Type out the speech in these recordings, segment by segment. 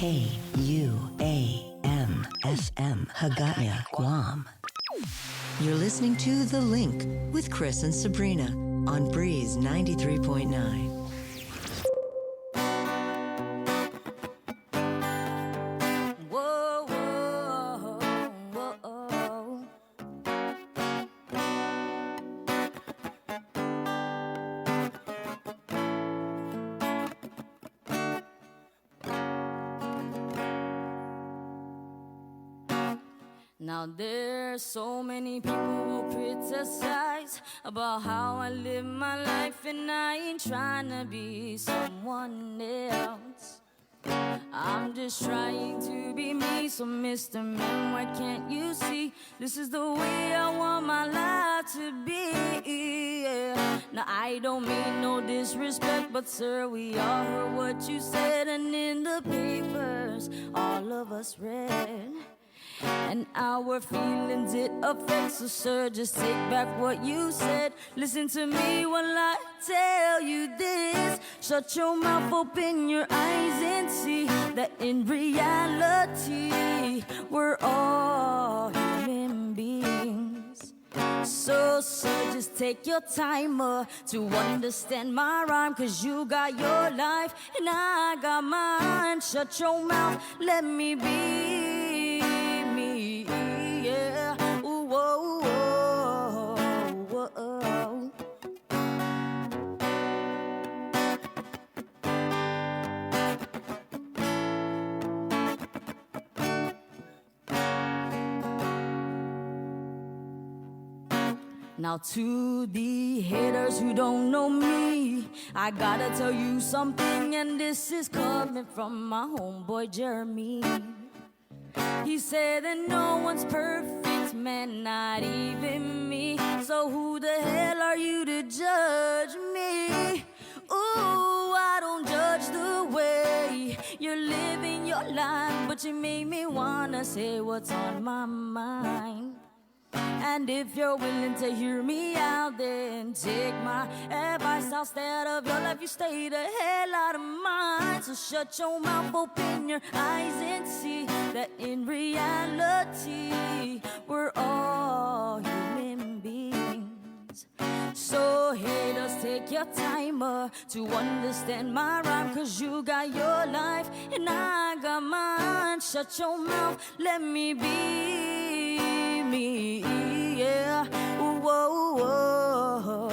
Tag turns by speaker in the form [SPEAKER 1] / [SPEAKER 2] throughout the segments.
[SPEAKER 1] KUAM FM Hagaya, Guam. You're listening to The Link with Chris and Sabrina on Breeze 93.9.
[SPEAKER 2] Now there's so many people who criticize about how I live my life, and I ain't trying to be someone else. I'm just trying to be me. So Mr. Man, why can't you see this is the way I want my life to be? Yeah. Now I don't mean no disrespect, but sir, we all heard what you said, and in the papers all of us read. And our feelings it affects. So sir, just take back what you said. Listen to me while I tell you this. Shut your mouth, open your eyes, and see that in reality we're all human beings. So sir, just take your time to understand my rhyme, 'cause you got your life and I got mine. Shut your mouth, let me be. Yeah, ooh, whoa, whoa, whoa. Now to the haters who don't know me, I gotta tell you something, and this is coming from my homeboy Jeremy. He said that no one's perfect, man, not even me. So who the hell are you to judge me? Ooh, I don't judge the way you're living your life, but you made me wanna say what's on my mind. And if you're willing to hear me out, then take my advice. I'll stay out of your life, you stay the hell out of mine. So shut your mouth, open your eyes, and see that in reality we're all human beings. So haters, take your time to understand my rhyme, 'cause you got your life and I got mine. Shut your mouth, let me be me. Yeah, whoa, whoa, whoa.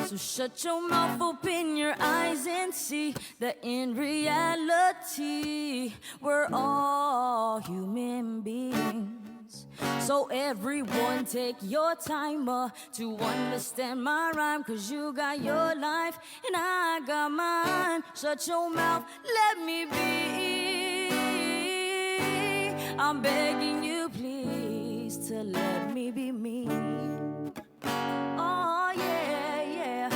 [SPEAKER 2] So shut your mouth, open your eyes, and see that in reality we're all human beings. So everyone take your time to understand my rhyme, 'cause you got your life and I got mine. Shut your mouth, let me be. I'm begging you please to let me be me. Oh yeah, yeah,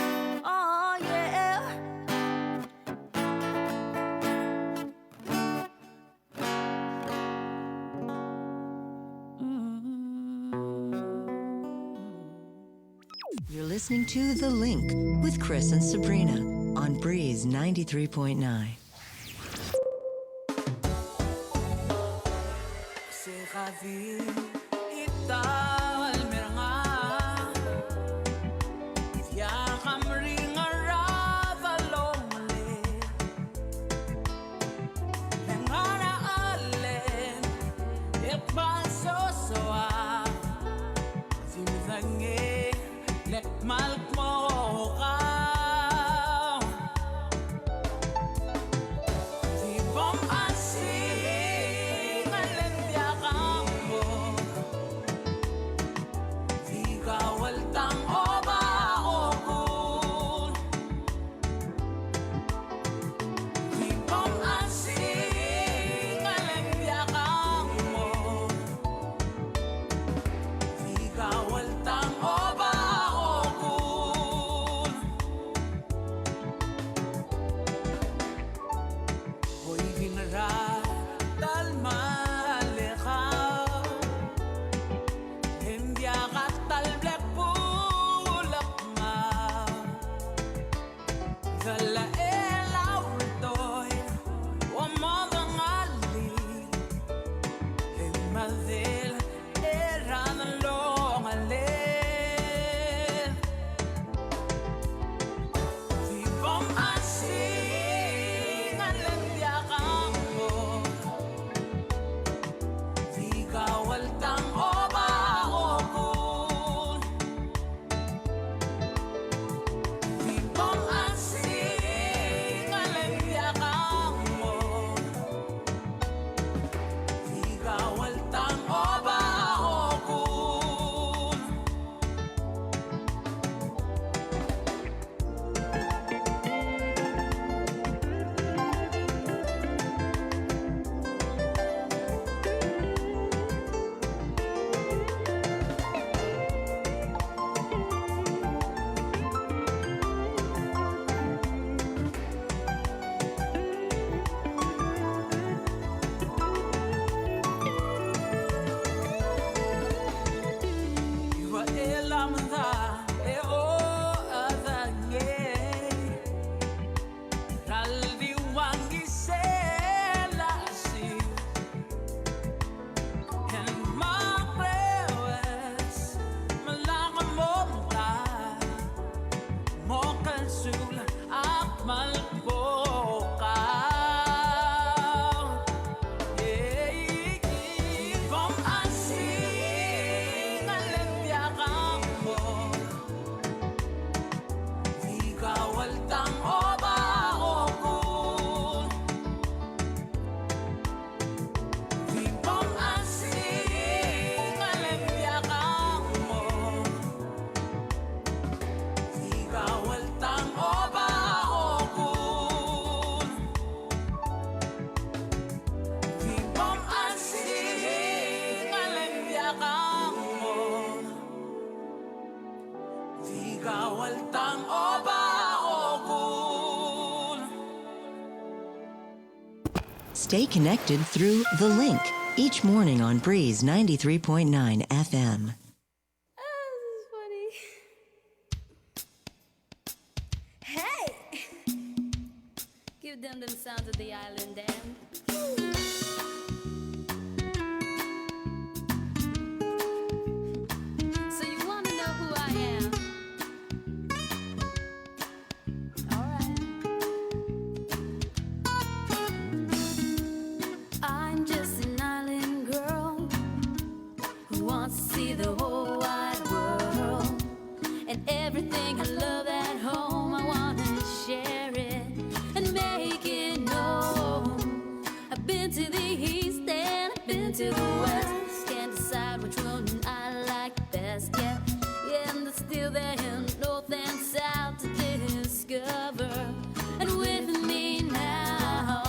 [SPEAKER 2] oh yeah.
[SPEAKER 1] You're listening to The Link with Chris and Sabrina on Breeze 93.9. Stay connected through The Link each morning on Breeze 93.9 FM.
[SPEAKER 2] Give them sounds of the island then. So you wanna know who I am? Alright. I'm just an island girl who wants to see the whole wide world. And everything I love at home, I wanna share it and make it known. I've been to the east and I've been to the west. Can't decide which one I like best. Yeah, and there's still there north and south to discover. And with me now,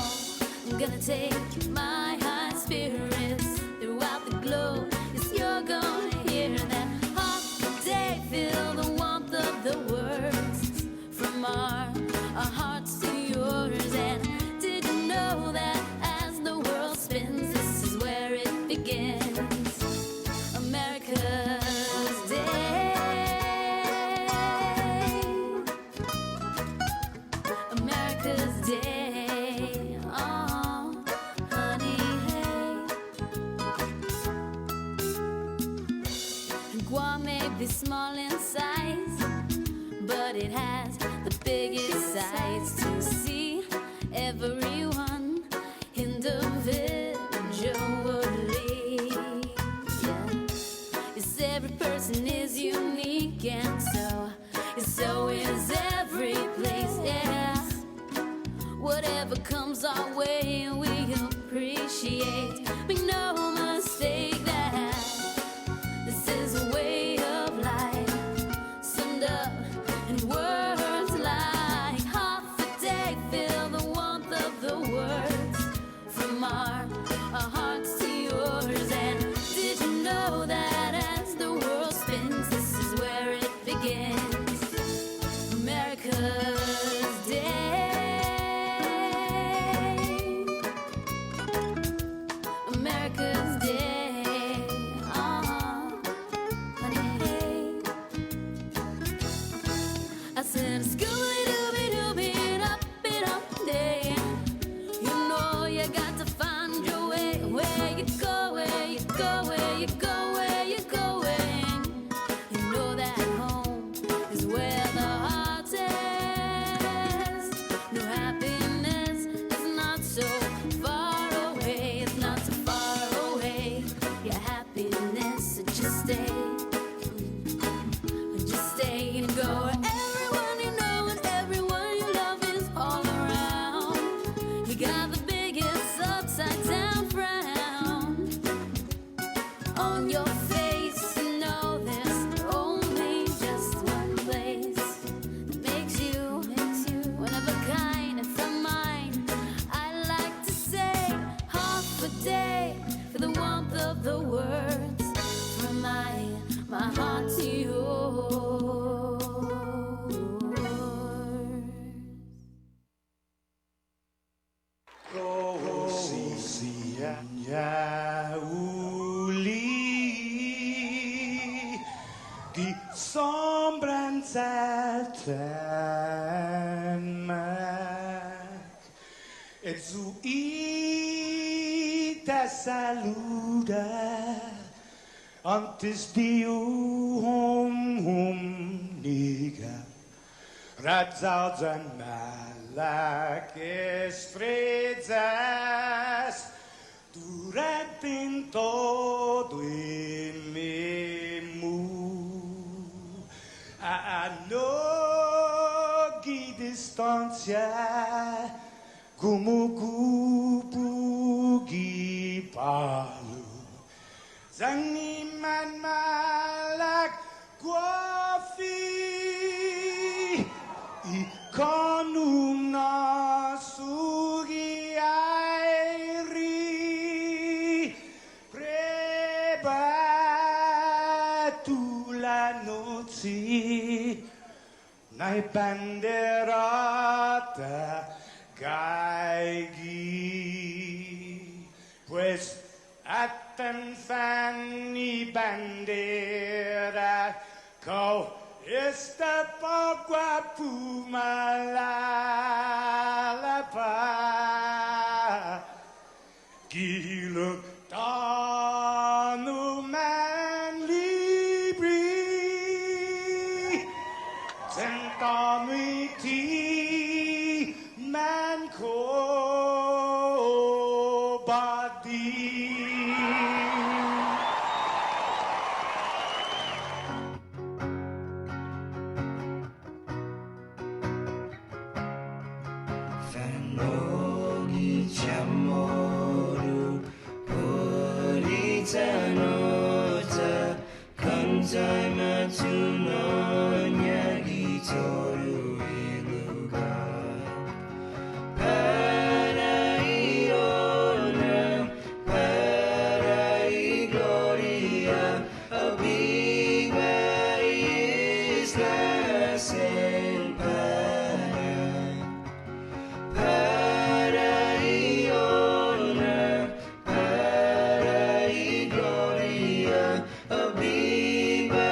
[SPEAKER 2] I'm gonna take my high spirits throughout the globe. Yes, you're gonna hear that hot day, feel the warmth of the words from our hearts to yours. And did you know that as the world spins, this is where it begins? America's Day. America's Day. Oh, honey, hey. And Guam may be small in size, but it has the biggest sights to see. Everyone individually. Yeah. Yes, every person is unique, and so is every place. Yeah. Whatever comes our way, we appreciate. Make no mistake that this is a way of life, summed up in words like half a day. Feel the warmth of the words from our hearts to yours. And did you know that as the world spins, this is where it begins? America's Day. America's Day. Oh, honey. I said, Scooby-Dooby-Dooby-Up day. You know you got to find your way. Where you go, where you go, where you go, where you going. You know that home is where the heart is. No happiness is not so far away. It's not so far away. Your happiness, just stay. Just stay and go. Everyone you know and everyone you love is all around. You got the biggest upside down frown on your face. You know there's only just one place that makes you one of a kind. And from mine, I like to say half a day for the warmth of the words from my heart to yours.
[SPEAKER 3] Ja, uli, die sombranzalten maakt. Et zu ita saluda, antes de niga. Radzaudz en malak estrezas, durante en todo en memu. A no distancia, como kupugi palu. Zangiman malak guafi, ikonum nasugi airi, preba tu la noci, nai banderata gaigi. pues aten Fanny bandera, kau esta pagua pumalapa, giluk tanu man libri, sentami ti man ko badi.
[SPEAKER 4] Fanogi chamoru puritanota kantai matunonya gitoru iluga Paraiona Parai gloria Abiba isla senpada Paraiona, Parai gloria, Abiba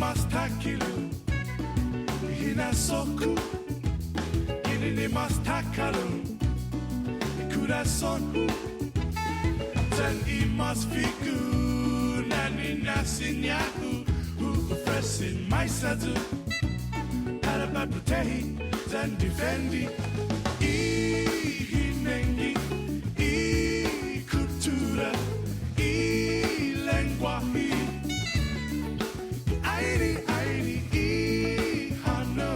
[SPEAKER 3] mastakilu hina soku inini mastakalu coração ten imas fiku nani nasinyahu oferecing my sadu Parabaputehi ten defendi Hinengi cultura lenguaje airi hano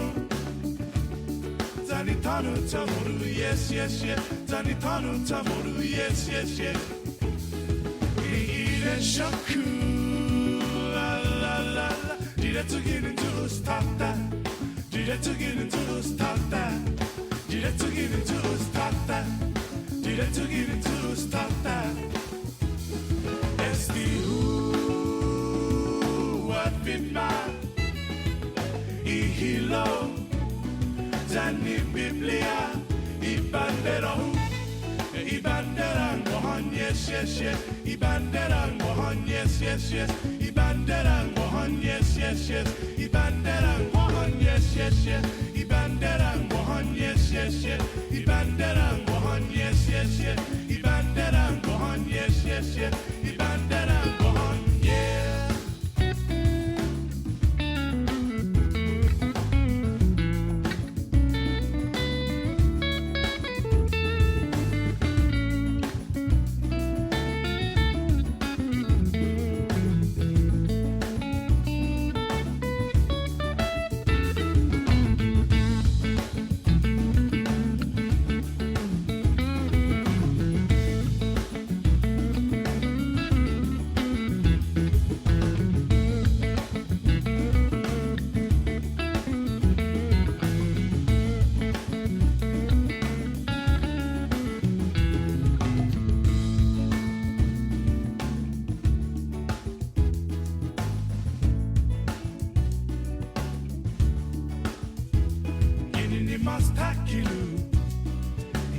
[SPEAKER 3] Zanitano tamoru yes Zanitano tamoru yes Ire shaku la la la Did I to get into stop that Did I to get into stop that Did I to get into stop that Did I to get into stop that Esti who what been my ihilo Zani Biblia ibandera ngohon yes ibandera ngohon yes ibandera ngohon yes ibandera ngohon yes ibandera ngohon yes ibandera ngohon yes ibandera ngohon yes ibandera ngohon yeah mastakilu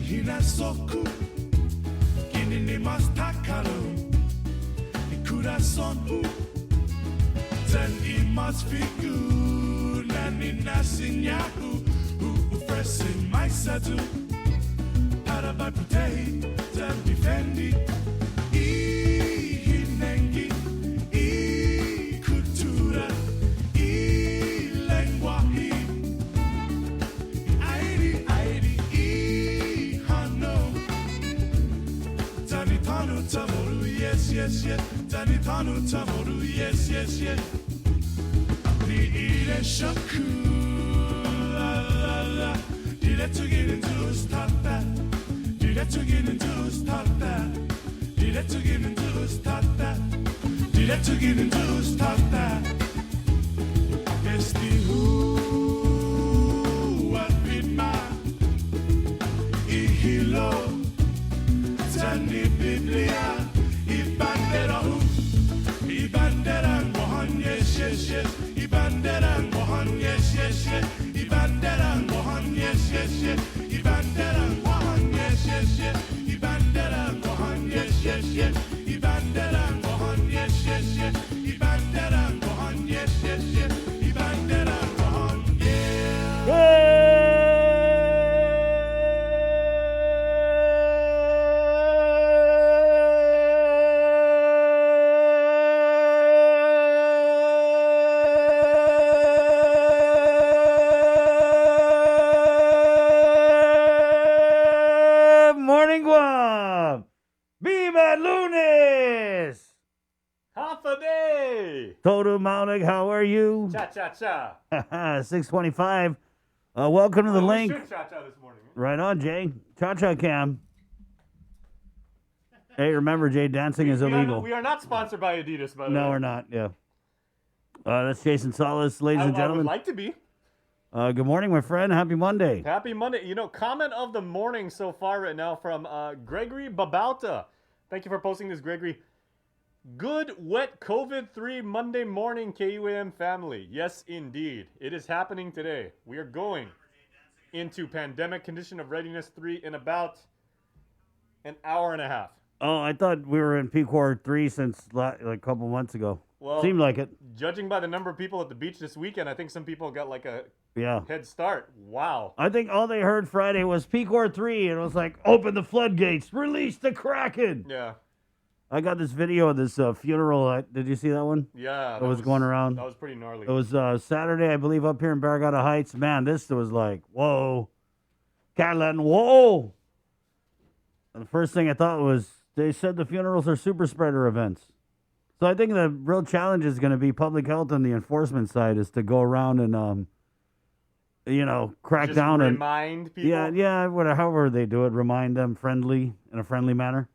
[SPEAKER 3] hina soku kinini mastakalu coração ten imas fiku nani nasinyahu oferecing my sadu Parabaputehi ten defendi Hinengi cultura lenguaje Tamoru yes Tanitano tamoru yes Ni ire shaku la la la Did I to get into stop that Did I to get into stop that Did I to get into stop that Did I to get into stop that Yes the who what been my ihilo Tani Biblia ibandera ngohon yes ibandera ngohon yes ibandera ngohon yes ibandera ngohon yes ibandera ngohon yes ibandera ngohon yes ibandera ngohon yes ibandera ngohon yeah
[SPEAKER 5] Guam! Viva Lunes!
[SPEAKER 6] Half a day!
[SPEAKER 5] Toto Maunig, how are you?
[SPEAKER 6] Cha-cha-cha.
[SPEAKER 5] 625. Welcome to the link.
[SPEAKER 6] We should cha-cha this morning.
[SPEAKER 5] Right on, Jay. Cha-cha cam. Hey, remember, Jay, dancing is illegal.
[SPEAKER 6] We are not sponsored by Adidas, by the way.
[SPEAKER 5] No, we're not, yeah. That's Jason Salas, ladies and
[SPEAKER 6] I
[SPEAKER 5] gentlemen.
[SPEAKER 6] would like to be.
[SPEAKER 5] Good morning, my friend. Happy Monday.
[SPEAKER 6] Happy Monday. You know, comment of the morning so far right now from Gregory Babauta. Thank you for posting this, Gregory. Good, wet COVID-3 Monday morning, KUAM family. Yes, indeed. It is happening today. We are going into pandemic condition of readiness 3 in about an hour and a half.
[SPEAKER 5] Oh, I thought we were in PQR 3 since like a couple months ago.
[SPEAKER 6] Well,
[SPEAKER 5] seemed like it.
[SPEAKER 6] Judging by the number of people at the beach this weekend, I think some people got like a
[SPEAKER 5] Yeah.
[SPEAKER 6] head start. Wow.
[SPEAKER 5] I think all they heard Friday was Pecor 3, and it was like, open the floodgates, release the Kraken.
[SPEAKER 6] Yeah.
[SPEAKER 5] I got this video of this funeral. Did you see that one?
[SPEAKER 6] Yeah.
[SPEAKER 5] That was going around.
[SPEAKER 6] That was pretty gnarly.
[SPEAKER 5] It was Saturday, I believe, up here in Barragata Heights. Man, this was like, whoa. Catalan, whoa. And the first thing I thought was, they said the funerals are super spreader events. So I think the real challenge is going to be public health on the enforcement side is to go around and, crack
[SPEAKER 6] Just
[SPEAKER 5] down and
[SPEAKER 6] remind people.
[SPEAKER 5] yeah, whatever, however they do it, remind them in a friendly manner.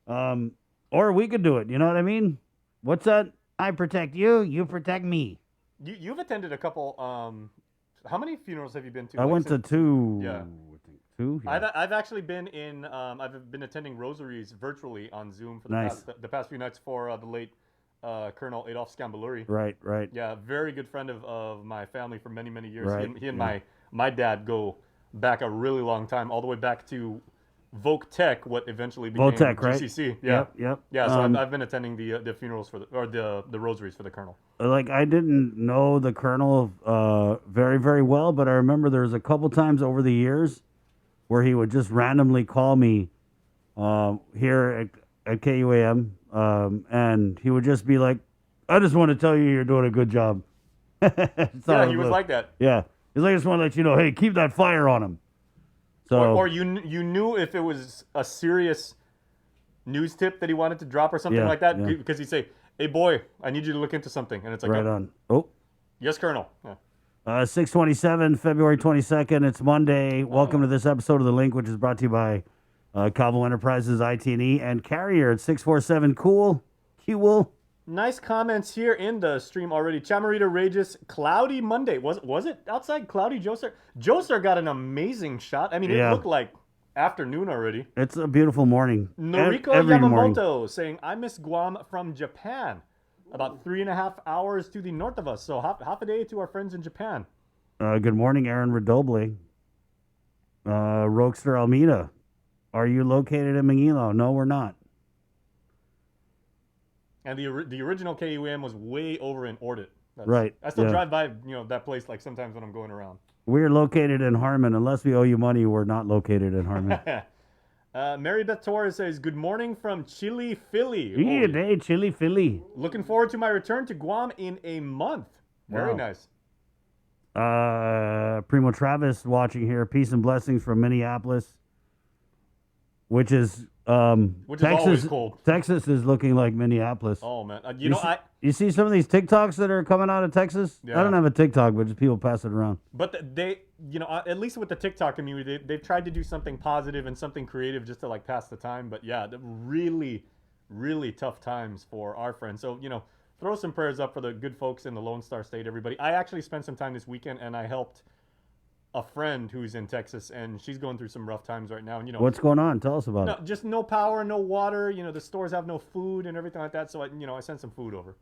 [SPEAKER 5] Or we could do it. You know what I mean? What's that? I protect you, you protect me.
[SPEAKER 6] You've attended a couple. How many funerals have you been to?
[SPEAKER 5] I went to 2.
[SPEAKER 6] Yeah.
[SPEAKER 5] I think 2. Yeah.
[SPEAKER 6] I've actually been in. I've been attending rosaries virtually on Zoom for the past few nights for the late Colonel Adolf Scambaluri.
[SPEAKER 5] Right.
[SPEAKER 6] Yeah, very good friend of my family for many years.
[SPEAKER 5] Right,
[SPEAKER 6] He and my dad go back a really long time, all the way back to Voc Tech, what eventually became
[SPEAKER 5] Votech, right?
[SPEAKER 6] GCC. Yeah,
[SPEAKER 5] Yep.
[SPEAKER 6] yeah. So I've been attending the funerals the rosaries for the Colonel.
[SPEAKER 5] Like, I didn't know the Colonel very, very well, but I remember there was a couple times over the years where he would just randomly call me here at KUAM, and he would just be like, I just want to tell you you're doing a good job.
[SPEAKER 6] Yeah, he was like that.
[SPEAKER 5] Yeah. He's like, I just want to let you know, hey, keep that fire on him. So,
[SPEAKER 6] Or you knew if it was a serious news tip that he wanted to drop or something like that, because he'd say, hey, boy, I need you to look into something. And it's like,
[SPEAKER 5] right on. Oh.
[SPEAKER 6] Yes, Colonel. Yeah.
[SPEAKER 5] 6/27, February 22nd. It's Monday. Welcome to this episode of The Link, which is brought to you by Cabo Enterprises, IT&E, and Carrier at 647 Cool.
[SPEAKER 6] Nice comments here in the stream already. Chamarita Rages, cloudy Monday. Was it outside cloudy, Joser? Joser got an amazing shot. I mean, it looked like afternoon already.
[SPEAKER 5] It's a beautiful morning.
[SPEAKER 6] Noriko
[SPEAKER 5] Every
[SPEAKER 6] Yamamoto
[SPEAKER 5] morning.
[SPEAKER 6] saying, I miss Guam from Japan. About 3.5 hours to the north of us. So half a day to our friends in Japan.
[SPEAKER 5] Good morning, Aaron Redoble. Roadster Almeida. Are you located in Manilo? No, we're not.
[SPEAKER 6] And the original KUM was way over in Ordit.
[SPEAKER 5] Right.
[SPEAKER 6] I still drive by that place like sometimes when I'm going around.
[SPEAKER 5] We're located in Harmon. Unless we owe you money, we're not located in Harmon.
[SPEAKER 6] Mary Beth Torres says, good morning from Chile, Philly.
[SPEAKER 5] Yeah, hey, Chile, Philly.
[SPEAKER 6] Looking forward to my return to Guam in a month. Very nice.
[SPEAKER 5] Primo Travis watching here. Peace and blessings from Minneapolis, which is Texas.
[SPEAKER 6] Always cold.
[SPEAKER 5] Texas is looking like Minneapolis.
[SPEAKER 6] Oh man,
[SPEAKER 5] you see some of these TikToks that are coming out of Texas?
[SPEAKER 6] Yeah.
[SPEAKER 5] I don't have a TikTok, but just people pass it around.
[SPEAKER 6] But they, at least with the TikTok community, they've tried to do something positive and something creative just to like pass the time. But yeah, really, really tough times for our friends. So throw some prayers up for the good folks in the Lone Star State, everybody. I actually spent some time this weekend and I helped a friend who's in Texas, and she's going through some rough times right now. And
[SPEAKER 5] what's going on? Tell us about it.
[SPEAKER 6] Just no power, no water. The stores have no food and everything like that. So I sent some food over.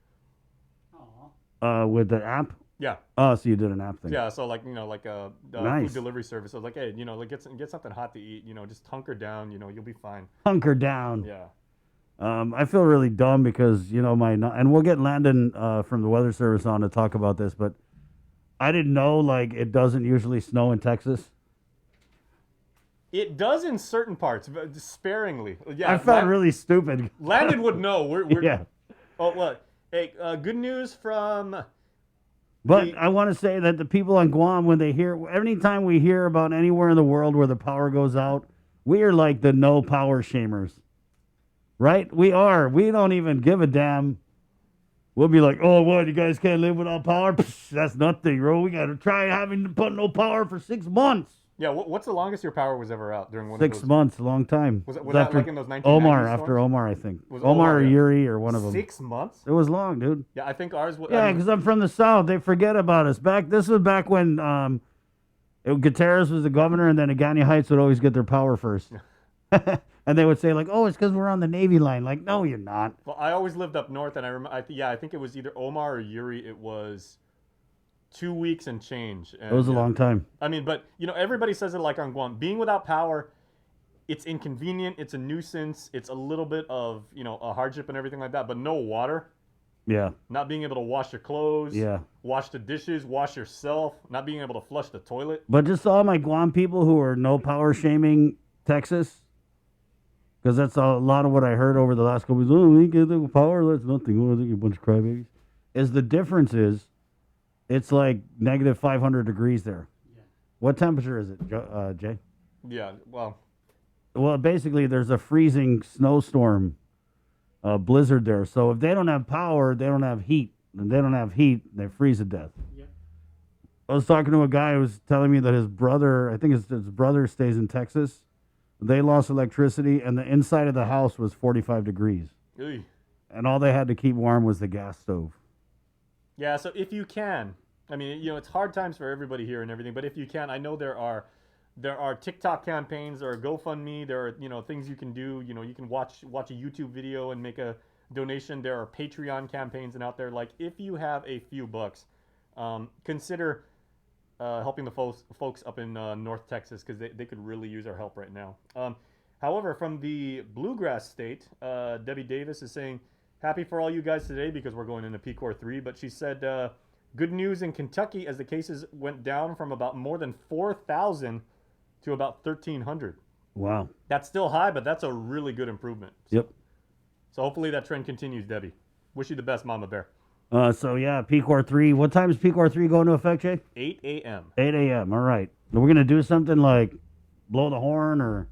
[SPEAKER 5] With the app?
[SPEAKER 6] Yeah.
[SPEAKER 5] Oh, so you did an app thing.
[SPEAKER 6] Yeah. So like a
[SPEAKER 5] nice.
[SPEAKER 6] food delivery service. I was like, hey, get something hot to eat. Just hunker down. You'll be fine.
[SPEAKER 5] Hunker down.
[SPEAKER 6] Yeah.
[SPEAKER 5] I feel really dumb because and we'll get Landon from the Weather Service on to talk about this, but I didn't know like it doesn't usually snow in Texas.
[SPEAKER 6] It does in certain parts, but sparingly. Yeah,
[SPEAKER 5] I felt really stupid.
[SPEAKER 6] Landon would know. We're
[SPEAKER 5] yeah.
[SPEAKER 6] Oh, what? Hey, good news from.
[SPEAKER 5] But I want to say that the people on Guam, when they hear, anytime we hear about anywhere in the world where the power goes out, we are like the no power shamers. Right? We are. We don't even give a damn. We'll be like, oh, what? You guys can't live without power? Psh, that's nothing, bro. We got to try having to put no power for 6 months.
[SPEAKER 6] Yeah, what's the longest your power was ever out during one
[SPEAKER 5] 6
[SPEAKER 6] of those?
[SPEAKER 5] months, a long time.
[SPEAKER 6] Was that like in those 1990s
[SPEAKER 5] Omar,
[SPEAKER 6] storms?
[SPEAKER 5] after Omar, I think.
[SPEAKER 6] Was
[SPEAKER 5] Omar or
[SPEAKER 6] yeah.
[SPEAKER 5] Yuri or one of them.
[SPEAKER 6] 6 months?
[SPEAKER 5] It was long, dude.
[SPEAKER 6] Yeah, I think ours was.
[SPEAKER 5] Yeah, because I'm from the South. They forget about us. This was back when Gutierrez was the governor, and then Agani Heights would always get their power first. And they would say, like, oh, it's because we're on the Navy line. Like, no, you're not.
[SPEAKER 6] Well, I always lived up north, and I think it was either Omar or Yuri. It was 2 weeks and change. And,
[SPEAKER 5] it was a long time.
[SPEAKER 6] I mean, but, everybody says it like on Guam. Being without power, it's inconvenient. It's a nuisance. It's a little bit of, a hardship and everything like that. But no water.
[SPEAKER 5] Yeah.
[SPEAKER 6] Not being able to wash your clothes.
[SPEAKER 5] Yeah.
[SPEAKER 6] Wash the dishes. Wash yourself. Not being able to flush the toilet.
[SPEAKER 5] But just all my Guam people who are no power shaming Texas, because that's a lot of what I heard over the last couple of weeks. Oh, we get the power. That's nothing. Oh, they're a bunch of crybabies. Is the difference is it's like negative 500 degrees there. Yeah. What temperature is it, Jay?
[SPEAKER 6] Yeah, well,
[SPEAKER 5] basically, there's a freezing snowstorm blizzard there. So if they don't have power, they don't have heat. And they don't have heat, they freeze to death. Yeah. I was talking to a guy who was telling me that his brother, I think his brother stays in Texas. They lost electricity, and the inside of the house was 45 degrees.
[SPEAKER 6] Eey.
[SPEAKER 5] And all they had to keep warm was the gas stove.
[SPEAKER 6] Yeah, so if you can, I mean, it's hard times for everybody here and everything, but if you can, I know there are TikTok campaigns, there are GoFundMe, there are, things you can do. You can watch a YouTube video and make a donation. There are Patreon campaigns and out there. Like, if you have a few bucks, consider helping the folks up in North Texas, because they could really use our help right now. However, from the Bluegrass State, Debbie Davis is saying, happy for all you guys today because we're going into PCOR 3, but she said, good news in Kentucky as the cases went down from about more than 4,000 to about 1,300.
[SPEAKER 5] Wow.
[SPEAKER 6] That's still high, but that's a really good improvement.
[SPEAKER 5] Yep.
[SPEAKER 6] So hopefully that trend continues, Debbie. Wish you the best, Mama Bear.
[SPEAKER 5] So yeah, PCOR 3. What time is PCOR 3 going into effect, Jay?
[SPEAKER 6] 8 a.m.
[SPEAKER 5] 8 a.m. All right. Are we going to do something like blow the horn or?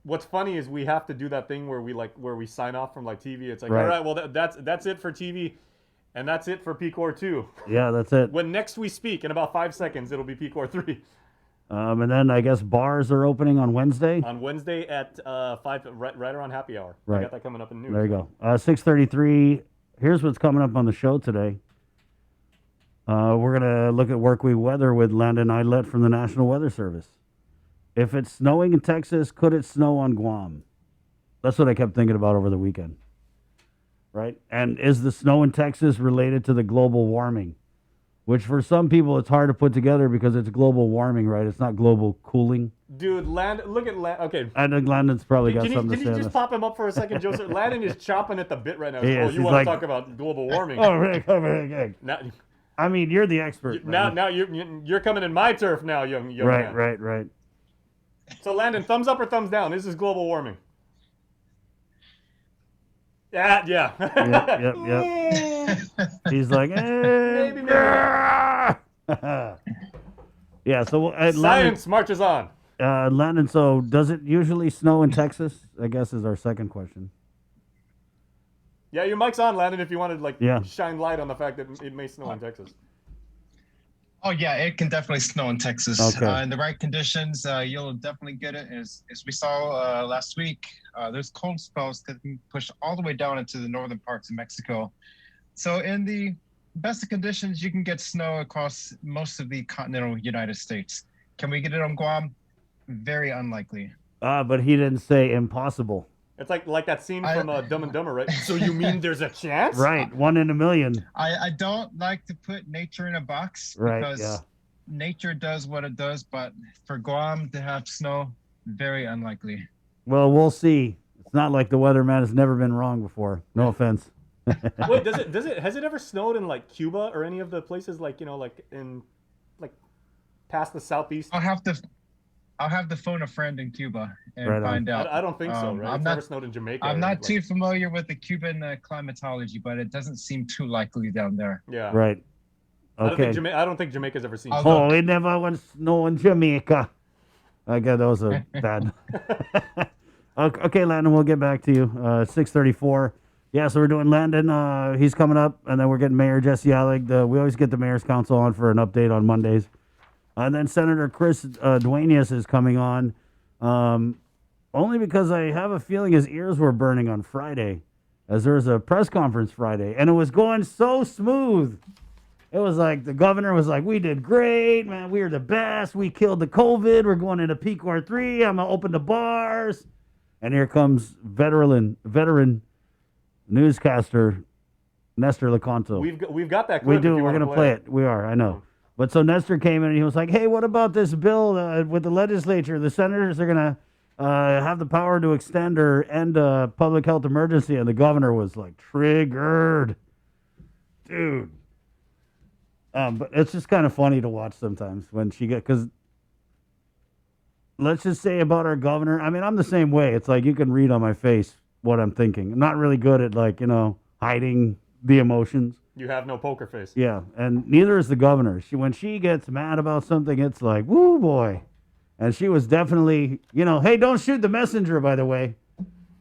[SPEAKER 6] What's funny is we have to do that thing where we sign off from TV. It's like,
[SPEAKER 5] right.
[SPEAKER 6] All right, well that's it for TV, and that's it for PCOR 2.
[SPEAKER 5] Yeah, that's it.
[SPEAKER 6] When next we speak in about 5 seconds, it'll be PCOR 3.
[SPEAKER 5] And then I guess bars are opening on Wednesday.
[SPEAKER 6] On Wednesday at 5, right around happy hour.
[SPEAKER 5] Right.
[SPEAKER 6] I got that coming up in news.
[SPEAKER 5] There you go. 6:33. Here's what's coming up on the show today. We're gonna look at workweek weather with Landon Idlet from the National Weather Service. If it's snowing in Texas, could it snow on Guam? That's what I kept thinking about over the weekend. Right? And is the snow in Texas related to the global warming? Which for some people it's hard to put together because it's global warming, right? It's not global cooling.
[SPEAKER 6] Look at Landon. Okay.
[SPEAKER 5] I think Landon's probably got something to say.
[SPEAKER 6] Can you
[SPEAKER 5] on
[SPEAKER 6] just
[SPEAKER 5] this.
[SPEAKER 6] pop him up for a second, Joseph? Landon is chopping at the bit right now.
[SPEAKER 5] He is.
[SPEAKER 6] You
[SPEAKER 5] He's
[SPEAKER 6] want
[SPEAKER 5] like,
[SPEAKER 6] to talk about global warming?
[SPEAKER 5] Oh, Rick.
[SPEAKER 6] Now,
[SPEAKER 5] I mean, you're the expert.
[SPEAKER 6] now you're coming in my turf now, young man.
[SPEAKER 5] Right.
[SPEAKER 6] So Landon, thumbs up or thumbs down? This is global warming. Yeah.
[SPEAKER 5] Yep. He's like,
[SPEAKER 6] maybe.
[SPEAKER 5] Yeah. So
[SPEAKER 6] science marches on.
[SPEAKER 5] Landon. So does it usually snow in Texas? I guess is our second question.
[SPEAKER 6] Yeah, your mic's on, Landon. If you wanted
[SPEAKER 5] Yeah.
[SPEAKER 6] shine light on the fact that it may snow in Texas.
[SPEAKER 7] Oh yeah, it can definitely snow in Texas.
[SPEAKER 5] Okay.
[SPEAKER 7] In the right conditions, you'll definitely get it. As we saw last week, there's cold spells that can push all the way down into the northern parts of Mexico. So in the best of conditions, you can get snow across most of the continental United States. Can we get it on Guam? Very unlikely.
[SPEAKER 5] But he didn't say impossible.
[SPEAKER 6] It's like that scene from Dumb and Dumber, right? So you mean there's a chance?
[SPEAKER 5] Right, 1 in a million.
[SPEAKER 7] I don't like to put nature in a box because nature does what it does, but for Guam to have snow, very unlikely.
[SPEAKER 5] Well, we'll see. It's not like the weatherman has never been wrong before. No offense.
[SPEAKER 6] Wait, has it ever snowed in Cuba or any of the places past the southeast?
[SPEAKER 7] I'll have to phone a friend in Cuba and
[SPEAKER 5] Right on.
[SPEAKER 7] find out.
[SPEAKER 6] I don't think so, right? It's never snowed in Jamaica.
[SPEAKER 7] I'm not too familiar with the Cuban climatology, but it doesn't seem too likely down there.
[SPEAKER 6] Yeah.
[SPEAKER 5] Right. Okay.
[SPEAKER 6] I don't think Jamaica's ever seen.
[SPEAKER 5] Oh, it never went snow in Jamaica. Okay, that was a bad. Okay, Landon, we'll get back to you. 6:34. Yeah, so we're doing Landon. He's coming up, and then we're getting Mayor Jesse Alec. We always get the Mayor's Council on for an update on Mondays. And then Senator Chris Duenas is coming on, only because I have a feeling his ears were burning on Friday, as there was a press conference Friday, and it was going so smooth. It was like the governor was like, we did great, man. We are the best. We killed the COVID. We're going into PCOR 3. I'm going to open the bars. And here comes veteran newscaster Nestor Lecanto.
[SPEAKER 6] We've got that clip.
[SPEAKER 5] We do. We're going to play it. We are. I know. But so Nestor came in and he was like, hey, what about this bill with the legislature? The senators are going to have the power to extend or end a public health emergency. And the governor was like, triggered. Dude. But it's just kind of funny to watch sometimes when she because let's just say about our governor. I mean, I'm the same way. It's like you can read on my face what I'm thinking. I'm not really good at hiding the emotions.
[SPEAKER 6] You have no poker face.
[SPEAKER 5] Yeah, and neither is the governor. When she gets mad about something, it's like, woo boy. And she was definitely, hey, don't shoot the messenger, by the way.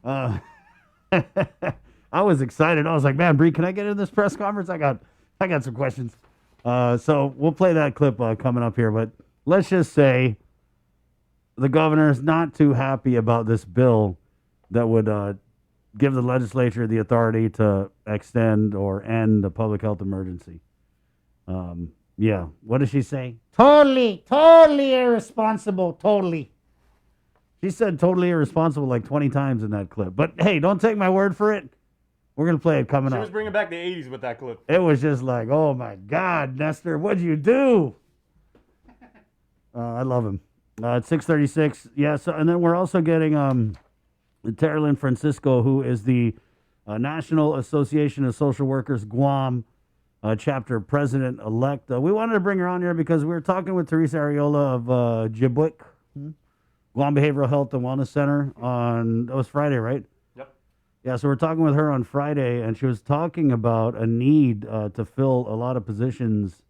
[SPEAKER 5] I was excited. I was like, man, Bree, can I get in this press conference? I got some questions. So we'll play that clip coming up here. But let's just say the governor is not too happy about this bill that would give the legislature the authority to extend or end the public health emergency. Yeah. What does she say? Totally irresponsible. Totally. She said totally irresponsible like 20 times in that clip. But hey, don't take my word for it. We're going to play it coming up.
[SPEAKER 6] She was bringing back the 80s with that clip.
[SPEAKER 5] It was just like, oh my God, Nestor, what'd you do? I love him. It's 6:36. Yeah, so, and then we're also getting Terrelyn Francisco, who is the National Association of Social Workers Guam chapter president-elect. We wanted to bring her on here because we were talking with Teresa Ariola of Jibwick, Guam Behavioral Health and Wellness Center that was Friday, right?
[SPEAKER 6] Yep.
[SPEAKER 5] Yeah, so we're talking with her on Friday, and she was talking about a need to fill a lot of positions,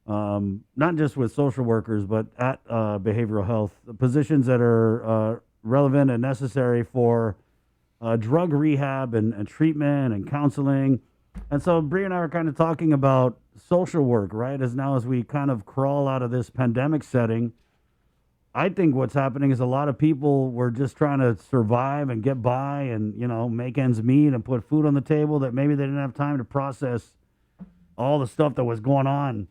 [SPEAKER 5] not just with social workers, but at behavioral health, positions that are relevant and necessary for drug rehab and treatment and counseling. And so Bree and I were kind of talking about social work, right? As we kind of crawl out of this pandemic setting, I think what's happening is a lot of people were just trying to survive and get by and, make ends meet and put food on the table that maybe they didn't have time to process all the stuff that was going on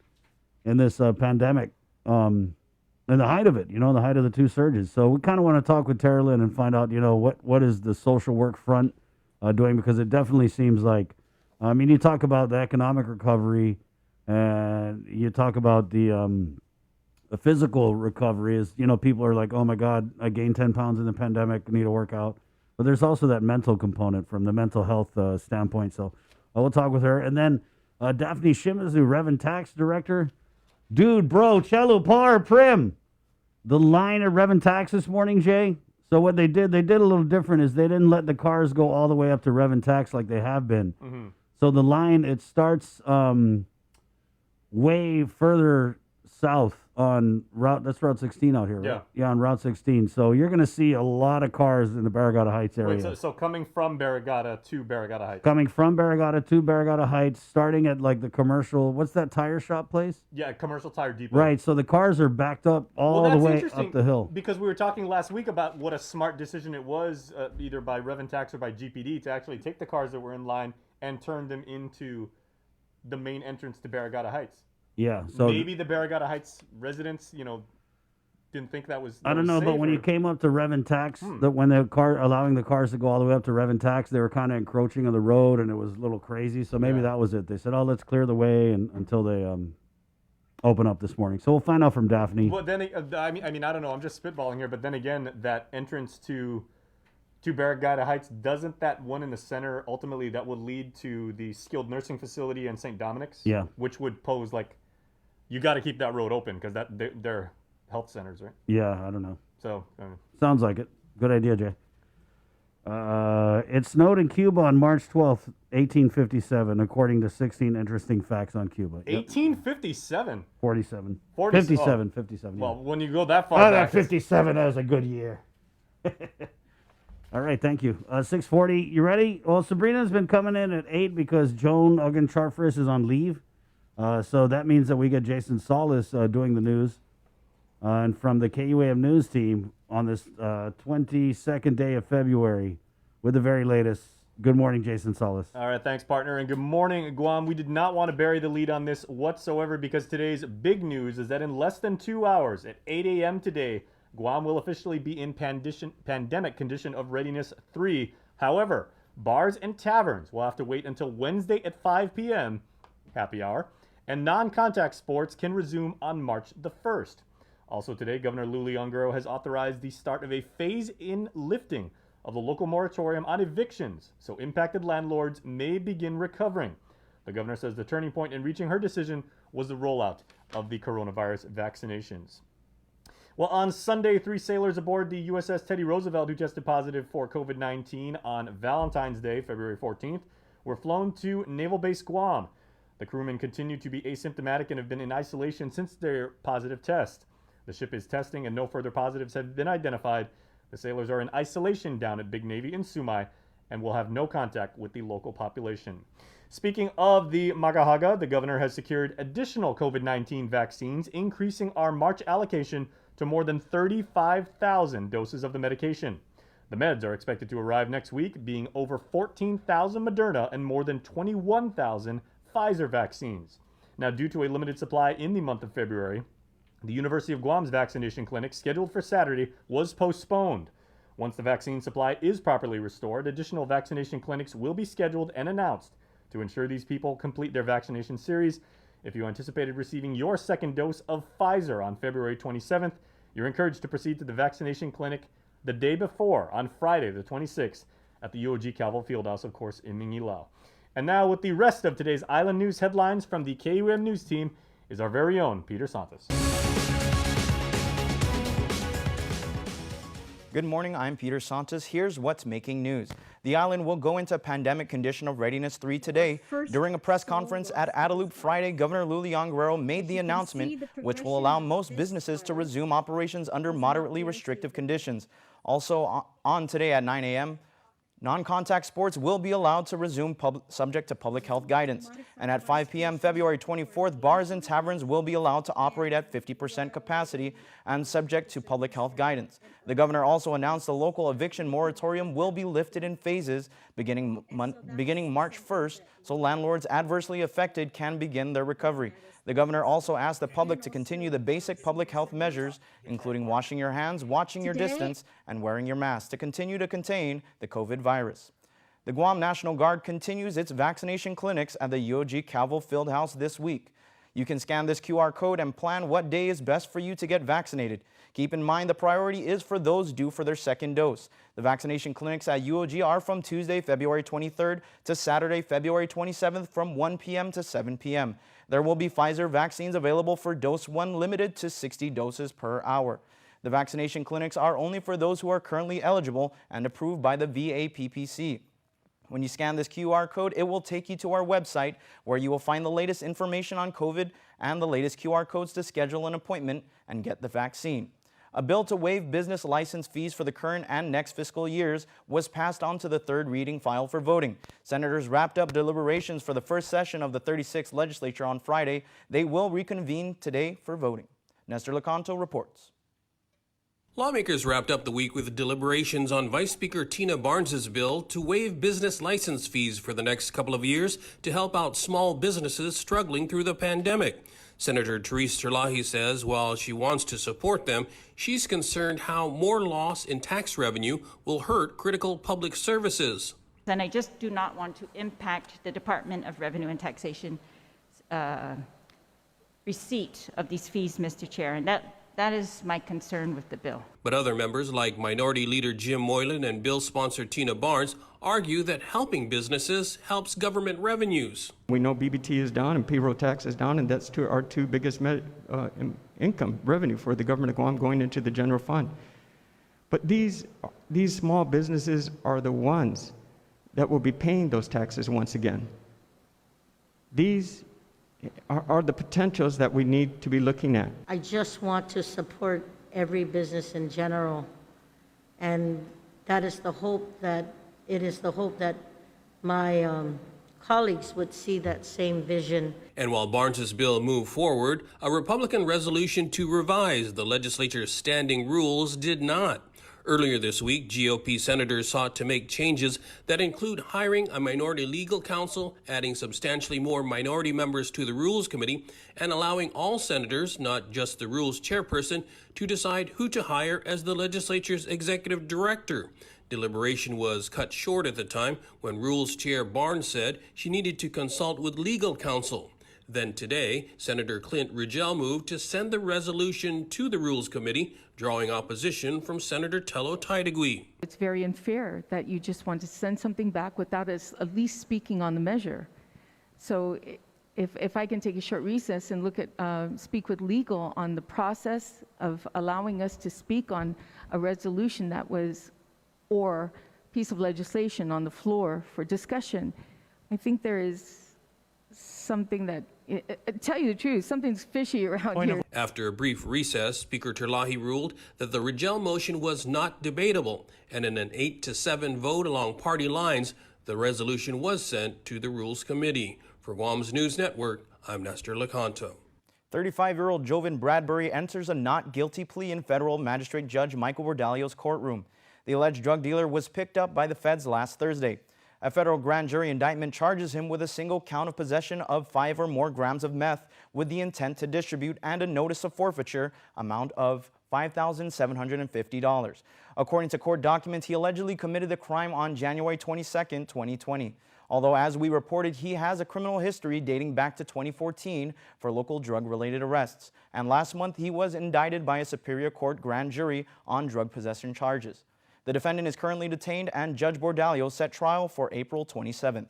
[SPEAKER 5] in this pandemic. And the height of it, the height of the two surges. So we kind of want to talk with Terrelyn and find out, what is the social work front doing? Because it definitely seems like, you talk about the economic recovery and you talk about the physical recovery is, people are like, oh my God, I gained 10 pounds in the pandemic, I need to work out. But there's also that mental component from the mental health standpoint. So we'll talk with her. And then Daphne Shimizu, Reverend Tax Director. Dude, bro, Chelu Par Prim. The line at Reverend Tax this morning, Jay. So what they did a little different is they didn't let the cars go all the way up to Reverend Tax like they have been.
[SPEAKER 6] Mm-hmm.
[SPEAKER 5] So the line, it starts way further south on Route 16 out here, right?
[SPEAKER 6] Yeah.
[SPEAKER 5] Yeah, on Route 16. So you're going to see a lot of cars in the Barragata Heights area.
[SPEAKER 6] Wait, so coming from Barragata to Barragata Heights?
[SPEAKER 5] Coming from Barragata to Barragata Heights, starting at like the commercial, what's that tire shop place?
[SPEAKER 6] Yeah, Commercial Tire Depot.
[SPEAKER 5] Right, so the cars are backed up all the way up the hill.
[SPEAKER 6] Because we were talking last week about what a smart decision it was, either by Reverend Tax or by GPD, to actually take the cars that were in line and turn them into the main entrance to Barragata Heights.
[SPEAKER 5] Yeah, so
[SPEAKER 6] maybe the Barragata Heights residents, didn't think that was.
[SPEAKER 5] I don't know, but when you came up to Reverend Tax, that when allowing the cars to go all the way up to Reverend Tax, they were kind of encroaching on the road, and it was a little crazy. So maybe that was it. They said, "Oh, let's clear the way," until they open up this morning. So we'll find out from Daphne.
[SPEAKER 6] Well, then I mean, I don't know. I'm just spitballing here, but then again, that entrance to Barragata Heights, doesn't that one in the center ultimately that would lead to the skilled nursing facility in St. Dominic's?
[SPEAKER 5] Yeah.
[SPEAKER 6] Which would pose you got to keep that road open because they're health centers, right?
[SPEAKER 5] Yeah, I don't know.
[SPEAKER 6] So
[SPEAKER 5] sounds like it. Good idea, Jay. It snowed in Cuba on March 12th, 1857, according to 16 interesting facts on Cuba.
[SPEAKER 6] 1857.
[SPEAKER 5] 47.
[SPEAKER 6] 57.
[SPEAKER 5] 57.
[SPEAKER 6] Well,
[SPEAKER 5] Yeah.
[SPEAKER 6] when you go that far back,
[SPEAKER 5] 57 that was a good year. All right, thank you. 6:40. You ready? Well, Sabrina's been coming in at 8 because Joan Uggan-Charfris is on leave. So that means that we get Jason Solis doing the news. And from the KUAM news team on this 22nd day of February with the very latest. Good morning, Jason Solis.
[SPEAKER 6] All right, thanks, partner. And good morning, Guam. We did not want to bury the lead on this whatsoever because today's big news is that in less than 2 hours at 8 a.m. today, Guam will officially be in pandemic condition of readiness 3. However, bars and taverns will have to wait until Wednesday at 5 p.m., happy hour, and non-contact sports can resume on March the 1st. Also today, Governor Lou Leongro has authorized the start of a phase-in lifting of the local moratorium on evictions, so impacted landlords may begin recovering. The governor says the turning point in reaching her decision was the rollout of the coronavirus vaccinations. Well, on Sunday, 3 sailors aboard the USS Teddy Roosevelt who tested positive for COVID-19 on Valentine's Day, February 14th, were flown to Naval Base Guam. The crewmen continue to be asymptomatic and have been in isolation since their positive test. The ship is testing and no further positives have been identified. The sailors are in isolation down at Big Navy in Sumai and will have no contact with the local population. Speaking of the Magahaga, the governor has secured additional COVID-19 vaccines, increasing our March allocation to more than 35,000 doses of the medication. The meds are expected to arrive next week, being over 14,000 Moderna and more than 21,000 Pfizer vaccines. Now, due to a limited supply in the month of February, the University of Guam's vaccination clinic scheduled for Saturday was postponed. Once the vaccine supply is properly restored, additional vaccination clinics will be scheduled and announced to ensure these people complete their vaccination series. If you anticipated receiving your second dose of Pfizer on February 27th, you're encouraged to proceed to the vaccination clinic the day before, on Friday the 26th, at the UOG Calvo Fieldhouse, of course, in Mingilao. And now with the rest of today's Island News headlines from the KUM News team is our very own Peter Santos.
[SPEAKER 8] Good morning, I'm Peter Santos. Here's what's making news. The island will go into pandemic condition of readiness 3 today. During a press conference at Adaloop Friday, Governor Lou Leongro made the announcement, which will allow most businesses to resume operations under moderately restrictive conditions. Also on today at 9 a.m., non-contact sports will be allowed to resume subject to public health guidance. And at 5 p.m. February 24th, bars and taverns will be allowed to operate at 50% capacity and subject to public health guidance. The governor also announced the local eviction moratorium will be lifted in phases beginning March 1st, so landlords adversely affected can begin their recovery. The governor also asked the public to continue the basic public health measures, including washing your hands, watching your distance, and wearing your mask to continue to contain the COVID virus. The Guam National Guard continues its vaccination clinics at the UOG Calvo Fieldhouse this week. You can scan this QR code and plan what day is best for you to get vaccinated. Keep in mind the priority is for those due for their second dose. The vaccination clinics at UOG are from Tuesday, February 23rd to Saturday, February 27th from 1 p.m. to 7 p.m. There will be Pfizer vaccines available for dose 1, limited to 60 doses per hour. The vaccination clinics are only for those who are currently eligible and approved by the VAPPC. When you scan this QR code, it will take you to our website where you will find the latest information on COVID and the latest QR codes to schedule an appointment and get the vaccine. A bill to waive business license fees for the current and next fiscal years was passed on to the third reading file for voting. Senators wrapped up deliberations for the first session of the 36th legislature on Friday. They will reconvene today for voting. Nestor Lecanto reports.
[SPEAKER 9] Lawmakers wrapped up the week with deliberations on Vice Speaker Tina Barnes's bill to waive business license fees for the next couple of years to help out small businesses struggling through the pandemic. Senator Therese Terlahi says while she wants to support them, she's concerned how more loss in tax revenue will hurt critical public services.
[SPEAKER 10] And I just do not want to impact the Department of Revenue and Taxation receipt of these fees, Mr. Chair, and that is my concern with the bill.
[SPEAKER 9] But other members like Minority Leader Jim Moylan and bill sponsor Tina Barnes argue that helping businesses helps government revenues.
[SPEAKER 11] We know BBT is down and payroll tax is down, and that's our two biggest income revenue for the government of Guam going into the general fund. But these small businesses are the ones that will be paying those taxes once again. These are the potentials that we need to be looking at.
[SPEAKER 12] I just want to support every business in general, and that is the hope that my colleagues would see that same vision.
[SPEAKER 9] And while Barnes's bill moved forward, a Republican resolution to revise the legislature's standing rules did not. Earlier this week, GOP senators sought to make changes that include hiring a minority legal counsel, adding substantially more minority members to the Rules Committee, and allowing all senators, not just the Rules chairperson, to decide who to hire as the legislature's executive director. Deliberation was cut short at the time when Rules Chair Barnes said she needed to consult with legal counsel. Then today, Senator Clint Rigel moved to send the resolution to the Rules Committee, drawing opposition from Senator Tello Taitagui.
[SPEAKER 13] It's very unfair that you just want to send something back without us at least speaking on the measure. So if I can take a short recess and speak with legal on the process of allowing us to speak on a resolution that was, or piece of legislation on the floor for discussion, I think there is something that, tell you the truth, something's fishy around here.
[SPEAKER 9] After a brief recess, Speaker Terlahi ruled that the Rigel motion was not debatable, and in an 8-7 vote along party lines, the resolution was sent to the Rules Committee. For Guam's News Network, I'm Nestor Lecanto.
[SPEAKER 8] 35-year-old Jovan Bradbury enters a not guilty plea in federal magistrate judge Michael Bordalio's courtroom. The alleged drug dealer was picked up by the feds last Thursday. A federal grand jury indictment charges him with a single count of possession of 5 or more grams of meth with the intent to distribute and a notice of forfeiture amount of $5,750. According to court documents, he allegedly committed the crime on January 22, 2020. Although, as we reported, he has a criminal history dating back to 2014 for local drug-related arrests. And last month, he was indicted by a Superior Court grand jury on drug possession charges. The defendant is currently detained, and Judge Bordalio set trial for April 27th.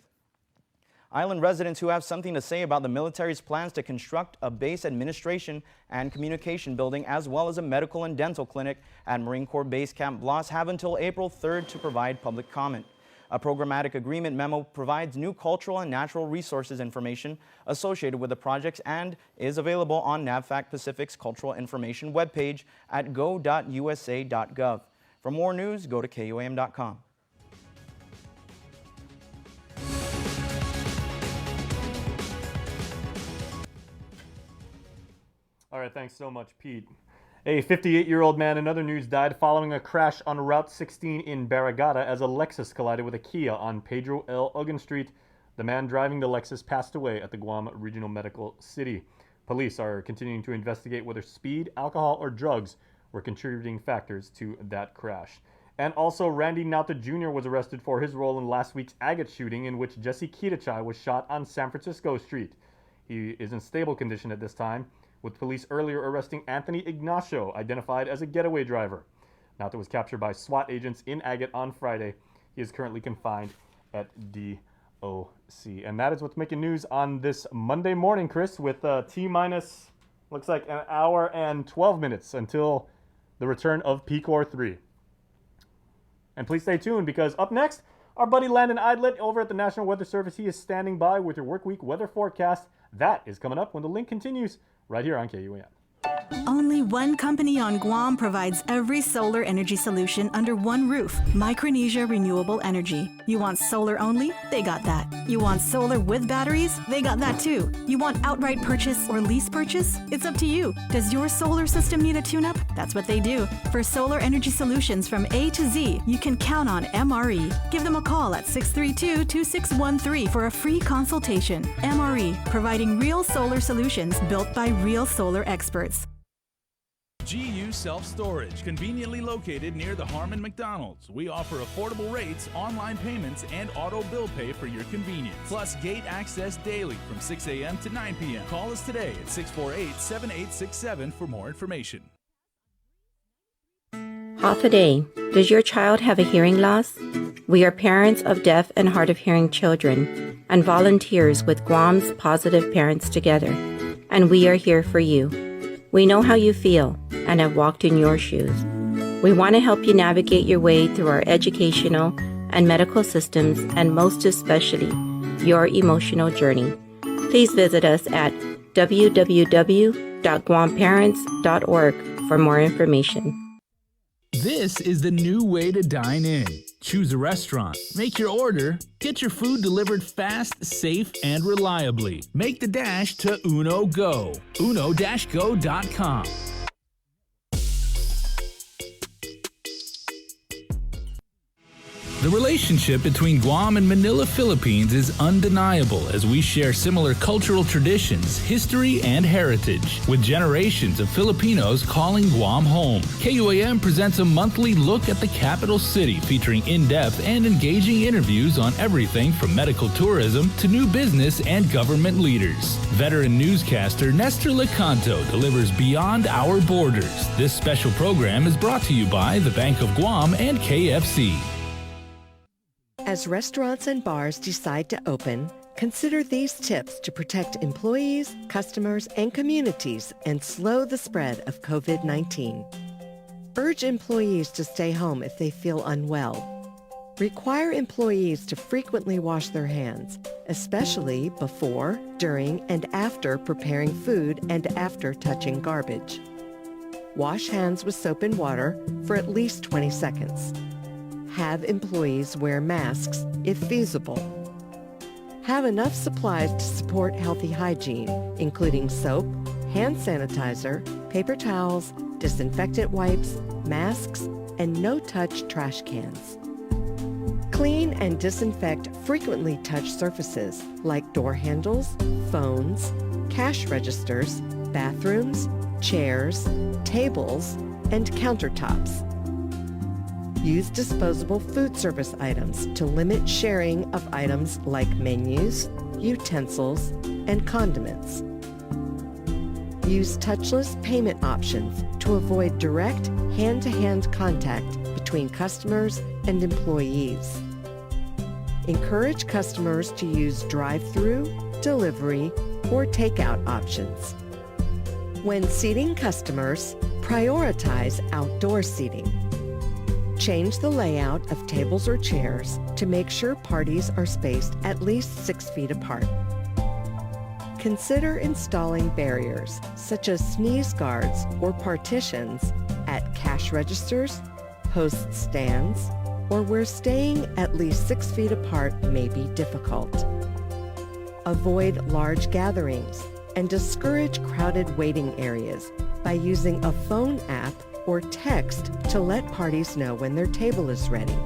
[SPEAKER 8] Island residents who have something to say about the military's plans to construct a base administration and communication building, as well as a medical and dental clinic at Marine Corps Base Camp Blas, have until April 3rd to provide public comment. A programmatic agreement memo provides new cultural and natural resources information associated with the projects and is available on NAVFAC Pacific's cultural information webpage at go.usa.gov. For more news, go to KUAM.com.
[SPEAKER 6] All right, thanks so much, Pete. A 58-year-old man in other news died following a crash on Route 16 in Barragata as a Lexus collided with a Kia on Pedro L. Ugan Street. The man driving the Lexus passed away at the Guam Regional Medical City. Police are continuing to investigate whether speed, alcohol, or drugs were contributing factors to that crash. And also, Randy Nauta Jr. was arrested for his role in last week's agate shooting in which Jesse Kitachai was shot on San Francisco Street. He is in stable condition at this time, with police earlier arresting Anthony Ignacio, identified as a getaway driver. Nauta was captured by SWAT agents in Agate on Friday. He is currently confined at DOC. And that is what's making news on this Monday morning, Chris, with T-minus, looks like an hour and 12 minutes until the return of PCOR 3. And please stay tuned, because up next, our buddy Landon Idlet over at the National Weather Service. He is standing by with your workweek weather forecast. That is coming up when the link continues right here on KUAM.
[SPEAKER 14] Only one company on Guam provides every solar energy solution under one roof, Micronesia Renewable Energy. You want solar only? They got that. You want solar with batteries? They got that too. You want outright purchase or lease purchase? It's up to you. Does your solar system need a tune-up? That's what they do. For solar energy solutions from A to Z, you can count on MRE. Give them a call at 632-2613 for a free consultation. MRE, providing real solar solutions built by real solar experts.
[SPEAKER 15] GU Self-Storage, conveniently located near the Harmon McDonald's. We offer affordable rates, online payments, and auto bill pay for your convenience. Plus gate access daily from 6 a.m. to 9 p.m. Call us today at 648-7867 for more information.
[SPEAKER 16] Half a day. Does your child have a hearing loss? We are parents of deaf and hard of hearing children and volunteers with Guam's Positive Parents Together, and we are here for you. We know how you feel and have walked in your shoes. We want to help you navigate your way through our educational and medical systems, and most especially, your emotional journey. Please visit us at www.guamparents.org for more information.
[SPEAKER 15] This is the new way to dine in. Choose a restaurant, make your order, get your food delivered fast, safe, and reliably. Make the dash to Uno Go. uno-go.com. The relationship between Guam and Manila, Philippines is undeniable as we share similar cultural traditions, history, and heritage, with generations of Filipinos calling Guam home. KUAM presents a monthly look at the capital city featuring in-depth and engaging interviews on everything from medical tourism to new business and government leaders. Veteran newscaster Nestor Lecanto delivers Beyond Our Borders. This special program is brought to you by the Bank of Guam and KFC.
[SPEAKER 17] As restaurants and bars decide to open, consider these tips to protect employees, customers, and communities and slow the spread of COVID-19. Urge employees to stay home if they feel unwell. Require employees to frequently wash their hands, especially before, during, and after preparing food and after touching garbage. Wash hands with soap and water for at least 20 seconds. Have employees wear masks if feasible. Have enough supplies to support healthy hygiene, including soap, hand sanitizer, paper towels, disinfectant wipes, masks, and no-touch trash cans. Clean and disinfect frequently touched surfaces like door handles, phones, cash registers, bathrooms, chairs, tables, and countertops. Use disposable food service items to limit sharing of items like menus, utensils, and condiments. Use touchless payment options to avoid direct hand-to-hand contact between customers and employees. Encourage customers to use drive-through, delivery, or takeout options. When seating customers, prioritize outdoor seating. Change the layout of tables or chairs to make sure parties are spaced at least 6 feet apart. Consider installing barriers, such as sneeze guards or partitions, at cash registers, host stands, or where staying at least 6 feet apart may be difficult. Avoid large gatherings and discourage crowded waiting areas by using a phone app or text to let parties know when their table is ready.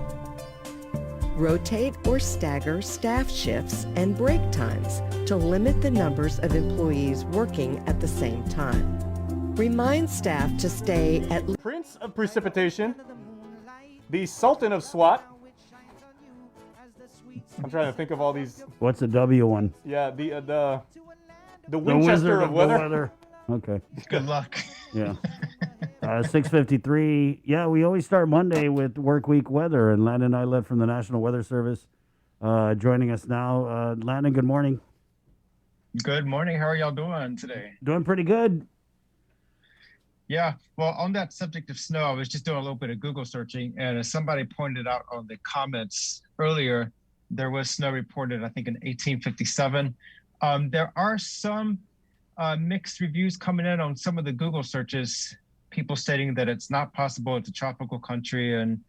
[SPEAKER 17] Rotate or stagger staff shifts and break times to limit the numbers of employees working at the same time. Remind staff to stay at
[SPEAKER 6] Prince of Precipitation, the Sultan of SWAT. I'm trying to think of all these.
[SPEAKER 5] What's the W one?
[SPEAKER 6] Yeah, the
[SPEAKER 5] The
[SPEAKER 6] Winchester
[SPEAKER 5] Wizard
[SPEAKER 6] of
[SPEAKER 5] the
[SPEAKER 6] Weather.
[SPEAKER 5] Okay.
[SPEAKER 7] Good luck.
[SPEAKER 5] Yeah. 6:53. Yeah, we always start Monday with work week weather, and Landon and I live from the National Weather Service. Joining us now, Landon. Good morning.
[SPEAKER 7] Good morning. How are y'all doing today?
[SPEAKER 5] Doing pretty good.
[SPEAKER 7] Yeah. Well, on that subject of snow, I was just doing a little bit of Google searching, and as somebody pointed out on the comments earlier, there was snow reported, I think, in 1857. There are some mixed reviews coming in on some of the Google searches, people stating that it's not possible, it's a tropical country and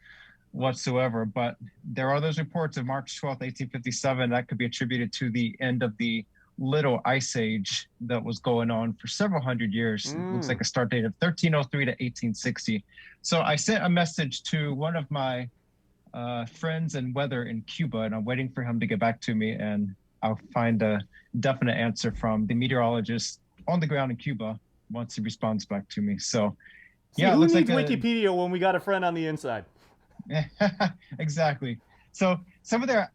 [SPEAKER 7] whatsoever. But there are those reports of March 12th, 1857, that could be attributed to the end of the Little Ice Age that was going on for several hundred years. It looks like a start date of 1303 to 1860. So I sent a message to one of my friends in weather in Cuba, and I'm waiting for him to get back to me, and I'll find a definite answer from the meteorologist on the ground in Cuba once he responds back to me. So,
[SPEAKER 6] Yeah, who needs Wikipedia when we got a friend on the inside?
[SPEAKER 7] Exactly. So some of their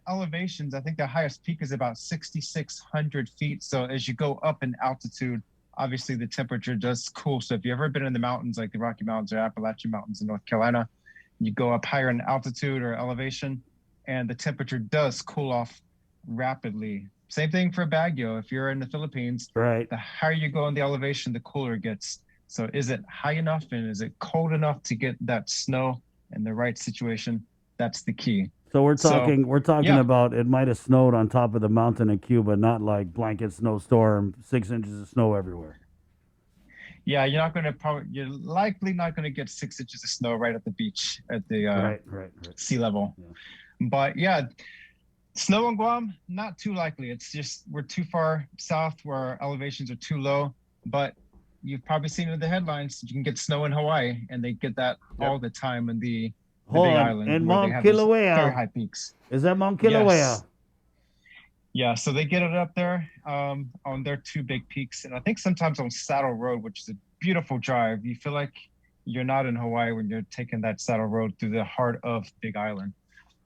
[SPEAKER 7] elevations, I think the highest peak is about 6,600 feet. So as you go up in altitude, obviously the temperature does cool. So if you've ever been in the mountains, like the Rocky Mountains or Appalachian Mountains in North Carolina, you go up higher in altitude or elevation, and the temperature does cool off rapidly. Same thing for Baguio. If you're in the Philippines,
[SPEAKER 5] right,
[SPEAKER 7] the higher you go in the elevation, the cooler it gets. So is it high enough and is it cold enough to get that snow in the right situation? That's the key.
[SPEAKER 5] So we're talking
[SPEAKER 7] yeah.
[SPEAKER 5] about it might have snowed on top of the mountain in Cuba, not like blanket snowstorm, 6 inches of snow everywhere.
[SPEAKER 7] Yeah, you're likely not going to get 6 inches of snow right at the beach at the
[SPEAKER 5] right.
[SPEAKER 7] sea level. Yeah. But yeah, snow on Guam, not too likely. It's just we're too far south where our elevations are too low. But you've probably seen in the headlines, you can get snow in Hawaii, and they get that all the time in the the Big Island,
[SPEAKER 5] and
[SPEAKER 7] where they
[SPEAKER 5] Mount
[SPEAKER 7] have these very
[SPEAKER 5] Kilauea.
[SPEAKER 7] high peaks.
[SPEAKER 5] Is that Mount Kilauea?
[SPEAKER 7] Yes. Yeah, so they get it up there on their two big peaks. And I think sometimes on Saddle Road, which is a beautiful drive, you feel like you're not in Hawaii when you're taking that Saddle Road through the heart of Big Island.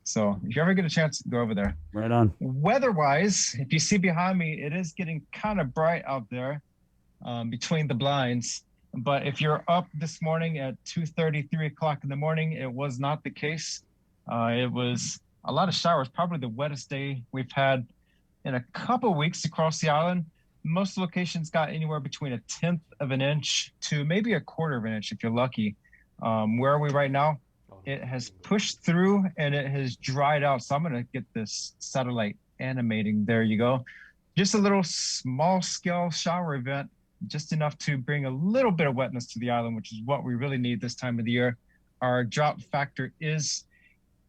[SPEAKER 7] So if you ever get a chance, go over there.
[SPEAKER 5] Right on.
[SPEAKER 7] Weather-wise, if you see behind me, it is getting kind of bright out there between the blinds. But if you're up this morning at 2:30, 3 o'clock in the morning, it was not the case. It was a lot of showers, probably the wettest day we've had in a couple weeks across the island. Most locations got anywhere between 1/10 of an inch to maybe 1/4 of an inch if you're lucky. Where are we right now? It has pushed through and it has dried out. So I'm going to get this satellite animating. There you go. Just a little small scale shower event, just enough to bring a little bit of wetness to the island, which is what we really need this time of the year. Our drought factor is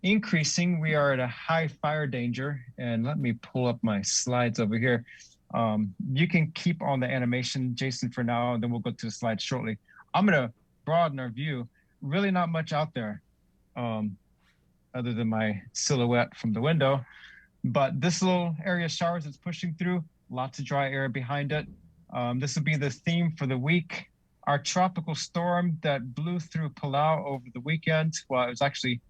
[SPEAKER 7] increasing. We are at a high fire danger. And let me pull up my slides over here. You can keep on the animation, Jason, for now, and then we'll go to the slides shortly. I'm going to broaden our view. Really not much out there other than my silhouette from the window. But this little area of showers that's pushing through, lots of dry air behind it. This will be the theme for the week. Our tropical storm that blew through Palau over the weekend, well, it was actually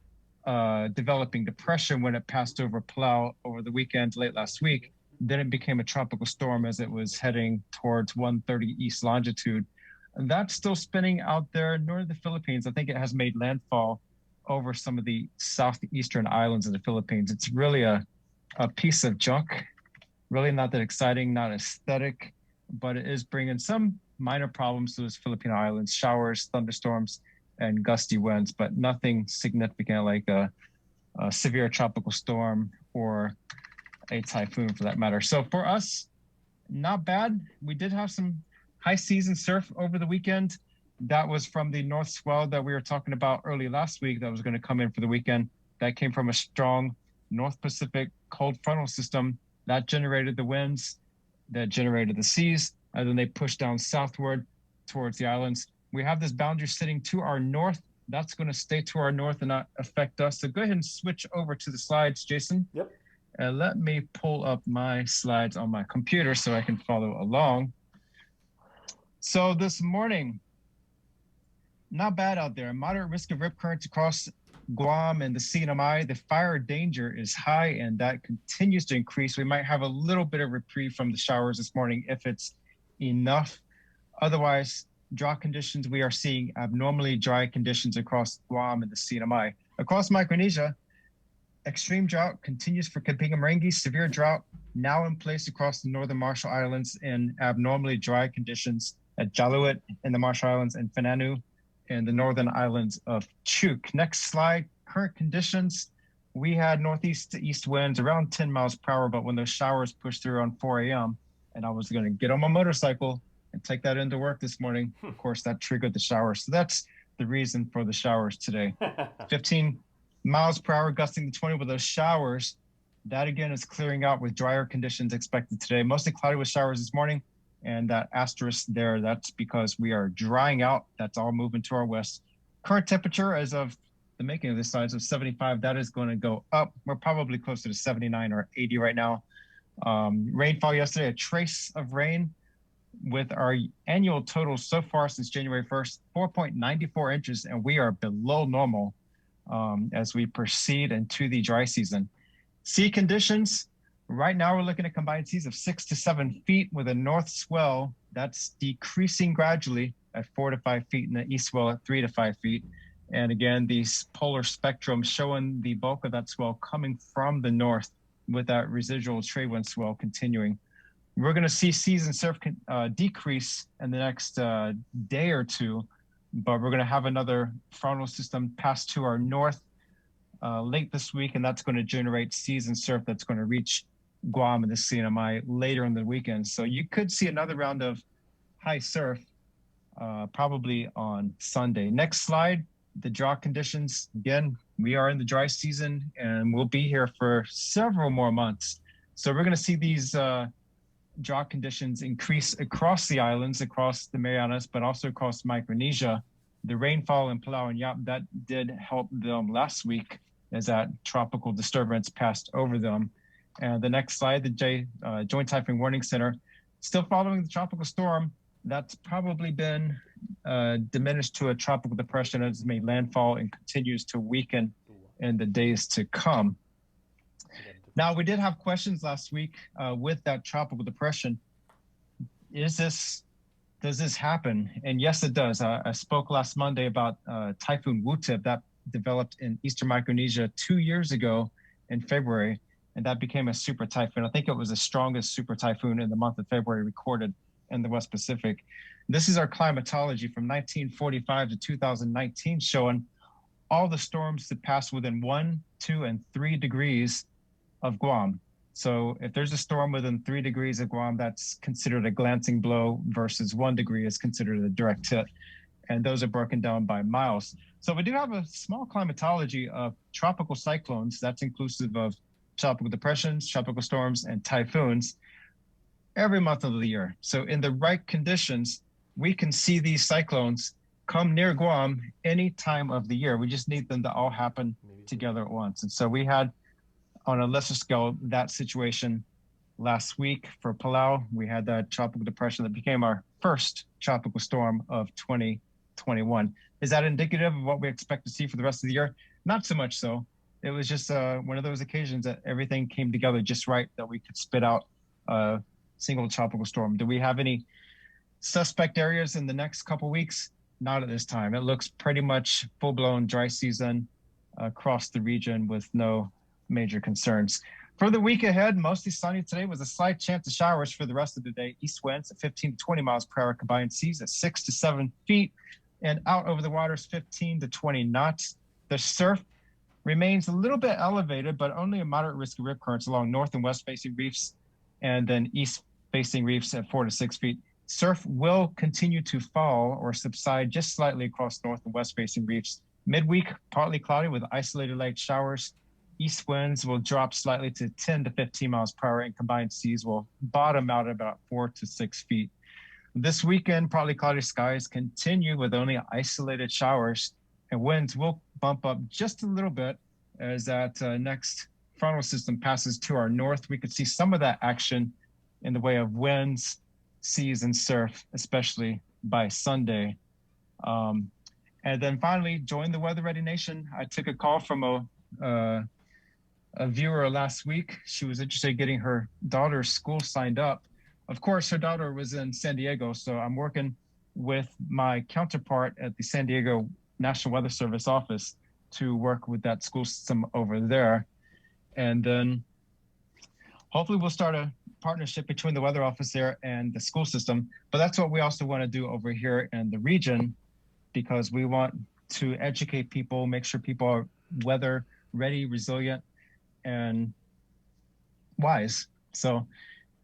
[SPEAKER 7] developing depression when it passed over Palau over the weekend late last week. Then it became a tropical storm as it was heading towards 130 east longitude. And that's still spinning out there north of the Philippines. I think it has made landfall over some of the southeastern islands of the Philippines. It's really a piece of junk, really not that exciting, not aesthetic, but it is bringing some minor problems to those Filipino islands, showers, thunderstorms, and gusty winds, but nothing significant like a severe tropical storm or a typhoon for that matter. So for us, not bad. We did have some high season surf over the weekend. That was from the north swell that we were talking about early last week that was going to come in for the weekend. That came from a strong North Pacific cold frontal system that generated the winds, that generated the seas, and then they pushed down southward towards the islands. We have this boundary sitting to our north. That's going to stay to our north and not affect us. So go ahead and switch over to the slides, Jason.
[SPEAKER 6] Yep.
[SPEAKER 7] And let me pull up my slides on my computer so I can follow along. So this morning, not bad out there. Moderate risk of rip currents across Guam and the CNMI. The fire danger is high and that continues to increase. We might have a little bit of reprieve from the showers this morning if it's enough. Otherwise, drought conditions, we are seeing abnormally dry conditions across Guam and the CNMI. Across Micronesia, extreme drought continues for Kapinga-Maringi. Severe drought now in place across the northern Marshall Islands and abnormally dry conditions at Jaluit in the Marshall Islands and Fananu and the northern islands of Chuuk. Next slide, current conditions. We had northeast to east winds around 10 miles per hour, but when those showers pushed through on 4 a.m. and I was gonna get on my motorcycle and take that into work this morning, of course, that triggered the showers. So that's the reason for the showers today. 15 miles per hour gusting to 20 with those showers. That again is clearing out with drier conditions expected today. Mostly cloudy with showers this morning. And that asterisk there, that's because we are drying out. That's all moving to our west. Current temperature as of the making of this slide is of 75. That is going to go up. We're probably closer to 79 or 80 right now. Rainfall yesterday, a trace of rain with our annual total so far since January 1st, 4.94 inches, and we are below normal as we proceed into the dry season. Sea conditions. Right now, we're looking at combined seas of 6 to 7 feet with a north swell that's decreasing gradually at 4 to 5 feet and the east swell at 3 to 5 feet. And again, these polar spectrum showing the bulk of that swell coming from the north with that residual trade wind swell continuing. We're going to see seas and surf decrease in the next day or two, but we're going to have another frontal system pass to our north late this week, and that's going to generate seas and surf that's going to reach Guam and the CNMI later in the weekend. So you could see another round of high surf probably on Sunday. Next slide, the drought conditions. Again, we are in the dry season and we'll be here for several more months. So we're going to see these drought conditions increase across the islands, across the Marianas, but also across Micronesia. The rainfall in Palau and Yap, that did help them last week as that tropical disturbance passed over them. And the next slide, the Joint Typhoon Warning Center, still following the tropical storm. That's probably been diminished to a tropical depression as it made landfall and continues to weaken in the days to come. Now, we did have questions last week with that tropical depression. Does this happen? And yes, it does. I spoke last Monday about Typhoon Wutip that developed in Eastern Micronesia 2 years ago in February, and that became a super typhoon. I think it was the strongest super typhoon in the month of February recorded in the West Pacific. This is our climatology from 1945 to 2019, showing all the storms that pass within 1, 2, and 3 degrees of Guam. So if there's a storm within 3 degrees of Guam, that's considered a glancing blow versus 1 degree is considered a direct hit. And those are broken down by miles. So we do have a small climatology of tropical cyclones. That's inclusive of tropical depressions, tropical storms, and typhoons every month of the year. So in the right conditions, we can see these cyclones come near Guam any time of the year. We just need them to all happen together at once. And so we had, on a lesser scale, that situation last week for Palau. We had that tropical depression that became our first tropical storm of 2021. Is that indicative of what we expect to see for the rest of the year? Not so much so. It was just one of those occasions that everything came together just right that we could spit out a single tropical storm. Do we have any suspect areas in the next couple weeks? Not at this time. It looks pretty much full-blown dry season across the region with no major concerns. For the week ahead, mostly sunny today with a slight chance of showers for the rest of the day. East winds at 15 to 20 miles per hour, combined seas at 6 to 7 feet, and out over the waters 15 to 20 knots. The surf remains a little bit elevated, but only a moderate risk of rip currents along north and west facing reefs, and then east facing reefs at 4 to 6 feet. Surf will continue to fall or subside just slightly across north and west facing reefs. Midweek, partly cloudy with isolated light showers. East winds will drop slightly to 10 to 15 miles per hour, and combined seas will bottom out at about 4 to 6 feet. This weekend, partly cloudy skies continue with only isolated showers, and winds will bump up just a little bit as that next frontal system passes to our north. We could see some of that action in the way of winds, seas, and surf, especially by Sunday. And then finally, join the Weather Ready Nation. I took a call from a viewer last week. She was interested in getting her daughter's school signed up. Of course, her daughter was in San Diego, so I'm working with my counterpart at the San Diego National Weather Service office to work with that school system over there. And then hopefully we'll start a partnership between the weather office there and the school system. But that's what we also want to do over here in the region, because we want to educate people, make sure people are weather ready, resilient, and wise. So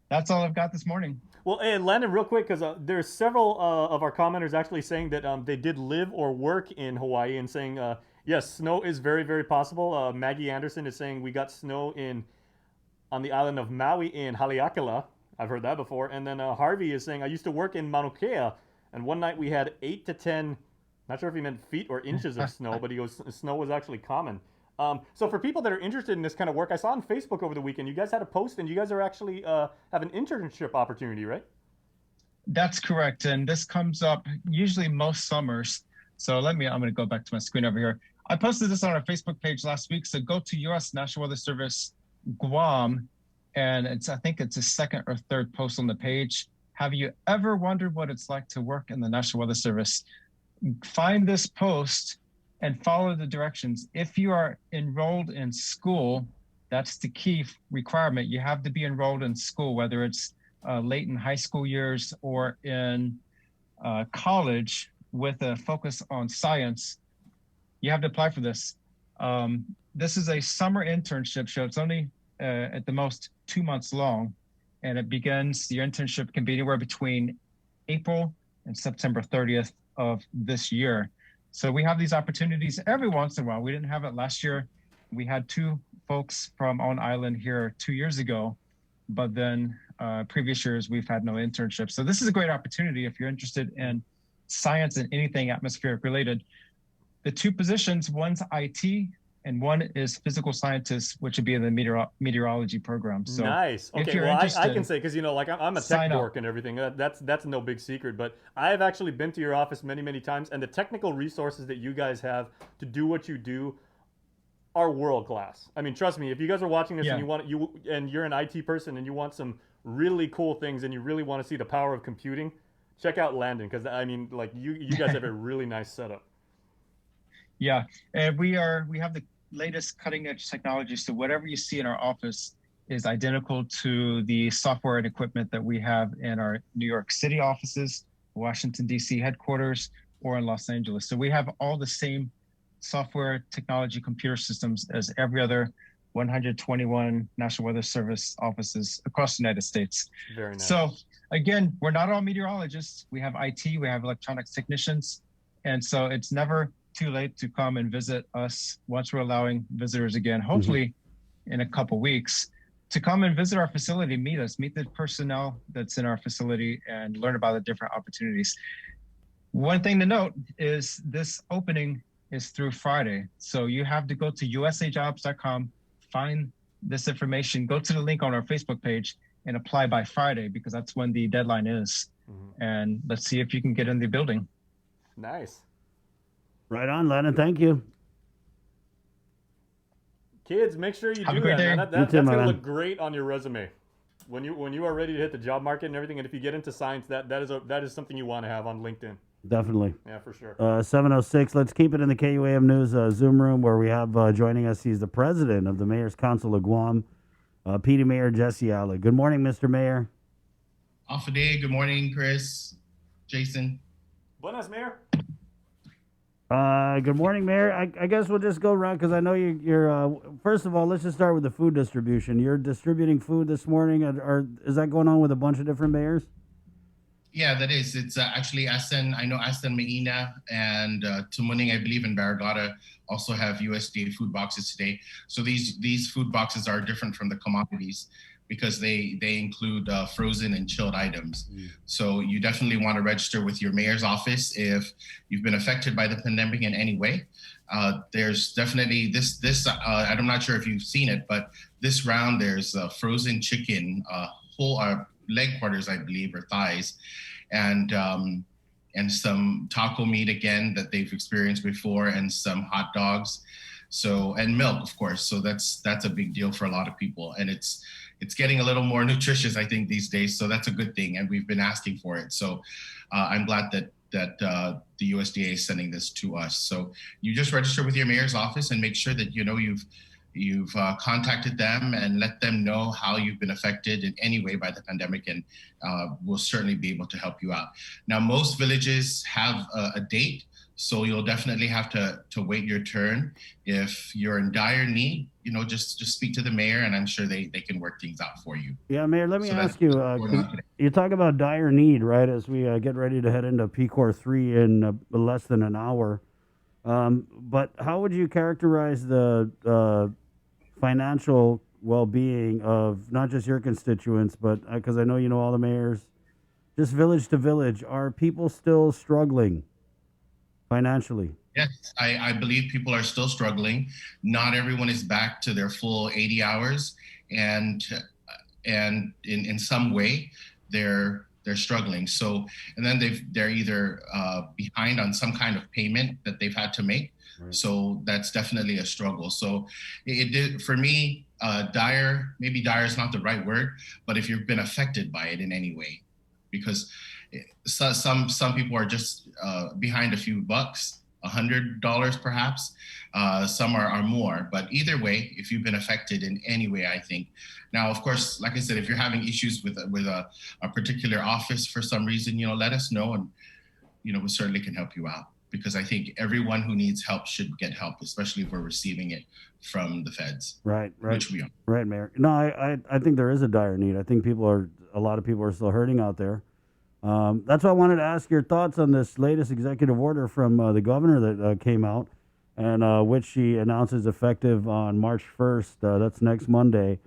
[SPEAKER 7] that's all I've got this morning.
[SPEAKER 6] Well, hey, Landon, real quick, because there's several of our commenters actually saying that they did live or work in Hawaii, and saying, yes, snow is very, very possible. Maggie Anderson is saying we got snow on the island of Maui in Haleakala. I've heard that before. And then Harvey is saying, I used to work in Mauna Kea, and one night we had 8 to 10, not sure if he meant feet or inches of snow, but he goes, snow was actually common. So for people that are interested in this kind of work, I saw on Facebook over the weekend, you guys had a post, and you guys are actually have an internship opportunity, right?
[SPEAKER 7] That's correct. And this comes up usually most summers. So I'm going to go back to my screen over here. I posted this on our Facebook page last week. So go to U.S. National Weather Service Guam, and I think it's the second or third post on the page. Have you ever wondered what it's like to work in the National Weather Service? Find this post and follow the directions. If you are enrolled in school, that's the key requirement. You have to be enrolled in school, whether it's late in high school years or in college with a focus on science. You have to apply for this. This is a summer internship, so it's only at the most 2 months long, and it begins, your internship can be anywhere between April and September 30th of this year. So we have these opportunities every once in a while. We didn't have it last year. We had 2 folks from on island here 2 years ago, but then previous years we've had no internship. So this is a great opportunity if you're interested in science and anything atmospheric related. The two positions, one's IT and one is physical scientist, which would be in the meteorology program. So
[SPEAKER 6] nice.
[SPEAKER 7] if
[SPEAKER 6] Okay,
[SPEAKER 7] you're
[SPEAKER 6] well, I
[SPEAKER 7] interested,
[SPEAKER 6] can say, because, you know, like I'm a tech
[SPEAKER 7] sign up.
[SPEAKER 6] dork and everything. That's no big secret. But I've actually been to your office many, many times, and the technical resources that you guys have to do what you do are world class. I mean, trust me, if you guys are watching this
[SPEAKER 7] Yeah.
[SPEAKER 6] and you're an IT person and you want some really cool things and you really want to see the power of computing, check out Landon, because I mean, like you guys have a really nice setup.
[SPEAKER 7] Yeah, and we have the latest cutting edge technology. So whatever you see in our office is identical to the software and equipment that we have in our New York City offices, Washington, D.C. headquarters, or in Los Angeles. So we have all the same software, technology, computer systems as every other 121 National Weather Service offices across the United States.
[SPEAKER 6] Very nice.
[SPEAKER 7] So again, we're not all meteorologists. We have IT, we have electronics technicians. And so it's never too late to come and visit us once we're allowing visitors again, hopefully in a couple weeks, to come and visit our facility, meet us, meet the personnel that's in our facility and learn about the different opportunities. One thing to note is this opening is through Friday. So you have to go to usajobs.com, find this information, go to the link on our Facebook page and apply by Friday, because that's when the deadline is. And let's see if you can get in the building.
[SPEAKER 6] Nice.
[SPEAKER 5] Right on, Lennon. Thank you.
[SPEAKER 6] Kids, make sure you
[SPEAKER 7] Have
[SPEAKER 6] do
[SPEAKER 7] a great
[SPEAKER 6] that, man.
[SPEAKER 7] day.
[SPEAKER 6] That's
[SPEAKER 5] You too,
[SPEAKER 6] going to
[SPEAKER 5] man.
[SPEAKER 6] look great on your resume. When you are ready to hit the job market and everything, and if you get into science, that is something you want to have on LinkedIn.
[SPEAKER 5] Definitely.
[SPEAKER 6] Yeah, for sure.
[SPEAKER 5] 7:06. Let's keep it in the KUAM News Zoom room, where we have joining us. He's the president of the Mayor's Council of Guam, PD Mayor Jesse Alley. Good morning, Mr. Mayor.
[SPEAKER 18] Off a day. Good morning, Chris, Jason.
[SPEAKER 6] Buenas, Mayor.
[SPEAKER 5] Good morning, Mayor. I guess we'll just go around, because I know you're first of all, let's just start with the food distribution. You're distributing food this morning, or is that going on with a bunch of different mayors?
[SPEAKER 18] Yeah, that is. It's actually Asen. I know Asen Maina and Tumuning, I believe, in Barragata also have USDA food boxes today. So these food boxes are different from the commodities because they include frozen and chilled items. So you definitely want to register with your mayor's office if you've been affected by the pandemic in any way. There's definitely this. I'm not sure if you've seen it, but this round there's frozen chicken, whole leg quarters, I believe, or thighs, and some taco meat again that they've experienced before, and some hot dogs. So, and milk, of course. So that's a big deal for a lot of people, and it's getting a little more nutritious, I think, these days. So that's a good thing, and we've been asking for it. So I'm glad that the USDA is sending this to us. So you just register with your mayor's office and make sure that you've contacted them and let them know how you've been affected in any way by the pandemic, and we'll certainly be able to help you out. Now, most villages have a date, so you'll definitely have to wait your turn. If you're in dire need, just speak to the mayor, and I'm sure they can work things out for you.
[SPEAKER 5] Yeah, Mayor, let me ask you, 'cause you talk about dire need, right, as we get ready to head into PCOR 3 in less than an hour. But how would you characterize the financial well-being of not just your constituents, but because I know you know all the mayors, just village to village, are people still struggling financially?
[SPEAKER 18] Yes, I believe people are still struggling. Not everyone is back to their full 80 hours, and in some way they're struggling. So, and then they're either behind on some kind of payment that they've had to make. Right. So that's definitely a struggle. So it did for me. Maybe dire is not the right word, but if you've been affected by it in any way, because some people are just behind a few bucks, $100 perhaps. Some are more, but either way, if you've been affected in any way, I think. Now, of course, like I said, if you're having issues with a particular office for some reason, let us know, and we certainly can help you out, because I think everyone who needs help should get help, especially if we're receiving it from the feds.
[SPEAKER 5] Right.
[SPEAKER 18] Which we are.
[SPEAKER 5] Right, Mayor. No, I think there is a dire need. I think a lot of people are still hurting out there. That's why I wanted to ask your thoughts on this latest executive order from the governor that came out, and which she announces effective on March 1st. That's next Monday.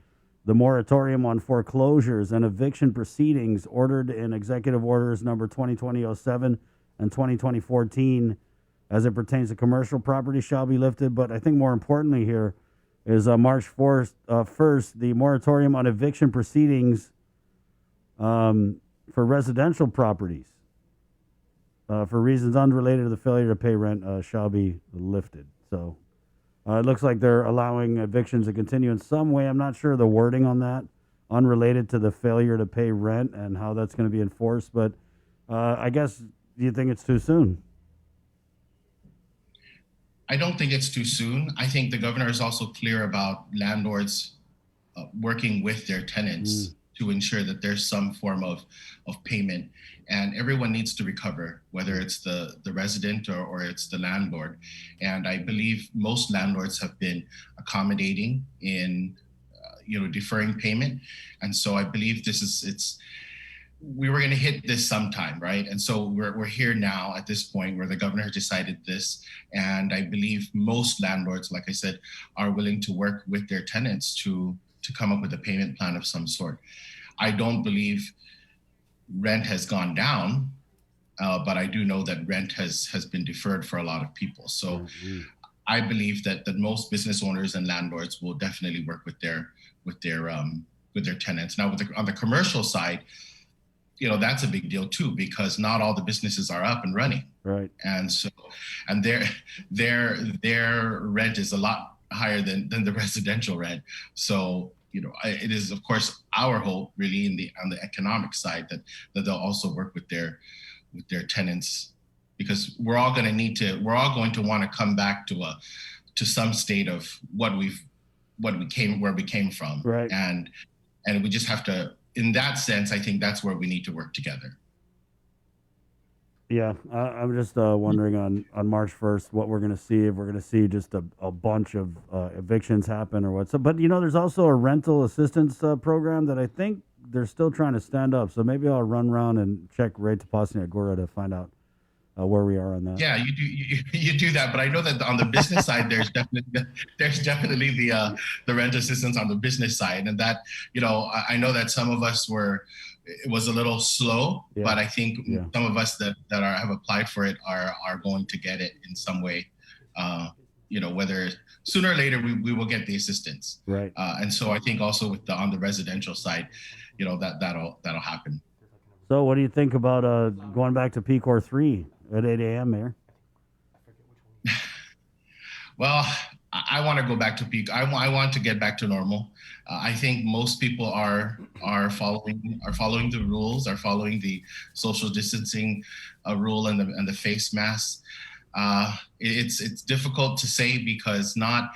[SPEAKER 5] The moratorium on foreclosures and eviction proceedings ordered in Executive Orders number 2020-07 and 2020-14 as it pertains to commercial property shall be lifted. But I think more importantly here is March 1st, the moratorium on eviction proceedings for residential properties for reasons unrelated to the failure to pay rent shall be lifted. So it looks like they're allowing evictions to continue in some way. I'm not sure the wording on that, unrelated to the failure to pay rent and how that's going to be enforced. But I guess, do you think it's too soon?
[SPEAKER 18] I don't think it's too soon. I think the governor is also clear about landlords working with their tenants to ensure that there's some form of payment, and everyone needs to recover, whether it's the resident or it's the landlord. And I believe most landlords have been accommodating in deferring payment. And so I believe we were going to hit this sometime, right? And so we're here now at this point where the governor has decided this. And I believe most landlords, like I said, are willing to work with their tenants to come up with a payment plan of some sort. I don't believe rent has gone down, but I do know that rent has been deferred for a lot of people. So I believe that most business owners and landlords will definitely work with their tenants. Now, on the commercial side, that's a big deal too, because not all the businesses are up and running.
[SPEAKER 5] Right.
[SPEAKER 18] And so, and their rent is a lot higher than the residential rent. So, it is of course our hope really on the economic side that they'll also work with their tenants, because we're all going to want to come back to some state of where we came from.
[SPEAKER 5] Right.
[SPEAKER 18] And we just have to, in that sense, I think that's where we need to work together.
[SPEAKER 5] Yeah, I'm just wondering on March 1st what we're going to see, if we're going to see just a bunch of evictions happen or what. So, but there's also a rental assistance program that I think they're still trying to stand up. So maybe I'll run around and check Ray Tapasni at Gora to find out where we are on that.
[SPEAKER 18] Yeah, you do that, but I know that on the business side, there's definitely the rent assistance on the business side, and that I know that some of us it was a little slow, but I think some of us that have applied for it are going to get it in some way. Whether sooner or later we will get the assistance.
[SPEAKER 5] Right.
[SPEAKER 18] And so I think also on the residential side, that'll happen.
[SPEAKER 5] So what do you think about going back to PCOR 3 at 8 a.m., Mayor?
[SPEAKER 18] Well, I want to go back to peak. I want to get back to normal. I think most people are following the rules, are following the social distancing rule and the face mask. It's difficult to say because not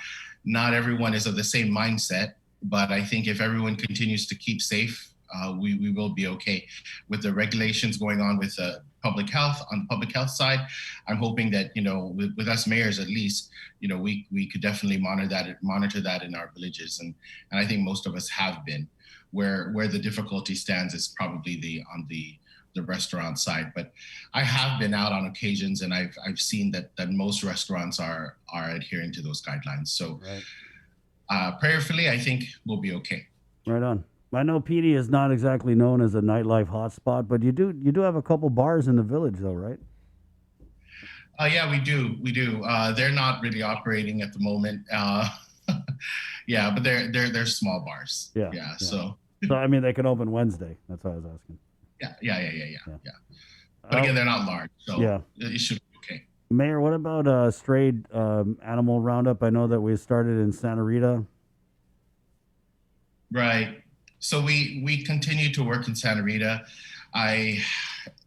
[SPEAKER 18] everyone is of the same mindset. But I think if everyone continues to keep safe, we will be okay. With the regulations going on with public health, on the public health side, I'm hoping that, with us mayors at least, we could definitely monitor that in our villages. And I think most of us have been. Where the difficulty stands is probably on the restaurant side. But I have been out on occasions and I've seen that most restaurants are adhering to those guidelines. So prayerfully, I think we'll be okay.
[SPEAKER 5] Right on. I know PD is not exactly known as a nightlife hotspot, but you do have a couple bars in the village, though, right?
[SPEAKER 18] Yeah, we do. They're not really operating at the moment. Yeah, but they're small bars.
[SPEAKER 5] Yeah.
[SPEAKER 18] So
[SPEAKER 5] I mean, they can open Wednesday. That's what I was asking.
[SPEAKER 18] Yeah. But again, they're not large, so it should be okay.
[SPEAKER 5] Mayor, what about strayed animal roundup? I know that we started in Santa Rita.
[SPEAKER 18] Right. So we continue to work in Santa Rita.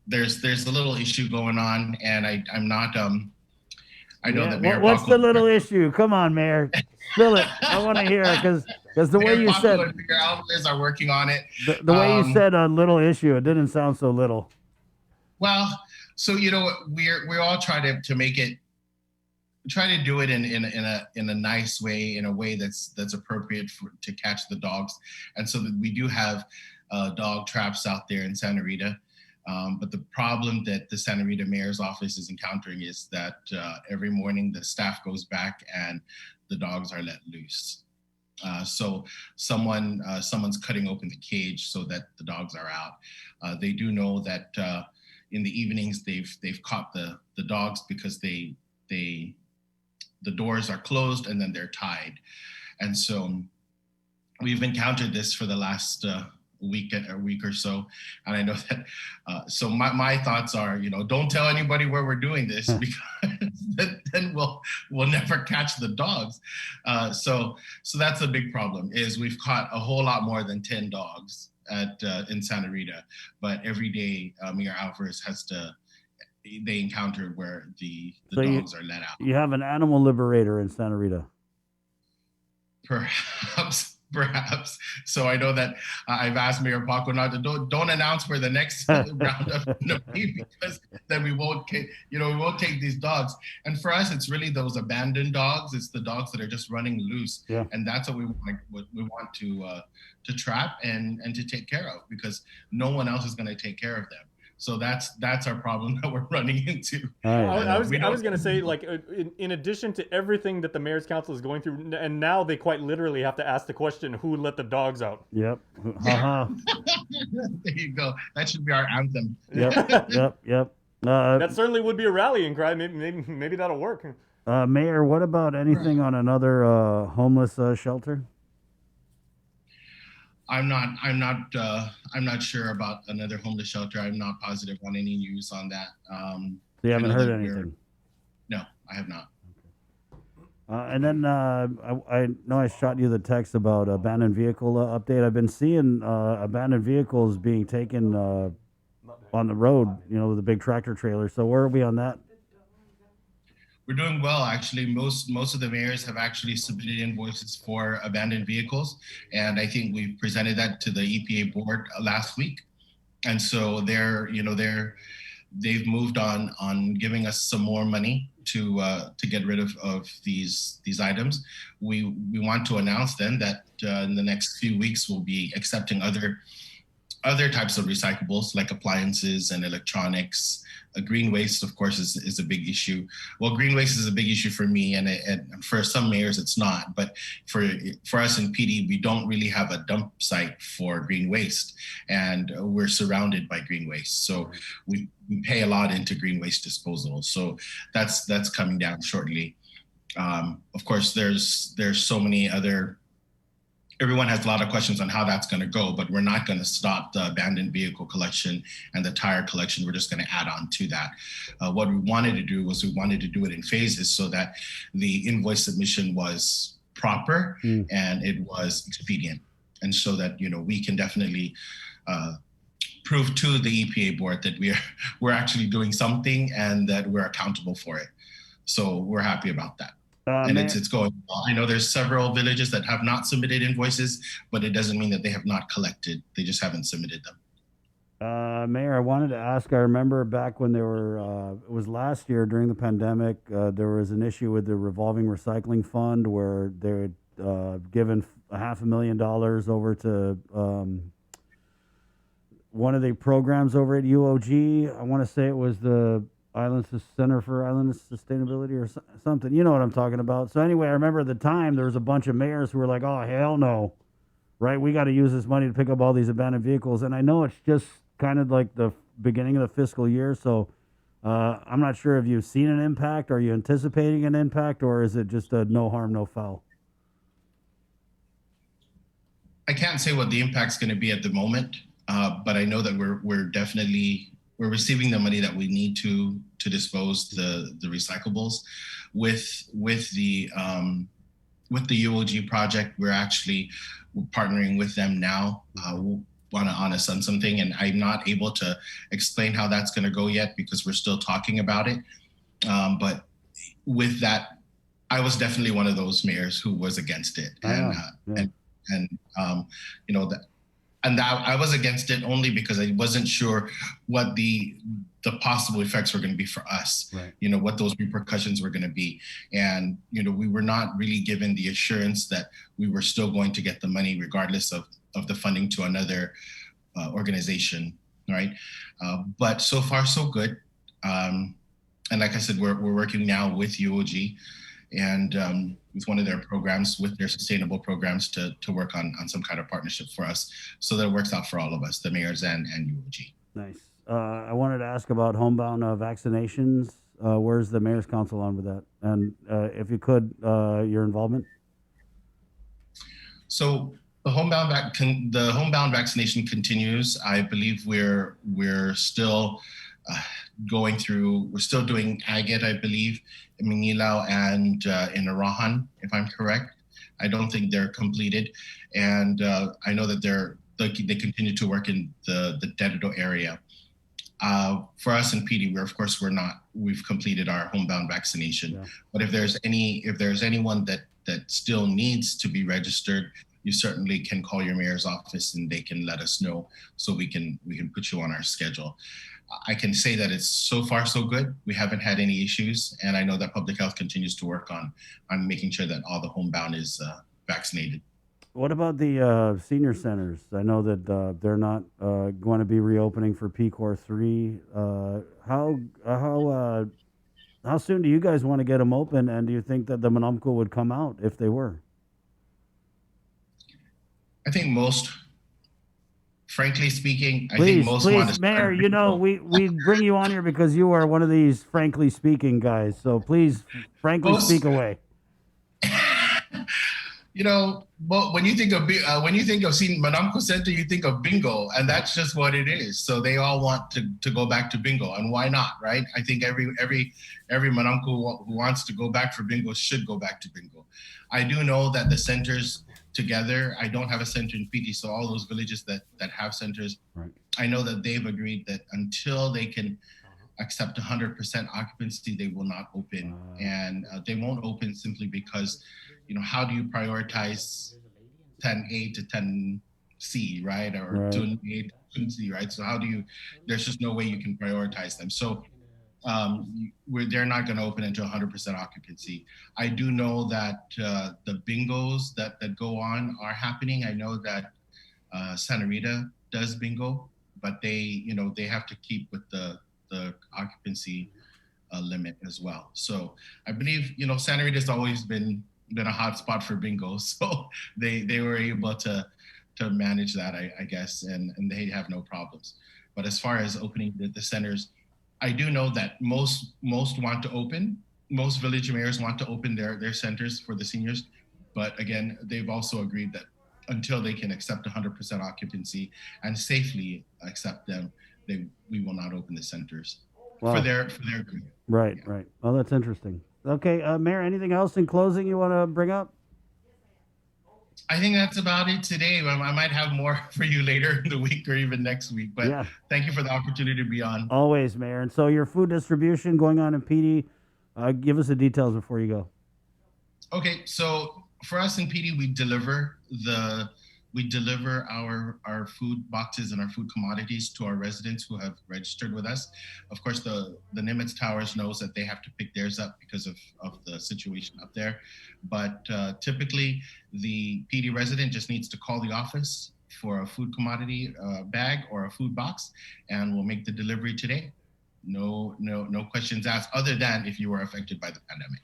[SPEAKER 18] There's a little issue going on, and I'm not. I know that Mayor.
[SPEAKER 5] What's the little issue? Come on, Mayor, spill it. I want to hear it because the way you said.
[SPEAKER 18] Mayor Alvarez are working on it.
[SPEAKER 5] The way you said a little issue, it didn't sound so little.
[SPEAKER 18] Well, so we all try to make it. Try to do it in a nice way, in a way that's appropriate to catch the dogs, and so that we do have dog traps out there in Santa Rita. But the problem that the Santa Rita Mayor's office is encountering is that every morning the staff goes back and the dogs are let loose. So someone's cutting open the cage so that the dogs are out. They do know that in the evenings they've caught the dogs because the doors are closed and then they're tied. And so we've encountered this for the last week or so. And I know that, so my thoughts are, don't tell anybody where we're doing this because then we'll never catch the dogs. So that's a big problem, is we've caught a whole lot more than 10 dogs in Santa Rita, but every day Mayor Alvarez they encountered where the dogs are let out.
[SPEAKER 5] You have an animal liberator in Santa Rita.
[SPEAKER 18] Perhaps. So I know that I've asked Mayor Paco not to don't announce where the next roundup is going to be, because then we won't take these dogs. And for us, it's really those abandoned dogs. It's the dogs that are just running loose, and that's what we want to trap and to take care of, because no one else is going to take care of them. So that's our problem that we're running into.
[SPEAKER 6] I was going to say, like, in addition to everything that the mayor's council is going through, and now they quite literally have to ask the question, who let the dogs out?
[SPEAKER 5] Yep.
[SPEAKER 18] There you go. That should be our anthem.
[SPEAKER 5] Yep.
[SPEAKER 6] That certainly would be a rallying cry. Maybe that'll work.
[SPEAKER 5] Mayor, what about anything on another homeless shelter?
[SPEAKER 18] I'm not sure about another homeless shelter. I'm not positive on any news on that.
[SPEAKER 5] So you haven't heard anything?
[SPEAKER 18] No, I have not.
[SPEAKER 5] And then I know I shot you the text about abandoned vehicle update. I've been seeing abandoned vehicles being taken on the road, with a big tractor trailer. So where are we on that?
[SPEAKER 18] We're doing well, actually. Most of the mayors have actually submitted invoices for abandoned vehicles, and I think we presented that to the EPA board last week. And so they've moved on giving us some more money to get rid of these items. We want to announce then that in the next few weeks we'll be accepting other types of recyclables like appliances and electronics. Green waste, of course, is a big issue. Well, green waste is a big issue for me, and for some mayors it's not. But for us in PD, we don't really have a dump site for green waste, and we're surrounded by green waste. So we pay a lot into green waste disposal. So that's coming down shortly. Of course, there's so many other. Everyone has a lot of questions on how that's going to go, but we're not going to stop the abandoned vehicle collection and the tire collection. We're just going to add on to that. What we wanted to do was we wanted to do it in phases so that the invoice submission was proper and it was expedient. And so that, we can definitely prove to the EPA board that we're actually doing something and that we're accountable for it. So we're happy about that. And it's going well. I know there's several villages that have not submitted invoices, but it doesn't mean that they have not collected. They just haven't submitted them.
[SPEAKER 5] Mayor, I wanted to ask, I remember back when it was last year during the pandemic, there was an issue with the revolving recycling fund where they had given $500,000 over to one of the programs over at UOG. I want to say it was the Center for Island Sustainability or something. You know what I'm talking about. So anyway, I remember at the time there was a bunch of mayors who were like, oh, hell no, right? We got to use this money to pick up all these abandoned vehicles. And I know it's just kind of like the beginning of the fiscal year. So I'm not sure if you've seen an impact. Are you anticipating an impact, or is it just a no harm, no foul?
[SPEAKER 18] I can't say what the impact's going to be at the moment, but I know that we're receiving the money that we need to dispose the recyclables. With the UOG project, we're actually partnering with them now on something, and I'm not able to explain how that's going to go yet because we're still talking about it. But with that, I was definitely one of those mayors who was against it, And that I was against it only because I wasn't sure what the possible effects were going to be for us, right. What those repercussions were going to be. And, we were not really given the assurance that we were still going to get the money regardless of the funding to another organization, right? But so far, so good. And like I said, we're working now with UOG and with one of their programs, with their sustainable programs to work on some kind of partnership for us so that it works out for all of us, the mayors and UOG.
[SPEAKER 5] Nice. I wanted to ask about homebound vaccinations. Where's the mayor's council on with that? And if you could, your involvement.
[SPEAKER 18] So the homebound vaccination continues. I believe we're still going through. We're still doing Agate, I believe, in Manila and in Arahan, if I'm correct. I don't think they're completed, and I know that they continue to work in the Dededo area. For us in PD, we've completed our homebound vaccination. Yeah. But if there's anyone that still needs to be registered, you certainly can call your mayor's office and they can let us know so we can put you on our schedule. I can say that it's so far so good. We haven't had any issues, and I know that public health continues to work on making sure that all the homebound is vaccinated.
[SPEAKER 5] What about the senior centers? I know that they're not going to be reopening for PCOR 3. How soon do you guys want to get them open, and do you think that the Manamco would come out if they were?
[SPEAKER 18] I think frankly speaking, I think most want to.
[SPEAKER 5] Mayor, you know, we bring you on here because you are one of these frankly speaking guys. So please, frankly speak away.
[SPEAKER 18] You know, but when you think of Manamco Center, you think of bingo, and that's just what it is. So they all want to go back to bingo, and why not, right? I think every Manamco who wants to go back for bingo should go back to bingo. I do know that the centers together, I don't have a center in PD, so all those villages that have centers, right. I know that they've agreed that until they can accept 100% occupancy, they will not open, and they won't open simply because, you know, how do you prioritize 10A to 10C, right? Or 2A to 2C, right? So there's just no way you can prioritize them. So they're not going to open into 100% occupancy. I do know that the bingos that go on are happening. I know that Santa Rita does bingo, but they have to keep with the occupancy limit as well. So I believe, Santa Rita's always been a hot spot for bingo, so they were able to manage that, I guess, and they have no problems. But as far as opening the centers, I do know that most want to open. Most village mayors want to open their centers for the seniors, but again, they've also agreed that until they can accept 100% occupancy and safely accept them, we will not open the centers for their group.
[SPEAKER 5] Right, yeah. Right. Well, that's interesting. Okay, Mayor, anything else in closing you want to bring up?
[SPEAKER 18] I think that's about it today. I might have more for you later in the week or even next week, but Thank you for the opportunity to be on.
[SPEAKER 5] Always, Mayor. And so your food distribution going on in PD, give us the details before you go.
[SPEAKER 18] Okay, so for us in PD, we deliver our food boxes and our food commodities to our residents who have registered with us. Of course, the Nimitz Towers knows that they have to pick theirs up because of the situation up there. But typically, the PD resident just needs to call the office for a food commodity bag or a food box, and we'll make the delivery today. No questions asked, other than if you were affected by the pandemic.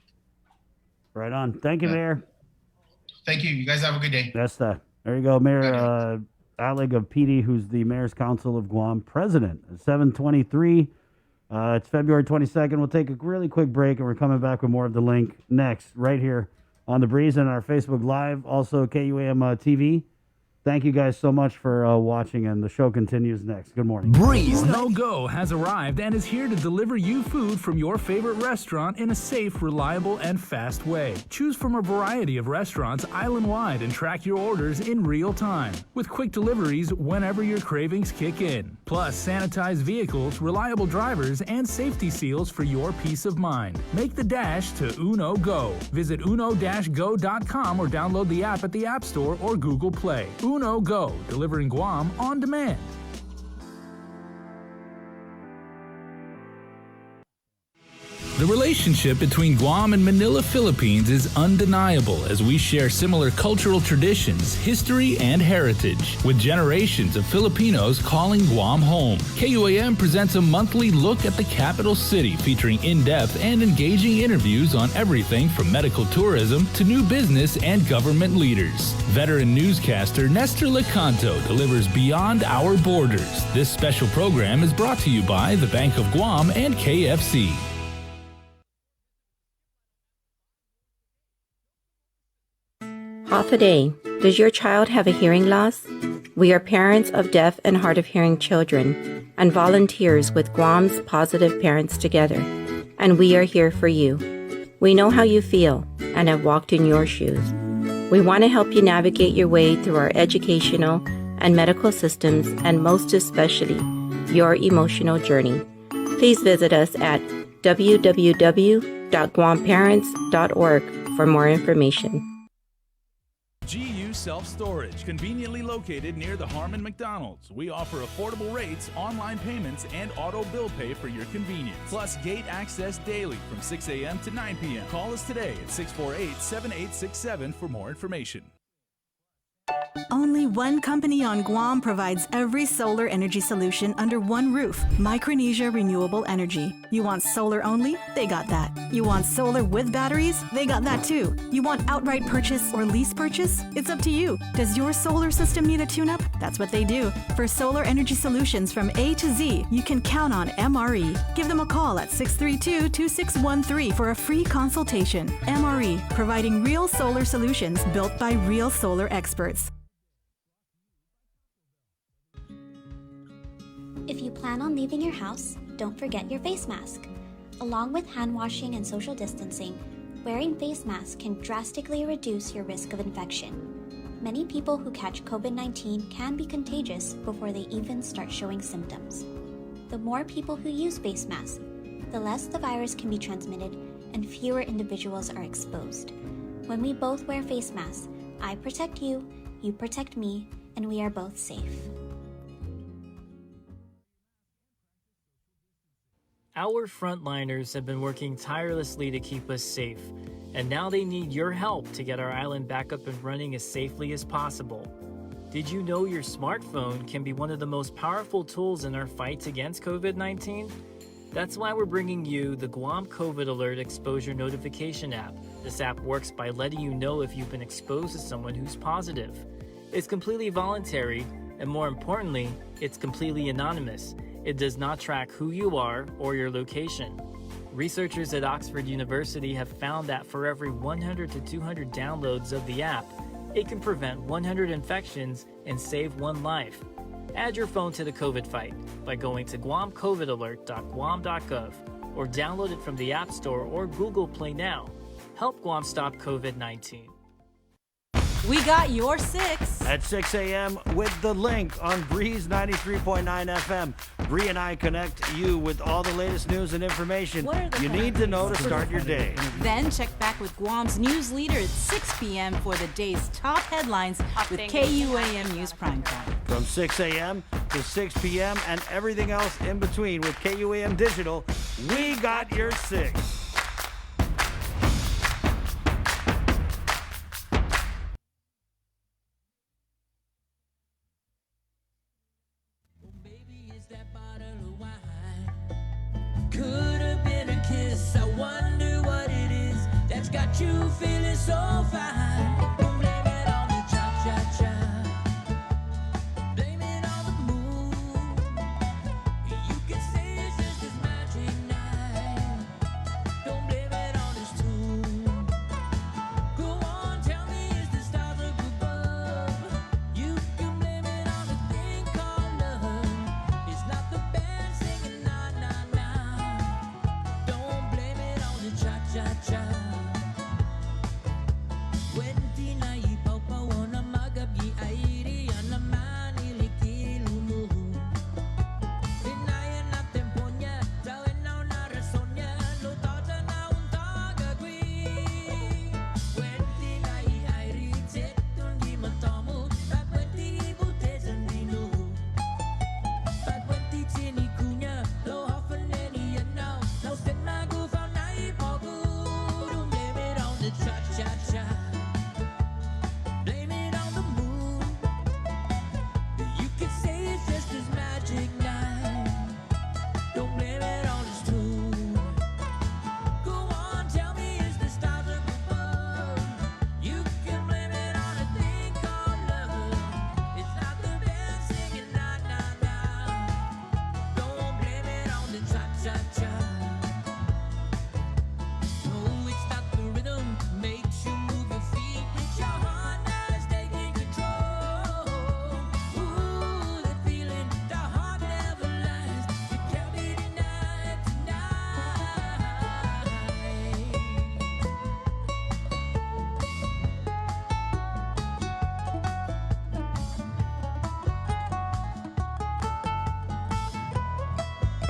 [SPEAKER 5] Right on. Thank you, Mayor.
[SPEAKER 18] Thank you. You guys have a good day.
[SPEAKER 5] That's that. There you go, Mayor Alec of PD, who's the Mayor's Council of Guam president. At 7:23, it's February 22nd. We'll take a really quick break, and we're coming back with more of the link next, right here on The Breeze and our Facebook Live, also KUAM TV. Thank you guys so much for watching, and the show continues next. Good morning.
[SPEAKER 15] Breeze No Go has arrived and is here to deliver you food from your favorite restaurant in a safe, reliable, and fast way. Choose from a variety of restaurants island-wide and track your orders in real time, with quick deliveries whenever your cravings kick in. Plus, sanitized vehicles, reliable drivers, and safety seals for your peace of mind. Make the dash to Uno Go. Visit uno-go.com or download the app at the App Store or Google Play. Uno Go, delivering Guam on demand. The relationship between Guam and Manila, Philippines is undeniable as we share similar cultural traditions, history, and heritage, with generations of Filipinos calling Guam home. KUAM presents a monthly look at the capital city featuring in-depth and engaging interviews on everything from medical tourism to new business and government leaders. Veteran newscaster Nestor Lecanto delivers Beyond Our Borders. This special program is brought to you by the Bank of Guam and KFC.
[SPEAKER 16] Half a day. Does your child have a hearing loss? We are parents of deaf and hard of hearing children and volunteers with Guam's Positive Parents Together, and we are here for you. We know how you feel and have walked in your shoes. We want to help you navigate your way through our educational and medical systems, and most especially, your emotional journey. Please visit us at www.guamparents.org for more information.
[SPEAKER 15] GU Self-Storage, conveniently located near the Harmon McDonald's. We offer affordable rates, online payments, and auto bill pay for your convenience. Plus gate access daily from 6 a.m. to 9 p.m. Call us today at 648-7867 for more information.
[SPEAKER 14] Only one company on Guam provides every solar energy solution under one roof. Micronesia Renewable Energy. You want solar only? They got that. You want solar with batteries? They got that too. You want outright purchase or lease purchase? It's up to you. Does your solar system need a tune-up? That's what they do. For solar energy solutions from A to Z, you can count on MRE. Give them a call at 632-2613 for a free consultation. MRE, providing real solar solutions built by real solar experts.
[SPEAKER 19] If you plan on leaving your house, don't forget your face mask. Along with hand washing and social distancing, wearing face masks can drastically reduce your risk of infection. Many people who catch COVID-19 can be contagious before they even start showing symptoms. The more people who use face masks, the less the virus can be transmitted and fewer individuals are exposed. When we both wear face masks, I protect you, you protect me, and we are both safe.
[SPEAKER 20] Our frontliners have been working tirelessly to keep us safe, and now they need your help to get our island back up and running as safely as possible. Did you know your smartphone can be one of the most powerful tools in our fight against COVID-19? That's why we're bringing you the Guam COVID Alert Exposure Notification app. This app works by letting you know if you've been exposed to someone who's positive. It's completely voluntary, and more importantly, it's completely anonymous. It does not track who you are or your location. Researchers at Oxford University have found that for every 100 to 200 downloads of the app, it can prevent 100 infections and save one life. Add your phone to the COVID fight by going to guamcovidalert.guam.gov or download it from the App Store or Google Play now. Help Guam stop COVID-19.
[SPEAKER 21] We got your 6
[SPEAKER 5] at 6 a.m. with the link on Breeze 93.9 FM. Bree and I connect you with all the latest news and information you need to know to start your day.
[SPEAKER 21] Then check back with Guam's news leader at 6 p.m. for the day's top headlines with KUAM News Primetime.
[SPEAKER 5] From 6 a.m. to 6 p.m. and everything else in between with KUAM Digital, we got your 6.
[SPEAKER 4] Could have been a kiss. I wonder what it is that's got you feeling so fine. Don't blame it on the cha-cha-cha. Blame it on the moon. You can say it's just this magic night. Don't blame it on this tune. Go on, tell me it's the stars up above. You can blame it on the thing called love. It's not the band singing na na na. Don't blame it on the cha-cha-cha. When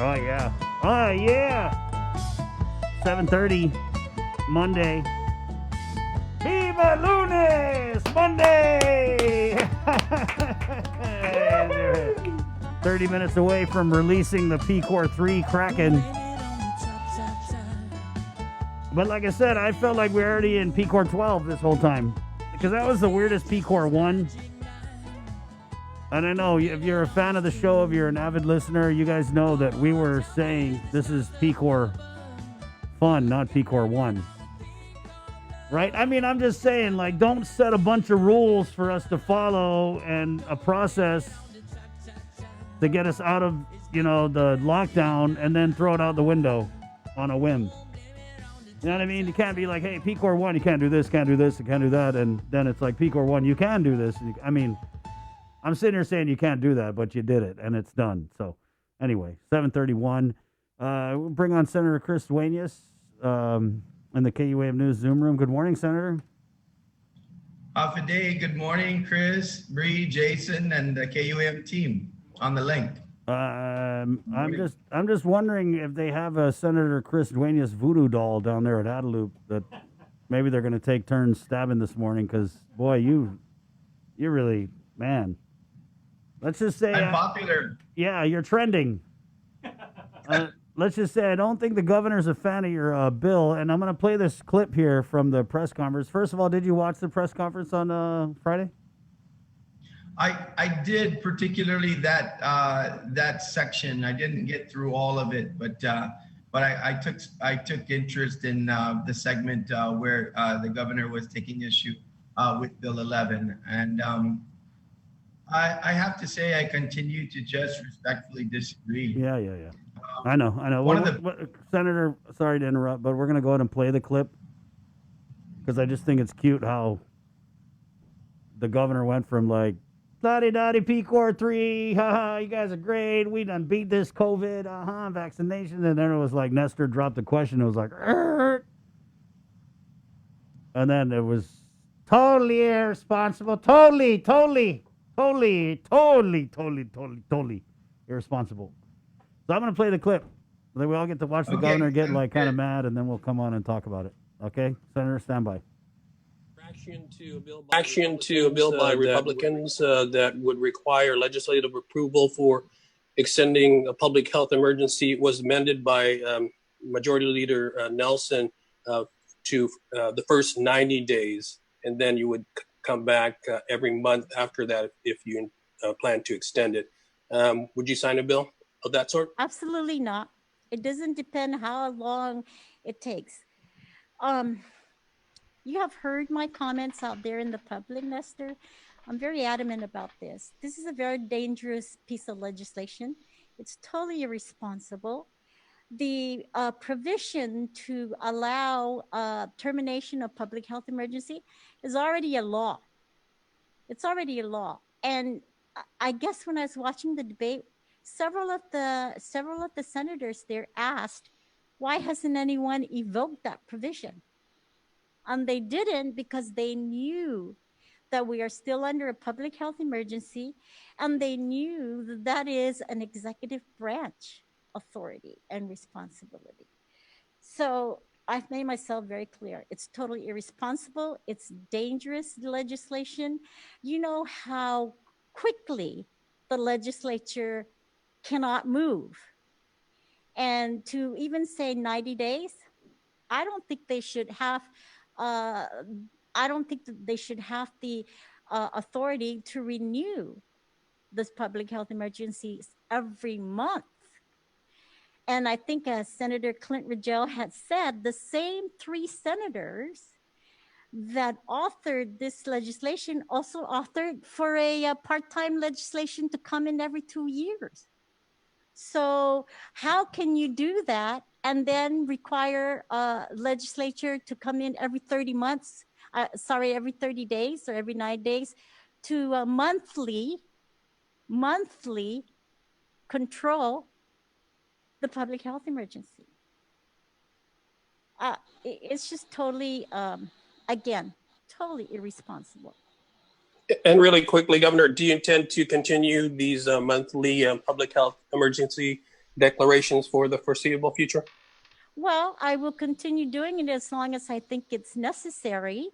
[SPEAKER 5] Oh, yeah. Oh, yeah. 7:30, Monday. Viva Lunes! Monday! 30 minutes away from releasing the P-Core 3 Kraken. But like I said, I felt like we were already in P-Core 12 this whole time. Because that was the weirdest P-Core 1. And I know if you're a fan of the show, if you're an avid listener, you guys know that we were saying this is P-Core fun, not P-Core 1. Right? I mean, I'm just saying, like, don't set a bunch of rules for us to follow and a process to get us out of, the lockdown and then throw it out the window on a whim. You know what I mean? You can't be like, hey, P-Core 1, you can't do this, can't do this, you can't do that. And then it's like, P-Core 1, you can do this. I mean, I'm sitting here saying you can't do that, but you did it, and it's done. So, anyway, 7:31. We'll bring on Senator Chris Duenas in the KUAM News Zoom room. Good morning, Senator.
[SPEAKER 1] Day. Good morning, Chris, Bree, Jason, and the KUAM team on the link.
[SPEAKER 5] I'm just wondering if they have a Senator Chris Duenas voodoo doll down there at Adelup that maybe they're going to take turns stabbing this morning because, boy, you really, man. Let's just say
[SPEAKER 1] I'm popular.
[SPEAKER 5] Yeah, you're trending. Let's just say I don't think the governor's a fan of your bill, and I'm going to play this clip here from the press conference. First of all, did you watch the press conference on Friday?
[SPEAKER 1] I did, particularly that section. I didn't get through all of it, but I took interest in the segment where the governor was taking issue with Bill 11, and I have to say I continue to just respectfully disagree.
[SPEAKER 5] Yeah. I know. Senator, sorry to interrupt, but we're going to go ahead and play the clip because I just think it's cute how the governor went from like, la-di-da-di P-Core 3, haha, you guys are great, we done beat this COVID, vaccination, and then it was like Nestor dropped the question, it was like, and then it was totally irresponsible, totally irresponsible. So I'm going to play the clip. Then we all get to watch the governor get like kind of mad, and then we'll come on and talk about it. Okay? Senator, stand by.
[SPEAKER 9] Action to a bill by Republicans that would require legislative approval for extending a public health emergency was amended by Majority Leader Nelson to the first 90 days, and then you would come back every month after that if you plan to extend it. Would you sign a bill of that sort?
[SPEAKER 12] Absolutely not. It doesn't depend how long it takes. You have heard my comments out there in the public, Nestor. I'm very adamant about this. This is a very dangerous piece of legislation. It's totally irresponsible. The provision to allow termination of public health emergency is already a law. It's already a law. And I guess when I was watching the debate, several of the senators there asked, why hasn't anyone evoked that provision? And they didn't because they knew that we are still under a public health emergency, and they knew that that is an executive branch authority and responsibility. So I've made myself very clear. It's totally irresponsible. It's dangerous legislation. You know how quickly the legislature cannot move. And to even say 90 days, I don't think they should have the authority to renew this public health emergencies every month. And I think as Senator Clint Rigel had said, the same 3 senators that authored this legislation also authored for a part-time legislation to come in every 2 years. So how can you do that and then require a legislature to come in every 30 days or every 9 days to monthly control the public health emergency? It's just totally, again, totally irresponsible.
[SPEAKER 9] And really quickly, Governor, do you intend to continue these monthly public health emergency declarations for the foreseeable future?
[SPEAKER 12] Well, I will continue doing it as long as I think it's necessary.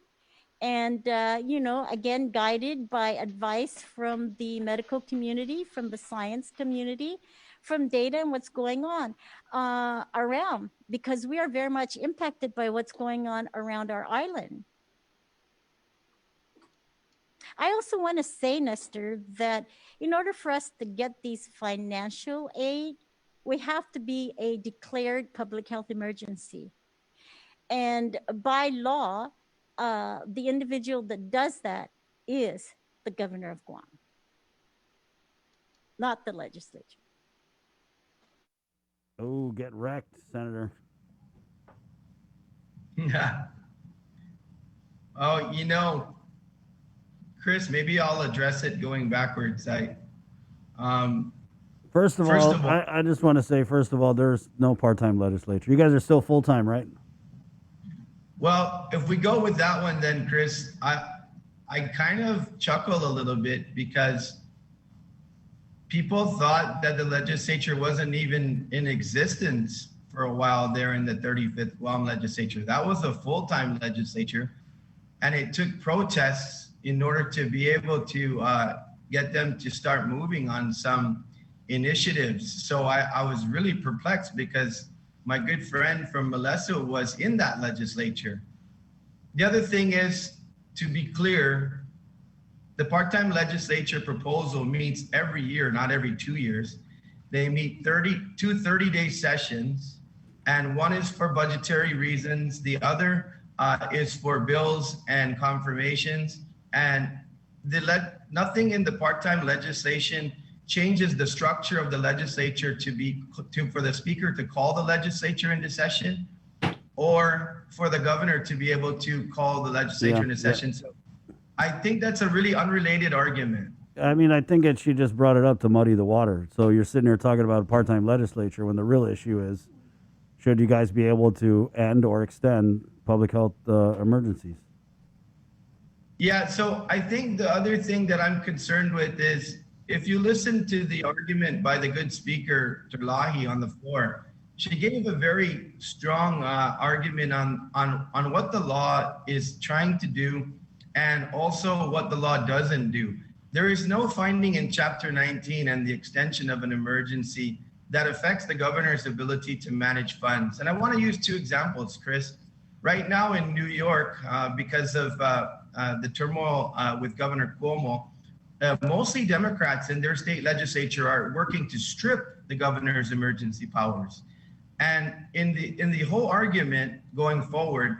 [SPEAKER 12] And, again, guided by advice from the medical community, from the science community, from data and what's going on around, because we are very much impacted by what's going on around our island. I also want to say, Nestor, that in order for us to get these financial aid, we have to be a declared public health emergency. And by law, the individual that does that is the governor of Guam, not the legislature.
[SPEAKER 5] Oh, get wrecked, Senator.
[SPEAKER 1] Yeah. Oh, Chris, maybe I'll address it going backwards.
[SPEAKER 5] First of all, I just want to say, first of all, there's no part-time legislature. You guys are still full-time, right?
[SPEAKER 1] Well, if we go with that one, then Chris, I kind of chuckle a little bit because people thought that the legislature wasn't even in existence for a while there in the 35th Guam legislature. That was a full-time legislature, and it took protests in order to be able to get them to start moving on some initiatives. So I was really perplexed because my good friend from Molesso was in that legislature. The other thing is, to be clear, the part-time legislature proposal meets every year, not every 2 years. They meet 2 30-day sessions, and one is for budgetary reasons. The other is for bills and confirmations. And nothing in the part-time legislation changes the structure of the legislature for the speaker to call the legislature into session, or for the governor to be able to call the legislature into session. So I think that's a really unrelated argument.
[SPEAKER 5] I mean, I think she just brought it up to muddy the water. So you're sitting here talking about a part-time legislature when the real issue is, should you guys be able to end or extend public health emergencies?
[SPEAKER 1] Yeah, so I think the other thing that I'm concerned with is, if you listen to the argument by the good speaker, Terlahi, on the floor, she gave a very strong argument on what the law is trying to do and also what the law doesn't do. There is no finding in Chapter 19 and the extension of an emergency that affects the governor's ability to manage funds. And I want to use 2 examples, Chris. Right now in New York, because of the turmoil with Governor Cuomo, mostly Democrats in their state legislature are working to strip the governor's emergency powers. And in the whole argument going forward,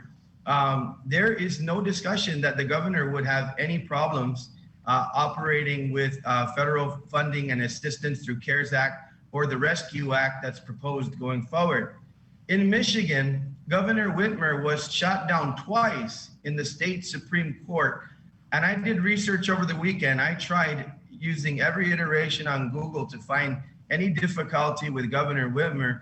[SPEAKER 1] there is no discussion that the governor would have any problems operating with federal funding and assistance through CARES Act or the Rescue Act that's proposed going forward. In Michigan, Governor Whitmer was shot down twice in the state Supreme Court. And I did research over the weekend. I tried using every iteration on Google to find any difficulty with Governor Whitmer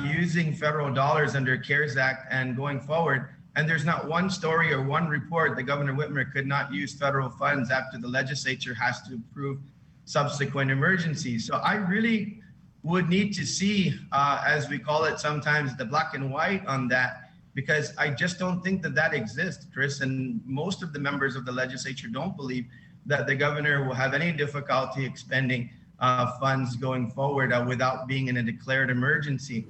[SPEAKER 1] using federal dollars under CARES Act and going forward. And there's not one story or one report that Governor Whitmer could not use federal funds after the legislature has to approve subsequent emergencies. So I really would need to see, as we call it sometimes, the black and white on that, because I just don't think that exists, Chris. And most of the members of the legislature don't believe that the governor will have any difficulty expending funds going forward without being in a declared emergency.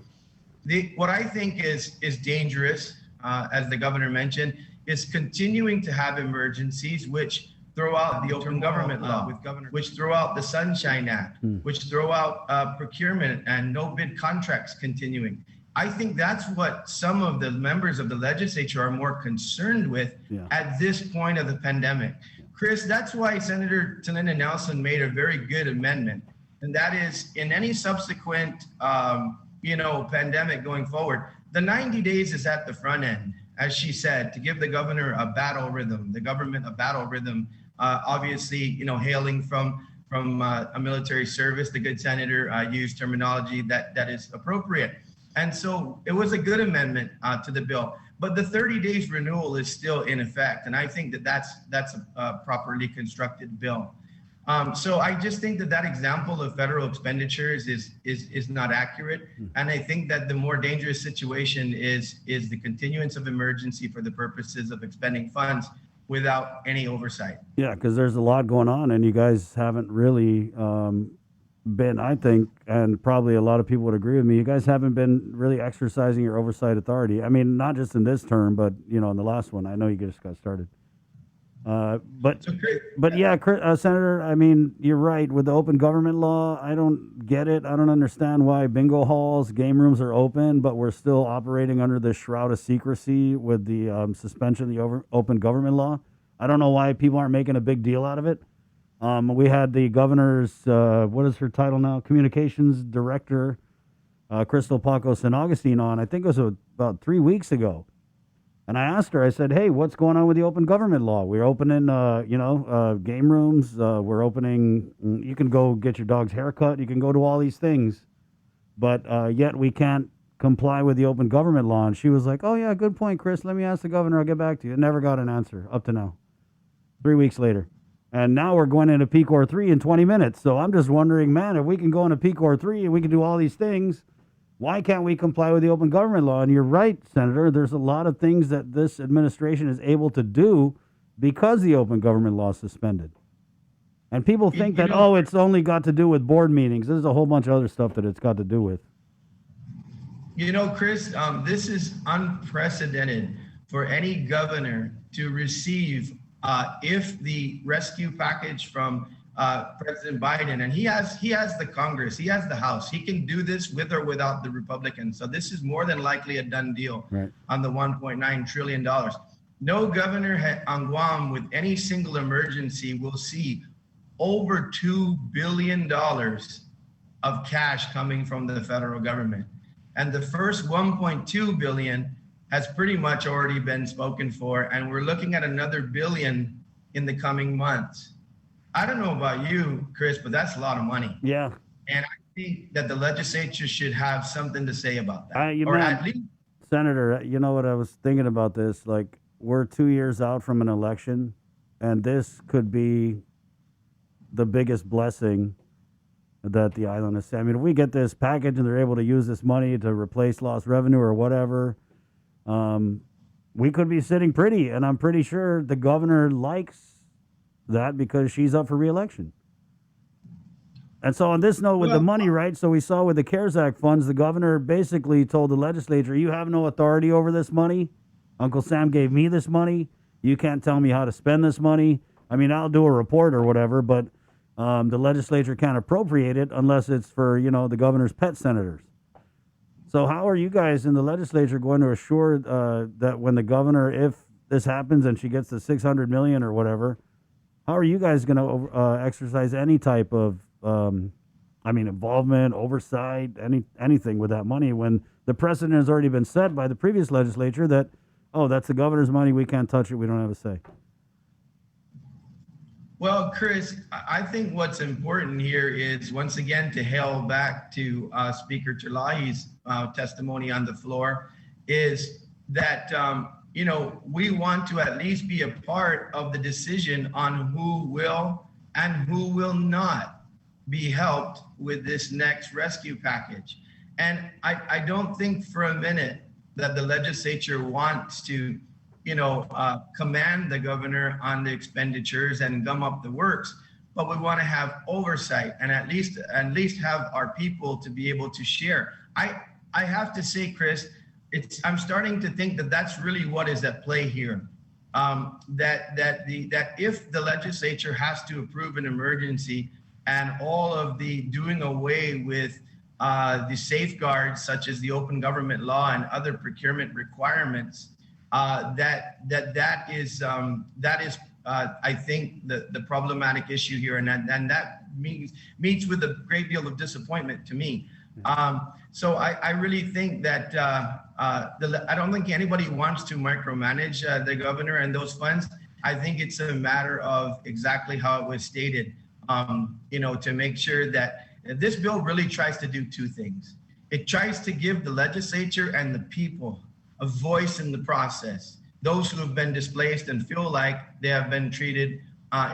[SPEAKER 1] What I think is dangerous, as the governor mentioned, is continuing to have emergencies which throw out the open government law, which throw out the Sunshine Act, which throw out procurement and no bid contracts continuing. I think that's what some of the members of the legislature are more concerned with at this point of the pandemic. Chris, that's why Senator Talina Nelson made a very good amendment. And that is, in any subsequent pandemic going forward, the 90 days is at the front end, as she said, to give the governor a battle rhythm, the government a battle rhythm, obviously, hailing from a military service. The good senator used terminology that is appropriate. And so it was a good amendment to the bill, but the 30 days renewal is still in effect. And I think that's a properly constructed bill. So I just think that that example of federal expenditures is not accurate. And I think that the more dangerous situation is the continuance of emergency for the purposes of expending funds without any oversight.
[SPEAKER 5] Yeah, because there's a lot going on, and you guys haven't really been, I think, and probably a lot of people would agree with me, you guys haven't been really exercising your oversight authority. I mean, not just in this term, but, you know, in the last one. I know you just got started. But yeah, Senator, I mean, you're right. With the open government law, I don't get it. I don't understand why bingo halls, game rooms are open, but we're still operating under the shroud of secrecy with the suspension of the open government law. I don't know why people aren't making a big deal out of it. We had the governor's, what is her title now? Communications Director, Crystal Paco San Augustine on, I think it was about 3 weeks ago. And I asked her, I said, hey, what's going on with the open government law? We're opening, game rooms. We're opening, you can go get your dog's haircut. You can go to all these things. But yet we can't comply with the open government law. And she was like, oh, yeah, good point, Chris. Let me ask the governor. I'll get back to you. Never got an answer up to now. 3 weeks later. And now we're going into PCOR 3 in 20 minutes. So I'm just wondering, man, if we can go into PCOR 3 and we can do all these things, why can't we comply with the open government law? And you're right, Senator. There's a lot of things that this administration is able to do because the open government law is suspended. And people think that, oh, it's only got to do with board meetings. There's a whole bunch of other stuff that it's got to do with.
[SPEAKER 1] You know, Chris, this is unprecedented for any governor to receive if the rescue package from President Biden, and he has the Congress, he has the House, he can do this with or without the Republicans. So this is more than likely a done deal on the $1.9 trillion. No governor on Guam with any single emergency will see over $2 billion of cash coming from the federal government. And the first 1.2 billion has pretty much already been spoken for. And we're looking at another billion in the coming months. I don't know about you, Chris, but that's a lot of money.
[SPEAKER 5] Yeah.
[SPEAKER 1] And I think that the legislature should have something to say about that.
[SPEAKER 5] At least, Senator, you know what I was thinking about this? Like, we're 2 years out from an election, and this could be the biggest blessing that the island has. I mean, if we get this package and they're able to use this money to replace lost revenue or whatever, we could be sitting pretty. And I'm pretty sure the governor likes that because she's up for re-election. And so on this note, with the money, right, so we saw with the CARES Act funds, the governor basically told the legislature, you have no authority over this money. Uncle Sam gave me this money. You can't tell me how to spend this money. I mean, I'll do a report or whatever, but the legislature can't appropriate it unless it's for, you know, the governor's pet senators. So how are you guys in the legislature going to assure that when the governor, if this happens and she gets the $600 million or whatever, how are you guys going to exercise any type of, involvement, oversight, anything with that money when the precedent has already been set by the previous legislature that, oh, that's the governor's money, we can't touch it, we don't have a say?
[SPEAKER 1] Well, Chris, I think what's important here is, once again, to hail back to Speaker Terlahi's testimony on the floor, is that, we want to at least be a part of the decision on who will and who will not be helped with this next rescue package. And I don't think for a minute that the legislature wants to command the governor on the expenditures and gum up the works, but we want to have oversight and at least have our people to be able to share. I have to say, Chris, I'm starting to think that that's really what is at play here. That if the legislature has to approve an emergency and all of the doing away with the safeguards such as the open government law and other procurement requirements, that is I think the problematic issue here, and that meets with a great deal of disappointment to me. So I really think that I don't think anybody wants to micromanage the governor and those funds. I think it's a matter of exactly how it was stated, to make sure that this bill really tries to do two things. It tries to give the legislature and the people a voice in the process, those who have been displaced and feel like they have been treated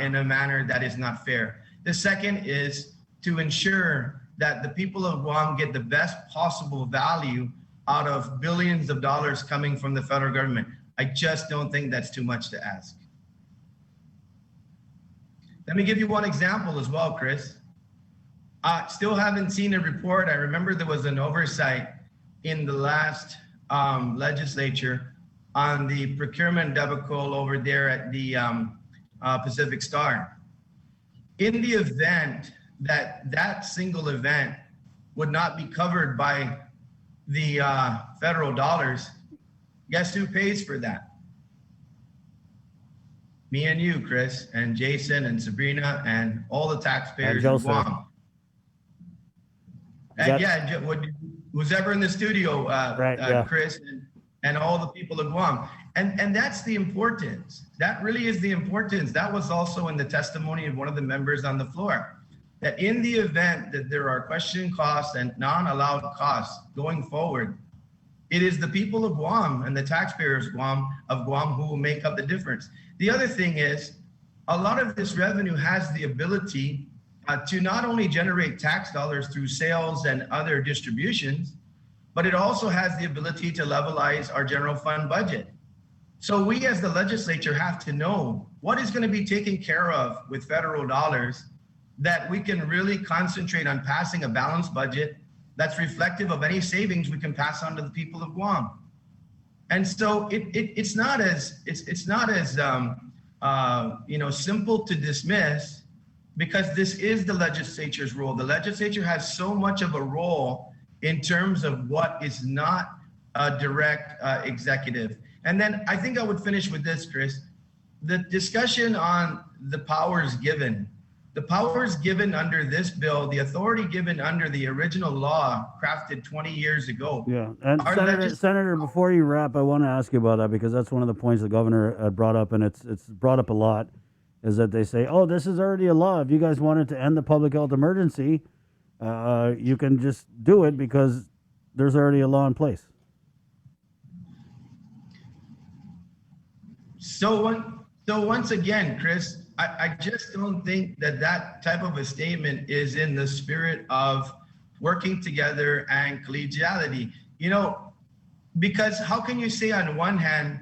[SPEAKER 1] in a manner that is not fair. The second is to ensure that the people of Guam get the best possible value out of billions of dollars coming from the federal government. I just don't think that's too much to ask. Let me give you one example as well, Chris. Still haven't seen a report. I remember there was an oversight in the last legislature on the procurement debacle over there at the Pacific Star. In the event that that single event would not be covered by the federal dollars, guess who pays for that? Me and you, Chris, and Jason, and Sabrina, and all the taxpayers in Guam. And yeah, who's ever in the studio, Chris, and all the people of Guam. And that's the importance. That really is the importance. That was also in the testimony of one of the members on the floor, that in the event that there are question costs and non-allowed costs going forward, it is the people of Guam and the taxpayers of Guam who will make up the difference. The other thing is, a lot of this revenue has the ability to not only generate tax dollars through sales and other distributions, but it also has the ability to levelize our general fund budget. So we as the legislature have to know what is going to be taken care of with federal dollars, that we can really concentrate on passing a balanced budget that's reflective of any savings we can pass on to the people of Guam. And so it's not as simple to dismiss, because this is the legislature's role. The legislature has so much of a role in terms of what is not a direct executive. And then I think I would finish with this, Chris. The discussion on the powers given. The powers given under this bill, the authority given under the original law crafted 20 years ago.
[SPEAKER 5] Yeah, and Senator, before you wrap, I want to ask you about that, because that's one of the points the governor had brought up, and it's brought up a lot, is that they say, oh, this is already a law. If you guys wanted to end the public health emergency, you can just do it because there's already a law in place.
[SPEAKER 1] So once again, Chris, I just don't think that type of a statement is in the spirit of working together and collegiality. Because how can you say on one hand,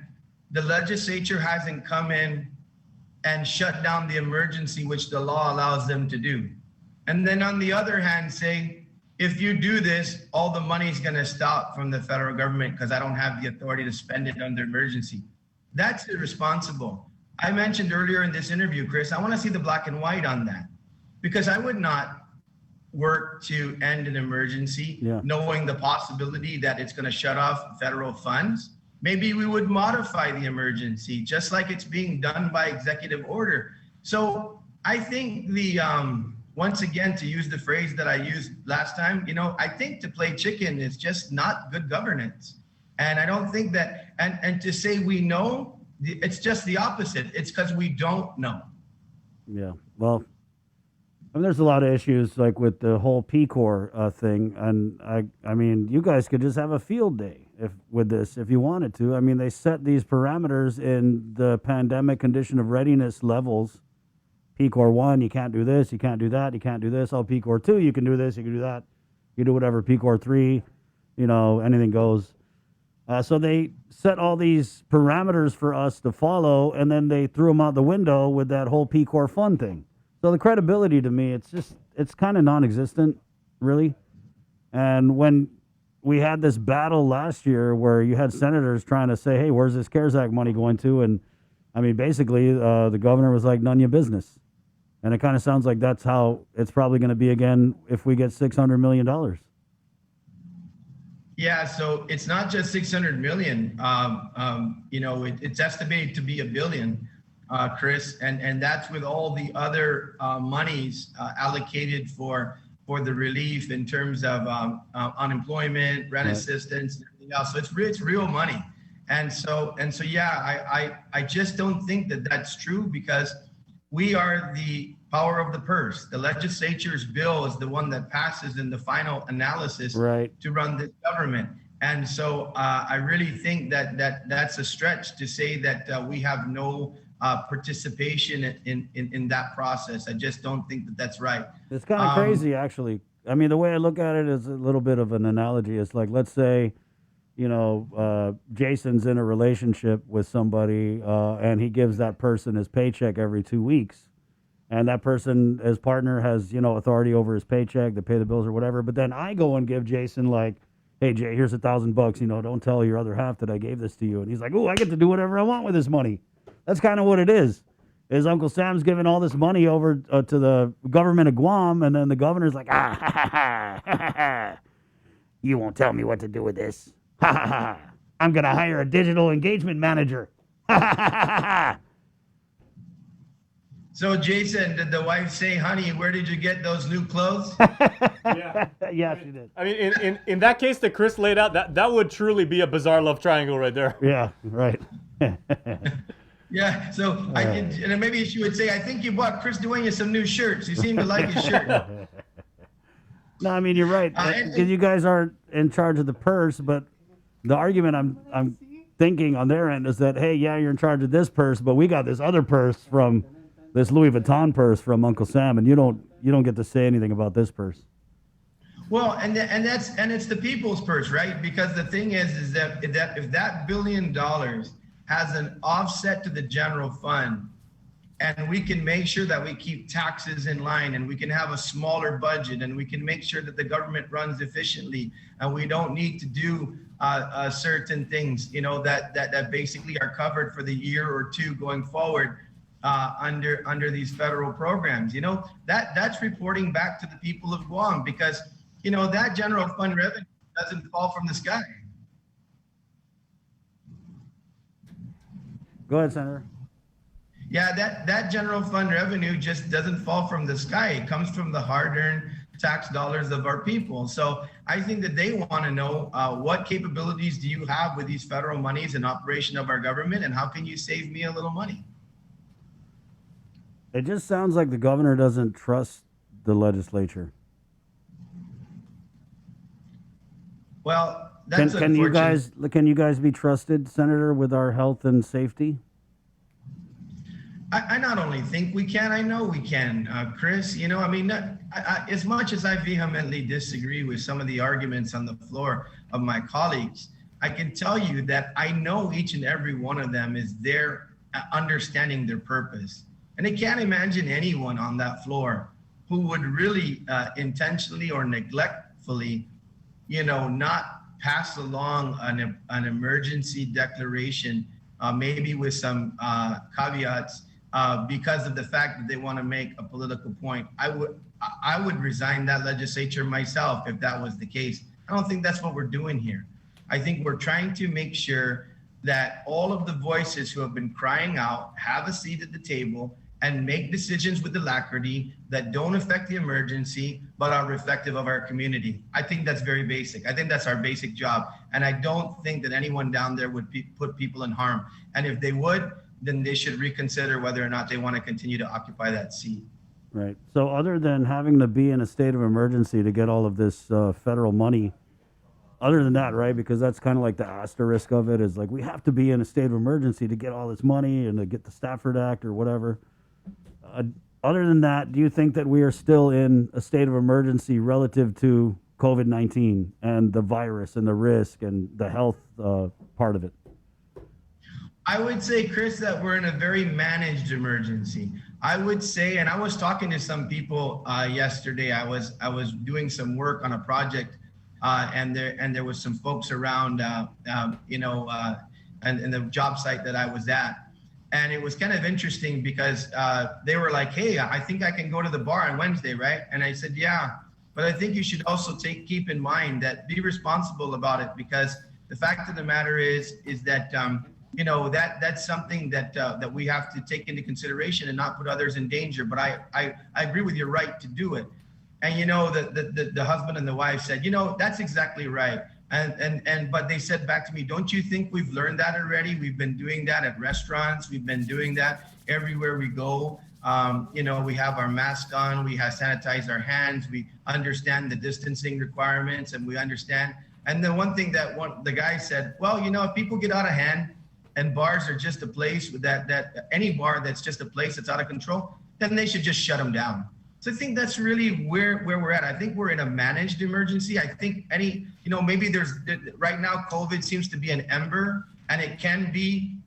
[SPEAKER 1] the legislature hasn't come in and shut down the emergency, which the law allows them to do, and then on the other hand say, if you do this, all the money's going to stop from the federal government because I don't have the authority to spend it under emergency. That's irresponsible. I mentioned earlier in this interview, Chris, I want to see the black and white on that, because I would not work to end an emergency knowing the possibility that it's going to shut off federal funds. Maybe we would modify the emergency just like it's being done by executive order. So I think once again, to use the phrase that I used last time, I think to play chicken is just not good governance. And I don't think that, and to say we know, it's just the opposite. It's because we don't know.
[SPEAKER 5] Yeah, well, there's a lot of issues like with the whole P Corps thing, and I mean, you guys could just have a field day with this if you wanted to. I mean, they set these parameters in the pandemic condition of readiness levels. P Corps 1, you can't do this, you can't do that, you can't do this. Oh, P Corps 2, you can do this, you can do that, you do whatever. P Corps 3, anything goes. So they set all these parameters for us to follow, and then they threw them out the window with that whole P Corps fund thing. So the credibility to me, it's kind of non-existent, really. And when we had this battle last year where you had senators trying to say, hey, where's this CARES Act money going to? And I mean, basically, the governor was like, none of your business. And it kind of sounds like that's how it's probably going to be again if we get $600 million.
[SPEAKER 1] Yeah, so it's not just 600 million. It's estimated to be $1 billion, Chris, and that's with all the other monies allocated for the relief in terms of unemployment, rent assistance, and everything else. So it's real money, and so yeah, I just don't think that that's true, because we are the power of the purse. The legislature's bill is the one that passes in the final analysis to run this government. And so I really think that that's a stretch to say that we have no participation in that process. I just don't think that that's right.
[SPEAKER 5] It's kind of crazy, actually. I mean, the way I look at it is a little bit of an analogy. It's like, let's say, Jason's in a relationship with somebody, and he gives that person his paycheck every 2 weeks. And that person, his partner, has, authority over his paycheck to pay the bills or whatever. But then I go and give Jason, like, hey, Jay, here's $1,000. Don't tell your other half that I gave this to you. And he's like, oh, I get to do whatever I want with this money. That's kind of what it is Uncle Sam's giving all this money over to the government of Guam. And then the governor's like, you won't tell me what to do with this. I'm going to hire a digital engagement manager.
[SPEAKER 1] So, Jason, did the wife say, honey, where did you get those new clothes?
[SPEAKER 5] Yeah, she did.
[SPEAKER 6] I mean, in that case that Chris laid out, that would truly be a bizarre love triangle right there.
[SPEAKER 5] Yeah, right.
[SPEAKER 1] Yeah, so and maybe she would say, I think you bought Chris Dueña some new shirts. You seem to like his shirt.
[SPEAKER 5] No, I mean, you're right. Because you guys aren't in charge of the purse, but the argument I'm thinking on their end is that, hey, yeah, you're in charge of this purse, but we got this other purse from this Louis Vuitton purse from Uncle Sam, and you don't get to say anything about this purse.
[SPEAKER 1] Well, and it's the people's purse, right? Because the thing is that if that $1 billion has an offset to the general fund, and we can make sure that we keep taxes in line, and we can have a smaller budget, and we can make sure that the government runs efficiently, and we don't need to do certain things, that basically are covered for the year or two going forward under these federal programs. That's reporting back to the people of Guam, because that general fund revenue doesn't fall from the sky.
[SPEAKER 5] Go ahead, Senator.
[SPEAKER 1] Yeah, that general fund revenue just doesn't fall from the sky. It comes from the hard-earned tax dollars of our people. So I think that they want to know what capabilities do you have with these federal monies in operation of our government, and how can you save me a little money?
[SPEAKER 5] It just sounds like the governor doesn't trust the legislature.
[SPEAKER 1] Well, that's
[SPEAKER 5] can you guys be trusted, Senator, with our health and safety?
[SPEAKER 1] I not only think we can, I know we can, Chris. As much as I vehemently disagree with some of the arguments on the floor of my colleagues, I can tell you that I know each and every one of them is there understanding their purpose. And I can't imagine anyone on that floor who would really intentionally or neglectfully, not pass along an emergency declaration, maybe with some caveats, because of the fact that they want to make a political point. I would resign that legislature myself if that was the case. I don't think that's what we're doing here. I think we're trying to make sure that all of the voices who have been crying out have a seat at the table and make decisions with alacrity that don't affect the emergency, but are reflective of our community. I think that's very basic. I think that's our basic job. And I don't think that anyone down there would put people in harm. And if they would, then they should reconsider whether or not they want to continue to occupy that seat.
[SPEAKER 5] Right. So other than having to be in a state of emergency to get all of this federal money, other than that, right, because that's kind of like the asterisk of it, is like we have to be in a state of emergency to get all this money and to get the Stafford Act or whatever. Other than that, do you think that we are still in a state of emergency relative to COVID-19 and the virus and the risk and the health part of it?
[SPEAKER 1] I would say, Chris, that we're in a very managed emergency. I would say, and I was talking to some people yesterday. I was doing some work on a project, and there was some folks around, and the job site that I was at. And it was kind of interesting because they were like, hey, I think I can go to the bar on Wednesday, right? And I said, yeah, but I think you should also keep in mind that be responsible about it, because the fact of the matter is that, that's something that we have to take into consideration and not put others in danger. But I agree with your right to do it. And, the husband and the wife said, that's exactly right. But they said back to me, don't you think we've learned that already? We've been doing that at restaurants. We've been doing that everywhere we go. We have our mask on, we have sanitized our hands, we understand the distancing requirements, and we understand. And then one thing that the guy said, well, if people get out of hand and bars are just a place that any bar that's just a place that's out of control, then they should just shut them down. So I think that's really where we're at. I think we're in a managed emergency. I think maybe right now COVID seems to be an ember, and it can be,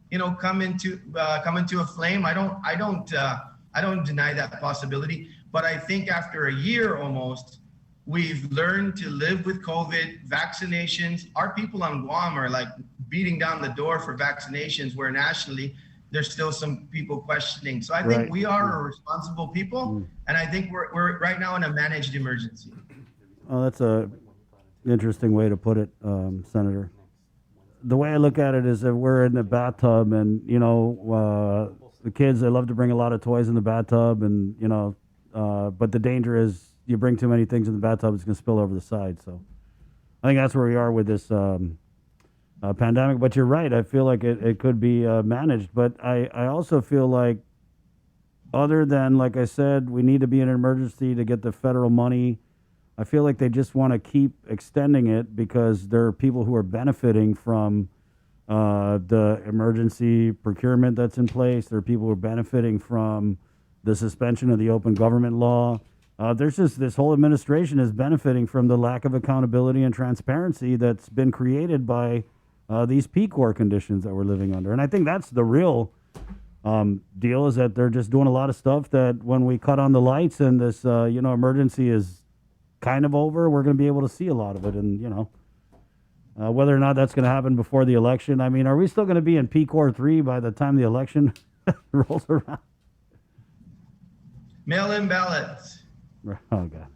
[SPEAKER 1] come into a flame. I don't deny that possibility, but I think after a year almost, we've learned to live with COVID, vaccinations. Our people on Guam are like beating down the door for vaccinations, where nationally there's still some people questioning. So I think we are a responsible people, and I think we're right now in a managed emergency.
[SPEAKER 5] Oh, that's a interesting way to put it, Senator. The way I look at it is that we're in the bathtub, and the kids, they love to bring a lot of toys in the bathtub, and but the danger is you bring too many things in the bathtub, it's going to spill over the side. So I think that's where we are with this pandemic. But you're right. I feel like it could be managed. But I also feel like, other than, like I said, we need to be in an emergency to get the federal money, I feel like they just want to keep extending it because there are people who are benefiting from the emergency procurement that's in place. There are people who are benefiting from the suspension of the open government law. There's just, this whole administration is benefiting from the lack of accountability and transparency that's been created by these Peace Corps conditions that we're living under. And I think that's the real deal, is that they're just doing a lot of stuff that when we cut on the lights and this emergency is kind of over, we're going to be able to see a lot of it. And whether or not that's going to happen before the election, I mean, are we still going to be in Peace Corps 3 by the time the election rolls around?
[SPEAKER 1] Mail-in ballots.
[SPEAKER 5] Oh, God.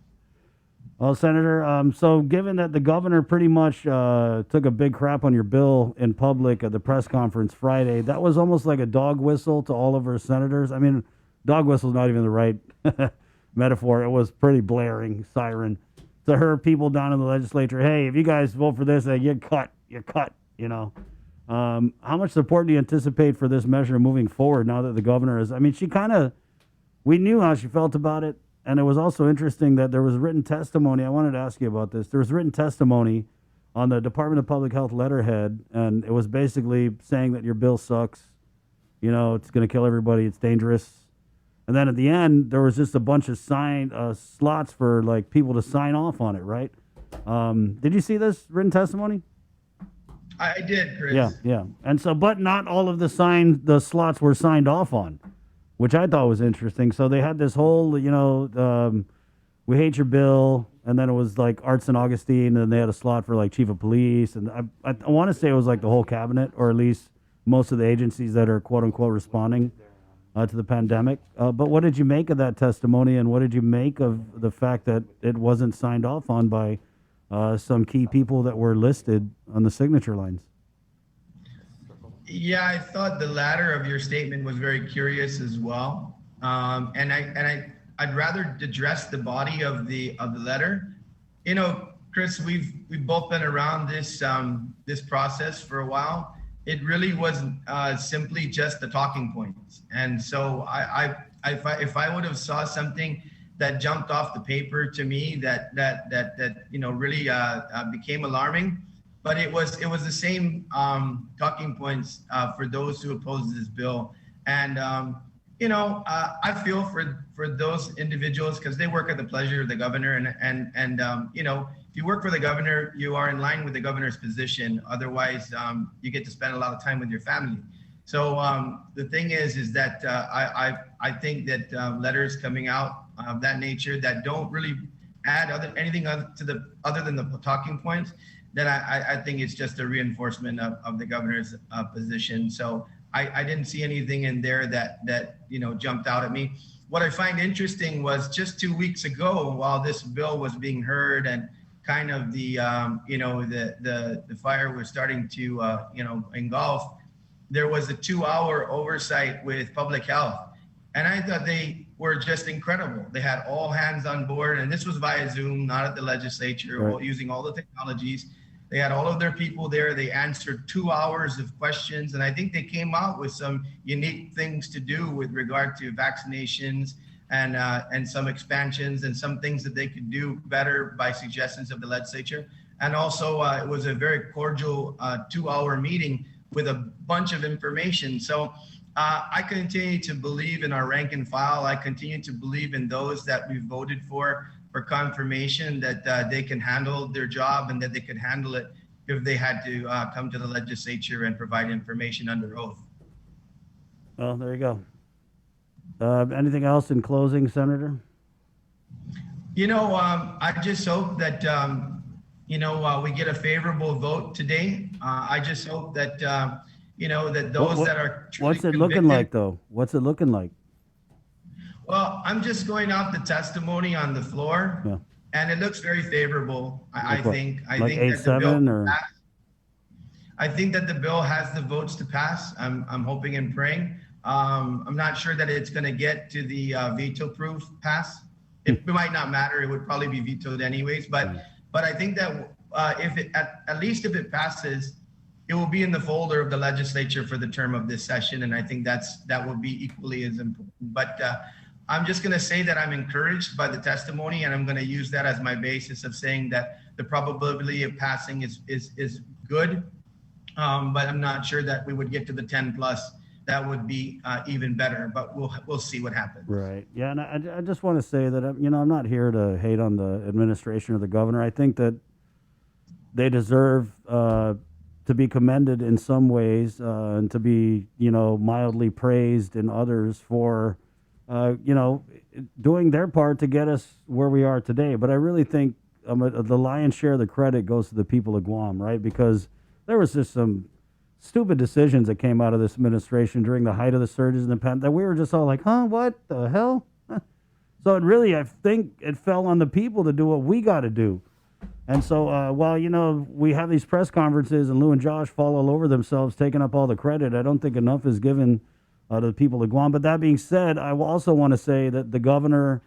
[SPEAKER 5] Well, Senator, so given that the governor pretty much took a big crap on your bill in public at the press conference Friday, that was almost like a dog whistle to all of our senators. I mean, dog whistle's not even the right metaphor. It was pretty blaring siren to her people down in the legislature. Hey, if you guys vote for this, you're cut. How much support do you anticipate for this measure moving forward now that the governor is, I mean, we knew how she felt about it. And it was also interesting that there was written testimony. I wanted to ask you about this. There was written testimony on the Department of Public Health letterhead, and it was basically saying that your bill sucks. It's going to kill everybody. It's dangerous. And then at the end, there was just a bunch of signed slots for like people to sign off on it, right? Did you see this written testimony?
[SPEAKER 1] I did, Chris.
[SPEAKER 5] Yeah. And so, but not all of the slots were signed off on, which I thought was interesting. So they had this whole, we hate your bill, and then it was like Arts and Augustine, and then they had a slot for like chief of police, and I want to say it was like the whole cabinet, or at least most of the agencies that are quote unquote responding to the pandemic. But what did you make of that testimony, and what did you make of the fact that it wasn't signed off on by some key people that were listed on the signature lines?
[SPEAKER 1] Yeah, I thought the latter of your statement was very curious as well, and I'd rather address the body of the letter. Chris, we've both been around this process for a while. It really wasn't simply just the talking points, and so if I would have saw something that jumped off the paper to me that really became alarming. But it was the same talking points for those who opposed this bill, and I feel for those individuals because they work at the pleasure of the governor, and if you work for the governor, you are in line with the governor's position. Otherwise, you get to spend a lot of time with your family. So the thing is that I think that letters coming out of that nature that don't really add anything other than the talking points, then I think it's just a reinforcement of the governor's position. So I didn't see anything in there that jumped out at me. What I find interesting was just 2 weeks ago, while this bill was being heard and kind of the fire was starting to engulf, there was a 2-hour oversight with public health, and I thought they were just incredible. They had all hands on board, and this was via Zoom, not at the legislature,
[SPEAKER 5] right,
[SPEAKER 1] using all the technologies. They had all of their people there. They answered 2 hours of questions, and I think they came out with some unique things to do with regard to vaccinations and some expansions and some things that they could do better by suggestions of the legislature. And also, it was a very cordial 2-hour meeting with a bunch of information. So I continue to believe in our rank and file. I continue to believe in those that we voted for confirmation that they can handle their job and that they could handle it if they had to come to the legislature and provide information under oath.
[SPEAKER 5] Well, there you go. Anything else in closing, Senator?
[SPEAKER 1] You know, I just hope that, we get a favorable vote today. I just hope that, that those that are truly
[SPEAKER 5] What's it looking like, though? What's it looking like?
[SPEAKER 1] Well, I'm just going off the testimony on the floor,
[SPEAKER 5] Yeah.
[SPEAKER 1] and it looks very favorable. I
[SPEAKER 5] Like what?
[SPEAKER 1] think. I
[SPEAKER 5] Like
[SPEAKER 1] think that the bill
[SPEAKER 5] 8-7 or?
[SPEAKER 1] I think that the bill has the votes to pass. I'm hoping and praying. I'm not sure that it's going to get to the veto-proof pass. It might not matter. It would probably be vetoed anyways. But I think that if it at least if it passes, it will be in the folder of the legislature for the term of this session, and I think that will be equally as important. But I'm just going to say that I'm encouraged by the testimony, and I'm going to use that as my basis of saying that the probability of passing is good. But I'm not sure that we would get to the 10 plus. That would be even better, but we'll see what happens.
[SPEAKER 5] Right. Yeah, and I just want to say that, I'm not here to hate on the administration or the governor. I think that they deserve to be commended in some ways and to be, mildly praised in others for, doing their part to get us where we are today. But I really think the lion's share of the credit goes to the people of Guam, right? Because there was just some stupid decisions that came out of this administration during the height of the surges in the pandemic that we were just all like, what the hell? So it really, I think it fell on the people to do what we got to do. And so while, we have these press conferences and Lou and Josh fall all over themselves, taking up all the credit, I don't think enough is given to the people of Guam. But that being said, I also want to say that the governor,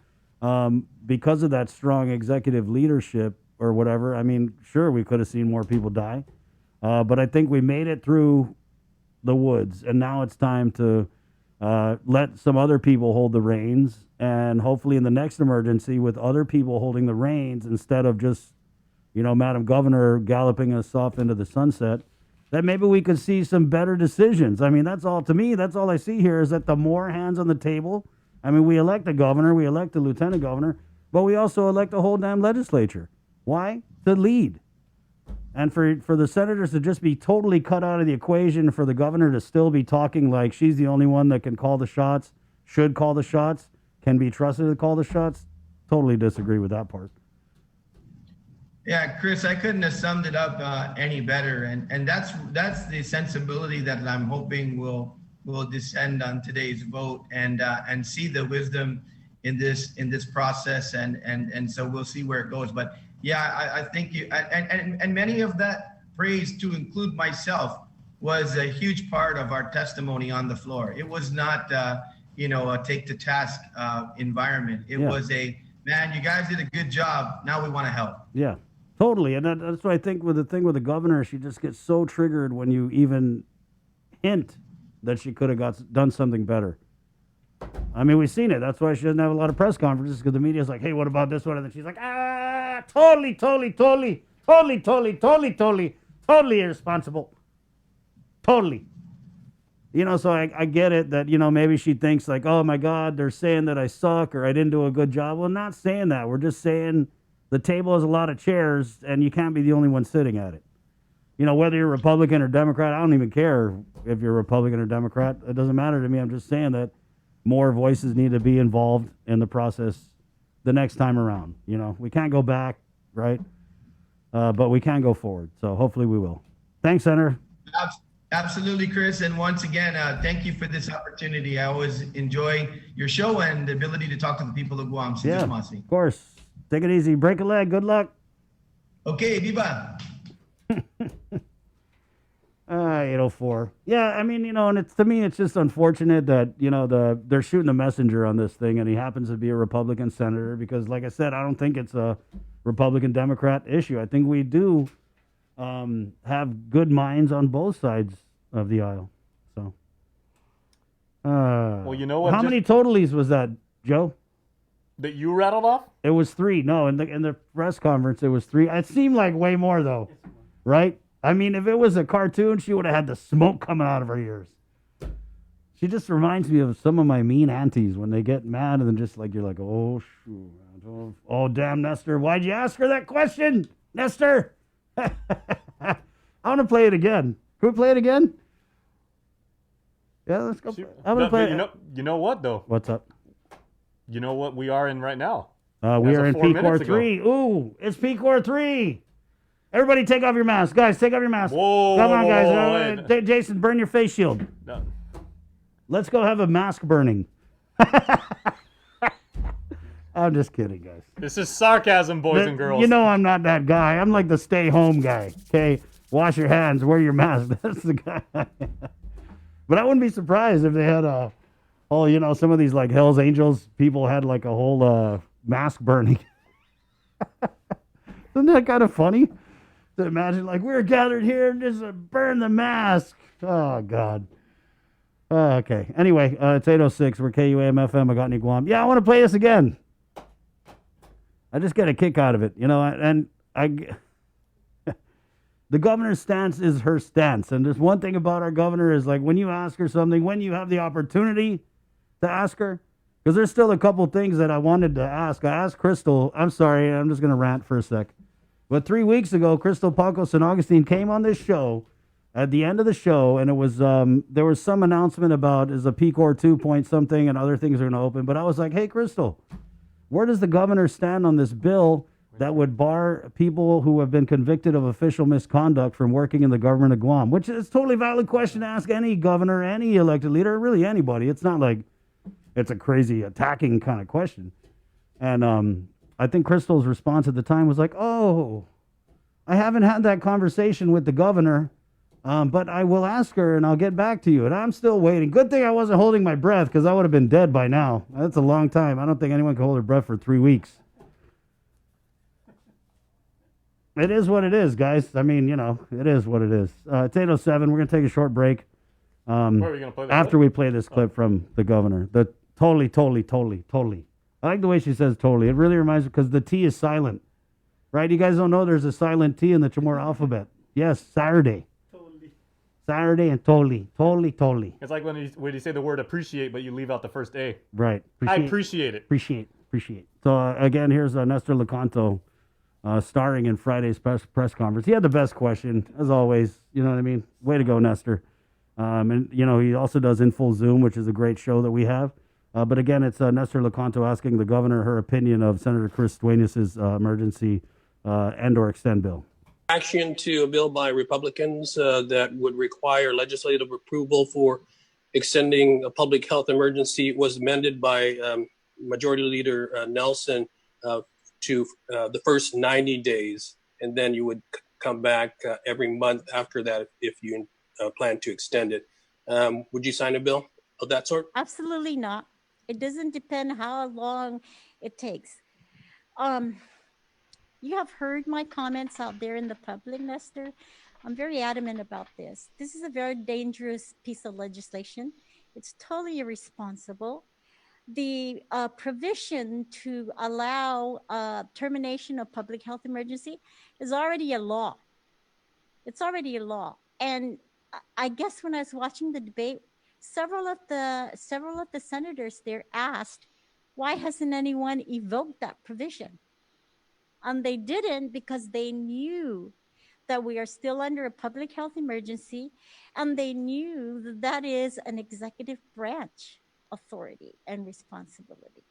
[SPEAKER 5] because of that strong executive leadership or whatever, sure, we could have seen more people die. But I think we made it through the woods, and now it's time to let some other people hold the reins, and hopefully in the next emergency with other people holding the reins instead of just, Madam Governor galloping us off into the sunset, that maybe we could see some better decisions. That's all to me. That's all I see here is that the more hands on the table. We elect a governor, we elect a lieutenant governor, but we also elect a whole damn legislature. Why? To lead. And for the senators to just be totally cut out of the equation, for the governor to still be talking like she's the only one that can call the shots, should call the shots, can be trusted to call the shots, totally disagree with that part.
[SPEAKER 1] Yeah, Chris, I couldn't have summed it up any better. And that's the sensibility that I'm hoping will descend on today's vote and see the wisdom in this process. And so we'll see where it goes. But yeah, I think you and many of that praise, to include myself, was a huge part of our testimony on the floor. It was not a take to task environment. It was man, you guys did a good job. Now we want to help.
[SPEAKER 5] Yeah, totally. And that's what I think with the thing with the governor, she just gets so triggered when you even hint that she could have done something better. We've seen it. That's why she doesn't have a lot of press conferences, because the media's like, hey, what about this one? And then she's like, totally irresponsible. Totally. So I get it that, maybe she thinks like, oh my God, they're saying that I suck or I didn't do a good job. Well, not saying that. We're just saying the table has a lot of chairs and you can't be the only one sitting at it. Whether you're Republican or Democrat, I don't even care if you're Republican or Democrat. It doesn't matter to me. I'm just saying that more voices need to be involved in the process the next time around. We can't go back, right? But we can go forward. So hopefully we will. Thanks, Senator.
[SPEAKER 1] Absolutely, Chris. And once again, thank you for this opportunity. I always enjoy your show and the ability to talk to the people of Guam.
[SPEAKER 5] Yeah, of course. Take it easy. Break a leg. Good luck.
[SPEAKER 1] Okay, viva.
[SPEAKER 5] 804. Yeah, and to me, it's just unfortunate that, they're shooting the messenger on this thing, and he happens to be a Republican senator because, like I said, I don't think it's a Republican-Democrat issue. I think we do have good minds on both sides of the aisle. So,
[SPEAKER 6] well, you know what?
[SPEAKER 5] How many totalies was that, Joe?
[SPEAKER 6] That you rattled off?
[SPEAKER 5] It was 3. No, in the press conference, it was 3. It seemed like way more, though, right? I mean, if it was a cartoon, she would have had the smoke coming out of her ears. She just reminds me of some of my mean aunties when they get mad and then just like, you're like, oh, shoot. Oh, damn, Nestor. Why'd you ask her that question, Nestor? I want to play it again. Can we play it again? Yeah, let's go. I'm going to play it.
[SPEAKER 6] You know what, though?
[SPEAKER 5] What's up?
[SPEAKER 6] You know what we are in right now?
[SPEAKER 5] We
[SPEAKER 6] As
[SPEAKER 5] are
[SPEAKER 6] of
[SPEAKER 5] in
[SPEAKER 6] 4
[SPEAKER 5] P
[SPEAKER 6] minutes
[SPEAKER 5] Core
[SPEAKER 6] ago.
[SPEAKER 5] 3. Ooh, it's P Core 3. Everybody take off your mask. Guys, take off your mask.
[SPEAKER 6] Whoa,
[SPEAKER 5] Come on,
[SPEAKER 6] whoa,
[SPEAKER 5] guys.
[SPEAKER 6] whoa, wait.
[SPEAKER 5] Jason, burn your face shield.
[SPEAKER 6] No.
[SPEAKER 5] Let's go have a mask burning. I'm just kidding, guys.
[SPEAKER 6] This is sarcasm, boys and girls.
[SPEAKER 5] You know I'm not that guy. I'm like the stay-home guy, okay? Wash your hands, wear your mask. That's the guy. But I wouldn't be surprised if they had some of these like Hell's Angels people had like a whole mask burning. Isn't that kind of funny? To imagine like we're gathered here and just burn the mask. Oh, God. Okay. Anyway, it's 8:06. We're KUAM-FM. I got any Guam. Yeah, I want to play this again. I just get a kick out of it, and the governor's stance is her stance. And there's one thing about our governor is like when you ask her something, when you have the opportunity to ask her, because there's still a couple things that I wanted to ask. I asked Crystal, I'm sorry, I'm just going to rant for a sec. But 3 weeks ago, Crystal Paco San Augustine came on this show at the end of the show, and it was there was some announcement about is a PCOR 2 point something and other things are going to open. But I was like, hey, Crystal, where does the governor stand on this bill that would bar people who have been convicted of official misconduct from working in the government of Guam? Which is a totally valid question to ask any governor, any elected leader, really anybody. It's not like it's a crazy attacking kind of question. And I think Crystal's response at the time was like, oh, I haven't had that conversation with the governor, but I will ask her and I'll get back to you. And I'm still waiting. Good thing I wasn't holding my breath because I would have been dead by now. That's a long time. I don't think anyone can hold their breath for 3 weeks. It is what it is, guys. I mean, it is what it is. It's 8:07. We're going to take a short break.
[SPEAKER 6] Where are we going to play that
[SPEAKER 5] After
[SPEAKER 6] clip?
[SPEAKER 5] we play this clip from the governor. The totally. I like the way she says totally. It really reminds me because the T is silent. Right? You guys don't know there's a silent T in the Chamorro alphabet. Yes, Saturday. Saturday and totally.
[SPEAKER 6] It's like when you say the word appreciate, but you leave out the first A.
[SPEAKER 5] Right.
[SPEAKER 6] I appreciate it.
[SPEAKER 5] Appreciate. So again, here's Nestor Lecanto starring in Friday's press conference. He had the best question, as always. You know what I mean? Way to go, Nestor. And, he also does In Full Zoom, which is a great show that we have. But again, it's Nestor Lecanto asking the governor her opinion of Senator Chris Duenas' emergency and or extend bill.
[SPEAKER 9] Action to a bill by Republicans that would require legislative approval for extending a public health emergency was amended by Majority Leader Nelson to the first 90 days. And then you would come back every month after that if you plan to extend it. Would you sign a bill of that sort?
[SPEAKER 12] Absolutely not. It doesn't depend how long it takes. You have heard my comments out there in the public, Nestor. I'm very adamant about this. This is a very dangerous piece of legislation. It's totally irresponsible. The provision to allow termination of public health emergency is already a law. It's already a law. And I guess when I was watching the debate, several of the senators there asked, why hasn't anyone evoked that provision? And they didn't because they knew that we are still under a public health emergency, and they knew that that is an executive branch authority and responsibility.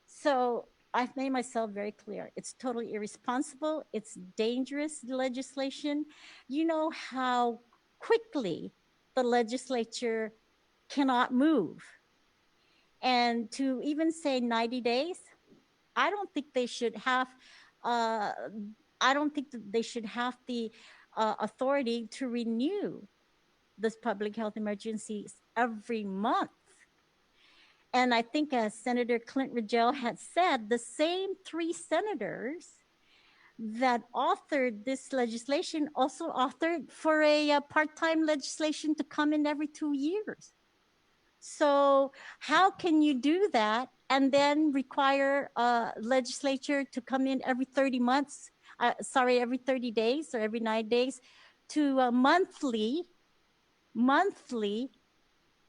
[SPEAKER 12] So I've made myself very clear. It's totally irresponsible. It's dangerous legislation. You know how quickly the legislature cannot move. And to even say 90 days, I don't think they should have the authority to renew this public health emergencies every month. And I think as Senator Clint Rigel had said, the same 3 senators that authored this legislation also authored for a part-time legislation to come in every 2 years. So how can you do that and then require a legislature to come in every 30 days or every 9 days to monthly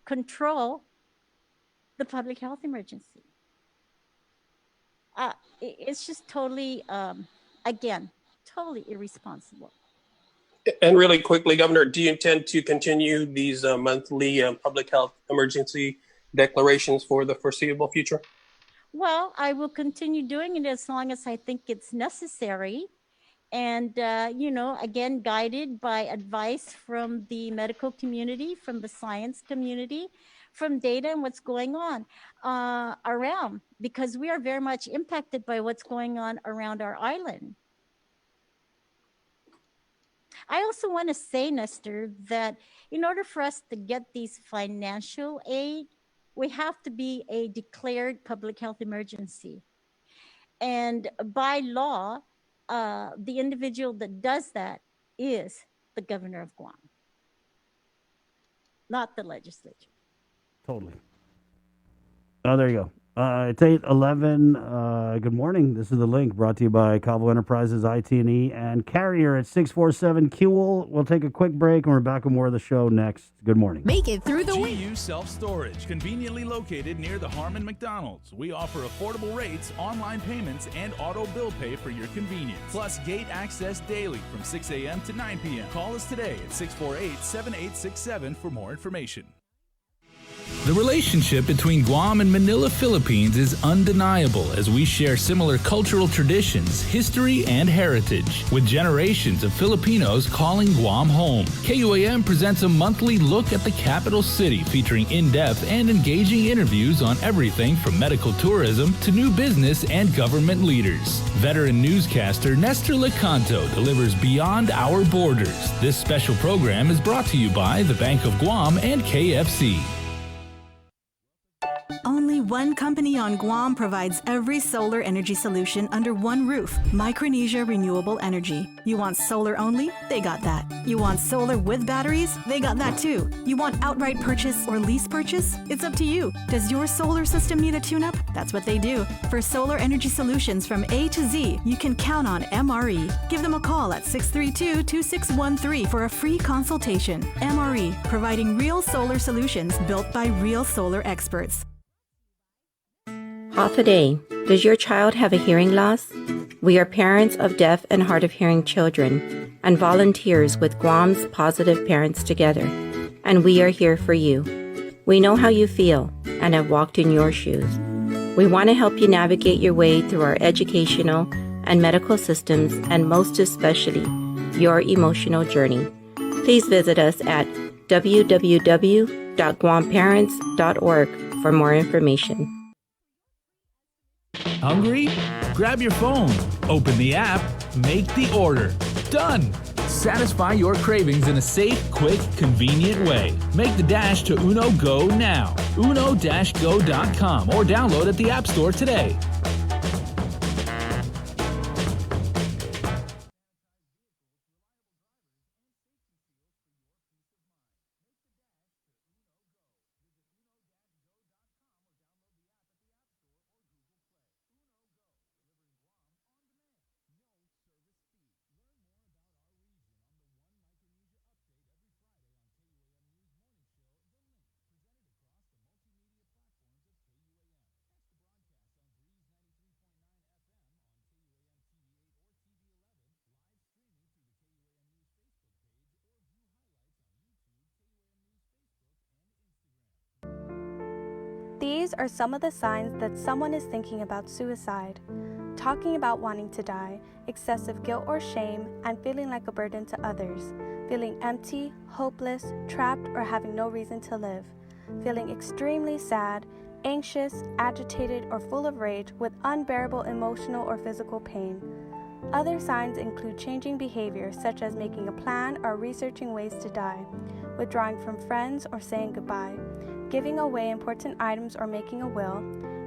[SPEAKER 12] control the public health emergency. It's just totally, again, totally irresponsible.
[SPEAKER 9] And really quickly, Governor, do you intend to continue these monthly public health emergency declarations for the foreseeable future?
[SPEAKER 12] Well, I will continue doing it as long as I think it's necessary. And, you know, again, guided by advice from the medical community, from the science community, from data and what's going on around, because we are very much impacted by what's going on around our island. I also want to say, Nestor, that in order for us to get these financial aid, we have to be a declared public health emergency. And by law, the individual that does that is the governor of Guam, not the legislature.
[SPEAKER 5] Totally. Oh, there you go. It's 8:11. Good morning. This is The Link, brought to you by Cavo Enterprises, IT&E, and Carrier at 647 Kewell. We'll take a quick break, and we're back with more of the show next. Good morning.
[SPEAKER 21] Make it through the week.
[SPEAKER 15] GU Self-Storage, conveniently located near the Harmon McDonald's. We offer affordable rates, online payments, and auto bill pay for your convenience. Plus, gate access daily from 6 a.m. to 9 p.m. Call us today at 648-7867 for more information.
[SPEAKER 2] The relationship between Guam and Manila, Philippines is undeniable as we share similar cultural traditions, history, and heritage, with generations of Filipinos calling Guam home. KUAM presents a monthly look at the capital city featuring in-depth and engaging interviews on everything from medical tourism to new business and government leaders. Veteran newscaster Nestor Lecanto delivers Beyond Our Borders. This special program is brought to you by the Bank of Guam and KFC.
[SPEAKER 14] Only one company on Guam provides every solar energy solution under one roof. Micronesia Renewable Energy. You want solar only? They got that. You want solar with batteries? They got that too. You want outright purchase or lease purchase? It's up to you. Does your solar system need a tune-up? That's what they do. For solar energy solutions from A to Z, you can count on MRE. Give them a call at 632-2613 for a free consultation. MRE, providing real solar solutions built by real solar experts.
[SPEAKER 16] Half a day. Does your child have a hearing loss? We are parents of deaf and hard of hearing children and volunteers with Guam's Positive Parents Together, and we are here for you. We know how you feel and have walked in your shoes. We want to help you navigate your way through our educational and medical systems, and most especially, your emotional journey. Please visit us at www.guamparents.org for more information.
[SPEAKER 2] Hungry? Grab your phone, open the app, make the order. Done! Satisfy your cravings in a safe, quick, convenient way. Make the dash to Uno Go now. uno-go.com or download at the App Store today.
[SPEAKER 22] These are some of the signs that someone is thinking about suicide. Talking about wanting to die, excessive guilt or shame, and feeling like a burden to others. Feeling empty, hopeless, trapped, or having no reason to live. Feeling extremely sad, anxious, agitated, or full of rage with unbearable emotional or physical pain. Other signs include changing behavior, such as making a plan or researching ways to die, withdrawing from friends or saying goodbye, giving away important items or making a will,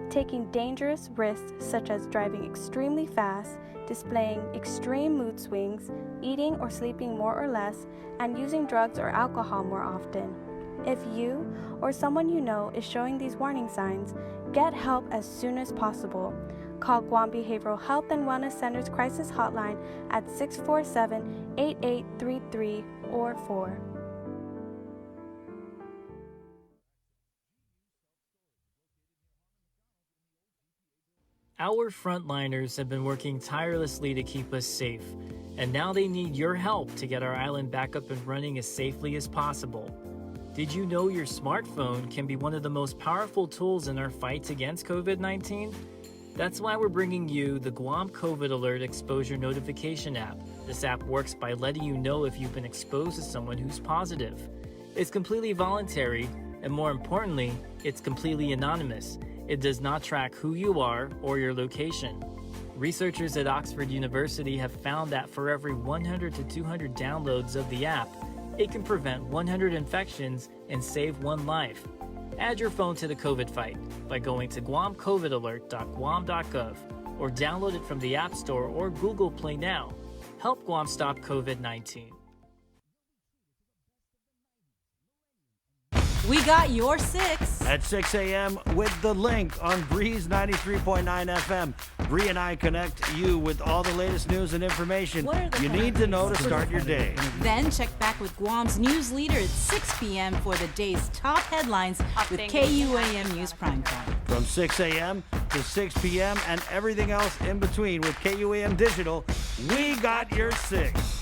[SPEAKER 22] taking dangerous risks such as driving extremely fast, displaying extreme mood swings, eating or sleeping more or less, and using drugs or alcohol more often. If you or someone you know is showing these warning signs, get help as soon as possible. Call Guam Behavioral Health and Wellness Center's crisis hotline at 647-8833 or 4.
[SPEAKER 20] Our frontliners have been working tirelessly to keep us safe, and now they need your help to get our island back up and running as safely as possible. Did you know your smartphone can be one of the most powerful tools in our fight against COVID-19? That's why we're bringing you the Guam COVID Alert Exposure Notification app. This app works by letting you know if you've been exposed to someone who's positive. It's completely voluntary, and more importantly, it's completely anonymous. It does not track who you are or your location. Researchers at Oxford University have found that for every 100 to 200 downloads of the app, it can prevent 100 infections and save one life. Add your phone to the COVID fight by going to guamcovidalert.guam.gov or download it from the App Store or Google Play now. Help Guam stop COVID-19.
[SPEAKER 21] We got your 6
[SPEAKER 5] at 6 a.m. with the link on Breeze 93.9 FM. Bree and I connect you with all the latest news and information you need to know to start your day.
[SPEAKER 21] Then check back with Guam's news leader at 6 p.m. for the day's top headlines with KUAM News Primetime.
[SPEAKER 5] From 6 a.m. to 6 p.m. and everything else in between with KUAM Digital, we got your 6.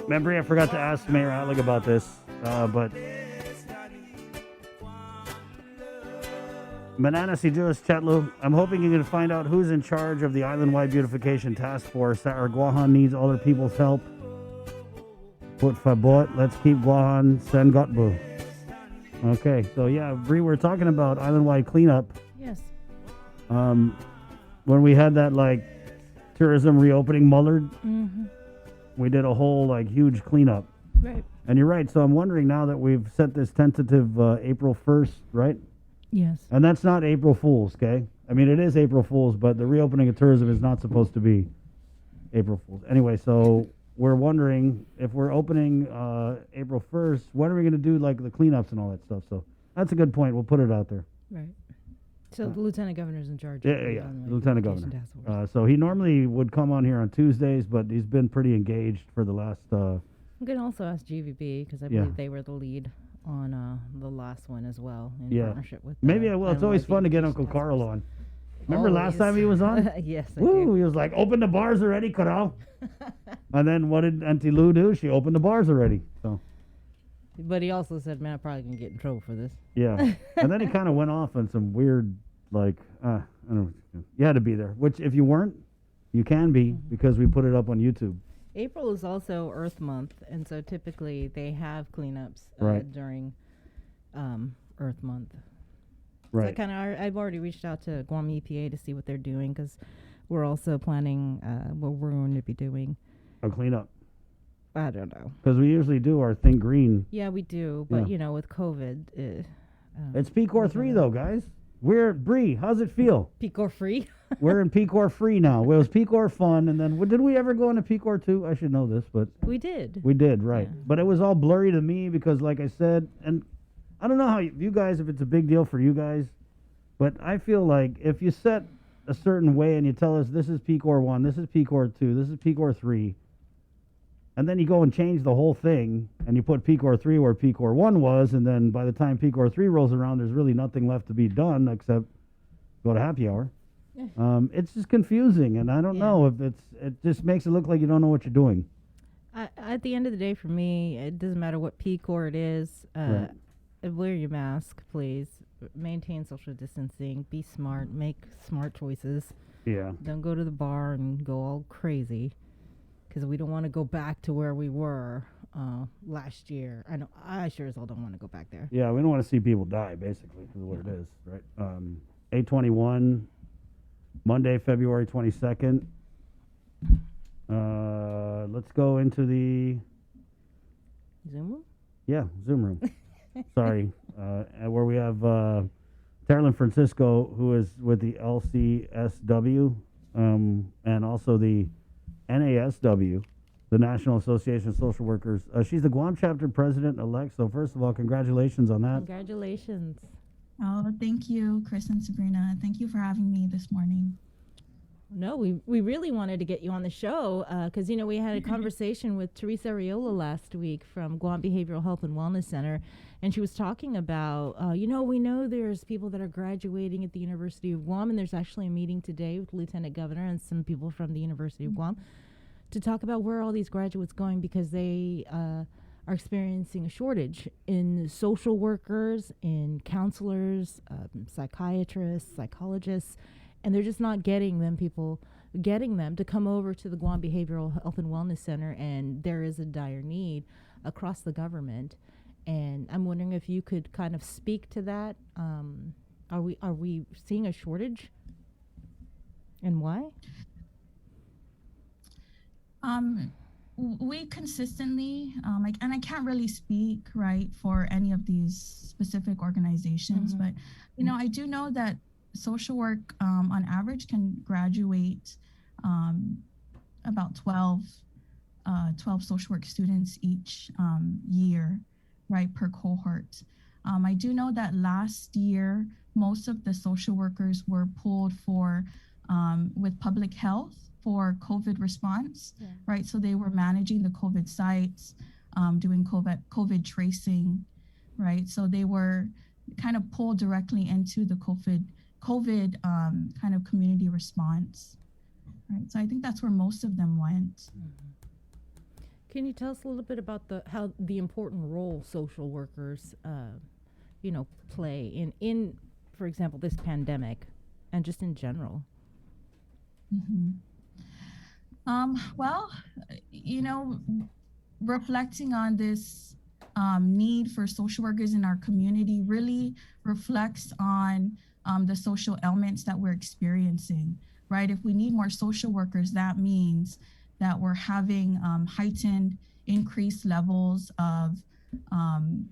[SPEAKER 5] Remember, I forgot to ask Mayor Atlig about this, but Manana Sijuas Chetlu, I'm hoping you can find out who's in charge of the Island-Wide Beautification Task Force. Our Guahan needs other people's help. Put fabot, let's keep Guahan sen gotbu. Okay, so yeah, Bree, we're talking about Island-Wide cleanup.
[SPEAKER 13] Yes.
[SPEAKER 5] When we had that, like, tourism reopening Mullard, we did a whole, like, huge cleanup.
[SPEAKER 13] Right.
[SPEAKER 5] And you're right, so I'm wondering now that we've set this tentative April 1st, right?
[SPEAKER 3] Yes.
[SPEAKER 5] And that's not April Fool's, okay? I mean, it is April Fool's, but the reopening of tourism is not supposed to be April Fool's. Anyway, so we're wondering if we're opening April 1st, when are we going to do like the cleanups and all that stuff? So that's a good point. We'll put it out there.
[SPEAKER 3] Right. So the lieutenant governor's in charge.
[SPEAKER 5] Yeah, Lieutenant Governor. So he normally would come on here on Tuesdays, but he's been pretty engaged for the last.
[SPEAKER 3] We can also ask GVB because I believe they were the lead on the last one as well in partnership with.
[SPEAKER 5] Maybe I will. It's always fun to get Uncle Carl on. Remember last time he was on?
[SPEAKER 3] Yes. I
[SPEAKER 5] Woo!
[SPEAKER 3] do.
[SPEAKER 5] He was like, "Open the bars already, Carl." And then what did Auntie Lou do? She opened the bars already. So.
[SPEAKER 3] But he also said, "Man, I'm probably gonna get in trouble for this."
[SPEAKER 5] Yeah, and then he kind of went off on some weird, like, I don't know. You had to be there. Which, if you weren't, you can be because we put it up on YouTube.
[SPEAKER 3] April is also Earth Month, and so typically they have cleanups during Earth Month.
[SPEAKER 5] Right.
[SPEAKER 3] So I've already reached out to Guam EPA to see what they're doing because we're also planning what we're going to be doing.
[SPEAKER 5] A cleanup.
[SPEAKER 3] I don't know.
[SPEAKER 5] Because we usually do our Think Green.
[SPEAKER 3] Yeah, we do, but with COVID,
[SPEAKER 5] it's PCOR 3 though, guys. We're Bree. How's it feel?
[SPEAKER 3] PCOR free.
[SPEAKER 5] We're in PCOR free now. Well, it was PCOR fun, and then did we ever go into PCOR 2? I should know this, but
[SPEAKER 3] we did.
[SPEAKER 5] We did, right? Yeah. But it was all blurry to me because, like I said, and I don't know how you guys, if it's a big deal for you guys, but I feel like if you set a certain way and you tell us this is PCOR 1, this is PCOR 2, this is PCOR 3. And then you go and change the whole thing, and you put PCOR 3 where PCOR 1 was, and then by the time PCOR 3 rolls around, there's really nothing left to be done except go to happy hour. It's just confusing, and I don't know if it just makes it look like you don't know what you're doing.
[SPEAKER 3] At the end of the day, for me, it doesn't matter what PCOR it is. Wear your mask, please. Maintain social distancing. Be smart. Make smart choices.
[SPEAKER 5] Yeah.
[SPEAKER 3] Don't go to the bar and go all crazy. Because we don't want to go back to where we were last year. I know I sure as hell don't want to go back there.
[SPEAKER 5] Yeah, we don't want to see people die, basically, is what it is, right? 8/21, Monday, February 22nd. Let's go into the
[SPEAKER 3] Zoom room?
[SPEAKER 5] Yeah, Zoom room. Sorry. Where we have Terrelyn Francisco, who is with the LCSW, and also the NASW, the National Association of Social Workers. She's the Guam chapter president-elect. So first of all, congratulations on that.
[SPEAKER 3] Congratulations.
[SPEAKER 10] Oh, thank you, Chris and Sabrina. Thank you for having me this morning.
[SPEAKER 3] No, we really wanted to get you on the show because, we had a conversation with Teresa Ariola last week from Guam Behavioral Health and Wellness Center, and she was talking about, we know there's people that are graduating at the University of Guam, and there's actually a meeting today with Lieutenant Governor and some people from the University of Guam to talk about where all these graduates going because they are experiencing a shortage in social workers, in counselors, psychiatrists, psychologists, and they're just not getting them to come over to the Guam Behavioral Health and Wellness Center, and there is a dire need across the government. And I'm wondering if you could kind of speak to that. Are we seeing a shortage, and why?
[SPEAKER 10] We consistently, and I can't really speak for any of these specific organizations, but I do know that social work on average can graduate about 12 social work students each year, per cohort. I do know that last year, most of the social workers were pulled with public health for COVID response, So they were managing the COVID sites, doing COVID tracing, So they were kind of pulled directly into the COVID kind of community response, So I think that's where most of them went.
[SPEAKER 3] Can you tell us a little bit about how the important role social workers, play in, for example, this pandemic, and just in general?
[SPEAKER 10] Well, reflecting on this need for social workers in our community really reflects on the social ailments that we're experiencing, If we need more social workers, that means that we're having heightened, increased levels of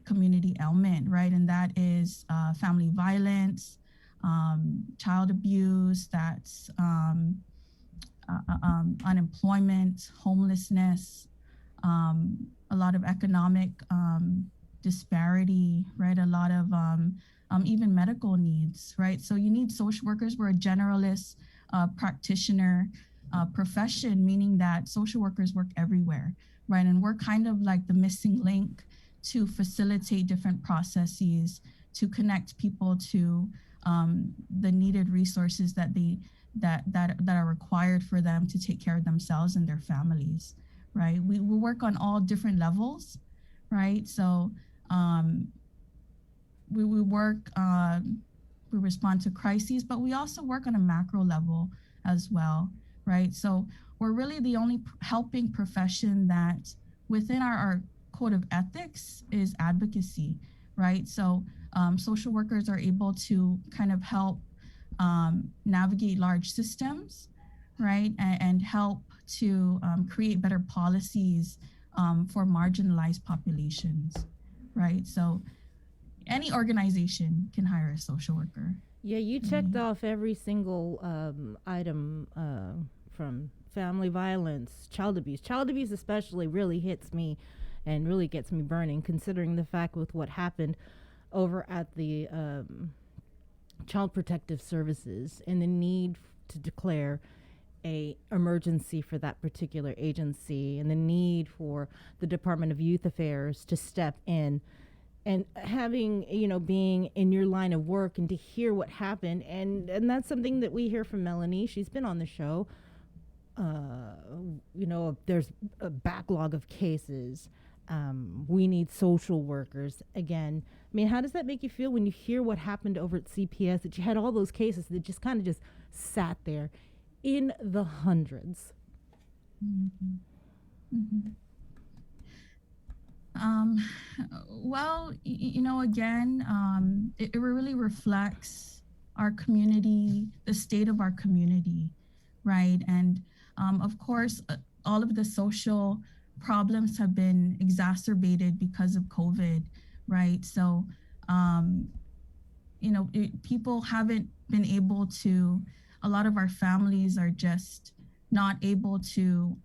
[SPEAKER 10] community ailment, right? And that is family violence, child abuse, that's unemployment, homelessness, a lot of economic disparity, right? A lot of even medical needs, right? So you need social workers. We're a generalist practitioner profession, meaning that social workers work everywhere, right? And we're kind of like the missing link to facilitate different processes, to connect people to the needed resources that are required for them to take care of themselves and their families, right? We work on all different levels, right? So we work, we respond to crises, but we also work on a macro level as well, right? So we're really the only helping profession that within our code of ethics is advocacy, right? So social workers are able to kind of help navigate large systems, right? And help to create better policies for marginalized populations, right? So any organization can hire a social worker.
[SPEAKER 3] Yeah, you checked off every single item from family violence, child abuse. Child abuse especially really hits me and really gets me burning, considering the fact with what happened over at the Child Protective Services and the need to declare a emergency for that particular agency, and the need for the Department of Youth Affairs to step in, and having, being in your line of work and to hear what happened. And that's something that we hear from Melanie. She's been on the show. There's a backlog of cases. We need social workers again. I mean, how does that make you feel when you hear what happened over at CPS, that you had all those cases that just kind of just sat there in the hundreds?
[SPEAKER 10] Well, again, it really reflects our community, the state of our community, right? And of course, all of the social problems have been exacerbated because of COVID, right? So, people haven't been able to, a lot of our families are just not able to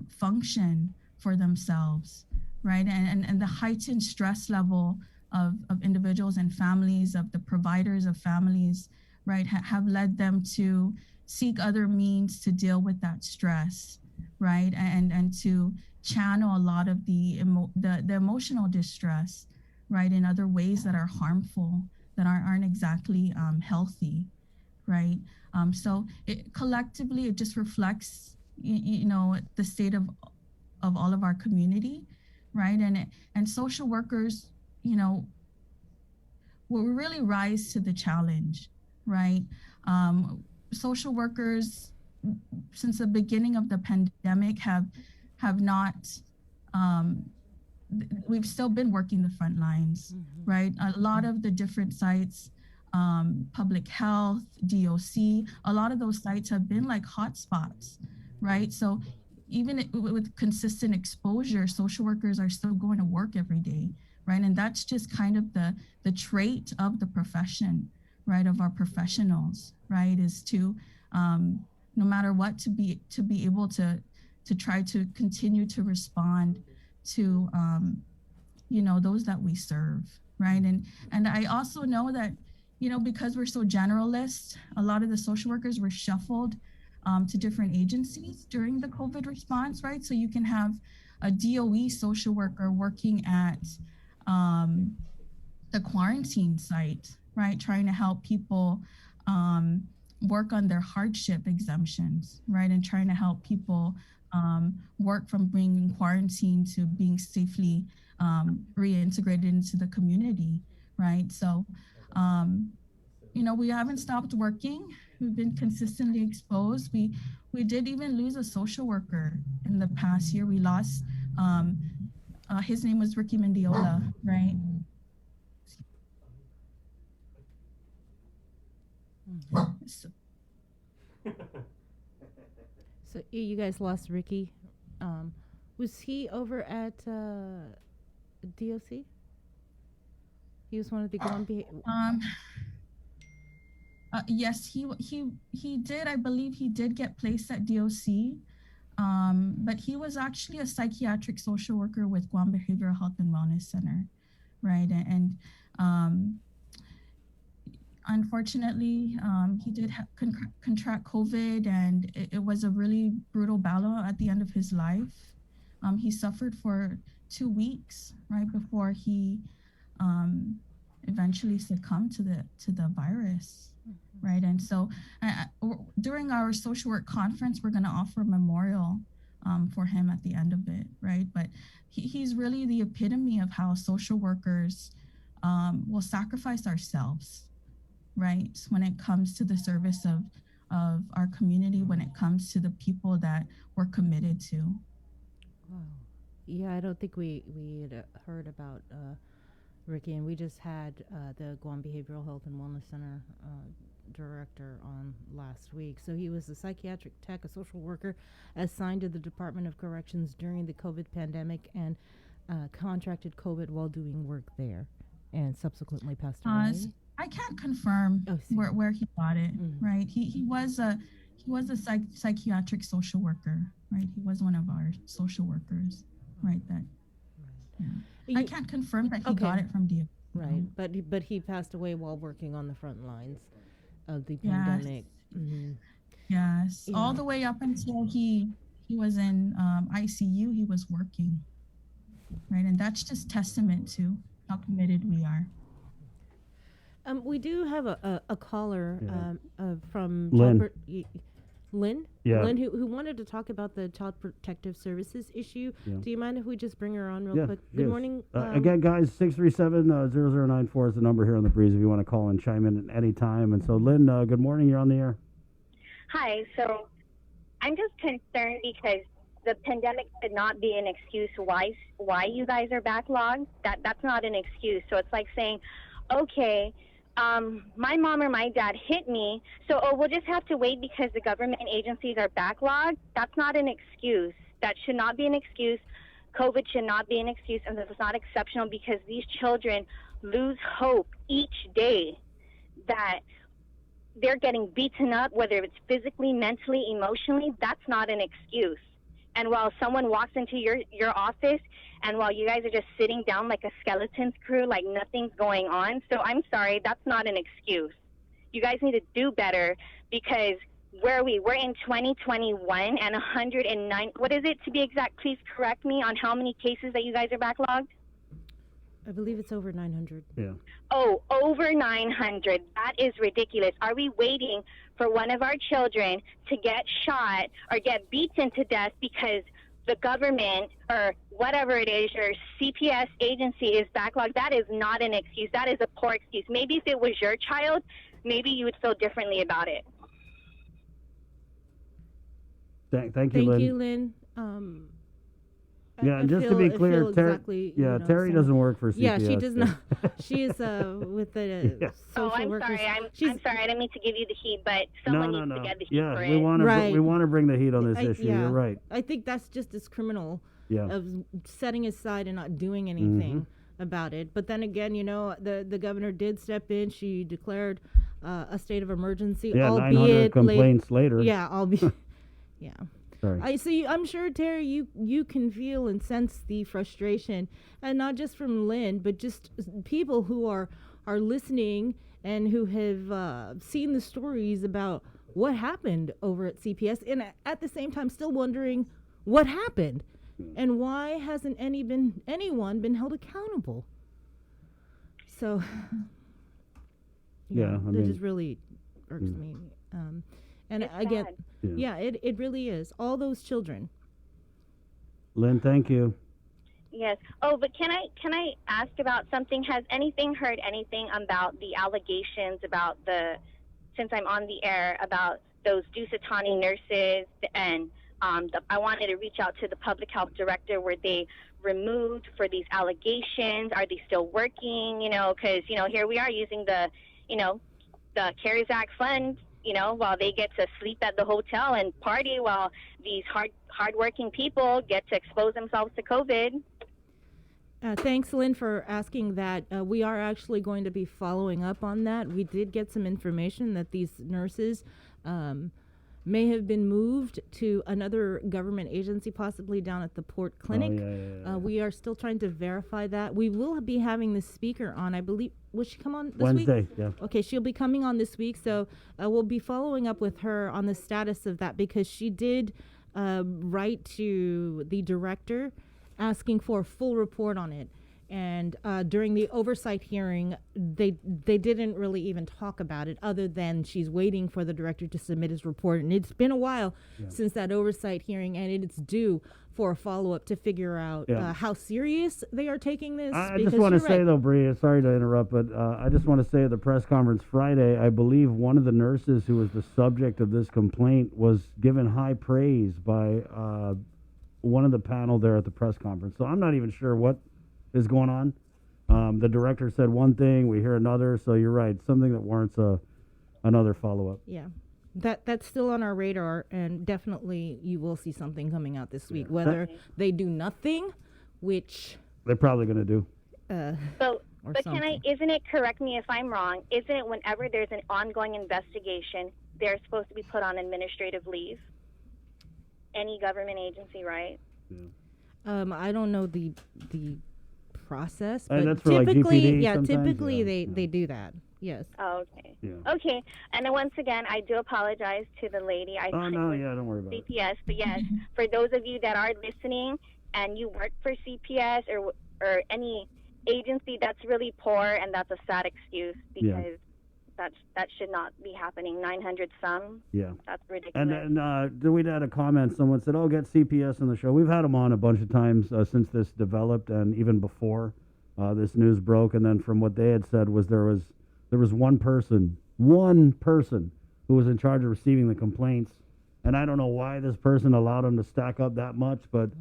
[SPEAKER 10] function for themselves, right? And the heightened stress level of individuals and families, of the providers of families, right, have led them to seek other means to deal with that stress, right? And to channel a lot of the emotional distress, right, in other ways that are harmful, that aren't exactly healthy, right? So collectively, it just reflects, the state of all of our community, right? And social workers, will really rise to the challenge, right? Social workers, since the beginning of the pandemic, have not, we've still been working the front lines, right? A lot of the different sites, public health, DOC, a lot of those sites have been like hotspots, right? So even with consistent exposure, social workers are still going to work every day, right? And that's just kind of the trait of the profession, right? Of our professionals, right? Is to, no matter what, to be able to try to continue to respond to, those that we serve, right? And I also know that, because we're so generalist, a lot of the social workers were shuffled to different agencies during the COVID response, right? So you can have a DOE social worker working at the quarantine site, right? Trying to help people work on their hardship exemptions, right? And trying to help people work from being in quarantine to being safely reintegrated into the community, right? So, we haven't stopped working. We've been consistently exposed. We did even lose a social worker in the past year. We lost, his name was Ricky Mendiola, right?
[SPEAKER 3] So you guys lost Ricky. Was he over at DOC? He was one of the Guam.
[SPEAKER 10] Yes, he did. I believe he did get placed at DOC, but he was actually a psychiatric social worker with Guam Behavioral Health and Wellness Center, right? And unfortunately, he did contract COVID, and it was a really brutal battle at the end of his life. He suffered for 2 weeks, right, before he eventually succumbed to the virus, right? And so during our social work conference, we're going to offer a memorial for him at the end of it, right? But he's really the epitome of how social workers will sacrifice ourselves, right, when it comes to the service of our community, when it comes to the people that we're committed to.
[SPEAKER 3] Wow. Yeah, I don't think we had heard about Ricky, and we just had the Guam Behavioral Health and Wellness Center director on last week. So he was a psychiatric tech, a social worker assigned to the Department of Corrections during the COVID pandemic, and contracted COVID while doing work there, and subsequently passed away.
[SPEAKER 10] I can't confirm where he got it, right? He was a psychiatric social worker, right? He was one of our social workers, right? I can't confirm that he got it from DOC.
[SPEAKER 3] Right, but he passed away while working on the front lines of the pandemic.
[SPEAKER 10] Yes, all the way up until he was in ICU, he was working, right? And that's just testament to how committed we are.
[SPEAKER 3] We do have a caller from
[SPEAKER 5] Lynn.
[SPEAKER 3] Lynn?
[SPEAKER 5] Yeah.
[SPEAKER 3] Lynn, who wanted to talk about the Child Protective Services issue.
[SPEAKER 5] Yeah.
[SPEAKER 3] Do you mind if we just bring her on real quick? Good
[SPEAKER 5] yes.
[SPEAKER 3] morning.
[SPEAKER 5] Again, guys, 637-0094 is the number here on the breeze if you want to call and chime in at any time. And so, Lynn, good morning. You're on the air.
[SPEAKER 8] Hi. So I'm just concerned because the pandemic should not be an excuse why you guys are backlogged. That's not an excuse. So it's like saying, okay, my mom or my dad hit me, so we'll just have to wait because the government agencies are backlogged. That's not an excuse. That should not be an excuse. COVID should not be an excuse, and this is not exceptional because these children lose hope each day that they're getting beaten up, whether it's physically, mentally, emotionally. That's not an excuse. And while someone walks into your office and while you guys are just sitting down like a skeleton's crew, like nothing's going on. So I'm sorry, that's not an excuse. You guys need to do better because where are we? We're in 2021 and 109. What is it to be exact? Please correct me on how many cases that you guys are backlogged.
[SPEAKER 3] I believe it's over 900.
[SPEAKER 5] Yeah.
[SPEAKER 8] Oh, over 900. That is ridiculous. Are we waiting for one of our children to get shot or get beaten to death because the government or whatever it is, your CPS agency is backlogged? That is not an excuse. That is a poor excuse. Maybe if it was your child, maybe you would feel differently about it.
[SPEAKER 5] Thank you, Lynn.
[SPEAKER 3] Thank you, Lynn.
[SPEAKER 5] Yeah,
[SPEAKER 3] I
[SPEAKER 5] just to
[SPEAKER 3] feel-
[SPEAKER 5] be
[SPEAKER 3] I
[SPEAKER 5] clear,
[SPEAKER 3] feel
[SPEAKER 5] Terry.
[SPEAKER 3] exactly,
[SPEAKER 5] Yeah,
[SPEAKER 3] you know,
[SPEAKER 5] Terry
[SPEAKER 3] so-
[SPEAKER 5] doesn't work for CPS.
[SPEAKER 3] Yeah, she does
[SPEAKER 5] so-
[SPEAKER 3] not. She is with the
[SPEAKER 5] Yeah.
[SPEAKER 8] Oh,
[SPEAKER 3] social
[SPEAKER 8] I'm
[SPEAKER 3] workers.
[SPEAKER 8] sorry. I'm sorry. I didn't mean to give you the heat, but
[SPEAKER 5] No,
[SPEAKER 8] someone
[SPEAKER 5] no,
[SPEAKER 8] needs
[SPEAKER 5] no.
[SPEAKER 8] to get the heat
[SPEAKER 5] Yeah,
[SPEAKER 8] for
[SPEAKER 5] we
[SPEAKER 8] it.
[SPEAKER 5] want to we want to bring the heat on this issue.
[SPEAKER 3] Yeah.
[SPEAKER 5] You're right.
[SPEAKER 3] I think that's just as criminal
[SPEAKER 5] Yeah.
[SPEAKER 3] of setting aside and not doing anything
[SPEAKER 5] Mm-hmm.
[SPEAKER 3] about it. But then again, you know, the governor did step in. She declared a state of emergency,
[SPEAKER 5] Yeah,
[SPEAKER 3] albeit
[SPEAKER 5] 900 complaints later.
[SPEAKER 3] Yeah, albeit. Yeah.
[SPEAKER 5] Sorry.
[SPEAKER 3] I see. I'm sure, Terry, you can feel and sense the frustration, and not just from Lynn, but just people who are listening and who have seen the stories about what happened over at CPS, and at the same time still wondering what happened and why hasn't anyone been held accountable. So,
[SPEAKER 5] Yeah, I
[SPEAKER 3] that
[SPEAKER 5] mean-
[SPEAKER 3] just really irks me. And
[SPEAKER 8] It's
[SPEAKER 3] again,
[SPEAKER 8] sad.
[SPEAKER 3] yeah, it really is. All those children.
[SPEAKER 5] Lynn, thank you.
[SPEAKER 8] Yes. Oh, but can I ask about something? Has anything heard anything about the allegations about since I'm on the air, about those Dusatani nurses and I wanted to reach out to the public health director. Were they removed for these allegations? Are they still working? You know, because, you know, here we are using the CARES Act fund, you know, while they get to sleep at the hotel and party while these hardworking people get to expose themselves to COVID.
[SPEAKER 3] Thanks, Lynn, for asking that. We are actually going to be following up on that. We did get some information that these nurses may have been moved to another government agency, possibly down at the Port Clinic. We are still trying to verify that. We will be having the speaker on, I believe. Will she come on this
[SPEAKER 5] Wednesday,
[SPEAKER 3] week?
[SPEAKER 5] yeah.
[SPEAKER 3] Okay, she'll be coming on this week. So we'll be following up with her on the status of that, because she did write to the director asking for a full report on it. And during the oversight hearing, they didn't really even talk about it, other than she's waiting for the director to submit his report. And it's been a while since that oversight hearing, and it's due for a follow-up to figure out how serious they are taking this.
[SPEAKER 5] I just want to say, though, Bria, sorry to interrupt, but I just want to say at the press conference Friday, I believe one of the nurses who was the subject of this complaint was given high praise by one of the panel there at the press conference. So I'm not even sure what is going on. The director said one thing, we hear another, so you're right, something that warrants another follow-up.
[SPEAKER 3] Yeah, that's still on our radar, and definitely you will see something coming out this week. Whether they do nothing, which
[SPEAKER 5] they're probably going to do.
[SPEAKER 8] But can I? Isn't it? Correct me if I'm wrong. Isn't it whenever there's an ongoing investigation, they're supposed to be put on administrative leave? Any government agency, right?
[SPEAKER 3] I don't know the process,
[SPEAKER 5] And
[SPEAKER 3] but
[SPEAKER 5] that's for, like,
[SPEAKER 3] typically,
[SPEAKER 5] GPD sometimes?
[SPEAKER 3] typically
[SPEAKER 5] Yeah,
[SPEAKER 3] they do that. Yes.
[SPEAKER 8] Oh, okay.
[SPEAKER 5] Yeah.
[SPEAKER 8] Okay. And then once again, I do apologize to the lady. I
[SPEAKER 5] Oh, no, yeah, don't worry about it.
[SPEAKER 8] CPS, but yes, for those of you that are listening and you work for CPS or any agency, that's really poor, and that's a sad excuse, because that should not be happening. 900 some.
[SPEAKER 5] Yeah.
[SPEAKER 8] That's ridiculous.
[SPEAKER 5] And then we had a comment. Someone said, "Oh, get CPS on the show." We've had them on a bunch of times since this developed, and even before this news broke. And then from what they had said was there was one person who was in charge of receiving the complaints, and I don't know why this person allowed them to stack up that much, but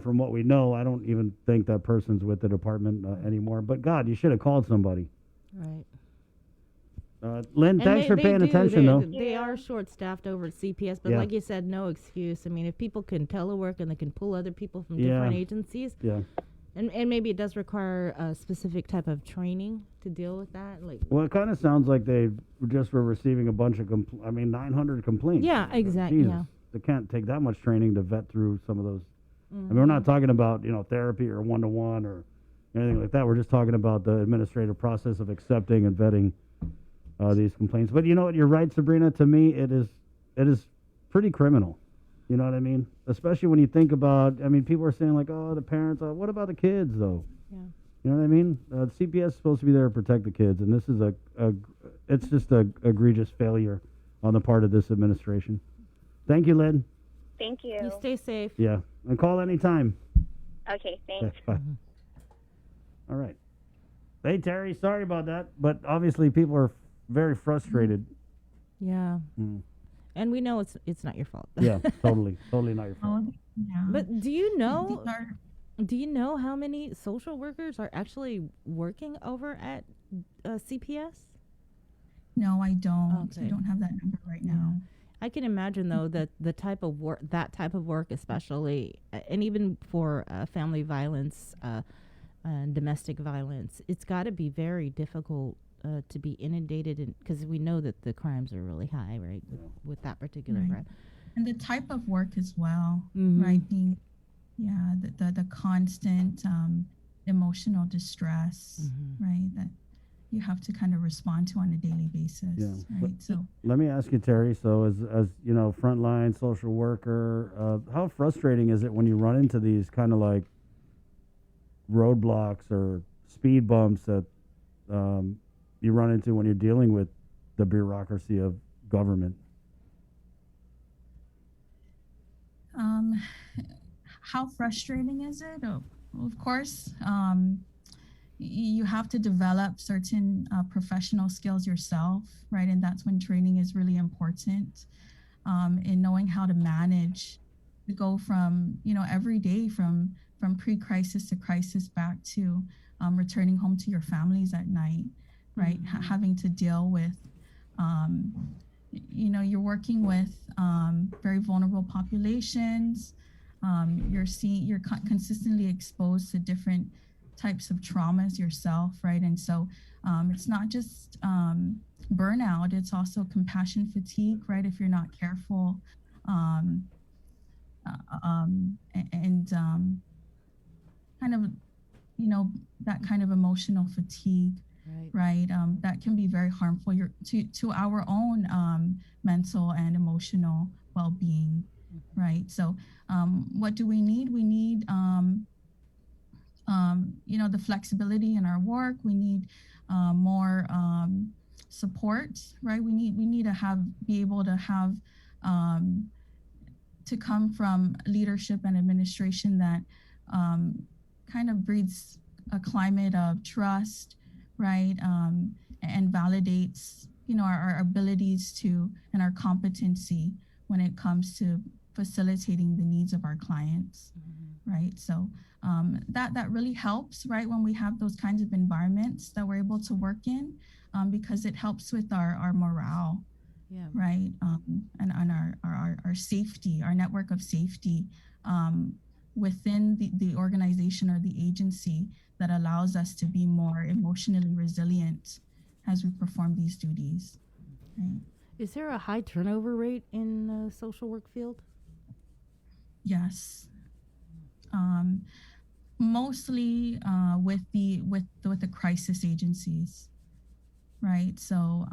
[SPEAKER 5] from what we know, I don't even think that person's with the department anymore. But God, you should have called somebody.
[SPEAKER 3] Right.
[SPEAKER 5] Lynn, thanks for paying attention, though.
[SPEAKER 3] They are short-staffed over at CPS, but
[SPEAKER 5] Yeah.
[SPEAKER 3] like you said, no excuse. I mean, if people can telework and they can pull other people from different agencies, and maybe it does require a specific type of training to deal with that. Like,
[SPEAKER 5] Well, it kind of sounds like they just were receiving a bunch of 900 complaints.
[SPEAKER 3] Yeah, exactly.
[SPEAKER 5] Jesus.
[SPEAKER 3] Yeah.
[SPEAKER 5] They can't take that much training to vet through some of those. I mean, we're
[SPEAKER 3] Mm-hmm.
[SPEAKER 5] not talking about, therapy or one-to-one or anything like that. We're just talking about the administrative process of accepting and vetting these complaints. But you know what? You're right, Sabrina. To me, it is pretty criminal. You know what I mean? Especially when you think about, people are saying like, oh, the parents, what about the kids though?
[SPEAKER 3] Yeah.
[SPEAKER 5] You know what I mean? CPS is supposed to be there to protect the kids, and this is it's just a egregious failure on the part of this administration. Thank you, Lynn.
[SPEAKER 8] Thank you.
[SPEAKER 3] You stay safe.
[SPEAKER 5] Yeah, and call anytime.
[SPEAKER 8] Okay, thanks.
[SPEAKER 5] Bye. All right. Hey, Terry, sorry about that, but obviously people are very frustrated.
[SPEAKER 3] Yeah.
[SPEAKER 5] Mm.
[SPEAKER 3] And we know it's not your fault.
[SPEAKER 5] Yeah, totally not your fault.
[SPEAKER 3] But do you know how many social workers are actually working over at CPS?
[SPEAKER 10] No, I don't.
[SPEAKER 3] Okay.
[SPEAKER 10] I don't have that number right now.
[SPEAKER 3] I can imagine though that that type of work, especially, and even for family violence, domestic violence, it's got to be very difficult to be inundated in, because we know that the crimes are really high, right? With that particular
[SPEAKER 10] Right.
[SPEAKER 3] crime.
[SPEAKER 10] And the type of work as well,
[SPEAKER 3] Mhm.
[SPEAKER 10] right? The constant emotional distress, right? That you have to kind of respond to on a daily basis,
[SPEAKER 5] Yeah.
[SPEAKER 10] right? So
[SPEAKER 5] Let me ask you, Terry. So, as frontline social worker, how frustrating is it when you run into these kind of like roadblocks or speed bumps that you run into when you're dealing with the bureaucracy of government?
[SPEAKER 10] how frustrating is it? Oh, of course, you have to develop certain professional skills yourself, right? And that's when training is really important, in knowing how to manage, to go from, every day from pre-crisis to crisis back to returning home to your families at night, right? Having to deal with, you're working with very vulnerable populations. You're consistently exposed to different types of traumas yourself, right? And so it's not just burnout, it's also compassion fatigue, right? If you're not careful. And kind of, that kind of emotional fatigue, right? That can be very harmful to our own mental and emotional well-being, right? So what do we need? We need, the flexibility in our work. We need more support, right? We need to be able to have to come from leadership and administration that kind of breeds a climate of trust, right? And validates, our abilities to and our competency when it comes to facilitating the needs of our clients, right? So that really helps, right? When we have those kinds of environments that we're able to work in, because it helps with our morale. Yeah. Right. And on our safety, our network of safety within the organization or the agency that allows us to be more emotionally resilient as we perform these duties. Right.
[SPEAKER 3] Is there a high turnover rate in the social work field?
[SPEAKER 10] Yes. Mostly with the crisis agencies, right? So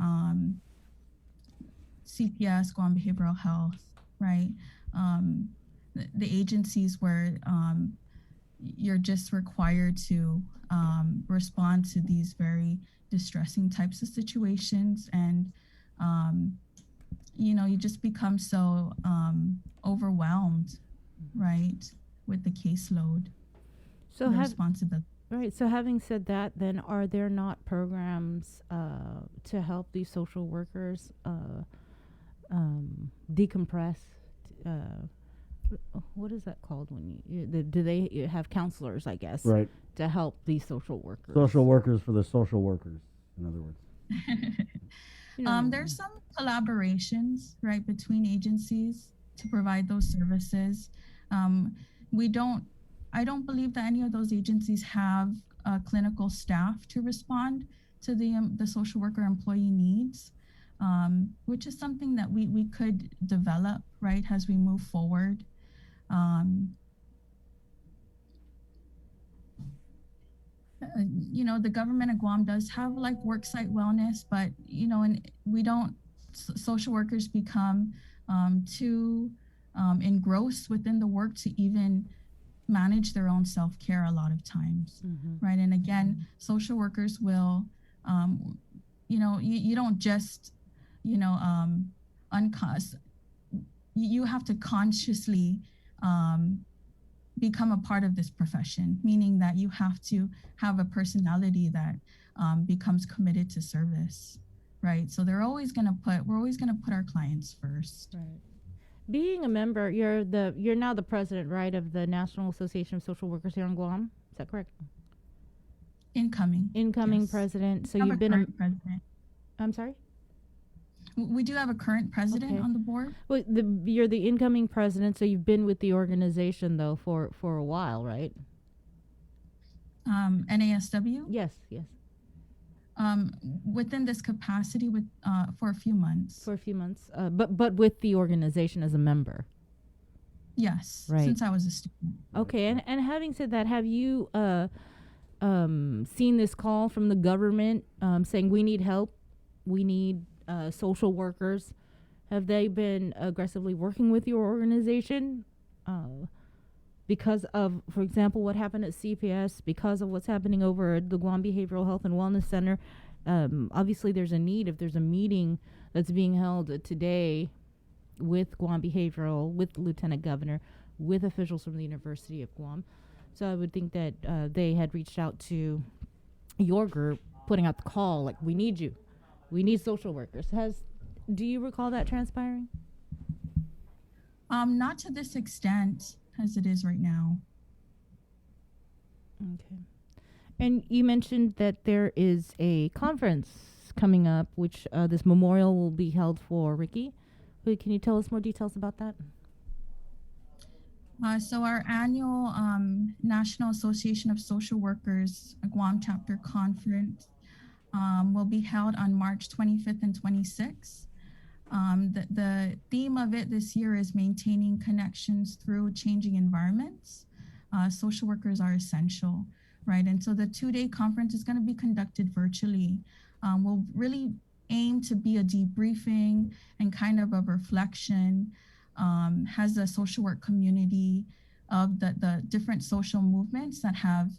[SPEAKER 10] CPS, Guam Behavioral Health, right? The agencies where you're just required to respond to these very distressing types of situations, and you just become so overwhelmed, right, with the caseload,
[SPEAKER 3] so
[SPEAKER 10] the responsibility.
[SPEAKER 3] Right. So having said that, then are there not programs to help these social workers decompress? What is that called when do they have counselors, I guess,
[SPEAKER 5] right,
[SPEAKER 3] to help these social workers?
[SPEAKER 5] Social workers for the social workers, in other words.
[SPEAKER 10] There's some collaborations, right, between agencies to provide those services. I don't believe that any of those agencies have clinical staff to respond to the social worker employee needs, which is something that we could develop, right, as we move forward. The government of Guam does have like worksite wellness, but and we don't. Social workers become too engrossed within the work to even manage their own self-care a lot of times, right? And again, social workers will, you don't just, you have to consciously become a part of this profession, meaning that you have to have a personality that becomes committed to service, right? So we're always going to put our clients first.
[SPEAKER 3] Right. Being a member, you're now the president, right, of the National Association of Social Workers here in Guam. Is that correct?
[SPEAKER 10] Incoming
[SPEAKER 3] yes. President. So you've been a
[SPEAKER 10] president.
[SPEAKER 3] I'm sorry?
[SPEAKER 10] We do have a current president on the board.
[SPEAKER 3] Well, you're the incoming president, so you've been with the organization though for a while, right?
[SPEAKER 10] NASW?
[SPEAKER 3] Yes.
[SPEAKER 10] Within this capacity for a few months.
[SPEAKER 3] But with the organization as a member.
[SPEAKER 10] Yes,
[SPEAKER 3] right.
[SPEAKER 10] Since I was a student.
[SPEAKER 3] Okay, and having said that, have you seen this call from the government saying we need help, we need social workers? Have they been aggressively working with your organization because of, for example, what happened at CPS, because of what's happening over at the Guam Behavioral Health and Wellness Center? Obviously, there's a need. If there's a meeting that's being held today with Guam Behavioral, with the Lieutenant Governor, with officials from the University of Guam, so I would think that they had reached out to your group, putting out the call, like, we need you. We need social workers. Do you recall that transpiring?
[SPEAKER 10] Not to this extent as it is right now.
[SPEAKER 3] Okay. And you mentioned that there is a conference coming up, which this memorial will be held for Ricky. Can you tell us more details about that?
[SPEAKER 10] So our annual National Association of Social Workers Guam Chapter Conference will be held on March 25th and 26th. The theme of it this year is maintaining connections through changing environments. Social workers are essential, right? And so the 2-day conference is going to be conducted virtually. We'll really aim to be a debriefing and kind of a reflection as a social work community of the different social movements that have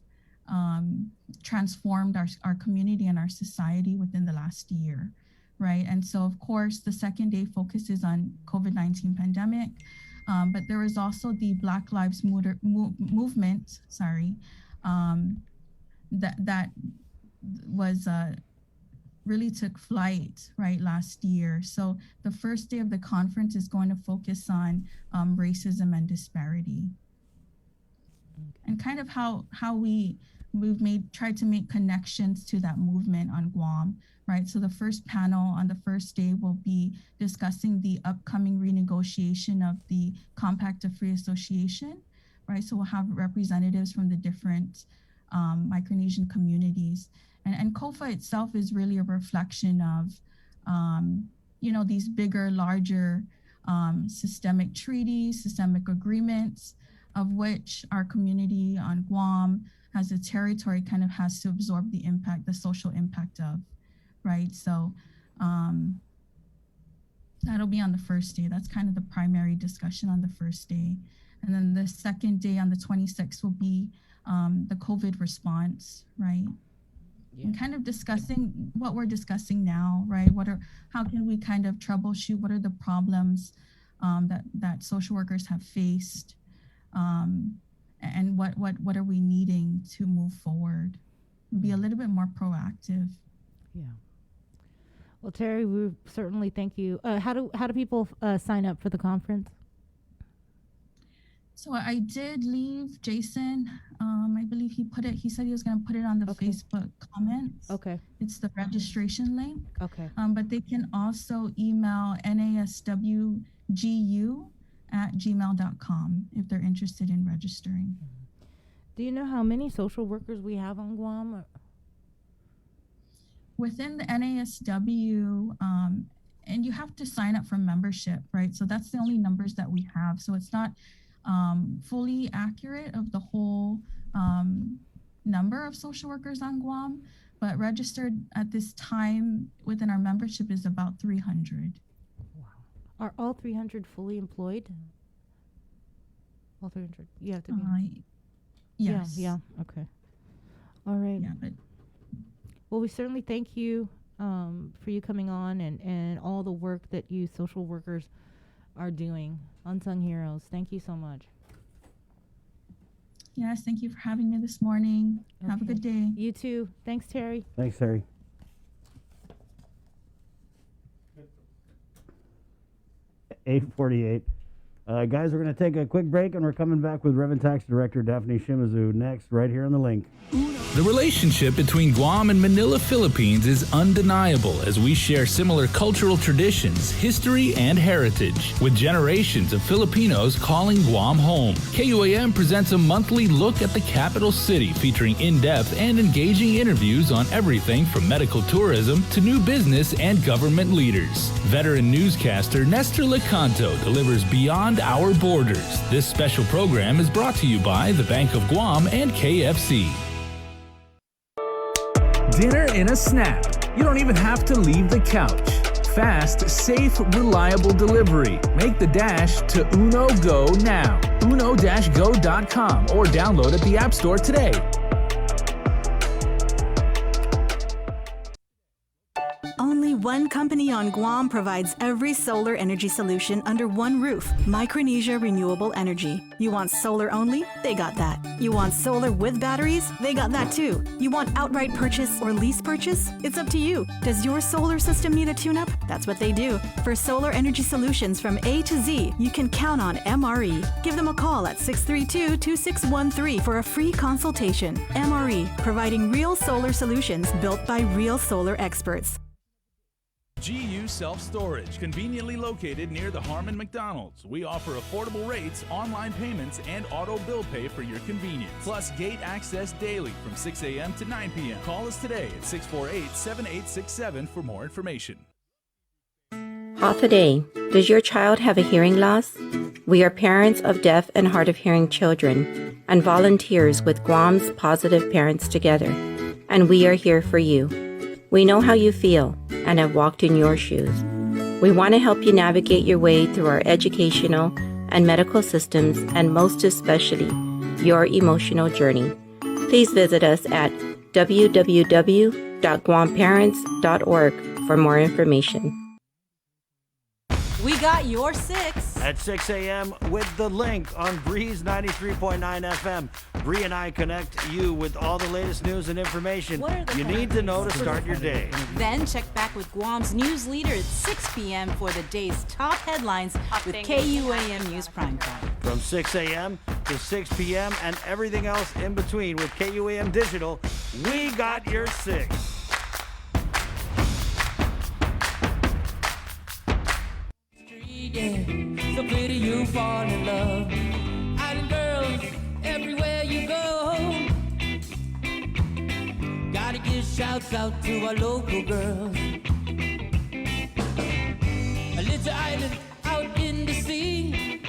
[SPEAKER 10] transformed our community and our society within the last year, right? And so, of course, the second day focuses on COVID-19 pandemic, but there is also the Black Lives Matter movement, that was really took flight right last year. So the first day of the conference is going to focus on racism and disparity, and kind of how we've tried to make connections to that movement on Guam, right? So the first panel on the first day will be discussing the upcoming renegotiation of the Compact of Free Association, right? So we'll have representatives from the different Micronesian communities. And COFA itself is really a reflection of, these bigger, larger systemic treaties, systemic agreements, of which our community on Guam as a territory kind of has to absorb the impact, the social impact of, right? So that'll be on the first day. That's kind of the primary discussion on the first day. And then the second day on the 26th will be the COVID response, right? And kind of discussing what we're discussing now, right? How can we kind of troubleshoot? What are the problems that social workers have faced? And what are we needing to move forward? Be a little bit more proactive.
[SPEAKER 3] Yeah. Well, Terry, we certainly thank you. How do people sign up for the conference?
[SPEAKER 10] So I did leave Jason. I believe he said he was going to put it on the Facebook comments.
[SPEAKER 3] Okay.
[SPEAKER 10] It's the registration link.
[SPEAKER 3] Okay.
[SPEAKER 10] But they can also email naswgu@gmail.com if they're interested in registering.
[SPEAKER 3] Do you know how many social workers we have on Guam?
[SPEAKER 10] Within the NASW, and you have to sign up for membership, right? So that's the only numbers that we have. So it's not fully accurate of the whole number of social workers on Guam, but registered at this time within our membership is about 300.
[SPEAKER 3] Wow. Are all 300 fully employed? All 300? You have to be.
[SPEAKER 10] Yes.
[SPEAKER 3] Yeah. Okay. All right.
[SPEAKER 10] Yeah, but
[SPEAKER 3] well, we certainly thank you for you coming on and all the work that you social workers are doing. Unsung heroes. Thank you so much.
[SPEAKER 10] Yes, thank you for having me this morning. Okay. Have a good day.
[SPEAKER 3] You too. Thanks, Terry.
[SPEAKER 5] Thanks, Terry. 8:48. Guys, we're going to take a quick break, and we're coming back with Reverend Tax Director Daphne Shimizu next, right here on the link.
[SPEAKER 2] The relationship between Guam and Manila, Philippines is undeniable as we share similar cultural traditions, history, and heritage, with generations of Filipinos calling Guam home. KUAM presents a monthly look at the capital city featuring in-depth and engaging interviews on everything from medical tourism to new business and government leaders. Veteran newscaster Nestor Lecanto delivers Beyond Our Borders. This special program is brought to you by the Bank of Guam and KFC.
[SPEAKER 15] Dinner in a snap. You don't even have to leave the couch. Fast, safe, reliable delivery. Make the dash to Uno Go now. Uno-go.com or download at the App Store today.
[SPEAKER 14] Only one company on Guam provides every solar energy solution under one roof. Micronesia Renewable Energy. You want solar only? They got that. You want solar with batteries? They got that too. You want outright purchase or lease purchase? It's up to you. Does your solar system need a tune-up? That's what they do. For solar energy solutions from A to Z, you can count on MRE. Give them a call at 632-2613 for a free consultation. MRE, providing real solar solutions built by real solar experts.
[SPEAKER 15] GU Self-Storage, conveniently located near the Harmon McDonald's. We offer affordable rates, online payments, and auto bill pay for your convenience. Plus gate access daily from 6 a.m. to 9 p.m. Call us today at 648-7867 for more information.
[SPEAKER 16] Half a day. Does your child have a hearing loss? We are parents of deaf and hard of hearing children and volunteers with Guam's Positive Parents Together, and we are here for you. We know how you feel and have walked in your shoes. We want to help you navigate your way through our educational and medical systems, and most especially, your emotional journey. Please visit us at www.guamparents.org for more information.
[SPEAKER 21] We got your 6.
[SPEAKER 5] At 6 a.m. with The Link on Breeze 93.9 FM. Bree and I connect you with all the latest news and information you need to know to start your day.
[SPEAKER 21] Then check back with Guam's news leader at 6 p.m. for the day's top headlines with KUAM News Primetime.
[SPEAKER 5] From 6 a.m. to 6 p.m. and everything else in between with KUAM Digital, we got your 6.
[SPEAKER 4] So pretty you fall in love. Island girls everywhere you go. Gotta give shouts out to our local girls. A little island out in the sea.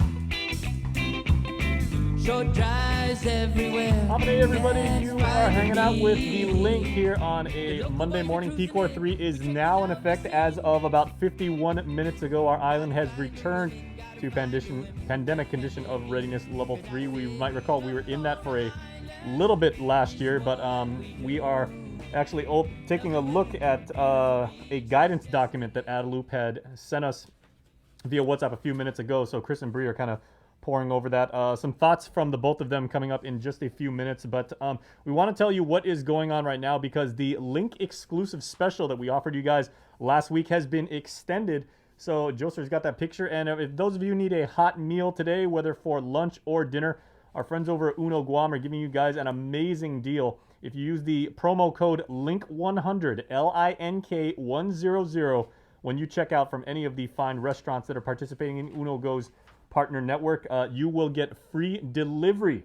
[SPEAKER 4] Short drives everywhere.
[SPEAKER 6] How many everybody? You are hanging out with The Link here on a Monday morning. PCOR 3 is now in effect as of about 51 minutes ago. Our island has returned to pandemic condition of readiness level 3. We might recall we were in that for a little bit last year, but we are actually taking a look at a guidance document that Adeloop had sent us via WhatsApp a few minutes ago. So Chris and Bree are kind of pouring over that. Some thoughts from the both of them coming up in just a few minutes, but we want to tell you what is going on right now because the Link exclusive special that we offered you guys last week has been extended. So Joser's got that picture, and if those of you need a hot meal today, whether for lunch or dinner, our friends over at Uno Guam are giving you guys an amazing deal. If you use the promo code LINK100, LINK100, when you check out from any of the fine restaurants that are participating in Uno Go's partner network, you will get free delivery.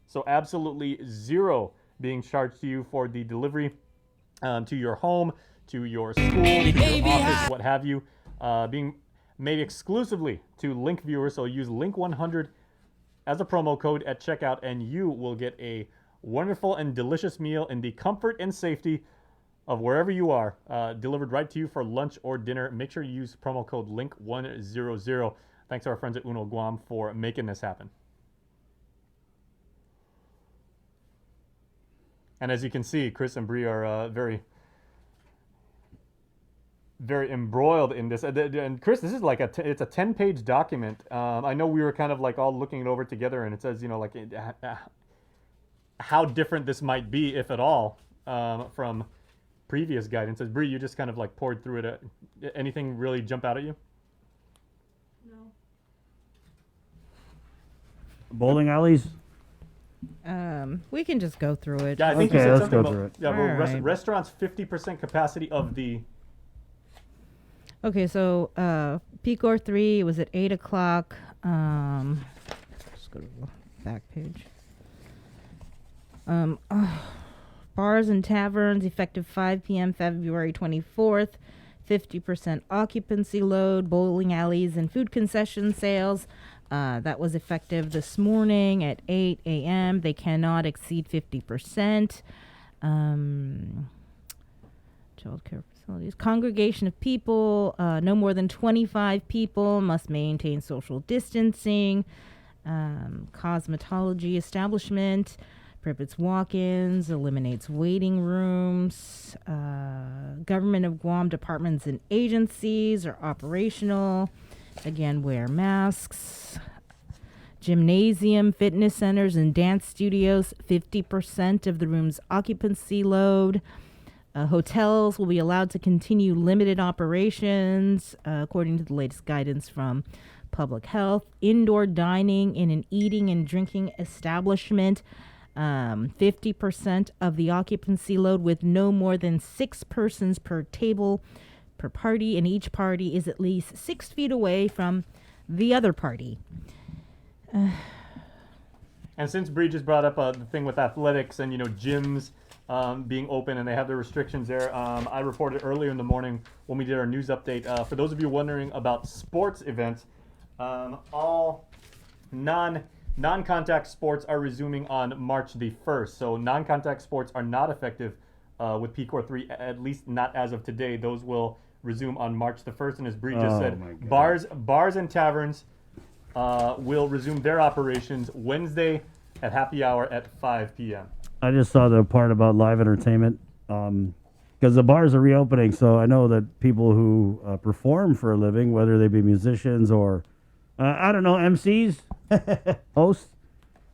[SPEAKER 6] So absolutely zero being charged to you for the delivery to your home, to your school, to your office, what have you, being made exclusively to Link viewers. So use Link100 as a promo code at checkout, and you will get a wonderful and delicious meal in the comfort and safety of wherever you are, delivered right to you for lunch or dinner. Make sure you use promo code LINK100. Thanks to our friends at Uno Guam for making this happen. And as you can see, Chris and Bree are very embroiled in this. And Chris, this is like it's a 10-page document. I know we were kind of like all looking it over together, and it says, you know, like how different this might be, if at all, from previous guidance. As Bree, you just kind of like poured through it. Anything really jump out at you?
[SPEAKER 5] Bowling alleys?
[SPEAKER 3] We can just go through it.
[SPEAKER 6] Yeah, I think you said
[SPEAKER 5] let's
[SPEAKER 6] something
[SPEAKER 5] go
[SPEAKER 6] about
[SPEAKER 5] through it.
[SPEAKER 6] yeah, well,
[SPEAKER 3] All right.
[SPEAKER 6] restaurants 50% capacity of the.
[SPEAKER 3] Okay, so PCOR 3 was at 8 o'clock. Just go to the back page. Bars and taverns effective 5 p.m. February 24th. 50% occupancy load. Bowling alleys and food concession sales. That was effective this morning at 8 a.m. They cannot exceed 50%. Childcare facilities. Congregation of people, no more than 25 people, must maintain social distancing. Cosmetology establishment prohibits walk-ins, eliminates waiting rooms. Government of Guam departments and agencies are operational. Again, wear masks. Gymnasium, fitness centers, and dance studios, 50% of the room's occupancy load. Hotels will be allowed to continue limited operations, according to the latest guidance from Public Health. Indoor dining in an eating and drinking establishment, 50% of the occupancy load with no more than 6 persons per table per per party, and each party is at least 6 feet away from the other party.
[SPEAKER 6] And since Bree just brought up the thing with athletics and, gyms being open and they have their restrictions there, I reported earlier in the morning when we did our news update. For those of you wondering about sports events, all non-contact sports are resuming on March the 1st. So non-contact sports are not effective with PCOR 3, at least not as of today. Those will resume on March the 1st. And as Bree just said, bars and taverns will resume their operations Wednesday at happy hour at 5 p.m.
[SPEAKER 5] I just saw the part about live entertainment because the bars are reopening. So I know that people who perform for a living, whether they be musicians or, I don't know, MCs, hosts,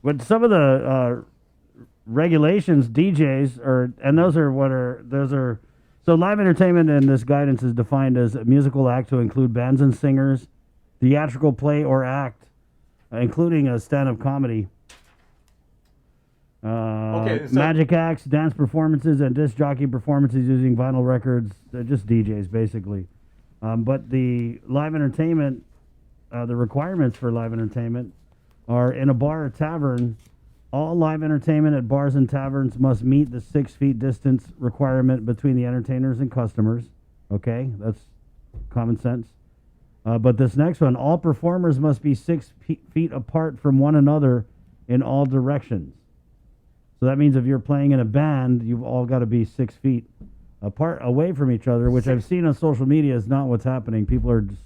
[SPEAKER 5] but some of the regulations, DJs, so live entertainment in this guidance is defined as a musical act to include bands and singers, theatrical play or act, including a stand-up comedy, magic acts, dance performances, and disc jockey performances using vinyl records. They're just DJs, basically. But the live entertainment, the requirements for live entertainment are in a bar or tavern. All live entertainment at bars and taverns must meet the 6 feet distance requirement between the entertainers and customers. Okay, that's common sense. But this next one, all performers must be 6 feet apart from one another in all directions. So that means if you're playing in a band, you've all got to be 6 feet apart, away from each other, which I've seen on social media is not what's happening. People are just,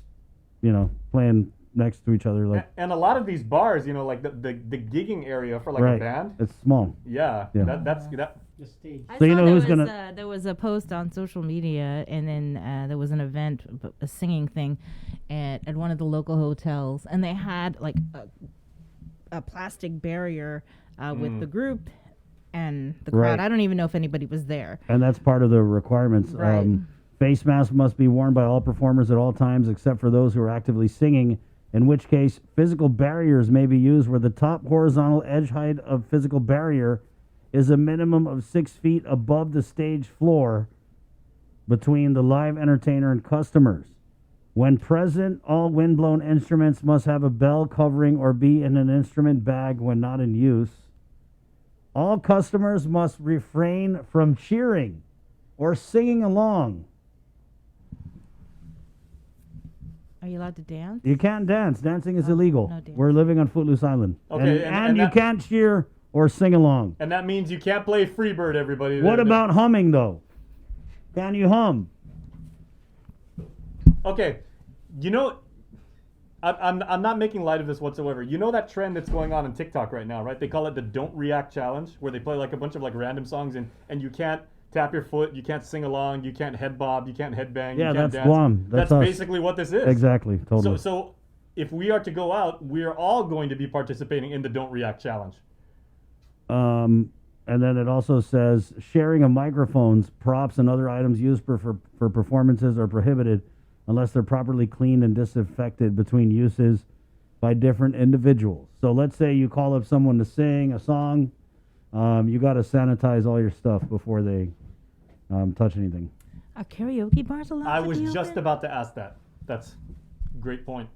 [SPEAKER 5] playing next to each other. Like,
[SPEAKER 6] and a lot of these bars, like the gigging area for
[SPEAKER 5] right.
[SPEAKER 6] a band.
[SPEAKER 5] It's small.
[SPEAKER 6] Yeah.
[SPEAKER 5] That's
[SPEAKER 3] I
[SPEAKER 5] so
[SPEAKER 3] saw
[SPEAKER 5] you know who's gonna.
[SPEAKER 3] There was a post on social media, and then there was an event, a singing thing, at one of the local hotels, and they had like a plastic barrier with the group and the crowd.
[SPEAKER 5] Right.
[SPEAKER 3] I don't even know if anybody was there.
[SPEAKER 5] And that's part of the requirements.
[SPEAKER 3] Right.
[SPEAKER 5] Face masks must be worn by all performers at all times, except for those who are actively singing. In which case, physical barriers may be used where the top horizontal edge height of physical barrier is a minimum of 6 feet above the stage floor between the live entertainer and customers. When present, all windblown instruments must have a bell covering or be in an instrument bag when not in use. All customers must refrain from cheering or singing along.
[SPEAKER 3] Are you allowed to dance?
[SPEAKER 5] You can't dance. Dancing is illegal.
[SPEAKER 3] No dance.
[SPEAKER 5] We're living on Footloose Island.
[SPEAKER 6] Okay,
[SPEAKER 5] and you can't cheer or sing along.
[SPEAKER 6] And that means you can't play Freebird, everybody.
[SPEAKER 5] What about humming, though? Can you hum?
[SPEAKER 6] Okay, I'm not making light of this whatsoever. You know that trend that's going on TikTok right now, right? They call it the Don't React Challenge, where they play like a bunch of like random songs and you can't tap your foot, you can't sing along, you can't head bob, you can't head bang,
[SPEAKER 5] Yeah,
[SPEAKER 6] you can't
[SPEAKER 5] that's
[SPEAKER 6] dance.
[SPEAKER 5] Guam. That's us.
[SPEAKER 6] basically what this is.
[SPEAKER 5] Exactly, totally.
[SPEAKER 6] So if we are to go out, we are all going to be participating in the Don't React Challenge.
[SPEAKER 5] And then it also says sharing of microphones, props, and other items used for performances are prohibited unless they're properly cleaned and disinfected between uses by different individuals. So let's say you call up someone to sing a song. You got to sanitize all your stuff before they touch anything.
[SPEAKER 3] Are karaoke bars allowed
[SPEAKER 6] I
[SPEAKER 3] to
[SPEAKER 6] was
[SPEAKER 3] be
[SPEAKER 6] just
[SPEAKER 3] open?
[SPEAKER 6] about to ask that. That's a great point.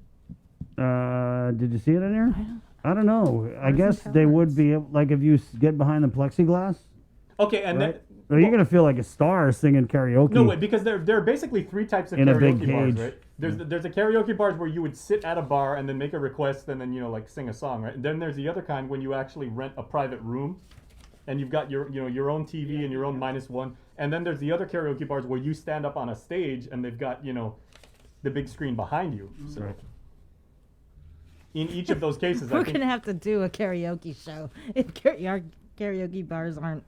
[SPEAKER 5] Did you see it in there? I don't know. I guess they would be like if you get behind the plexiglass.
[SPEAKER 6] Okay, and
[SPEAKER 5] right? You're gonna feel like a star singing karaoke.
[SPEAKER 6] No, wait, because there are basically three types of
[SPEAKER 5] In a big
[SPEAKER 6] karaoke bars,
[SPEAKER 5] cage.
[SPEAKER 6] right? There's a karaoke bars where you would sit at a bar and then make a request and then like sing a song, right? And then there's the other kind when you actually rent a private room, and you've got your own TV and your own -1. And then there's the other karaoke bars where you stand up on a stage and they've got the big screen behind you. So in each of those cases,
[SPEAKER 3] We're
[SPEAKER 6] I think
[SPEAKER 3] gonna have to do a karaoke show if our karaoke bars aren't.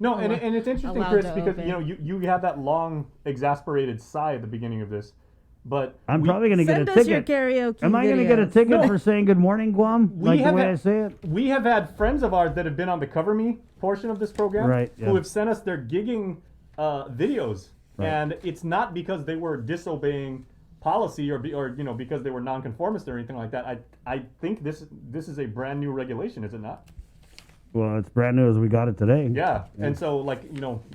[SPEAKER 6] No, and it's interesting,
[SPEAKER 3] allowed
[SPEAKER 6] Chris,
[SPEAKER 3] to
[SPEAKER 6] because
[SPEAKER 3] open.
[SPEAKER 6] you have that long, exasperated sigh at the beginning of this, but
[SPEAKER 5] I'm probably gonna get a
[SPEAKER 3] Send us your
[SPEAKER 5] ticket.
[SPEAKER 3] karaoke
[SPEAKER 5] Am I gonna get a
[SPEAKER 3] videos.
[SPEAKER 5] ticket
[SPEAKER 6] No.
[SPEAKER 5] for saying good morning, Guam? Like the way I
[SPEAKER 6] had,
[SPEAKER 5] say it?
[SPEAKER 6] we have had friends of ours that have been on the Cover Me portion of this program,
[SPEAKER 5] Right, yeah.
[SPEAKER 6] who have sent us their gigging videos,
[SPEAKER 5] Right.
[SPEAKER 6] and it's not because they were disobeying policy or because they were nonconformist or anything like that. I think this is a brand new regulation, is it not?
[SPEAKER 5] Well, it's brand new as we got it today.
[SPEAKER 6] Yeah, and so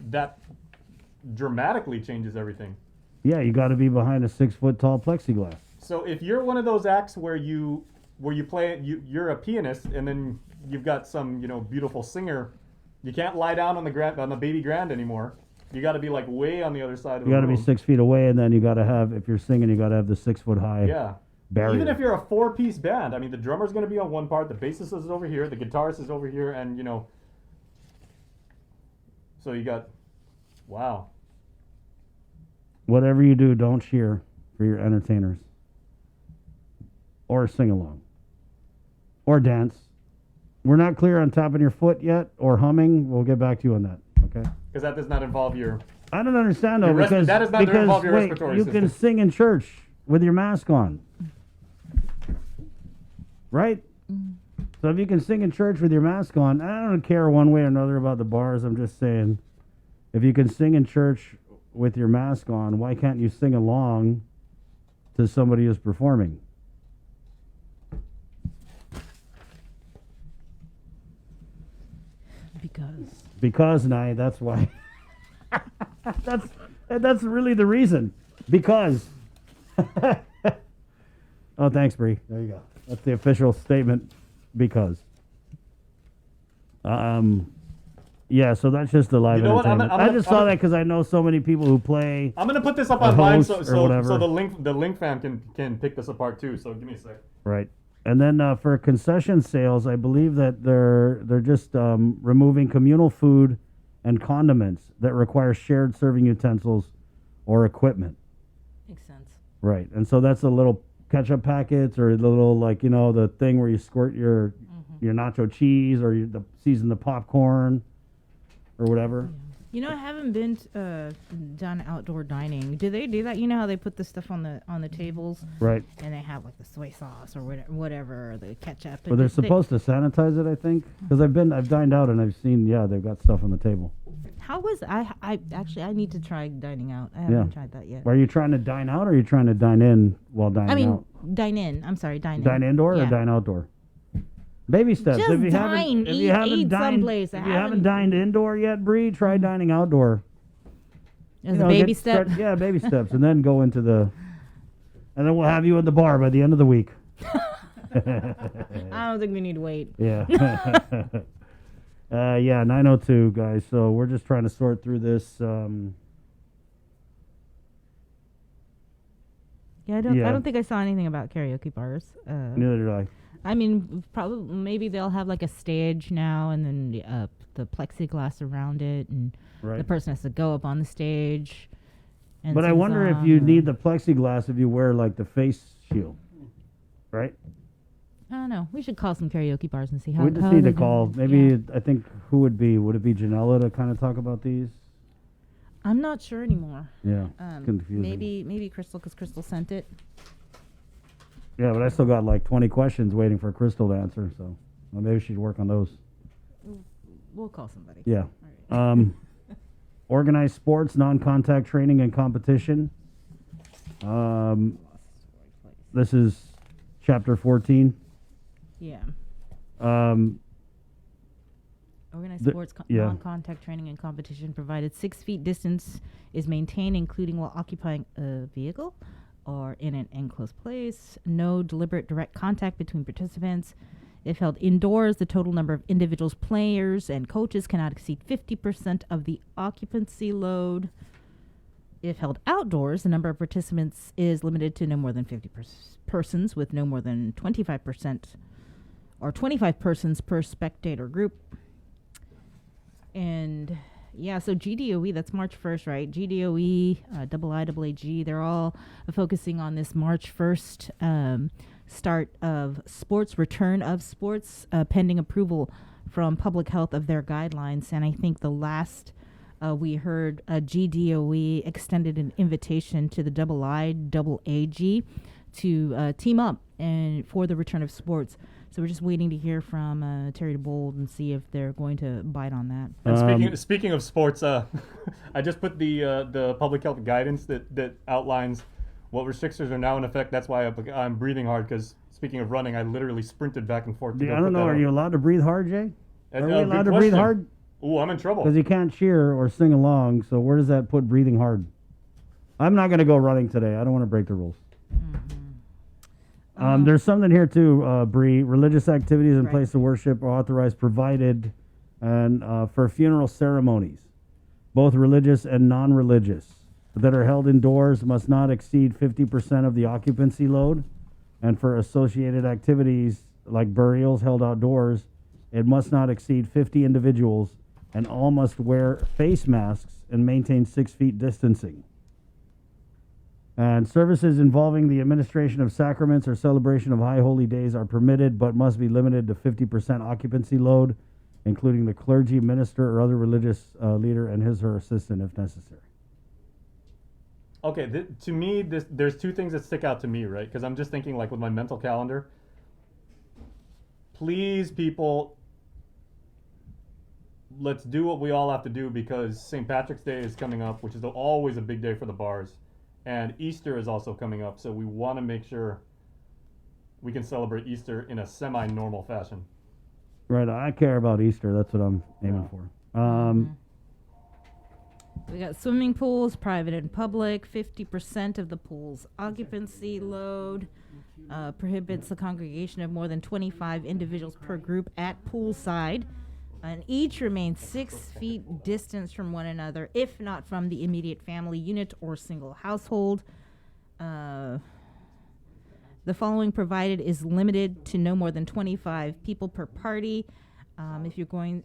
[SPEAKER 6] that dramatically changes everything.
[SPEAKER 5] Yeah, you got to be behind a 6-foot tall plexiglass.
[SPEAKER 6] So if you're one of those acts where you play, you're a pianist, and then you've got some beautiful singer, you can't lie down on the baby grand anymore. You got to be like way on the other side of
[SPEAKER 5] You
[SPEAKER 6] the
[SPEAKER 5] got to
[SPEAKER 6] room.
[SPEAKER 5] be 6 feet away, and then you got to have, if you're singing, you got to have the 6-foot high barrier.
[SPEAKER 6] Even if you're a 4-piece band, I mean, the drummer's going to be on one part, the bassist is over here, the guitarist is over here, and so you got, wow.
[SPEAKER 5] Whatever you do, don't cheer for your entertainers. Or sing along. Or dance. We're not clear on tapping your foot yet or humming. We'll get back to you on that, okay?
[SPEAKER 6] Because that does not involve your...
[SPEAKER 5] I don't understand, though,
[SPEAKER 6] that does not involve your
[SPEAKER 5] wait,
[SPEAKER 6] respiratory
[SPEAKER 5] you
[SPEAKER 6] system.
[SPEAKER 5] can sing in church with your mask on. Right? So if you can sing in church with your mask on, I don't care one way or another about the bars. I'm just saying, if you can sing in church with your mask on, why can't you sing along to somebody who's performing? Because, Nye, that's why. that's really the reason. Because. Oh, thanks, Bree. There you go. That's the official statement. Because. Yeah, so that's just the live entertainment. I just saw that because I know so many people who play.
[SPEAKER 6] I'm gonna put this up
[SPEAKER 5] or
[SPEAKER 6] online
[SPEAKER 5] host
[SPEAKER 6] so
[SPEAKER 5] or
[SPEAKER 6] so
[SPEAKER 5] whatever.
[SPEAKER 6] the link fam can pick this apart too. So give me a sec.
[SPEAKER 5] Right. And then for concession sales, I believe that they're just removing communal food and condiments that require shared serving utensils or equipment.
[SPEAKER 3] Makes sense.
[SPEAKER 5] Right. And so that's the little ketchup packets or the little, like, the thing where you squirt your nacho cheese or season the popcorn or whatever.
[SPEAKER 3] I haven't been done outdoor dining. Do they do that? You know how they put the stuff on the tables,
[SPEAKER 5] Right.
[SPEAKER 3] And they have like the soy sauce or whatever, or the ketchup.
[SPEAKER 5] But they're supposed to sanitize it, I think, because I've dined out and I've seen, they've got stuff on the table.
[SPEAKER 3] How was I actually? I need to try dining out. I haven't tried that yet.
[SPEAKER 5] Are you trying to dine out or are you trying to dine in while dining out?
[SPEAKER 3] Dine in. I'm sorry, dine in.
[SPEAKER 5] Dine indoor or dine outdoor? Baby steps.
[SPEAKER 3] Just
[SPEAKER 5] if you
[SPEAKER 3] dine,
[SPEAKER 5] haven't, if you haven't
[SPEAKER 3] eat
[SPEAKER 5] dined,
[SPEAKER 3] someplace.
[SPEAKER 5] if you haven't dined indoor yet, Bree, try dining outdoor.
[SPEAKER 3] As a baby step.
[SPEAKER 5] Yeah, baby steps, and then go into the, and then we'll have you at the bar by the end of the week.
[SPEAKER 3] I don't think we need to wait.
[SPEAKER 5] Yeah. 9:02, guys. So we're just trying to sort through this.
[SPEAKER 3] I don't think I saw anything about karaoke bars.
[SPEAKER 5] Neither did I.
[SPEAKER 3] I mean, probably maybe they'll have like a stage now, and then the plexiglass around it, and the person has to go up on the stage. And
[SPEAKER 5] But I wonder if you need the plexiglass if you wear like the face shield, right?
[SPEAKER 3] I don't know. We should call some karaoke bars and see how.
[SPEAKER 5] We just need to call. Maybe I think who would it be Janella to kind of talk about these?
[SPEAKER 3] I'm not sure anymore.
[SPEAKER 5] Yeah, confusing.
[SPEAKER 3] Maybe Crystal, because Crystal sent it.
[SPEAKER 5] Yeah, but I still got like 20 questions waiting for Crystal to answer, so maybe she'd work on those.
[SPEAKER 3] We'll call somebody.
[SPEAKER 5] Yeah. Organized sports, non-contact training and competition. This is chapter 14.
[SPEAKER 3] Yeah. Organized sports, non-contact training and competition, provided 6 feet distance is maintained, including while occupying a vehicle or in an enclosed place. No deliberate direct contact between participants. If held indoors, the total number of individuals, players, and coaches cannot exceed 50% of the occupancy load. If held outdoors, the number of participants is limited to no more than 50 persons, with no more than 25% or 25 persons per spectator group. And so GDOE, that's March 1st, right? GDOE, IIAG, they're all focusing on this March 1st start of sports, return of sports, pending approval from public health of their guidelines. And I think the last we heard, GDOE extended an invitation to the IIAG to team up and for the return of sports. So we're just waiting to hear from Terry DeBold and see if they're going to bite on that.
[SPEAKER 6] And speaking of sports, I just put the public health guidance that outlines what restrictions are now in effect. That's why I'm breathing hard, because speaking of running, I literally sprinted back and forth.
[SPEAKER 5] I don't know. Are you allowed to breathe hard, Jay? Are we allowed to breathe hard?
[SPEAKER 6] Oh, I'm in trouble.
[SPEAKER 5] Because you can't cheer or sing along. So where does that put breathing hard? I'm not going to go running today. I don't want to break the rules. There's something here too, Bree. Religious activities in place of worship are authorized, provided, and for funeral ceremonies, both religious and non-religious, that are held indoors must not exceed 50% of the occupancy load, and for associated activities like burials held outdoors, it must not exceed 50 individuals, and all must wear face masks and maintain 6 feet distancing. And services involving the administration of sacraments or celebration of high holy days are permitted, but must be limited to 50% occupancy load, including the clergy, minister, or other religious leader and his or her assistant if necessary.
[SPEAKER 6] Okay, to me, there's two things that stick out to me, right? Because I'm just thinking, like, with my mental calendar. Please, people, let's do what we all have to do, because St. Patrick's Day is coming up, which is always a big day for the bars. And Easter is also coming up, so we want to make sure we can celebrate Easter in a semi-normal fashion.
[SPEAKER 5] Right, I care about Easter. That's what I'm aiming for.
[SPEAKER 3] We got swimming pools, private and public. 50% of the pool's occupancy load prohibits the congregation of more than 25 individuals per group at poolside. And each remains 6 feet distance from one another, if not from the immediate family unit or single household. The following provided is limited to no more than 25 people per party. If you're going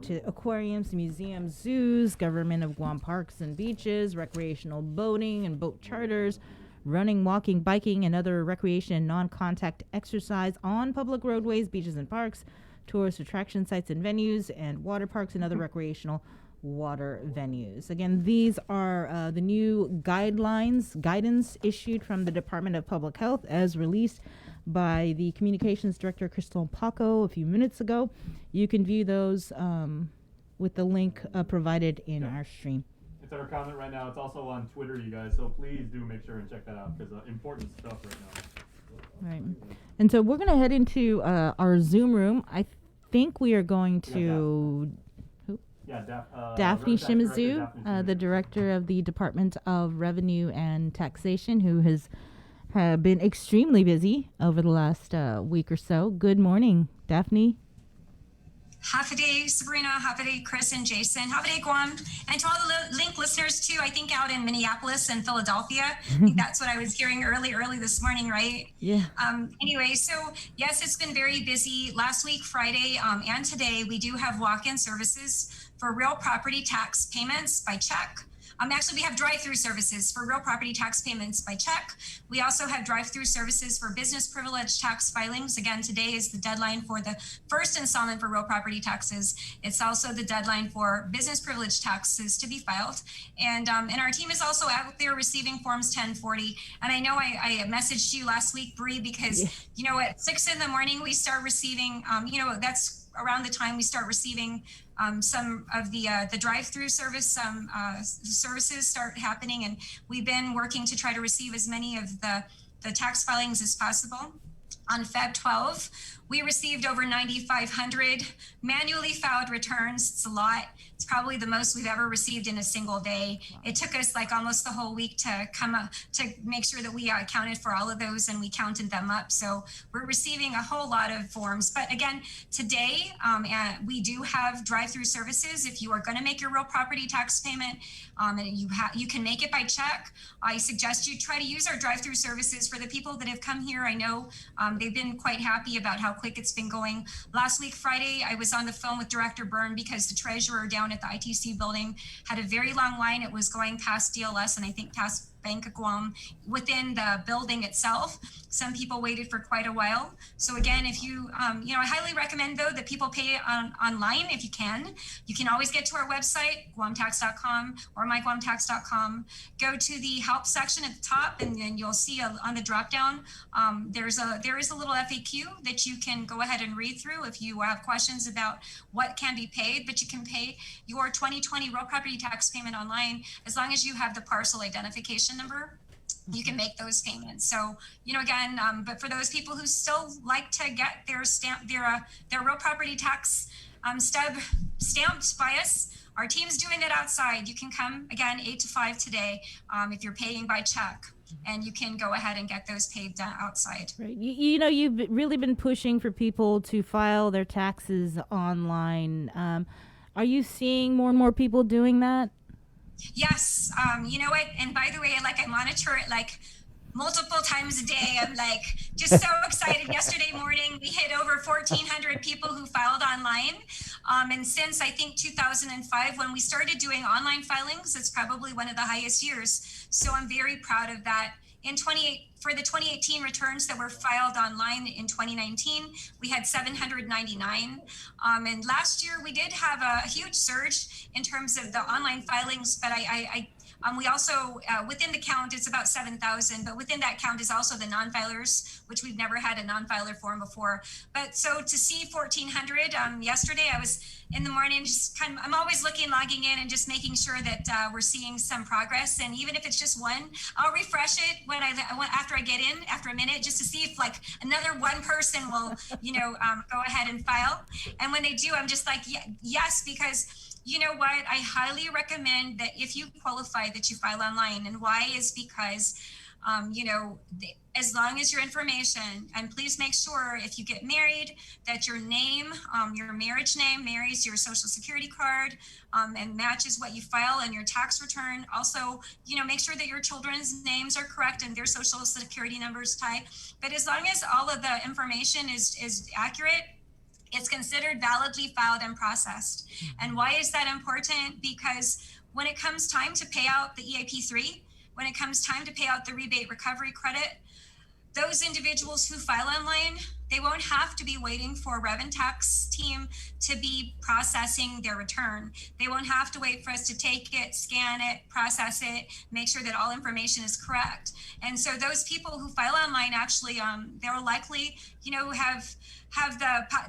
[SPEAKER 3] to aquariums, museums, zoos, government of Guam parks and beaches, recreational boating and boat charters, running, walking, biking, and other recreation and non-contact exercise on public roadways, beaches, and parks, tourist attraction sites and venues, and water parks and other recreational water venues. Again, these are the new guidance issued from the Department of Public Health as released by the Communications Director, Crystal Paco, a few minutes ago. You can view those with the link provided in our stream.
[SPEAKER 6] It's our comment right now. It's also on Twitter, you guys, so please do make sure and check that out, because important stuff right now.
[SPEAKER 3] Right. And so we're going to head into our Zoom room. I think we are going to Daphne Shimizu, the director of the Department of Revenue and Taxation, who has been extremely busy over the last week or so. Good morning, Daphne.
[SPEAKER 11] Half a day, Sabrina. Half a day, Chris and Jason. Half a day, Guam. And to all the link listeners, too, I think out in Minneapolis and Philadelphia. I think that's what I was hearing early this morning, right?
[SPEAKER 3] Yeah.
[SPEAKER 11] Anyway, so yes, it's been very busy. Last week, Friday, and today, we do have walk-in services for real property tax payments by check. Actually, we have drive-through services for real property tax payments by check. We also have drive-through services for business privilege tax filings. Again, today is the deadline for the first installment for real property taxes. It's also the deadline for business privilege taxes to be filed. And our team is also out there receiving Forms 1040. And I know I messaged you last week, Bree, because, at 6 in the morning, we start receiving, that's around the time we start receiving some of the drive-through service services start happening, and we've been working to try to receive as many of the tax filings as possible. On Feb 12, we received over 9,500 manually filed returns. It's a lot. It's probably the most we've ever received in a single day. It took us like almost the whole week to come up to make sure that we accounted for all of those and we counted them up. So we're receiving a whole lot of forms. But again, today we do have drive-through services. If you are going to make your real property tax payment, and you can make it by check, I suggest you try to use our drive-through services. For the people that have come here, I know they've been quite happy about how quick it's been going. Last week, Friday, I was on the phone with Director Byrne because the treasurer down at the ITC building had a very long line. It was going past DLS and I think past Bank of Guam within the building itself. Some people waited for quite a while. So again, if you, I highly recommend though that people pay online if you can. You can always get to our website, guamtax.com or myguamtax.com. Go to the help section at the top and then you'll see on the drop down, there is a little FAQ that you can go ahead and read through if you have questions about what can be paid, but you can pay your 2020 real property tax payment online as long as you have the parcel identification number. You can make those payments. So, again, but for those people who still like to get their real property tax stub stamped by us, our team's doing it outside. You can come again 8 to 5 today if you're paying by check, and you can go ahead and get those paid outside.
[SPEAKER 3] Right. You know, you've really been pushing for people to file their taxes online. Are you seeing more and more people doing that?
[SPEAKER 11] Yes. You know what? And by the way, like, I monitor it like multiple times a day. I'm like just so excited. Yesterday morning, we hit over 1,400 people who filed online. And since I think 2005, when we started doing online filings, it's probably one of the highest years. So I'm very proud of that. For the 2018 returns that were filed online in 2019, we had 799. And last year we did have a huge surge in terms of the online filings, but we also, within the count, it's about 7,000, but within that count is also the non-filers, which we've never had a non-filer form before. But so to see 1,400 yesterday, I was in the morning, just I'm always logging in and just making sure that we're seeing some progress. And even if it's just one, I'll refresh it after I get in, after a minute, just to see if like another one person will, go ahead and file. And when they do, I'm just like, yes, because you know what? I highly recommend that if you qualify that you file online. And why is because, as long as your information, and please make sure if you get married that your name, your marriage name marries your social security card and matches what you file in your tax return. Also, make sure that your children's names are correct and their social security numbers tie. But as long as all of the information is accurate, it's considered validly filed and processed. And why is that important? Because when it comes time to pay out the EAP3, when it comes time to pay out the rebate recovery credit, those individuals who file online, they won't have to be waiting for Rev and Tax team to be processing their return. They won't have to wait for us to take it, scan it, process it, make sure that all information is correct. And so those people who file online actually, they're likely,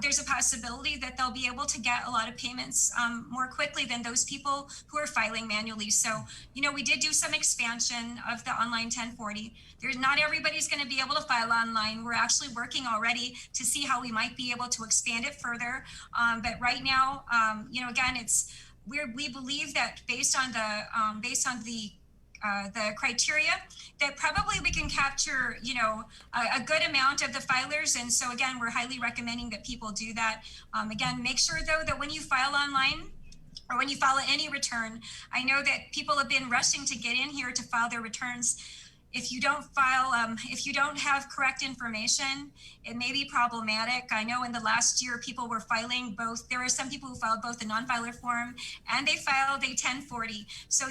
[SPEAKER 11] there's a possibility that they'll be able to get a lot of payments more quickly than those people who are filing manually. So, we did do some expansion of the online 1040. Not everybody's going to be able to file online. We're actually working already to see how we might be able to expand it further. But right now, again, we believe that based on the criteria, that probably we can capture, a good amount of the filers. And so again, we're highly recommending that people do that. Again, make sure though that when you file online, or when you file any return, I know that people have been rushing to get in here to file their returns. If you don't file, if you don't have correct information, it may be problematic. I know in the last year, people were filing both. There are some people who filed both the non-filer form and they filed a 1040. So,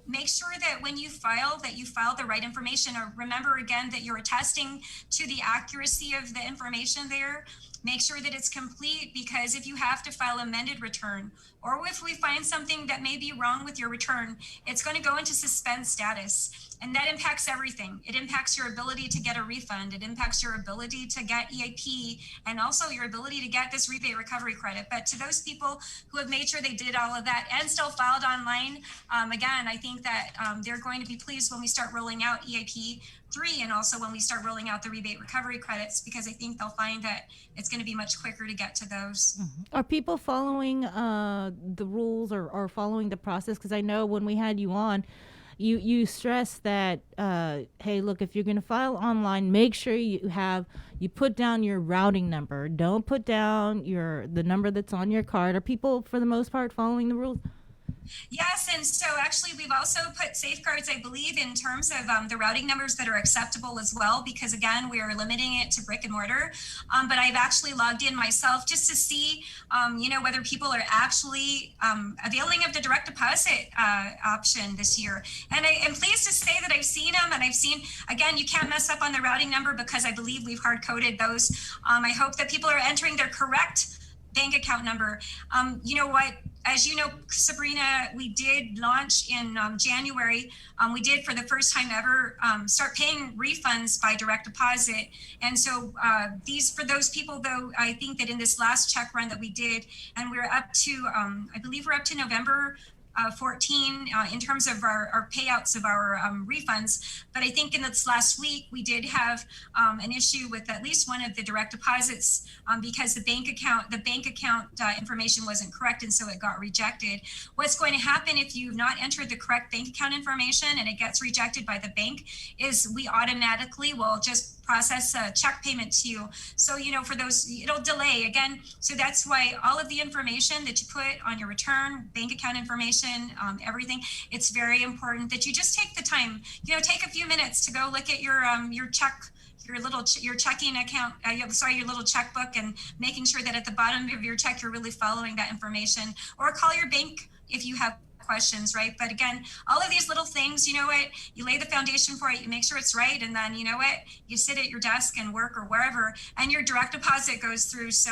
[SPEAKER 11] make sure that when you file, that you file the right information, or remember again that you're attesting to the accuracy of the information there. Make sure that it's complete, because if you have to file amended return, or if we find something that may be wrong with your return, it's going to go into suspense status. And that impacts everything. It impacts your ability to get a refund. It impacts your ability to get EAP, and also your ability to get this rebate recovery credit. But to those people who have made sure they did all of that and still filed online, again, I think that they're going to be pleased when we start rolling out EAP3, and also when we start rolling out the rebate recovery credits, because I think they'll find that it's going to be much quicker to get to those.
[SPEAKER 3] Are people following the rules or following the process? Because I know when we had you on, you stress that, hey, look, if you're going to file online, make sure you put down your routing number. Don't put down the number that's on your card. Are people, for the most part, following the rules?
[SPEAKER 11] Yes, and so actually we've also put safeguards, I believe, in terms of the routing numbers that are acceptable as well, because again, we are limiting it to brick and mortar. But I've actually logged in myself just to see, whether people are actually availing of the direct deposit option this year. And I am pleased to say that I've seen them, and I've seen, again, you can't mess up on the routing number because I believe we've hard-coded those. I hope that people are entering their correct bank account number. You know what? As you know, Sabrina, we did launch in January. We did, for the first time ever, start paying refunds by direct deposit. And so for those people, though, I think that in this last check run that we did, and we're up to, I believe we're up to November 14 in terms of our payouts of our refunds. But I think in this last week, we did have an issue with at least one of the direct deposits because the bank account information wasn't correct, and so it got rejected. What's going to happen if you've not entered the correct bank account information and it gets rejected by the bank is we automatically will just process a check payment to you. So, for those, it'll delay again. So that's why all of the information that you put on your return, bank account information, everything, it's very important that you just take the time, take a few minutes to go look at your check, your checking account, your little checkbook, and making sure that at the bottom of your check, you're really following that information, or call your bank if you have questions, right? But again, all of these little things, you lay the foundation for it, you make sure it's right, and then you sit at your desk and work or wherever, and your direct deposit goes through. So,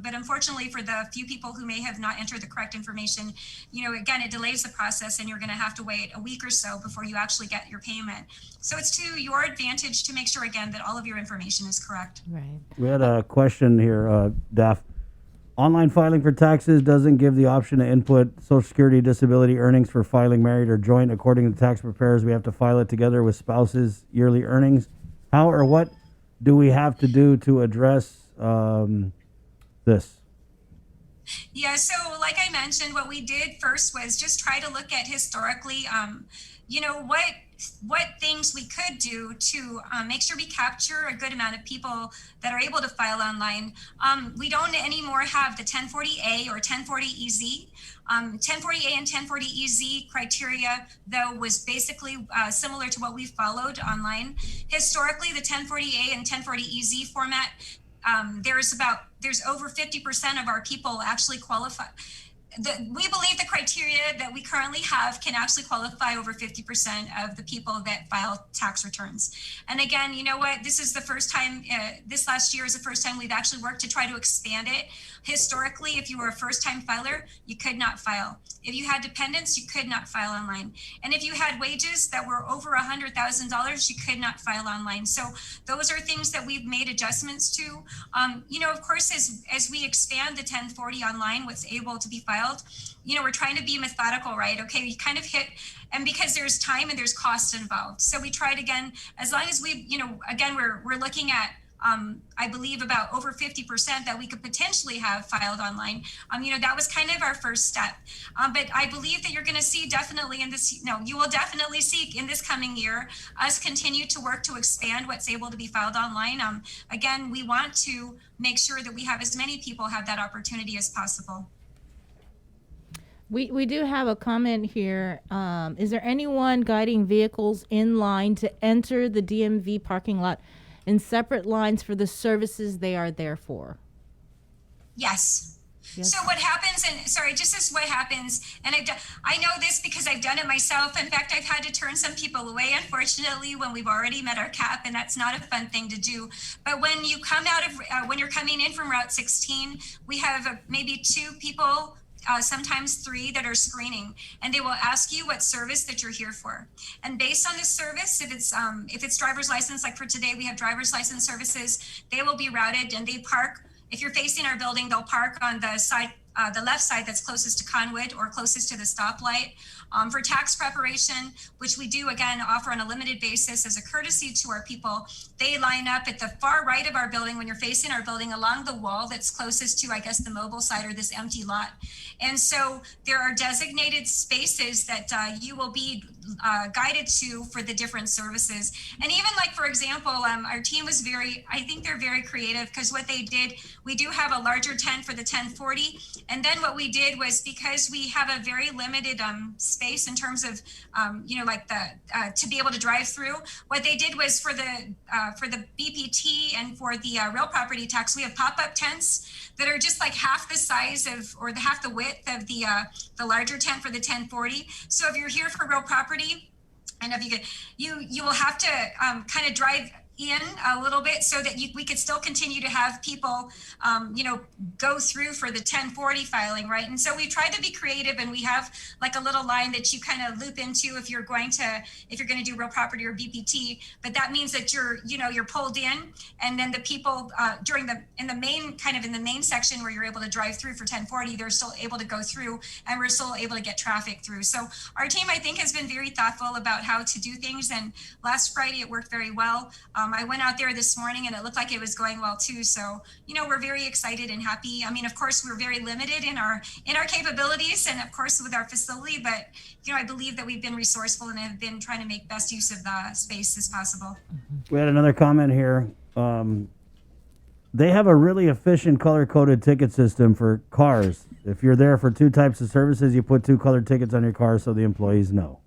[SPEAKER 11] but unfortunately for the few people who may have not entered the correct information, again, it delays the process, and you're going to have to wait a week or so before you actually get your payment. So it's to your advantage to make sure, again, that all of your information is correct.
[SPEAKER 3] Right.
[SPEAKER 5] We had a question here, Daph. Online filing for taxes doesn't give the option to input Social Security disability earnings for filing married or joint. According to tax preparers, we have to file it together with spouses' yearly earnings. How or what do we have to do to address this?
[SPEAKER 11] Yeah, so like I mentioned, what we did first was just try to look at historically, what things we could do to make sure we capture a good amount of people that are able to file online. We don't anymore have the 1040A or 1040EZ. 1040A and 1040EZ criteria, though, was basically similar to what we followed online. Historically, the 1040A and 1040EZ format, there's over 50% of our people actually qualify. We believe the criteria that we currently have can actually qualify over 50% of the people that file tax returns. And again, you know what? This is the first time, this last year is the first time we've actually worked to try to expand it. Historically, if you were a first-time filer, you could not file. If you had dependents, you could not file online. And if you had wages that were over $100,000, you could not file online. So those are things that we've made adjustments to. Of course, as we expand the 1040 online, what's able to be filed, we're trying to be methodical, right? Okay, we kind of hit, and because there's time and there's cost involved. So we tried again, as long as we, again, we're looking at, I believe about over 50% that we could potentially have filed online. That was kind of our first step. But I believe that you're going to see definitely in this, you will definitely see in this coming year, us continue to work to expand what's able to be filed online. Again, we want to make sure that we have as many people have that opportunity as possible.
[SPEAKER 3] We do have a comment here. Is there anyone guiding vehicles in line to enter the DMV parking lot in separate lines for the services they are there for?
[SPEAKER 11] Yes. So what happens, and sorry, just as what happens, and I know this because I've done it myself. In fact, I've had to turn some people away, unfortunately, when we've already met our cap, and that's not a fun thing to do. But when you come out of, when you're coming in from Route 16, we have maybe 2 people, sometimes 3 that are screening, and they will ask you what service that you're here for. And based on the service, if it's driver's license, like for today, we have driver's license services, they will be routed, and they park. If you're facing our building, they'll park on the side, the left side that's closest to Conwood or closest to the stoplight. For tax preparation, which we do again offer on a limited basis as a courtesy to our people, they line up at the far right of our building when you're facing our building along the wall that's closest to, I guess, the mobile side or this empty lot. And so there are designated spaces that you will be guided to for the different services. And even like, for example, our team was I think they're very creative, because what they did, we do have a larger tent for the 1040. And then what we did was, because we have a very limited space in terms of, to be able to drive through, what they did was for the BPT and for the real property tax, we have pop-up tents that are just like half the size of, or half the width of the larger tent for the 1040. So if you're here for real property, and if you will have to kind of drive in a little bit so that we could still continue to have people, go through for the 1040 filing, right? And so we tried to be creative, and we have like a little line that you kind of loop into if you're going to do real property or BPT. But that means that you're pulled in, and then the people in the main section where you're able to drive through for 1040, they're still able to go through, and we're still able to get traffic through. So our team, I think, has been very thoughtful about how to do things. And last Friday it worked very well. I went out there this morning and it looked like it was going well too. So, we're very excited and happy. I mean, of course, we're very limited in our capabilities and of course with our facility, but, I believe that we've been resourceful and have been trying to make best use of the space as possible.
[SPEAKER 5] We had another comment here. They have a really efficient color-coded ticket system for cars. If you're there for 2 types of services, you put 2 colored tickets on your car so the employees know.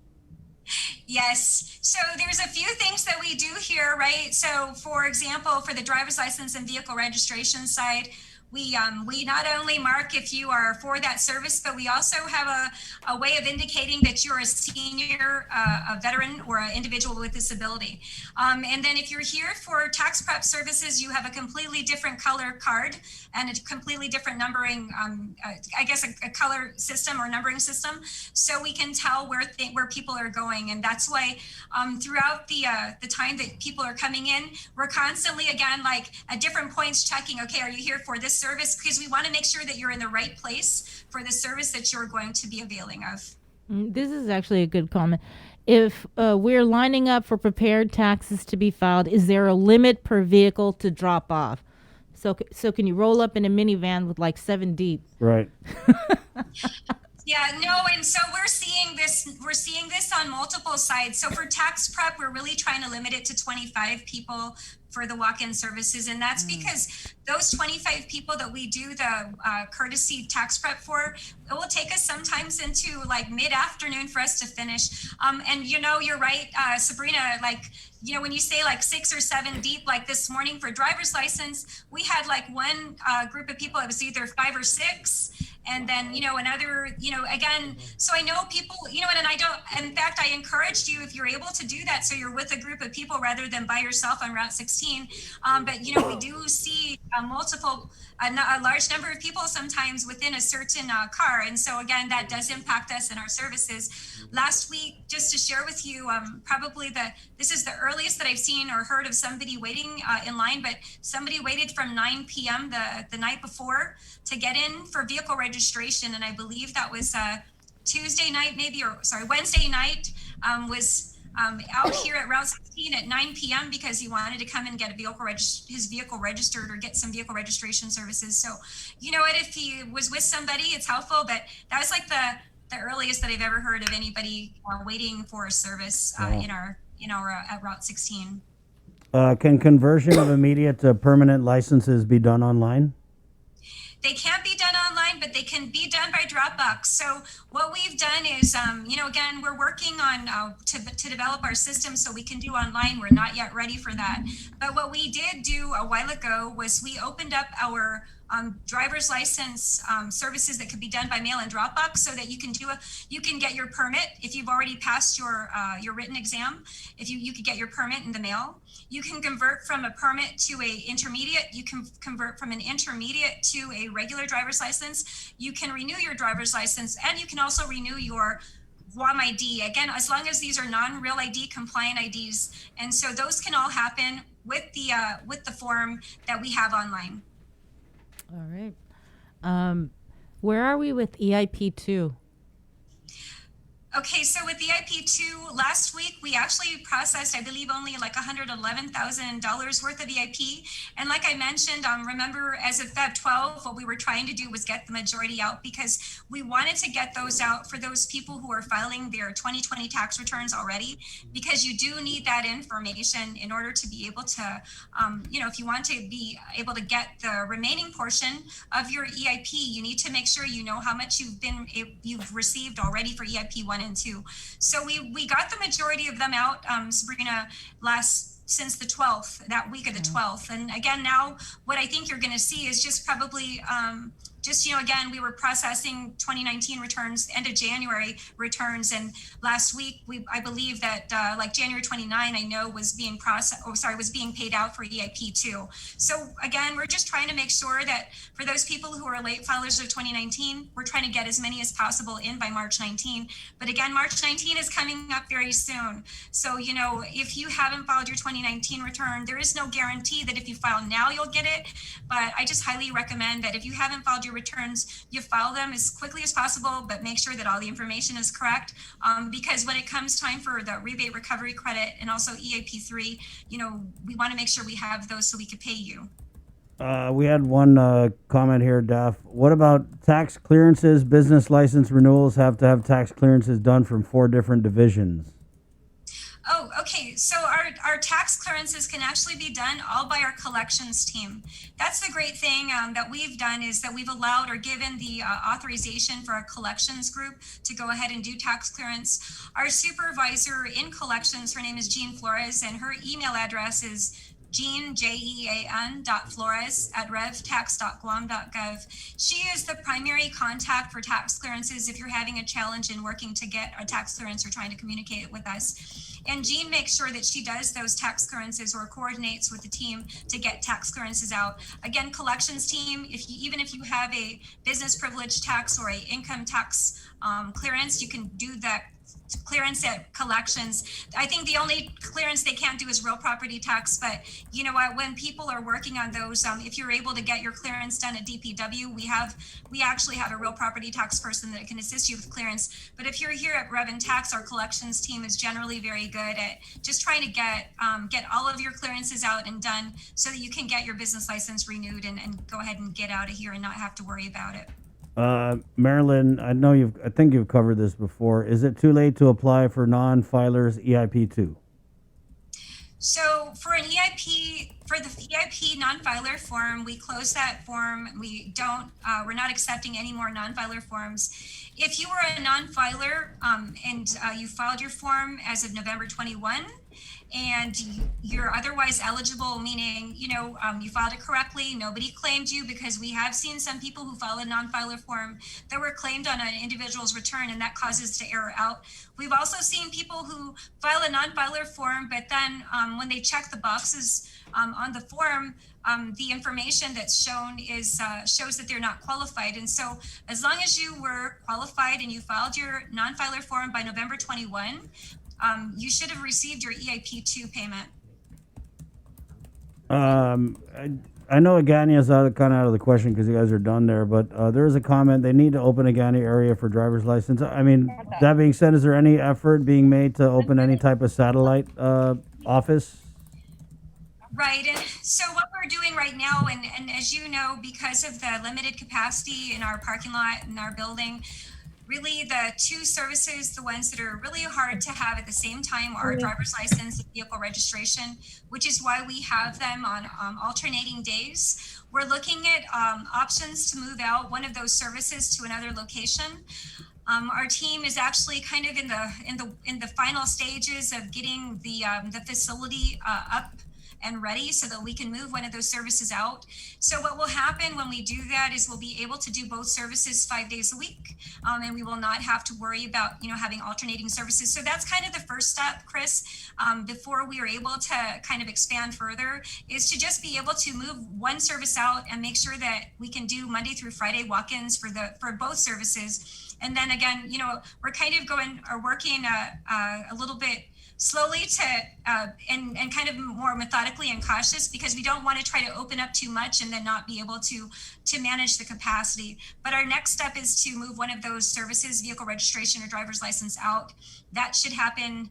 [SPEAKER 11] Yes. So there's a few things that we do here, right? So for example, for the driver's license and vehicle registration side, we not only mark if you are for that service, but we also have a way of indicating that you're a senior, a veteran, or an individual with disability. And then if you're here for tax prep services, you have a completely different color card and a completely different numbering, a color system or numbering system, so we can tell where people are going. And that's why throughout the time that people are coming in, we're constantly, again, like at different points checking, okay, are you here for this service? Because we want to make sure that you're in the right place for the service that you're going to be availing of.
[SPEAKER 3] This is actually a good comment. If we're lining up for prepared taxes to be filed, is there a limit per vehicle to drop off? So can you roll up in a minivan with like 7 deep?
[SPEAKER 5] Right.
[SPEAKER 11] Yeah, no, and so we're seeing this on multiple sides. So for tax prep, we're really trying to limit it to 25 people for the walk-in services, and that's because those 25 people that we do the courtesy tax prep for, it will take us sometimes into like mid-afternoon for us to finish. And you're right, Sabrina, like, when you say like 6 or 7 deep, like this morning for driver's license, we had like one group of people, it was either 5 or 6. And then, another, again, so I know people, and in fact, I encouraged you, if you're able to do that, so you're with a group of people rather than by yourself on Route 16. But, we do see a large number of people sometimes within a certain car. And so again, that does impact us in our services. Last week, just to share with you, this is the earliest that I've seen or heard of somebody waiting in line, but somebody waited from 9 p.m. the night before to get in for vehicle registration. And I believe that was Wednesday night, was out here at Route 16 at 9 p.m. because he wanted to come and get his vehicle registered or get some vehicle registration services. So, if he was with somebody, it's helpful, but that was like the earliest that I've ever heard of anybody waiting for a service at Route 16.
[SPEAKER 5] Can conversion of immediate to permanent licenses be done online?
[SPEAKER 11] They can't be done online, but they can be done by Dropbox. So what we've done is, again, we're working on to develop our system so we can do online. We're not yet ready for that. But what we did do a while ago was we opened up our driver's license services that could be done by mail in Dropbox, so that you can get your permit if you've already passed your written exam. If you could get your permit in the mail. You can convert from a permit to a intermediate. You can convert from an intermediate to a regular driver's license. You can renew your driver's license, and you can also renew your Guam ID. Again, as long as these are non-real ID compliant IDs. And so those can all happen with the form that we have online.
[SPEAKER 3] All right. Where are we with EIP2?
[SPEAKER 11] Okay, so with EIP2, last week we actually processed, I believe, only like $111,000 worth of EIP. And like I mentioned, remember, as of Feb 12, what we were trying to do was get the majority out, because we wanted to get those out for those people who are filing their 2020 tax returns already, because you do need that information in order to be able to, if you want to be able to get the remaining portion of your EIP, you need to make sure you know how much you've received already for EIP 1 and 2. So we got the majority of them out, Sabrina, since the 12th, that week of the 12th. And again, now what I think you're going to see is just probably just, again, we were processing 2019 returns, end of January returns. And last week, I believe that like January 29, I know was being was being paid out for EIP too. So again, we're just trying to make sure that for those people who are late filers of 2019, we're trying to get as many as possible in by March 19. But again, March 19 is coming up very soon. So, if you haven't filed your 2019 return, there is no guarantee that if you file now, you'll get it. But I just highly recommend that if you haven't filed your returns, you file them as quickly as possible, but make sure that all the information is correct. Because when it comes time for the rebate recovery credit and also EAP3, we want to make sure we have those so we can pay you.
[SPEAKER 5] We had one comment here, Daph. What about tax clearances? Business license renewals have to have tax clearances done from 4 different divisions.
[SPEAKER 11] Oh, okay. So our tax clearances can actually be done all by our collections team. That's the great thing that we've done, is that we've allowed or given the authorization for our collections group to go ahead and do tax clearance. Our supervisor in collections, her name is Jean Flores, and her email address is Jean, jean.flores@revtax.guam.gov. She is the primary contact for tax clearances if you're having a challenge in working to get a tax clearance or trying to communicate with us. And Jean makes sure that she does those tax clearances or coordinates with the team to get tax clearances out. Again, collections team, even if you have a business privilege tax or a income tax clearance, you can do that clearance at collections. I think the only clearance they can't do is real property tax, but you know what, when people are working on those, if you're able to get your clearance done at DPW, we actually have a real property tax person that can assist you with clearance. But if you're here at Rev and Tax, our collections team is generally very good at just trying to get all of your clearances out and done so that you can get your business license renewed and go ahead and get out of here and not have to worry about it.
[SPEAKER 5] Marilyn, I think you've covered this before. Is it too late to apply for non-filers EIP2?
[SPEAKER 11] So for an EIP, for the EIP non-filer form, we closed that form. We're not accepting any more non-filer forms. If you were a non-filer and you filed your form as of November 21, and you're otherwise eligible, meaning, you filed it correctly, nobody claimed you, because we have seen some people who file a non-filer form that were claimed on an individual's return, and that causes to error out. We've also seen people who file a non-filer form, but then when they check the boxes on the form, the information that's shown shows that they're not qualified. And so as long as you were qualified and you filed your non-filer form by November 21, you should have received your EIP2 payment.
[SPEAKER 5] I know Agani is kind of out of the question because you guys are done there, but there is a comment. They need to open Agani area for driver's license. I mean, that being said, is there any effort being made to open any type of satellite office?
[SPEAKER 11] Right. And so what we're doing right now, and as you know, because of the limited capacity in our parking lot and our building, really the 2 services, the ones that are really hard to have at the same time, are driver's license and vehicle registration, which is why we have them on alternating days. We're looking at options to move out one of those services to another location. Our team is actually kind of in the final stages of getting the facility up and ready so that we can move one of those services out. So what will happen when we do that is we'll be able to do both services 5 days a week, and we will not have to worry about having alternating services. So that's kind of the first step, Chris, before we are able to kind of expand further, is to just be able to move one service out and make sure that we can do Monday through Friday walk-ins for both services. And then again, we're kind of working a little bit slowly to and kind of more methodically and cautious, because we don't want to try to open up too much and then not be able to manage the capacity. But our next step is to move one of those services, vehicle registration or driver's license, out. That should happen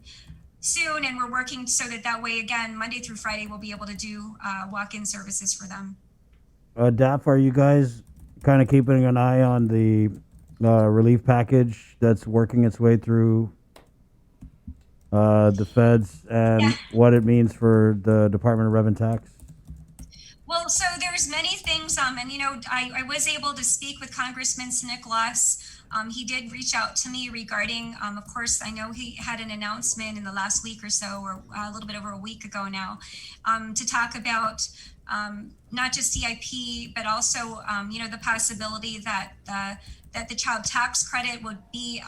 [SPEAKER 11] soon, and we're working so that way, again, Monday through Friday, we'll be able to do walk-in services for them.
[SPEAKER 5] Daph, are you guys kind of keeping an eye on the relief package that's working its way through the feds and what it means for the Department of Revenue Tax?
[SPEAKER 11] Well, so there's many things, and I was able to speak with Congressman Nicholas he did reach out to me regarding, of course, I know he had an announcement in the last week or so, or a little bit over a week ago now, to talk about not just CIP, but also, the possibility that that the child tax credit would be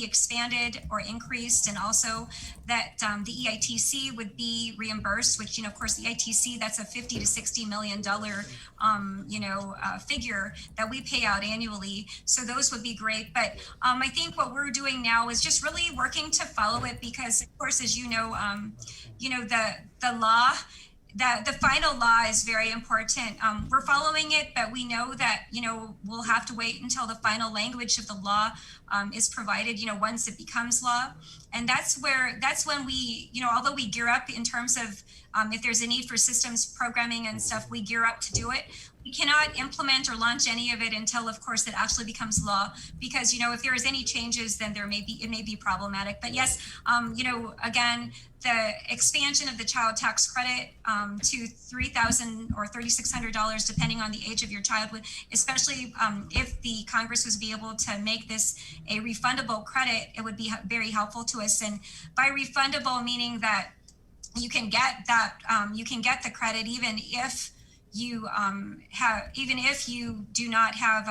[SPEAKER 11] expanded or increased, and also that the EITC would be reimbursed, which, of course, the EITC, that's a $50 to $60 million figure that we pay out annually. So those would be great. But I think what we're doing now is just really working to follow it, because, of course, as you know, the law, the final law is very important. We're following it, but we know that, we'll have to wait until the final language of the law is provided, once it becomes law. And that's when we, although we gear up in terms of if there's a need for systems programming and stuff, we gear up to do it. We cannot implement or launch any of it until, of course, it actually becomes law, because, if there is any changes, then it may be problematic. But yes, again, the expansion of the child tax credit to $3,000 or $3,600, depending on the age of your child, especially if the Congress was be able to make this a refundable credit, it would be very helpful to us. And by refundable, meaning that you can get the credit even if you do not have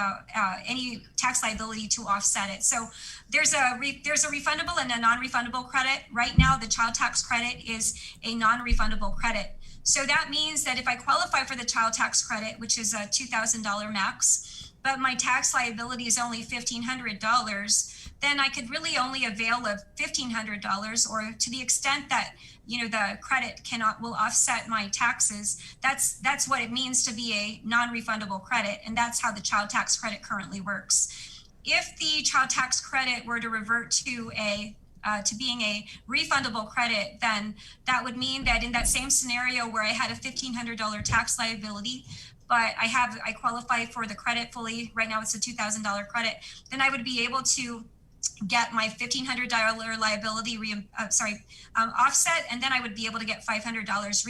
[SPEAKER 11] any tax liability to offset it. So there's a refundable and a non-refundable credit. Right now, the child tax credit is a non-refundable credit. So that means that if I qualify for the child tax credit, which is a $2,000 max, but my tax liability is only $1,500, then I could really only avail of $1,500, or to the extent that the credit will offset my taxes. That's what it means to be a non-refundable credit, and that's how the child tax credit currently works. If the child tax credit were to revert to being a refundable credit, then that would mean that in that same scenario where I had a $1,500 tax liability, but I qualify for the credit fully. Right now it's a $2,000 credit. Then I would be able to get my $1,500 liability offset, and then I would be able to get $500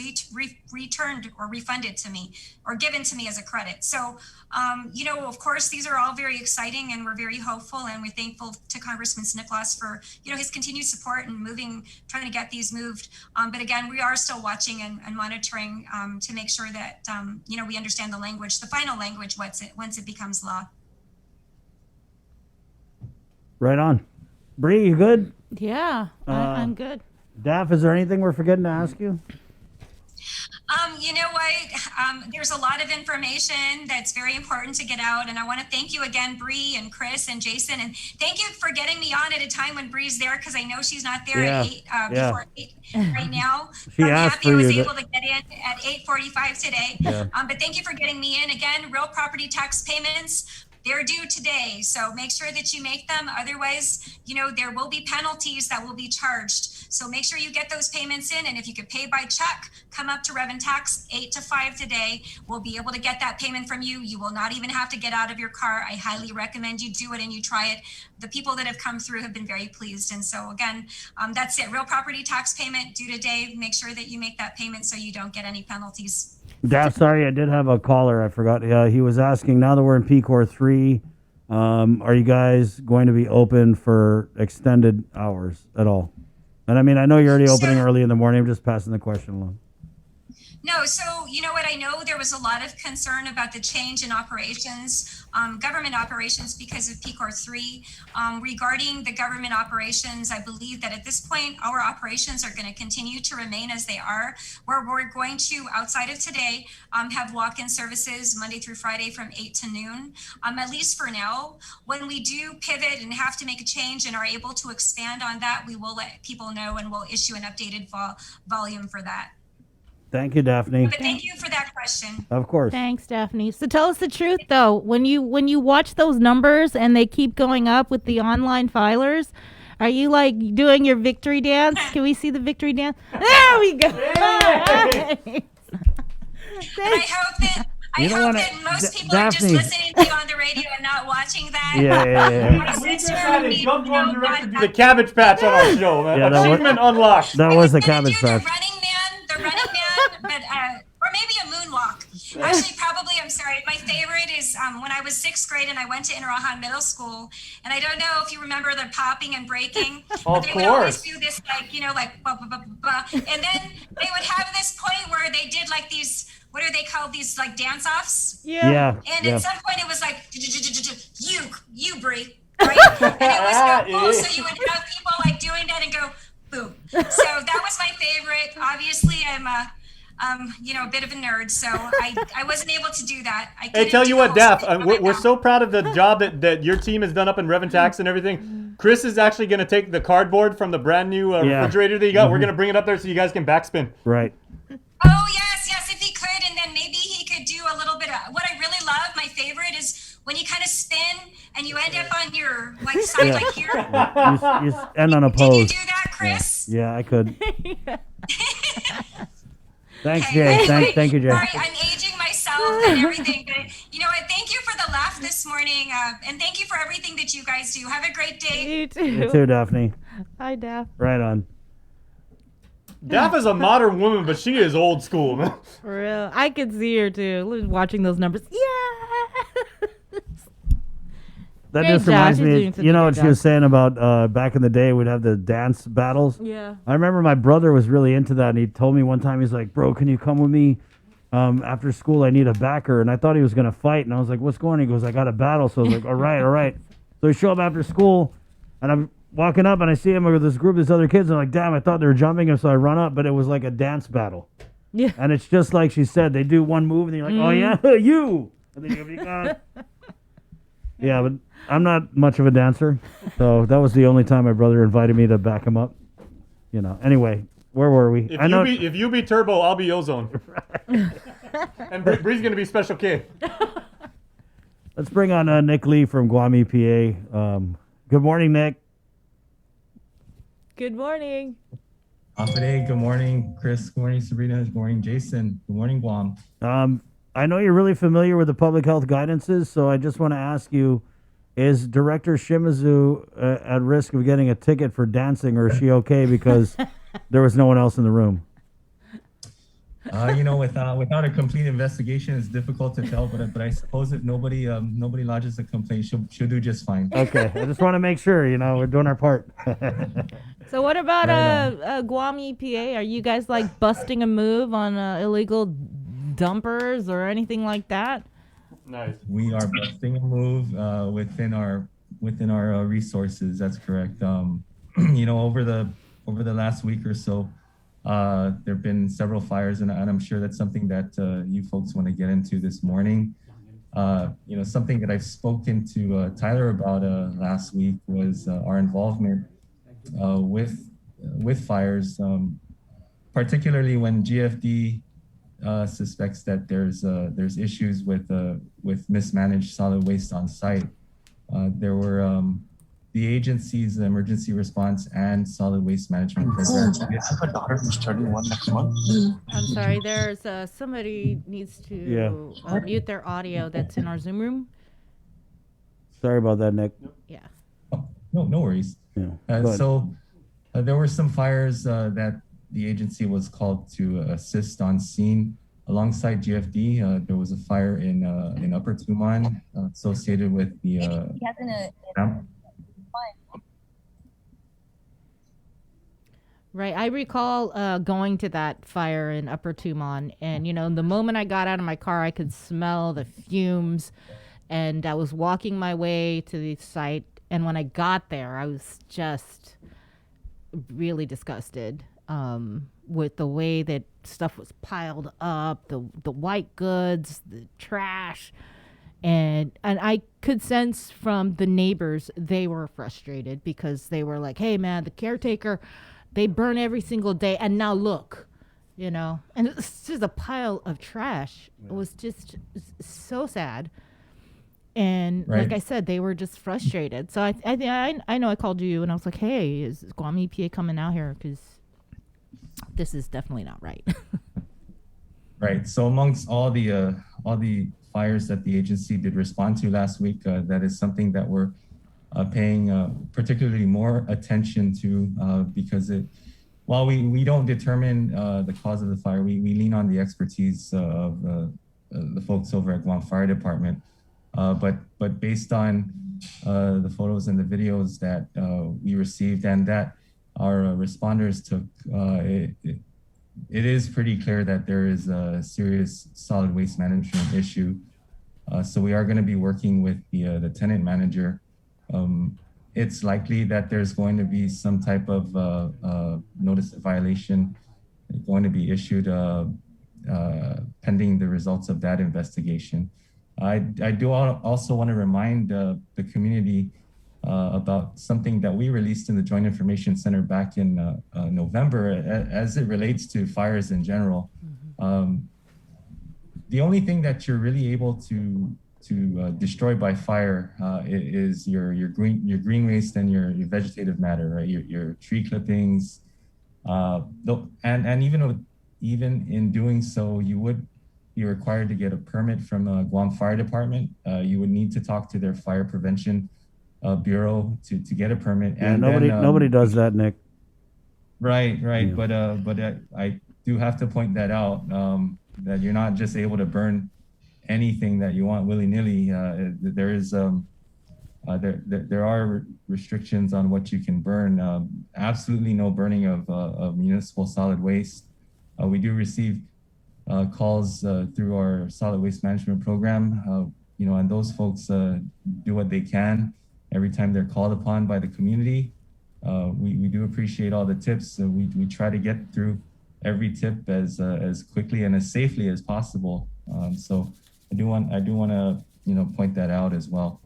[SPEAKER 11] returned or refunded to me or given to me as a credit. So, of course, these are all very exciting, and we're very hopeful, and we're thankful to Congressman Snicklas for, his continued support and trying to get these moved. But again, we are still watching and monitoring to make sure that, we understand the language, the final language, once it becomes law.
[SPEAKER 5] Right on. Bree, you good?
[SPEAKER 3] Yeah, I'm good.
[SPEAKER 5] Daff, is there anything we're forgetting to ask you?
[SPEAKER 11] You know what? There's a lot of information that's very important to get out, and I want to thank you again, Bree and Chris and Jason, and thank you for getting me on at a time when Bree's there, because I know she's not there at 8 before 8 right now.
[SPEAKER 5] She
[SPEAKER 11] I'm
[SPEAKER 5] asked
[SPEAKER 11] happy I
[SPEAKER 5] for
[SPEAKER 11] was
[SPEAKER 5] you
[SPEAKER 11] able to get in at 8:45 today.
[SPEAKER 5] Yeah.
[SPEAKER 11] But thank you for getting me in. Again, real property tax payments, they're due today, so make sure that you make them. Otherwise, there will be penalties that will be charged. So make sure you get those payments in, and if you could pay by check, come up to Rev and Tax 8 to 5 today. We'll be able to get that payment from you. You will not even have to get out of your car. I highly recommend you do it and you try it. The people that have come through have been very pleased. And so again, that's it. Real property tax payment due today. Make sure that you make that payment so you don't get any penalties.
[SPEAKER 5] Daff, sorry, I did have a caller. I forgot. He was asking, now that we're in PCOR 3, are you guys going to be open for extended hours at all? And I mean, I know you're already opening early in the morning. I'm just passing the question along.
[SPEAKER 11] No, so you know what? I know there was a lot of concern about the change in operations, government operations, because of PCOR 3. Regarding the government operations, I believe that at this point, our operations are going to continue to remain as they are, where we're going to, outside of today, have walk-in services Monday through Friday from 8 to noon, at least for now. When we do pivot and have to make a change and are able to expand on that, we will let people know, and we'll issue an updated volume for that.
[SPEAKER 5] Thank you, Daphne.
[SPEAKER 11] But thank you for that question.
[SPEAKER 5] Of course.
[SPEAKER 3] Thanks, Daphne. So tell us the truth, though. When you watch those numbers and they keep going up with the online filers, are you like doing your victory dance? Can we see the victory dance? There we go.
[SPEAKER 11] I hope that most people are just listening to you on the radio and not watching that.
[SPEAKER 5] Yeah.
[SPEAKER 11] My
[SPEAKER 6] We just
[SPEAKER 11] sister
[SPEAKER 6] had
[SPEAKER 11] would
[SPEAKER 6] a
[SPEAKER 11] be
[SPEAKER 6] young one
[SPEAKER 11] so
[SPEAKER 6] directed to
[SPEAKER 11] glad.
[SPEAKER 6] the Cabbage Patch on our show, man.
[SPEAKER 5] Yeah, that was-
[SPEAKER 6] Achievement unlocked.
[SPEAKER 5] That was the Cabbage Patch.
[SPEAKER 11] The running man, but or maybe a moonwalk. Actually, probably, I'm sorry. My favorite is when I was 6 6th grade and I went to Inarajan Middle School. And I don't know if you remember the popping and breaking.
[SPEAKER 6] Of
[SPEAKER 11] They would always
[SPEAKER 6] course.
[SPEAKER 11] do this like, like bah, bah, bah, bah. And then they would have this point where they did like these, what are they called? These like dance offs.
[SPEAKER 5] Yeah.
[SPEAKER 11] And
[SPEAKER 5] Yeah.
[SPEAKER 11] at some point it was like, you Brie, right? And it was so cool. So you would have people like doing that and go, boom. So that was my favorite. Obviously, I'm a bit of a nerd, so I wasn't able to do that. I
[SPEAKER 6] Hey,
[SPEAKER 11] couldn't
[SPEAKER 6] tell
[SPEAKER 11] do
[SPEAKER 6] you
[SPEAKER 11] the
[SPEAKER 6] what,
[SPEAKER 11] whole
[SPEAKER 6] Daph,
[SPEAKER 11] thing.
[SPEAKER 6] we're so proud of the job that your team has done up in Rev and Tax and everything. Chris is actually going to take the cardboard from the brand new refrigerator that you got. We're going to bring it up there so you guys can backspin.
[SPEAKER 5] Right.
[SPEAKER 11] Oh, yes, if he could, and then maybe he could do a little bit of, what I really love, my favorite is when you kind of spin and you end up on your side
[SPEAKER 5] Yeah.
[SPEAKER 11] like here.
[SPEAKER 5] You end on a pose.
[SPEAKER 11] Did you do that, Chris?
[SPEAKER 5] Yeah, I could. Thanks, Jay. Thank you, Jay.
[SPEAKER 11] Sorry, I'm aging myself and everything, but what? Thank you for the laugh this morning, and thank you for everything that you guys do. Have a great day.
[SPEAKER 3] You too.
[SPEAKER 5] You too, Daphne.
[SPEAKER 3] Hi, Daph.
[SPEAKER 5] Right on.
[SPEAKER 6] Daph is a modern woman, but she is old school, man.
[SPEAKER 3] For real. I could see her too. Watching those numbers. Yeah.
[SPEAKER 5] That
[SPEAKER 3] Great
[SPEAKER 5] just
[SPEAKER 3] job.
[SPEAKER 5] reminds
[SPEAKER 3] She's
[SPEAKER 5] me,
[SPEAKER 3] doing such
[SPEAKER 5] you
[SPEAKER 3] a
[SPEAKER 5] know
[SPEAKER 3] good
[SPEAKER 5] what she
[SPEAKER 3] job.
[SPEAKER 5] was saying about back in the day, we'd have the dance battles.
[SPEAKER 3] Yeah.
[SPEAKER 5] I remember my brother was really into that, and he told me one time, he's like, bro, can you come with me after school? I need a backer. And I thought he was going to fight, and I was like, what's going on? He goes, I got a battle. So I was like, all right. So we show up after school, and I'm walking up, and I see him with this group of these other kids, and I'm like, damn, I thought they were jumping him, so I run up, but it was like a dance battle.
[SPEAKER 3] Yeah.
[SPEAKER 5] And it's just like she said, they do one move, and you're like, oh, yeah, you. And then you'll be gone. Yeah, but I'm not much of a dancer, so that was the only time my brother invited me to back him up. Anyway, where were we?
[SPEAKER 6] If you be Turbo, I'll be Ozone. And Bree's going to be Special K.
[SPEAKER 5] Let's bring on Nick Lee from Guam EPA. Good morning, Nick.
[SPEAKER 3] Good morning.
[SPEAKER 7] Good morning, Chris. Good morning, Sabrina. Good morning, Jason. Good morning, Guam.
[SPEAKER 5] I know you're really familiar with the public health guidances, so I just want to ask you, is Director Shimizu at risk of getting a ticket for dancing, or is she okay because there was no one else in the room?
[SPEAKER 7] Without a complete investigation, it's difficult to tell. But I suppose if nobody lodges a complaint, she'll do just fine.
[SPEAKER 5] Okay, I just want to make sure we're doing our part.
[SPEAKER 3] So what about Guam EPA? Are you guys like busting a move on illegal dumpers or anything like that?
[SPEAKER 6] Nice.
[SPEAKER 7] We are busting a move within our resources. That's correct. Over the last week or so, there have been several fires, and I'm sure that's something that you folks want to get into this morning. Something that I've spoken to Tyler about last week was our involvement with fires, particularly when GFD suspects that there's issues with mismanaged solid waste on site. There were the agency's emergency response and solid waste management program.
[SPEAKER 17] I have a daughter who's turning 1 next month.
[SPEAKER 3] I'm sorry. There's somebody needs to mute their audio that's in our Zoom room.
[SPEAKER 5] Sorry about that, Nick.
[SPEAKER 3] Yeah.
[SPEAKER 7] No worries.
[SPEAKER 5] Yeah.
[SPEAKER 7] So there were some fires that the agency was called to assist on scene. Alongside GFD, there was a fire in Upper Tuman associated with the
[SPEAKER 3] Right. I recall going to that fire in Upper Tuman, and the moment I got out of my car, I could smell the fumes, and I was walking my way to the site, and when I got there, I was just really disgusted with the way that stuff was piled up, the white goods, the trash, and I could sense from the neighbors they were frustrated because they were like, "Hey, man, the caretaker, they burn every single day, and now look, and it's just a pile of trash." Yeah. It was just so sad. And
[SPEAKER 7] right.
[SPEAKER 3] Like I said, they were just frustrated. So I know I called you and I was like, "Hey, is Guam EPA coming out here? Because this is definitely not right."
[SPEAKER 7] Right. So amongst all the fires that the agency did respond to last week, that is something that we're paying particularly more attention to because while we don't determine the cause of the fire, we lean on the expertise of the folks over at Guam Fire Department. But based on the photos and the videos that we received and that our responders took, it is pretty clear that there is a serious solid waste management issue. So we are going to be working with the tenant manager. It's likely that there's going to be some type of notice of violation going to be issued pending the results of that investigation. I do also want to remind the community about something that we released in the Joint Information Center back in November as it relates to fires in general. The only thing that you're really able to destroy by fire is your green waste and your vegetative matter, right? Your tree clippings, and even in doing so, you would be required to get a permit from Guam Fire Department. You would need to talk to their fire prevention bureau to get a permit.
[SPEAKER 5] Yeah,
[SPEAKER 7] and
[SPEAKER 5] nobody does that, Nick.
[SPEAKER 7] Right.
[SPEAKER 5] Yeah.
[SPEAKER 7] But I do have to point that out, that you're not just able to burn anything that you want willy-nilly. There are restrictions on what you can burn. Absolutely no burning of municipal solid waste. We do receive calls through our solid waste management program, and those folks do what they can every time they're called upon by the community. We do appreciate all the tips. We try to get through every tip as quickly and as safely as possible. So I do want to point that out as well.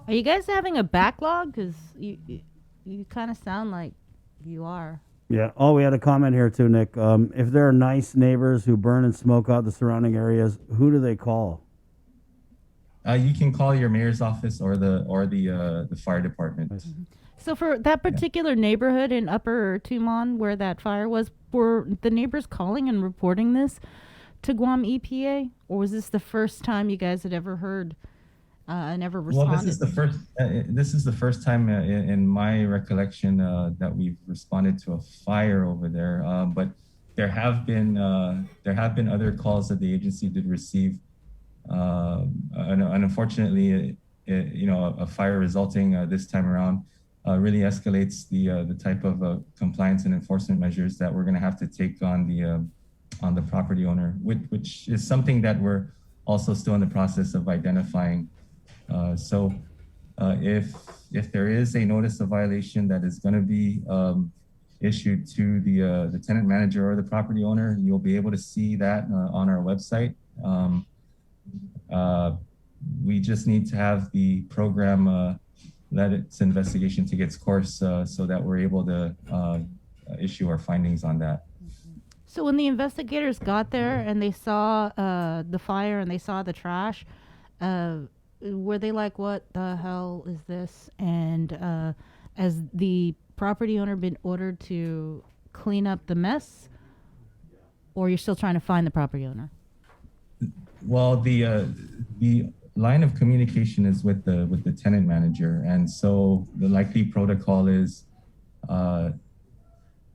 [SPEAKER 3] Are you guys having a backlog? Because you kind of sound like you are.
[SPEAKER 5] Yeah. Oh, we had a comment here too, Nick. If there are nice neighbors who burn and smoke out the surrounding areas, who do they call?
[SPEAKER 7] You can call your mayor's office or the fire department.
[SPEAKER 3] So for that particular neighborhood in Upper Tumon where that fire was, were the neighbors calling and reporting this to Guam EPA, or was this the first time you guys had ever heard and ever responded?
[SPEAKER 7] Well, this is the first time in my recollection that we've responded to a fire over there. But there have been other calls that the agency did receive, and unfortunately, a fire resulting this time around really escalates the type of compliance and enforcement measures that we're going to have to take on the property owner, which is something that we're also still in the process of identifying. So if there is a notice of violation that is going to be issued to the tenant manager or the property owner, you'll be able to see that on our website. We just need to have the program let its investigation take its course so that we're able to issue our findings on that.
[SPEAKER 3] So when the investigators got there and they saw the fire and they saw the trash, were they like, what the hell is this? And has the property owner been ordered to clean up the mess, or you're still trying to find the property owner?
[SPEAKER 7] Well, the line of communication is with the tenant manager, and so the likely protocol is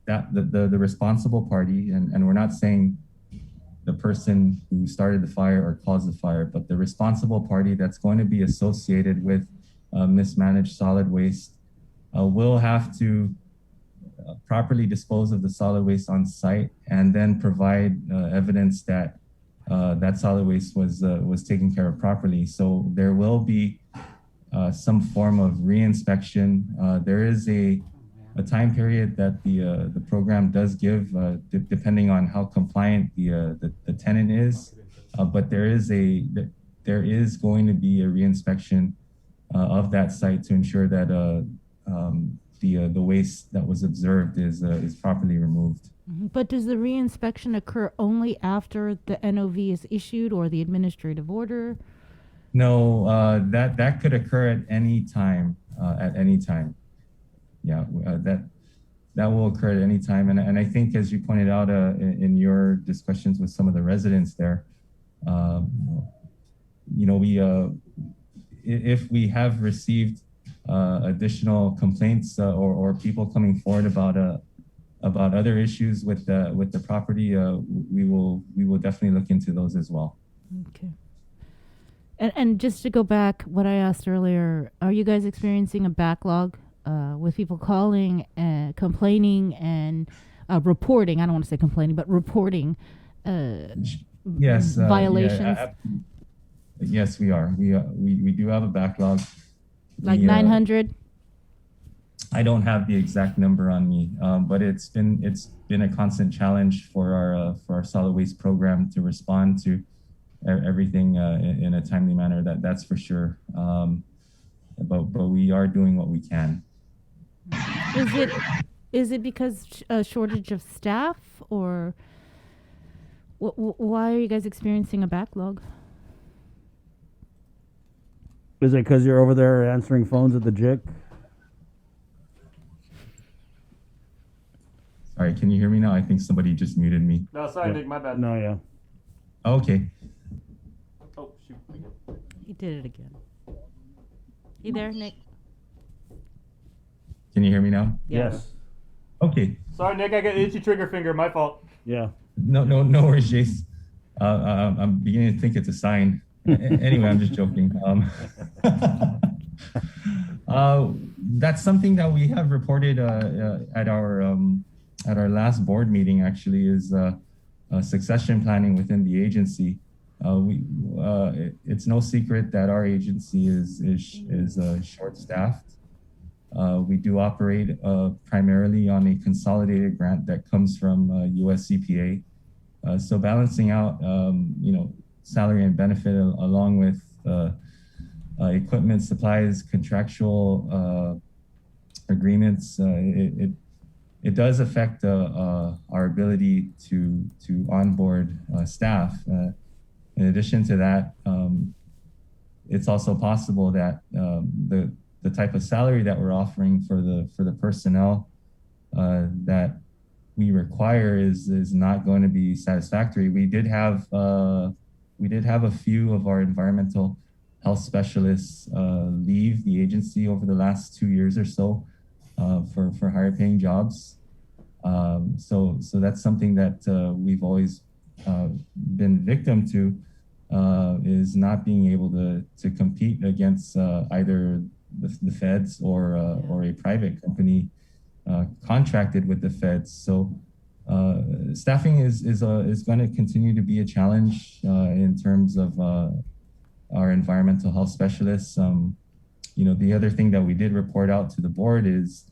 [SPEAKER 7] that the responsible party, and we're not saying the person who started the fire or caused the fire, but the responsible party that's going to be associated with mismanaged solid waste will have to properly dispose of the solid waste on site and then provide evidence that that solid waste was taken care of properly. So there will be some form of reinspection. There is a time period that the program does give, depending on how compliant the tenant is. But there is going to be a reinspection of that site to ensure that the waste that was observed is properly removed.
[SPEAKER 3] But does the reinspection occur only after the NOV is issued or the administrative order?
[SPEAKER 7] No, that could occur at any time. Yeah, that will occur at any time. And I think, as you pointed out in your discussions with some of the residents there, if we have received additional complaints or people coming forward about other issues with the property, we will definitely look into those as well.
[SPEAKER 3] Okay. And just to go back, what I asked earlier, are you guys experiencing a backlog with people calling and complaining and reporting? I don't want to say complaining, but reporting
[SPEAKER 7] Yes.
[SPEAKER 3] violations?
[SPEAKER 7] Yes, we are. We do have a backlog.
[SPEAKER 3] Like 900?
[SPEAKER 7] I don't have the exact number on me, but it's been a constant challenge for our solid waste program to respond to everything in a timely manner. That's for sure. But we are doing what we can.
[SPEAKER 3] Is it because a shortage of staff, or why are you guys experiencing a backlog?
[SPEAKER 5] Is it because you're over there answering phones at the JIC?
[SPEAKER 7] Sorry, can you hear me now? I think somebody just muted me.
[SPEAKER 6] No, sorry, Nick, my bad.
[SPEAKER 5] No, yeah.
[SPEAKER 7] Okay.
[SPEAKER 6] Oh, shoot.
[SPEAKER 3] He did it again. You there, Nick?
[SPEAKER 7] Can you hear me now?
[SPEAKER 5] Yes.
[SPEAKER 7] Okay.
[SPEAKER 6] Sorry, Nick, I got itchy trigger finger. My fault.
[SPEAKER 5] Yeah.
[SPEAKER 7] No worries, Jace. I'm beginning to think it's a sign. Anyway, I'm just joking. That's something that we have reported at our last board meeting. Actually, is succession planning within the agency. It's no secret that our agency is short-staffed. We do operate primarily on a consolidated grant that comes from US CPA. So balancing out, salary and benefit along with equipment, supplies, contractual agreements, it does affect our ability to onboard staff. In addition to that, it's also possible that the type of salary that we're offering for the personnel that we require is not going to be satisfactory. We did have a few of our environmental health specialists leave the agency over the last 2 years or so for higher paying jobs. So that's something that we've always been victim to, is not being able to compete against either the feds or a private company contracted with the feds. So staffing is going to continue to be a challenge in terms of our environmental health specialists. The other thing that we did report out to the board is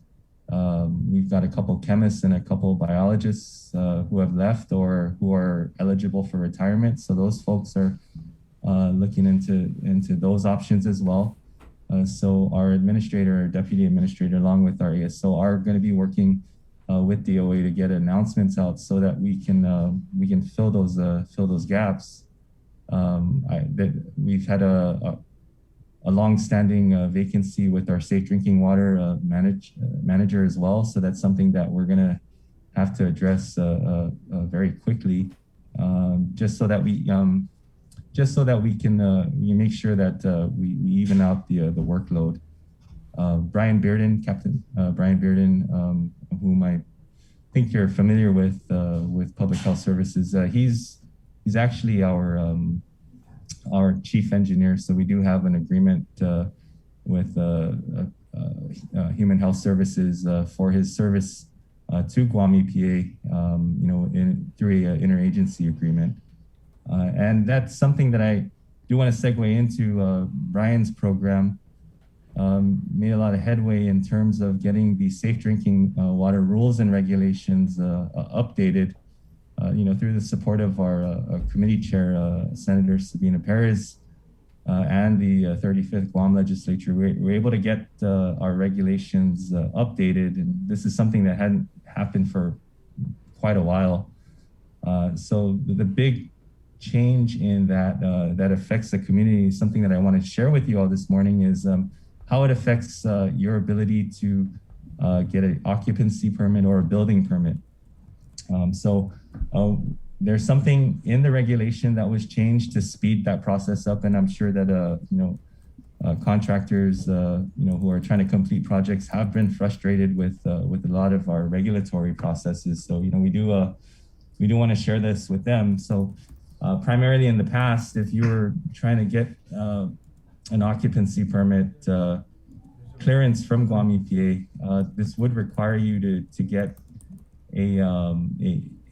[SPEAKER 7] we've got a couple chemists and a couple biologists who have left or who are eligible for retirement. So those folks are looking into those options as well. So our administrator, our deputy administrator, along with our ASO, are going to be working with DOA to get announcements out so that we can fill those gaps. We've had a long-standing vacancy with our safe drinking water manager as well. So that's something that we're going to have to address very quickly, just so that we can make sure that we even out the workload. Brian Bearden, Captain Brian Bearden, whom I think you're familiar with Public Health Services, he's actually our chief engineer. So we do have an agreement with Human Health Services for his service to Guam EPA, through an interagency agreement. And that's something that I do want to segue into. Brian's program made a lot of headway in terms of getting the safe drinking water rules and regulations updated, through the support of our committee chair, Senator Sabina Perez, and the 35th Guam legislature. We're able to get our regulations updated, and this is something that hadn't happened for quite a while. So the big change in that affects the community, something that I want to share with you all this morning, is how it affects your ability to get an occupancy permit or a building permit. There's something in the regulation that was changed to speed that process up, and I'm sure that contractors who are trying to complete projects have been frustrated with a lot of our regulatory processes. So we do want to share this with them. So Primarily in the past, if you were trying to get an occupancy permit clearance from Guam EPA, this would require you to get a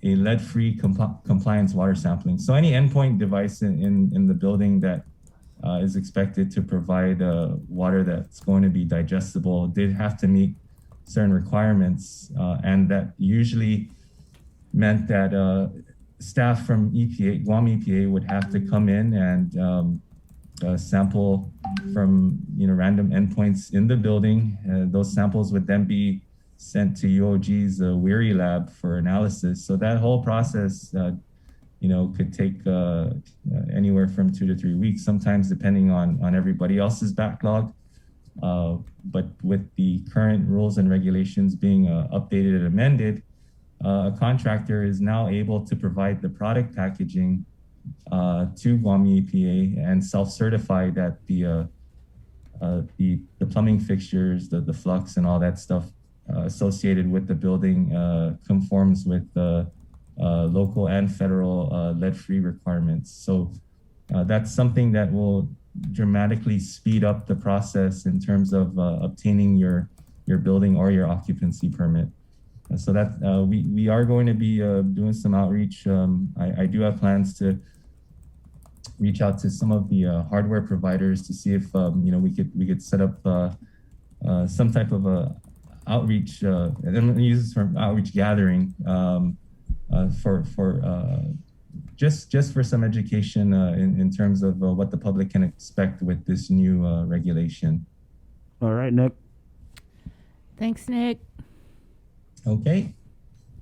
[SPEAKER 7] lead-free compliance water sampling. So any endpoint device in the building that is expected to provide water that's going to be digestible did have to meet certain requirements, and that usually meant that staff from EPA, Guam EPA, would have to come in and sample from random endpoints in the building. Those samples would then be sent to UOG's Weary lab for analysis. So that whole process, could take anywhere from 2 to 3 weeks, sometimes depending on everybody else's backlog. But with the current rules and regulations being updated and amended, a contractor is now able to provide the product packaging to Guam EPA and self-certify that the plumbing fixtures, the flux and all that stuff associated with the building conforms with the local and federal lead-free requirements. So that's something that will dramatically speed up the process in terms of obtaining your building or your occupancy permit. So that we are going to be doing some outreach. I do have plans to reach out to some of the hardware providers to see if we could set up some type of a outreach. And I'm going to use this term outreach gathering for just for some education in terms of what the public can expect with this new regulation.
[SPEAKER 5] All right, Nick.
[SPEAKER 3] Thanks, Nick.
[SPEAKER 7] Okay.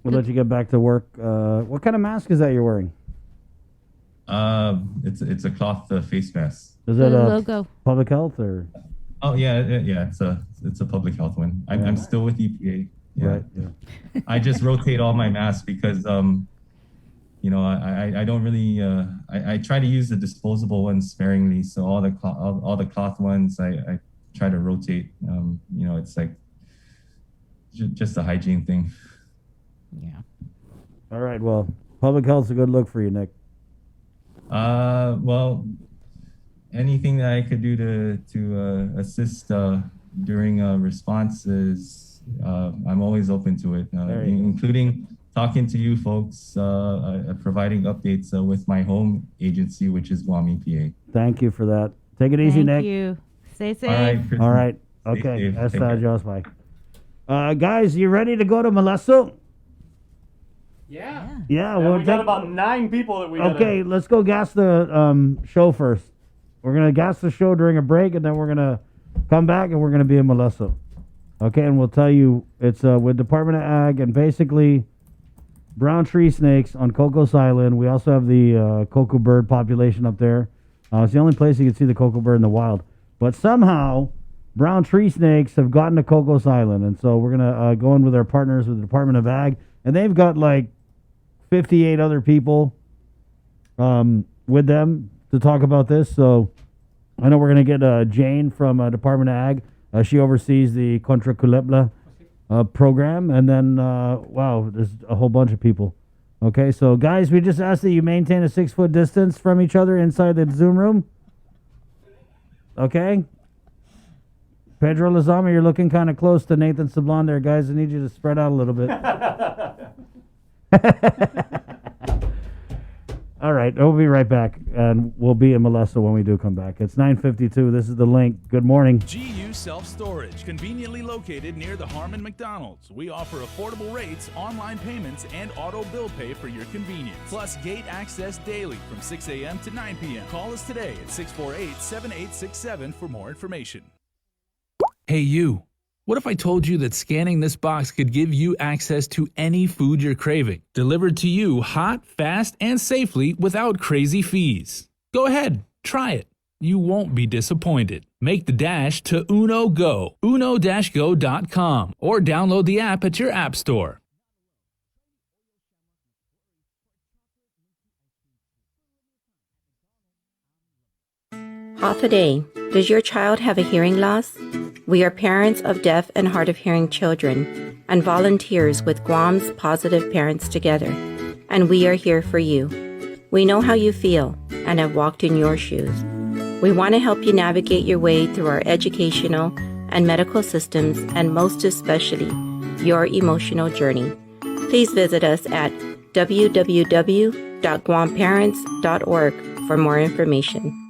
[SPEAKER 5] We'll let you get back to work. What kind of mask is that you're wearing?
[SPEAKER 7] It's a cloth face mask.
[SPEAKER 5] Is it
[SPEAKER 3] The
[SPEAKER 5] a
[SPEAKER 3] logo.
[SPEAKER 5] public health or?
[SPEAKER 7] Oh yeah. It's a public health one. I'm still with EPA. Yeah.
[SPEAKER 5] Right. Yeah.
[SPEAKER 7] I just rotate all my masks because I don't really I try to use the disposable ones sparingly. So all the cloth ones I try to rotate. It's like just a hygiene thing.
[SPEAKER 3] Yeah.
[SPEAKER 5] All right. Well, public health's a good look for you, Nick.
[SPEAKER 7] Well, anything that I could do to assist during responses, I'm always open to it, including talking to you folks, providing updates with my home agency, which is Guam EPA.
[SPEAKER 5] Thank you for that. Take it easy, Nick.
[SPEAKER 3] Thank you. Stay safe.
[SPEAKER 7] All right. Kristen.
[SPEAKER 5] All right.
[SPEAKER 7] Stay
[SPEAKER 5] Okay.
[SPEAKER 7] safe.
[SPEAKER 5] That's
[SPEAKER 7] Take care.
[SPEAKER 5] Josh. Bye. Guys, you ready to go to Molesto?
[SPEAKER 6] Yeah.
[SPEAKER 5] Yeah.
[SPEAKER 6] And we got about 9 people that we
[SPEAKER 5] Okay, let's go gas the show first. We're gonna gas the show during a break, and then we're gonna come back and we're gonna be in Molesto. Okay, and we'll tell you it's with Department of Ag and basically brown tree snakes on Cocos Island. We also have the cocoa bird population up there. It's the only place you can see the cocoa bird in the wild. But somehow brown tree snakes have gotten to Cocos Island, and so we're gonna go in with our partners with the Department of Ag, and they've got like 58 other people with them to talk about this. So I know we're going to get Jane from Department of Ag. She oversees the Contra Culebra program. And then, wow, there's a whole bunch of people. Okay, so guys, we just ask that you maintain a 6-foot distance from each other inside the Zoom room. Okay? Pedro Lazama, you're looking kind of close to Nathan Sablon there, guys. I need you to spread out a little bit. All right, we'll be right back, and we'll be in Molesto when we do come back. It's 9:52. This is the link. Good morning.
[SPEAKER 15] GU Self-Storage, conveniently located near the Harmon McDonald's. We offer affordable rates, online payments, and auto bill pay for your convenience. Plus gate access daily from 6 a.m. to 9 p.m. Call us today at 648-7867 for more information.
[SPEAKER 2] Hey you, what if I told you that scanning this box could give you access to any food you're craving, delivered to you hot, fast, and safely without crazy fees? Go ahead, try it. You won't be disappointed. Make the dash to Uno Go, uno-go.com, or download the app at your app store.
[SPEAKER 16] Half a day. Does your child have a hearing loss? We are parents of deaf and hard of hearing children and volunteers with Guam's Positive Parents Together, and we are here for you. We know how you feel and have walked in your shoes. We want to help you navigate your way through our educational and medical systems, and most especially, your emotional journey. Please visit us at www.guamparents.org for more information.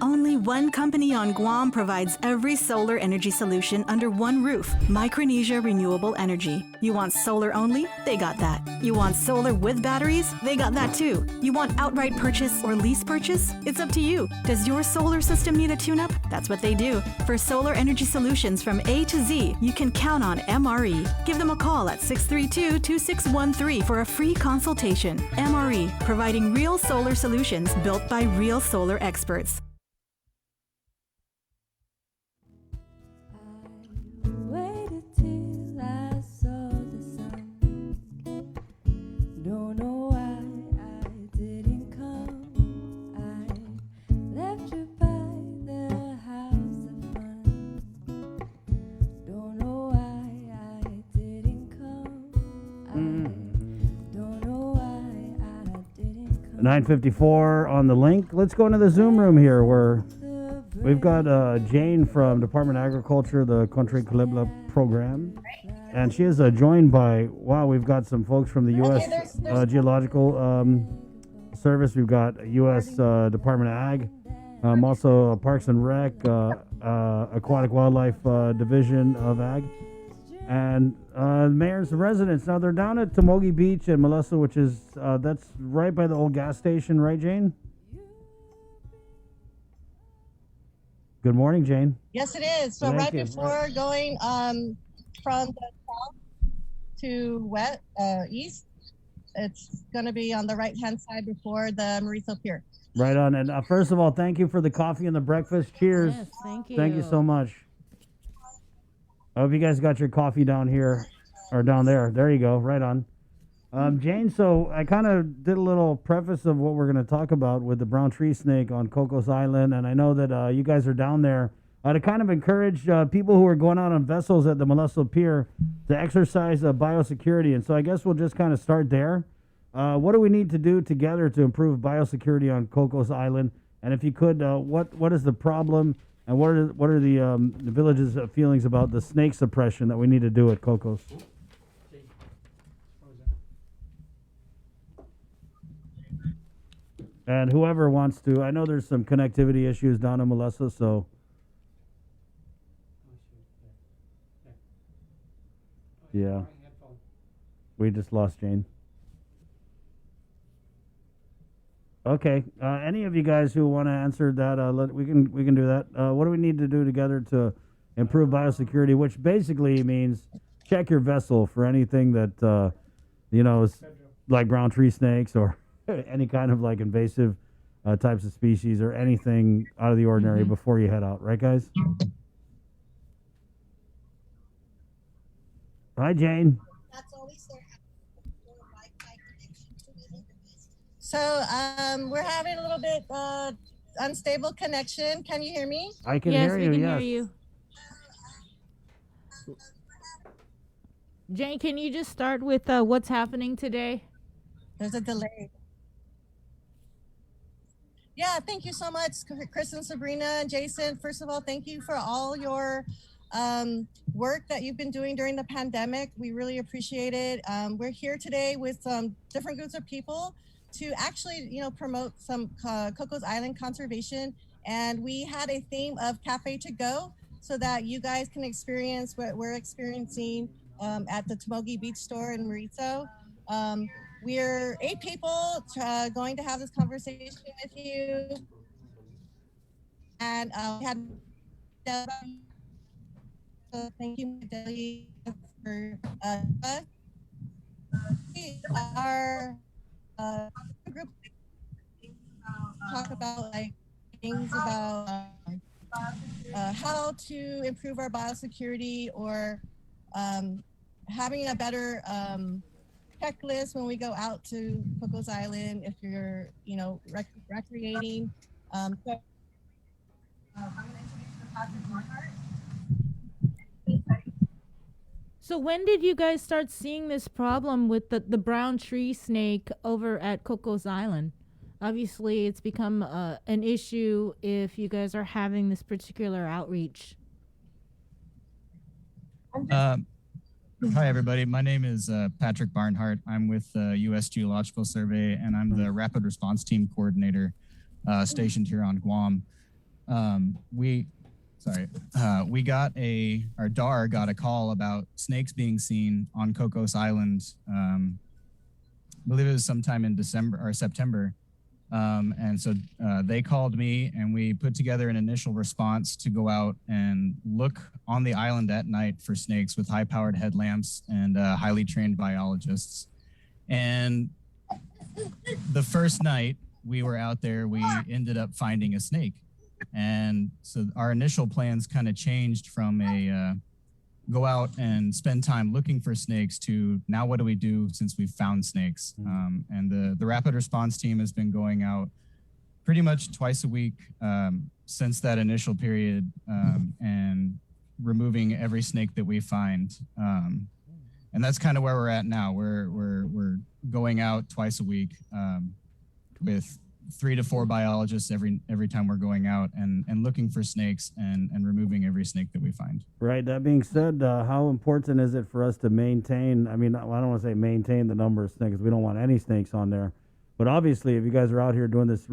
[SPEAKER 14] Only one company on Guam provides every solar energy solution under one roof. Micronesia Renewable Energy. You want solar only? They got that. You want solar with batteries? They got that too. You want outright purchase or lease purchase? It's up to you. Does your solar system need a tune-up? That's what they do. For solar energy solutions from A to Z, you can count on MRE. Give them a call at 632-2613 for a free consultation. MRE, providing real solar solutions built by real solar experts.
[SPEAKER 4] Waited till I saw the sun. Don't know why I didn't come. I left you by the house of fun. Don't know why I didn't come. I don't know why I didn't come.
[SPEAKER 5] 9:54 on the link. Let's go into the Zoom room here where we've got Jane from Department of Agriculture, the Country Calibla program. And she is joined by, wow, we've got some folks from the U.S. Geological Service. We've got U.S. Department of Ag. Also Parks and Rec, Aquatic Wildlife Division of Ag. And mayors and residents. Now, they're down at Tamogi Beach and Melissa, which is, that's right by the old gas station, right, Jane? Good morning, Jane.
[SPEAKER 18] Yes, it is. So
[SPEAKER 5] Thank
[SPEAKER 18] right
[SPEAKER 5] you.
[SPEAKER 18] before going from the south to east, it's going to be on the right-hand side before the Mauricio Pier.
[SPEAKER 5] Right on. And first of all, thank you for the coffee and the breakfast. Cheers.
[SPEAKER 3] Yes, thank you.
[SPEAKER 5] Thank you so much. I hope you guys got your coffee down here or down there. There you go. Right on. Jane, so I kind of did a little preface of what we're going to talk about with the brown tree snake on Cocos Island. And I know that you guys are down there to kind of encourage people who are going out on vessels at the Molesto Pier to exercise biosecurity. And so I guess we'll just kind of start there. What do we need to do together to improve biosecurity on Cocos Island? And if you could, what is the problem, and what are the village's feelings about the snake suppression that we need to do at Cocos? And whoever wants to, I know there's some connectivity issues down in Molesto, so. Yeah. We just lost Jane. Okay. Any of you guys who want to answer that, we can do that. What do we need to do together to improve biosecurity? Which basically means check your vessel for anything that is like brown tree snakes or any kind of like invasive types of species or anything out of the ordinary before you head out, right, guys? Hi, Jane.
[SPEAKER 18] So we're having a little bit unstable connection. Can you hear me?
[SPEAKER 5] I can hear you.
[SPEAKER 3] Yes, we can
[SPEAKER 5] yes.
[SPEAKER 3] hear you. Jane, can you just start with what's happening today?
[SPEAKER 18] There's a delay. Yeah, thank you so much, Chris and Sabrina and Jason. First of all, thank you for all your work that you've been doing during the pandemic. We really appreciate it. We're here today with different groups of people to actually, promote some Cocos Island conservation. And we had a theme of Cafe to Go so that you guys can experience what we're experiencing at the Tamogi Beach store in Mauricio. We're 8 people going to have this conversation with you. And we had so thank you, Delia, for our group talk about like things about how to improve our biosecurity or having a better checklist when we go out to Cocos Island if you're recreating. So I'm going to introduce the Patrick Marhart.
[SPEAKER 3] So when did you guys start seeing this problem with the brown tree snake over at Cocos Island? Obviously, it's become an issue if you guys are having this particular outreach.
[SPEAKER 1] Hi, everybody. My name is Patrick Barnhart. I'm with U.S. Geological Survey, and I'm the Rapid Response Team Coordinator stationed here on Guam. Our DAR got a call about snakes being seen on Cocos Island. I believe it was sometime in December or September. And so they called me, and we put together an initial response to go out and look on the island at night for snakes with high-powered headlamps and highly trained biologists. And the first night we were out there, we ended up finding a snake. And so our initial plans kind of changed from a go out and spend time looking for snakes to now what do we do since we've found snakes? And the rapid response team has been going out pretty much twice a week since that initial period and removing every snake that we find. And that's kind of where we're at now. We're going out twice a week with 3 to 4 biologists every time we're going out and looking for snakes and removing every snake that we find.
[SPEAKER 5] Right. That being said, how important is it for us to maintain? I mean, I don't want to say maintain the number of snakes. We don't want any snakes on there. But obviously, if you guys are out here doing this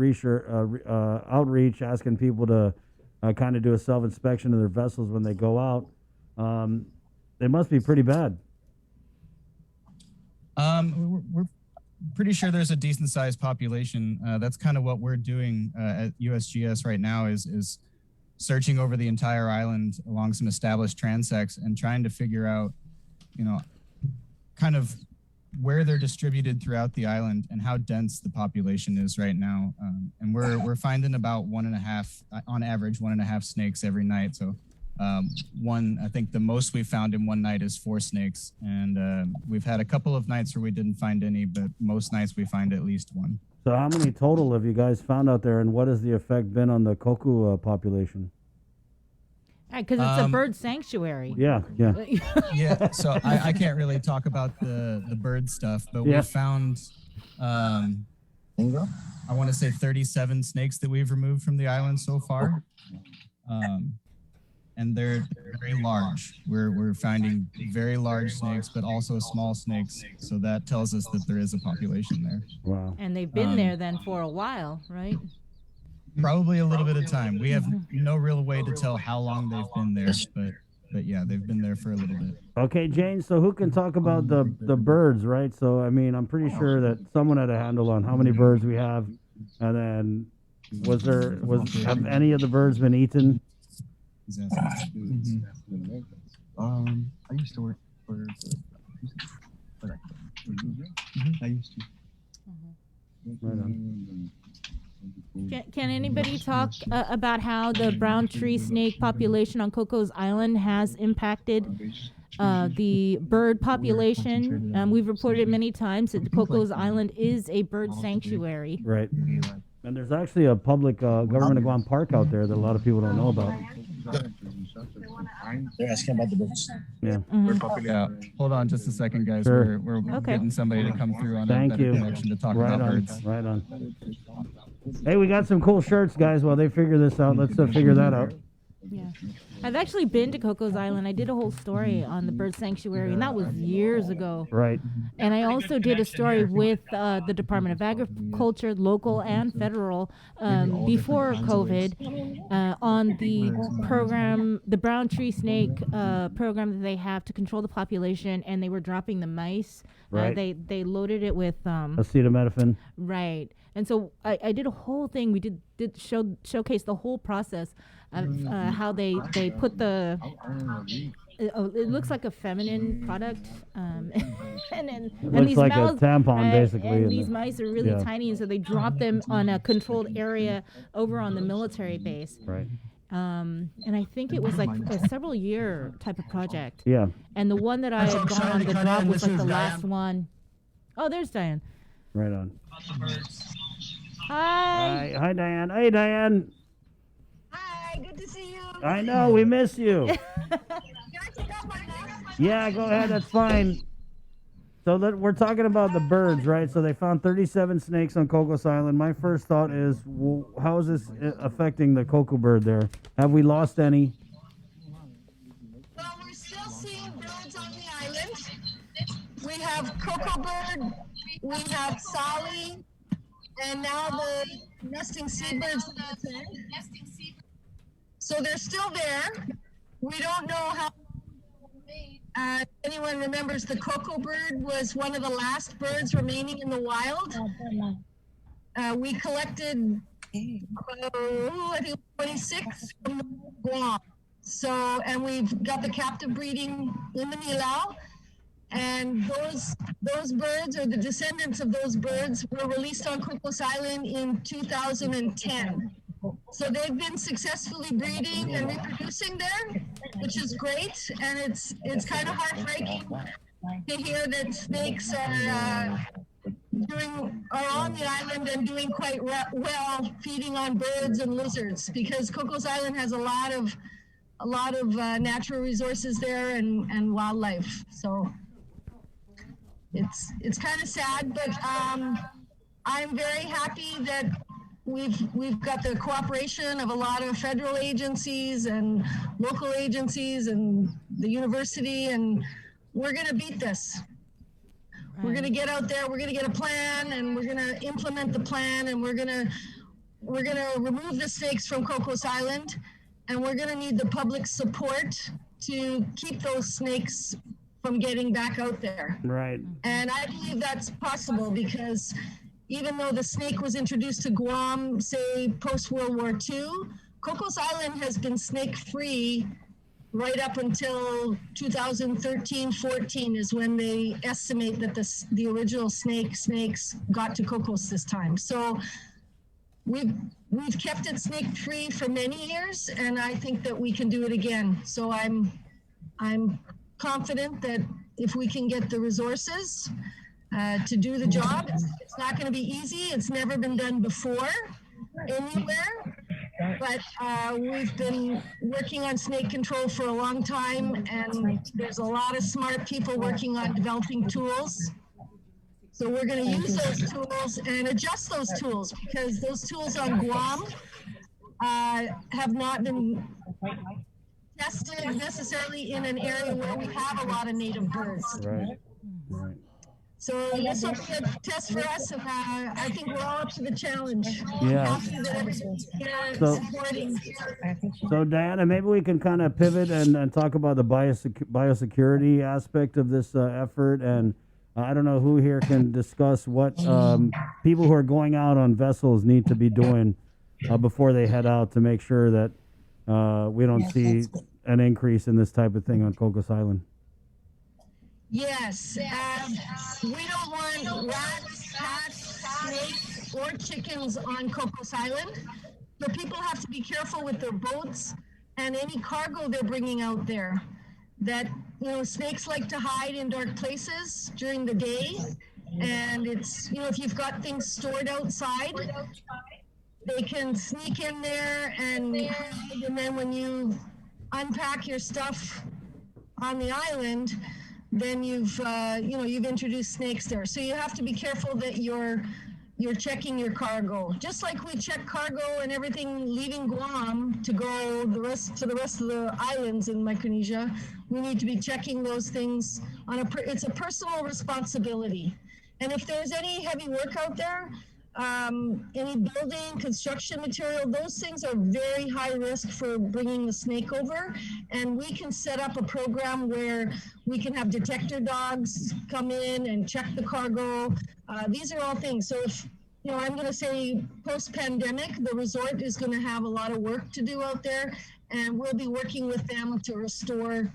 [SPEAKER 5] outreach, asking people to kind of do a self-inspection of their vessels when they go out, they must be pretty bad.
[SPEAKER 1] We're pretty sure there's a decent sized population. That's kind of what we're doing at USGS right now is searching over the entire island along some established transects and trying to figure out, kind of where they're distributed throughout the island and how dense the population is right now. And we're finding about 1.5, on average, 1.5 snakes every night. So I think the most we found in one night is 4 snakes. And we've had a couple of nights where we didn't find any, but most nights we find at least 1.
[SPEAKER 5] So how many total have you guys found out there, and what has the effect been on the koku population?
[SPEAKER 3] Because it's a bird sanctuary.
[SPEAKER 5] Yeah.
[SPEAKER 1] Yeah, so I can't really talk about the bird stuff, but we found, I want to say 37 snakes that we've removed from the island so far. And they're very large. We're finding very large snakes, but also small snakes. So that tells us that there is a population there.
[SPEAKER 5] Wow.
[SPEAKER 3] And they've been there then for a while, right?
[SPEAKER 1] Probably a little bit of time. We have no real way to tell how long they've been there, but yeah, they've been there for a little bit.
[SPEAKER 5] Okay, Jane, so who can talk about the birds, right? So, I mean, I'm pretty sure that someone had a handle on how many birds we have. And then have any of the birds been eaten?
[SPEAKER 17] I used to work for I used to.
[SPEAKER 5] Right on.
[SPEAKER 3] Can anybody talk about how the brown tree snake population on Cocos Island has impacted the bird population? We've reported many times that Cocos Island is a bird sanctuary.
[SPEAKER 5] Right. And there's actually a public government of Guam park out there that a lot of people don't know about.
[SPEAKER 17] They're asking about the birds.
[SPEAKER 5] Yeah.
[SPEAKER 1] Yeah. Hold on just a second, guys.
[SPEAKER 5] Sure.
[SPEAKER 1] We're getting somebody to come through on
[SPEAKER 5] Thank
[SPEAKER 1] a better
[SPEAKER 5] you.
[SPEAKER 1] connection to talk
[SPEAKER 5] Right
[SPEAKER 1] about
[SPEAKER 5] on.
[SPEAKER 1] birds.
[SPEAKER 5] Right on. Hey, we got some cool shirts, guys. While they figure this out, let's figure that out.
[SPEAKER 3] Yeah. I've actually been to Cocos Island. I did a whole story on the bird sanctuary, and that was years ago.
[SPEAKER 5] Right.
[SPEAKER 3] And I also did a story with the Department of Agriculture, local and federal, before COVID, on the program, the brown tree snake program that they have to control the population, and they were dropping the mice.
[SPEAKER 5] Right.
[SPEAKER 3] They loaded it with
[SPEAKER 5] acetaminophen.
[SPEAKER 3] Right. And so I did a whole thing. We did showcase the whole process of how they put the. It looks like a feminine product, and
[SPEAKER 5] Looks
[SPEAKER 3] these
[SPEAKER 5] like a
[SPEAKER 3] mouths,
[SPEAKER 5] tampon, basically,
[SPEAKER 3] And
[SPEAKER 5] and
[SPEAKER 3] these mice are really
[SPEAKER 5] yeah.
[SPEAKER 3] tiny, and so they drop them on a controlled area over on the military base.
[SPEAKER 5] Right.
[SPEAKER 3] And I think it was like a several year type of project.
[SPEAKER 5] Yeah.
[SPEAKER 3] And the one that I had gone on the drop was like the last one. Oh, there's Diane.
[SPEAKER 5] Right on.
[SPEAKER 3] Hi.
[SPEAKER 5] Hi, Diane. Hey, Diane.
[SPEAKER 19] Hi, good to see you.
[SPEAKER 5] I know, we miss you. Yeah, go ahead. That's fine. So we're talking about the birds, right? So they found 37 snakes on Cocos Island. My first thought is, well, how is this affecting the cocoa bird there? Have we lost any?
[SPEAKER 9] Well, we're still seeing birds on the island. We have cocoa bird, we have Sally, and now the nesting seabirds. So they're still there. We don't know how. Anyone remembers the cocoa bird was one of the last birds remaining in the wild. We collected, I think 26 from Guam. So, and we've got the captive breeding in the Nilau. And those birds, or the descendants of those birds, were released on Cocos Island in 2010. So they've been successfully breeding and reproducing there, which is great. And it's kind of heartbreaking to hear that snakes are on the island and doing quite well, feeding on birds and lizards, because Cocos Island has a lot of natural resources there and wildlife. So it's kind of sad, but I'm very happy that we've got the cooperation of a lot of federal agencies and local agencies and the university, and we're going to beat this. Right. We're going to get out there, we're going to get a plan, and we're going to implement the plan, and we're going to remove the snakes from Cocos Island, and we're going to need the public support to keep those snakes from getting back out there.
[SPEAKER 5] Right.
[SPEAKER 9] And I believe that's possible, because even though the snake was introduced to Guam, say, post-World War II, Cocos Island has been snake-free right up until 2013-14 is when they estimate that the original snakes got to Cocos this time. So we've kept it snake-free for many years, and I think that we can do it again. So I'm confident that if we can get the resources to do the job, it's not going to be easy. It's never been done before anywhere, but we've been working on snake control for a long time, and there's a lot of smart people working on developing tools. So we're going to use those tools and adjust those tools, because those tools on Guam have not been tested necessarily in an area where we have a lot of native birds.
[SPEAKER 5] Right. Right.
[SPEAKER 9] So this will be a test for us, and I think we're all up to the challenge.
[SPEAKER 5] Yeah. So Diana, maybe we can kind of pivot and talk about the biosecurity aspect of this effort. And I don't know who here can discuss what people who are going out on vessels need to be doing before they head out to make sure that we don't see an increase in this type of thing on Cocos Island.
[SPEAKER 9] Yes, we don't want rats, cats, snakes, or chickens on Cocos Island. So people have to be careful with their boats and any cargo they're bringing out there. That, snakes like to hide in dark places during the day. And it's, if you've got things stored outside, they can sneak in there and hide. And then when you unpack your stuff on the island, then you've introduced snakes there. So you have to be careful that you're checking your cargo. Just like we check cargo and everything leaving Guam to go to the rest of the islands in Micronesia, we need to be checking those things it's a personal responsibility. And if there's any heavy work out there, any building, construction material, those things are very high risk for bringing the snake over. And we can set up a program where we can have detector dogs come in and check the cargo. These are all things. So if, I'm going to say post-pandemic, the resort is going to have a lot of work to do out there, and we'll be working with them to restore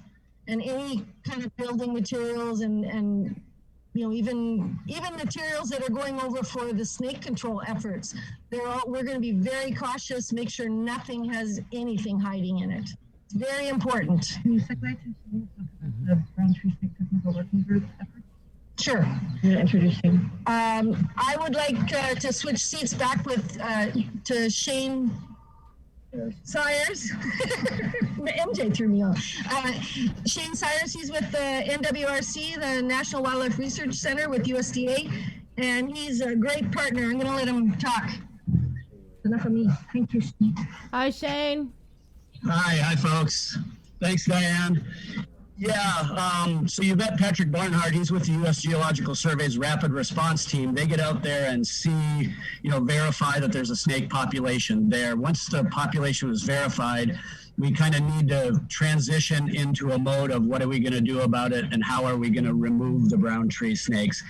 [SPEAKER 9] and any kind of building materials and even materials that are going over for the snake control efforts. We're going to be very cautious, make sure nothing has anything hiding in it. It's very important.
[SPEAKER 19] Can you segue to the Brown Tree Snake Technical Working Group effort?
[SPEAKER 9] Sure.
[SPEAKER 19] You're introducing.
[SPEAKER 9] I would like to switch seats back to Shane Cyrus. MJ threw me off. Shane Cyrus, he's with the NWRC, the National Wildlife Research Center with USDA, and he's a great partner. I'm going to let him talk. Enough of me. Thank you.
[SPEAKER 3] Hi, Shane.
[SPEAKER 12] Hi, folks. Thanks, Diane. Yeah, so you met Patrick Barnhart. He's with the U.S. Geological Survey's Rapid Response Team. They get out there and see, verify that there's a snake population there. Once the population was verified, we kind of need to transition into a mode of what are we going to do about it and how are we going to remove the brown tree snakes.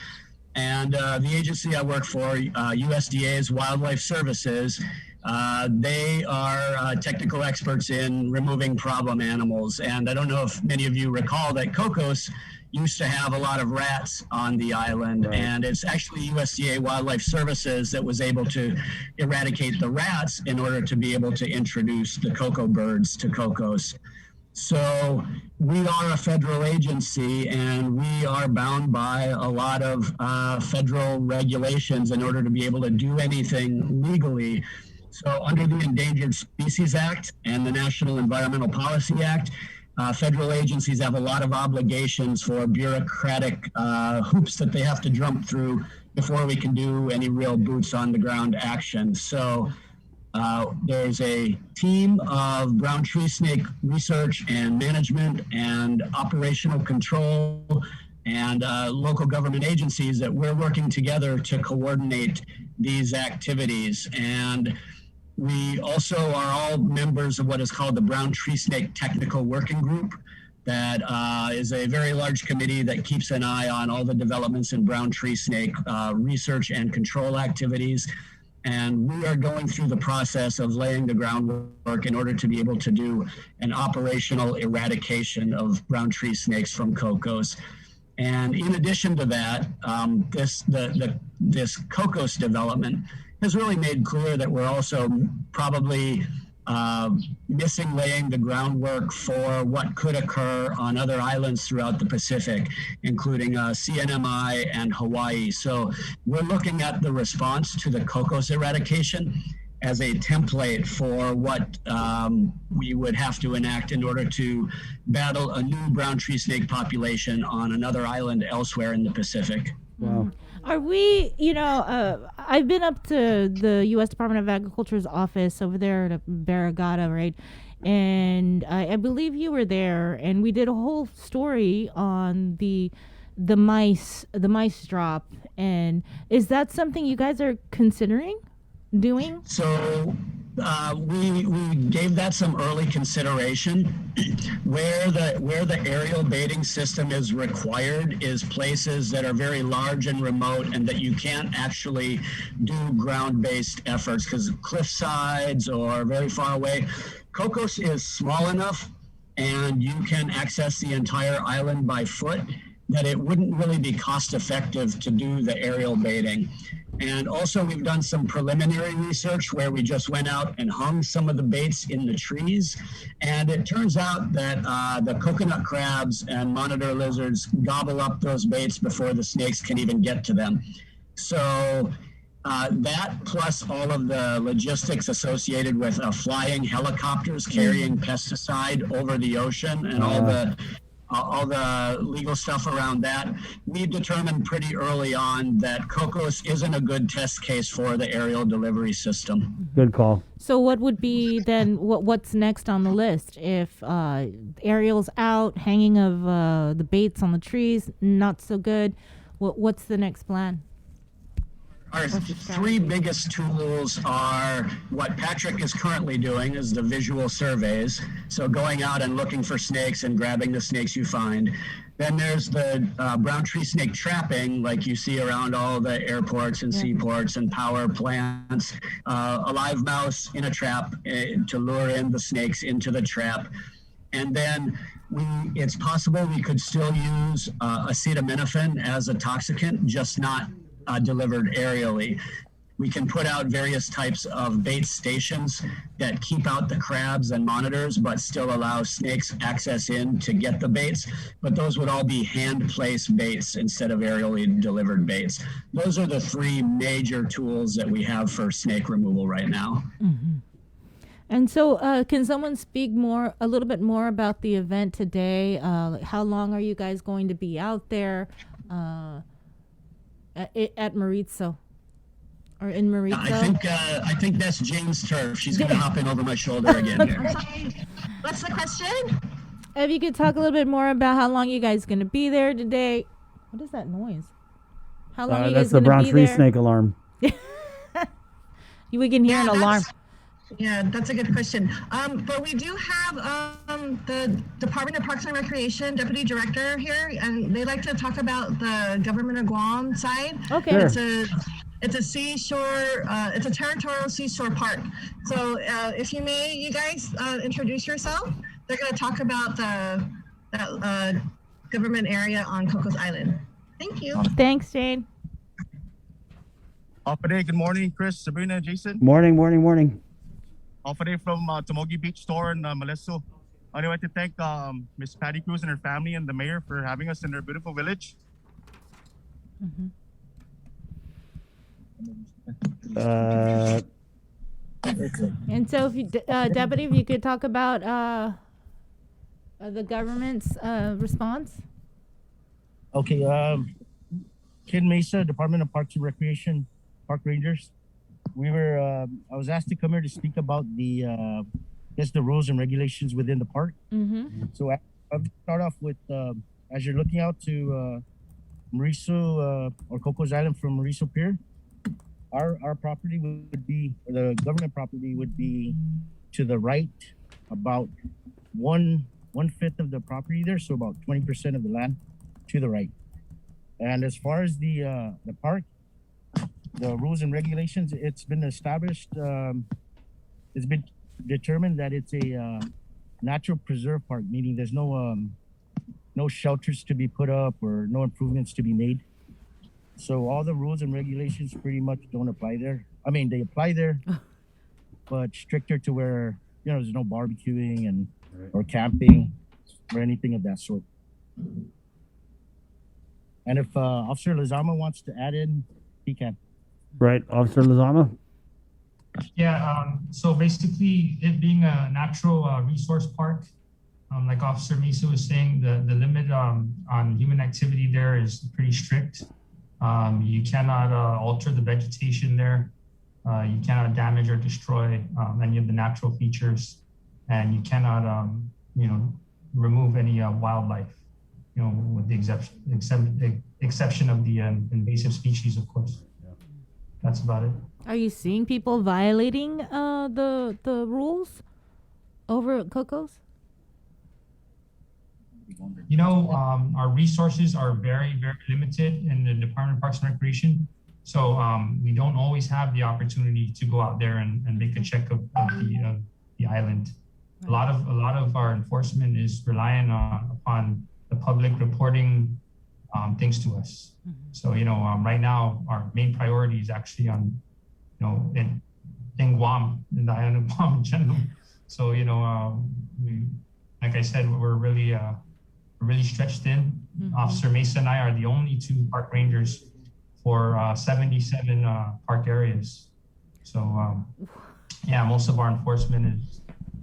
[SPEAKER 12] And the agency I work for, USDA's Wildlife Services, they are technical experts in removing problem animals. And I don't know if many of you recall that Cocos used to have a lot of rats on the island. Right. And it's actually USDA Wildlife Services that was able to eradicate the rats in order to be able to introduce the cocoa birds to Cocos. So we are a federal agency and we are bound by a lot of federal regulations in order to be able to do anything legally. So under the Endangered Species Act and the National Environmental Policy Act, federal agencies have a lot of obligations for bureaucratic hoops that they have to jump through before we can do any real boots on the ground action. So there's a team of brown tree snake research and management and operational control and local government agencies that we're working together to coordinate these activities. And we also are all members of what is called the Brown Tree Snake Technical Working Group. That is a very large committee that keeps an eye on all the developments in brown tree snake research and control activities. And we are going through the process of laying the groundwork in order to be able to do an operational eradication of brown tree snakes from Cocos. And in addition to that, this Cocos development has really made clear that we're also probably missing laying the groundwork for what could occur on other islands throughout the Pacific, including CNMI and Hawaii. So we're looking at the response to the Cocos eradication as a template for what we would have to enact in order to battle a new brown tree snake population on another island elsewhere in the Pacific.
[SPEAKER 5] Wow.
[SPEAKER 3] Are we, I've been up to the U.S. Department of Agriculture's office over there at Barragata, right? And I believe you were there, and we did a whole story on the mice drop. And is that something you guys are considering doing?
[SPEAKER 12] So we gave that some early consideration. Where the aerial baiting system is required is places that are very large and remote and that you can't actually do ground-based efforts because cliff sides or very far away. Cocos is small enough and you can access the entire island by foot that it wouldn't really be cost effective to do the aerial baiting. And also we've done some preliminary research where we just went out and hung some of the baits in the trees. And it turns out that the coconut crabs and monitor lizards gobble up those baits before the snakes can even get to them. So that plus all of the logistics associated with flying helicopters carrying pesticide over the ocean and all the legal stuff around that, we determined pretty early on that Cocos isn't a good test case for the aerial delivery system.
[SPEAKER 5] Good call.
[SPEAKER 3] So what would be then, what's next on the list? If aerial's out, hanging of the baits on the trees, not so good, what's the next plan?
[SPEAKER 12] Our three biggest tools are what Patrick is currently doing is the visual surveys. So going out and looking for snakes and grabbing the snakes you find. Then there's the brown tree snake trapping, like you see around all the airports and seaports and power plants. A live mouse in a trap to lure in the snakes into the trap. And then it's possible we could still use acetaminophen as a toxicant, just not delivered aerially. We can put out various types of bait stations that keep out the crabs and monitors, but still allow snakes access in to get the baits. But those would all be hand-placed baits instead of aerially delivered baits. Those are the three major tools that we have for snake removal right now.
[SPEAKER 3] Mm-hmm. And so, can someone speak a little bit more about the event today? How long are you guys going to be out there at Maritzo or in Maritzo?
[SPEAKER 12] I think that's Jane's turf. She's going to hop in over my shoulder again.
[SPEAKER 9] What's the question?
[SPEAKER 3] If you could talk a little bit more about how long you guys going to be there today. What is that noise? How long are you guys going to be there?
[SPEAKER 5] That's the brown tree snake alarm.
[SPEAKER 3] We can hear an alarm.
[SPEAKER 9] Yeah, that's a good question. But we do have the Department of Parks and Recreation Deputy Director here, and they like to talk about the government of Guam side.
[SPEAKER 3] Okay.
[SPEAKER 9] Sure. It's a seashore, it's a territorial seashore park. So if you may, you guys introduce yourself. They're going to talk about that government area on Cocos Island. Thank you.
[SPEAKER 3] Thanks, Jane.
[SPEAKER 20] Day, good morning, Chris, Sabrina, Jason.
[SPEAKER 5] Morning.
[SPEAKER 20] Day from Tamogi Beach Store in Malesso. I'd like to thank Miss Patty Cruz and her family and the mayor for having us in their beautiful village.
[SPEAKER 3] Mm-hmm. And so, if you, Deputy, if you could talk about the government's response.
[SPEAKER 17] Okay, Ken Mesa, Department of Parks and Recreation, Park Rangers. I was asked to come here to speak about the rules and regulations within the park.
[SPEAKER 3] Mm-hmm.
[SPEAKER 17] So I'll start off with, as you're looking out to Mauricio or Cocos Island from Mauricio Pier, our property would be, the government property would be to the right, about one fifth of the property there, so about 20% of the land to the right. And as far as the park, the rules and regulations, it's been established, it's been determined that it's a natural preserve park, meaning there's no shelters to be put up or no improvements to be made. So all the rules and regulations pretty much don't apply there. I mean, they apply there, but stricter to where, there's no barbecuing and or camping or anything of that sort. And if Officer Lizama wants to add in, he can.
[SPEAKER 5] Right, Officer Lizama?
[SPEAKER 22] Yeah, so basically it being a natural resource park, like Officer Mesa was saying, the limit on human activity there is pretty strict. You cannot alter the vegetation there. You cannot damage or destroy any of the natural features, and you cannot, remove any wildlife, with the exception of the invasive species, of course. That's about it.
[SPEAKER 3] Are you seeing people violating the rules over at Cocos?
[SPEAKER 22] Our resources are very, very limited in the Department of Parks and Recreation. So we don't always have the opportunity to go out there and make a check of the island. A lot of our enforcement is relying upon the public reporting things to us. So, right now our main priority is actually on, in Guam, in the island of Guam in general. So, we, like I said, we're really stretched thin. Mm-hmm. Officer Mesa and I are the only two park rangers for 77 park areas. So, most of our enforcement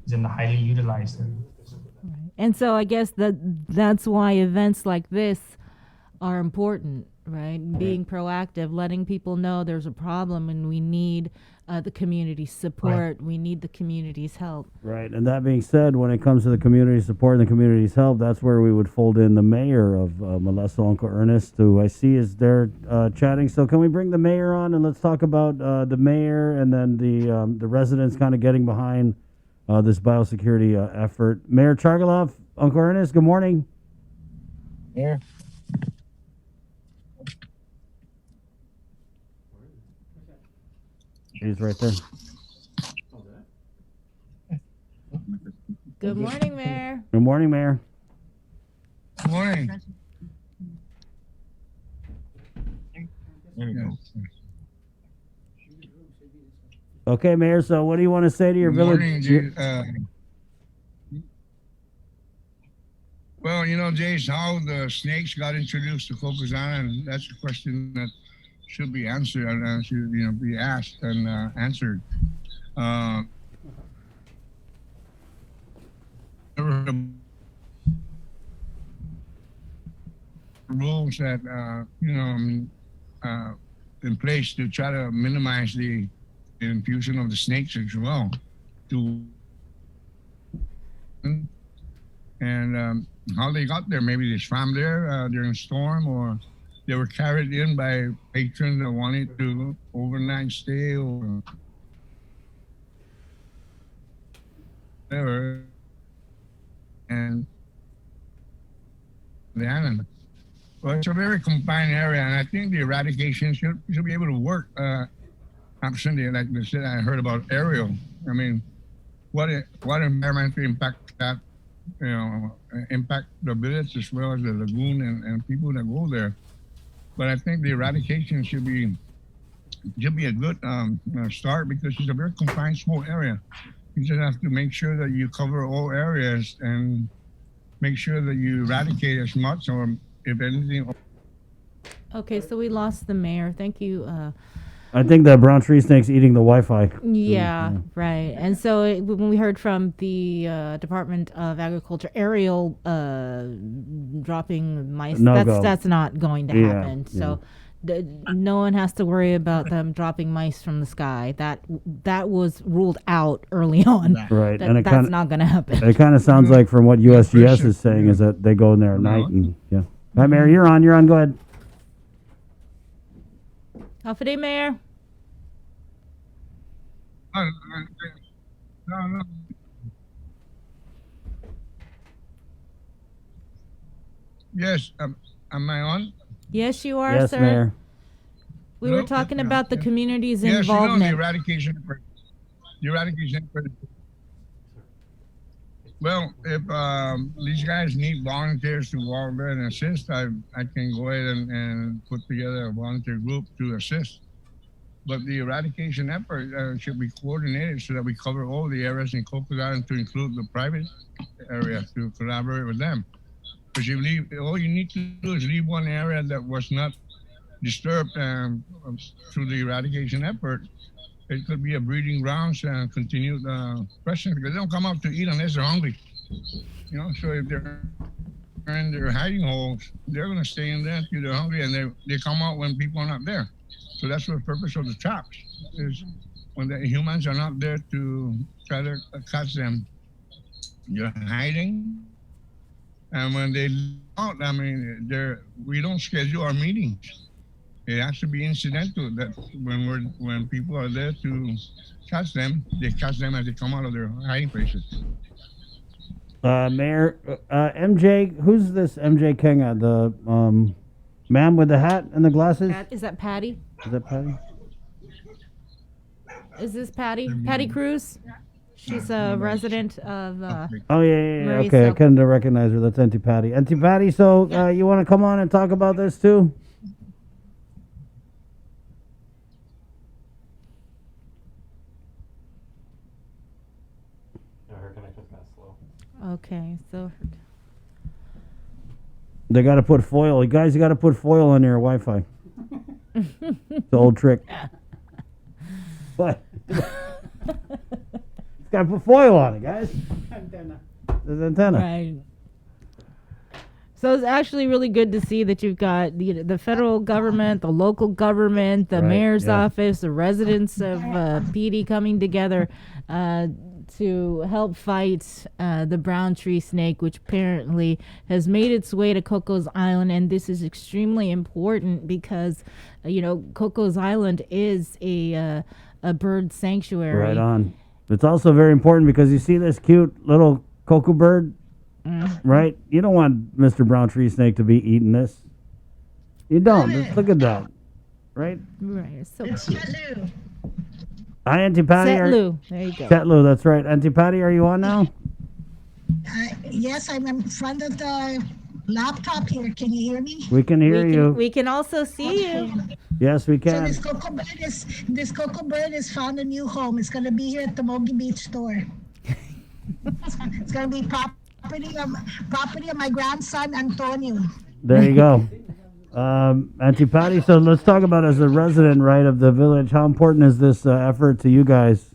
[SPEAKER 22] is in the highly utilized areas.
[SPEAKER 3] And so I guess that's why events like this are important, right? Being proactive, letting people know there's a problem and we need the community support. Right. We need the community's help.
[SPEAKER 5] Right. And that being said, when it comes to the community support and the community's help, that's where we would fold in the mayor of Malesso, Uncle Ernest, who I see is there chatting. So can we bring the mayor on and let's talk about the mayor and then the residents kind of getting behind this biosecurity effort. Mayor Chargalov, Uncle Ernest, good morning.
[SPEAKER 17] Mayor.
[SPEAKER 5] She's right there.
[SPEAKER 3] Good morning, Mayor.
[SPEAKER 5] Good morning, Mayor.
[SPEAKER 20] Good morning.
[SPEAKER 17] There we go.
[SPEAKER 5] Okay, Mayor, so what do you want to say to your village?
[SPEAKER 20] Well, Jace, how the snakes got introduced to Cocos Island, that's a question that should be answered and should be asked and answered.
[SPEAKER 8] rules that in place to try to minimize the infusion of the snakes as well. And how they got there, maybe they swam there during a storm, or they were carried in by patrons that wanted to overnight stay or whatever. And the island. Well, it's a very confined area, and I think the eradication should be able to work. Absent the, like they said, I heard about aerial. I mean, what environmental impact that impact the village as well as the lagoon and people that go there. But I think the eradication should be a good start, because it's a very confined small area. You just have to make sure that you cover all areas and make sure that you eradicate as much, or if anything.
[SPEAKER 3] Okay, so we lost the mayor. Thank you.
[SPEAKER 5] I think the brown tree snake's eating the Wi-Fi.
[SPEAKER 3] Yeah, right. And so when we heard from the Department of Agriculture, aerial dropping mice, that's not going to happen. So no one has to worry about them dropping mice from the sky. That was ruled out early on.
[SPEAKER 5] Right,
[SPEAKER 3] and that's not going to happen.
[SPEAKER 5] It kind of sounds like from what USGS is saying is that they go in there at night and Hi, Mayor, you're on. You're on. Go ahead.
[SPEAKER 3] Alpha Day, Mayor.
[SPEAKER 8] No. Yes, am I on?
[SPEAKER 3] Yes, you are,
[SPEAKER 5] yes,
[SPEAKER 3] sir.
[SPEAKER 5] Mayor.
[SPEAKER 3] We were talking about the community's
[SPEAKER 8] yes,
[SPEAKER 3] involvement.
[SPEAKER 8] The eradication effort. Well, if these guys need volunteers to go out there and assist, I can go ahead and put together a volunteer group to assist. But the eradication effort should be coordinated so that we cover all the areas in Cocos Island, to include the private area, to collaborate with them. Because all you need to do is leave one area that was not disturbed through the eradication effort. It could be a breeding grounds and continued question, because they don't come out to eat unless they're hungry. So if they're in their hiding holes, they're going to stay in there until they're hungry, and they come out when people are not there. So that's the purpose of the traps, is when the humans are not there to try to catch them. You're hiding, and when they leave out, we don't schedule our meetings. It has to be incidental, that when people are there to catch them, they catch them as they come out of their hiding places.
[SPEAKER 5] Mayor, MJ, who's this MJ Kenga? The ma'am with the hat and the glasses?
[SPEAKER 3] Is that Patty?
[SPEAKER 5] Is that Patty?
[SPEAKER 3] Is this Patty? Patty Cruz? She's a resident of
[SPEAKER 5] Oh, yeah. Okay, I couldn't recognize her. That's Auntie Patty. Auntie Patty, so you want to come on and talk about this too?
[SPEAKER 3] Okay, so
[SPEAKER 5] they got to put foil. You guys, you got to put foil on your Wi-Fi. It's the old trick. What? Got to put foil on it, guys. There's antenna.
[SPEAKER 3] Right. So it's actually really good to see that you've got the federal government, the local government, the mayor's office, the residents of PD coming together to help fight the brown tree snake, which apparently has made its way to Cocos Island. And this is extremely important because, Cocos Island is a bird sanctuary.
[SPEAKER 5] Right on. It's also very important because you see this cute little cocoa bird, right? You don't want Mr. Brown Tree Snake to be eating this. You don't. Just look at that. Right?
[SPEAKER 3] Right. It's so
[SPEAKER 9] It's
[SPEAKER 3] cute.
[SPEAKER 9] Chetlu.
[SPEAKER 5] Hi, Auntie Patty.
[SPEAKER 3] Setlu. There you go.
[SPEAKER 5] Setlu, that's right. Auntie Patty, are you on now?
[SPEAKER 9] Yes, I'm in front of the laptop here. Can you hear me?
[SPEAKER 5] We can hear you.
[SPEAKER 3] We can also see you.
[SPEAKER 5] Yes, we
[SPEAKER 9] So
[SPEAKER 5] can.
[SPEAKER 9] this cocoa bird has found a new home. It's going to be here at the Mogi Beach store. It's going to be property of my grandson Antonio.
[SPEAKER 5] There you go. Auntie Patty, so let's talk about, as a resident, right, of the village, how important is this effort to you guys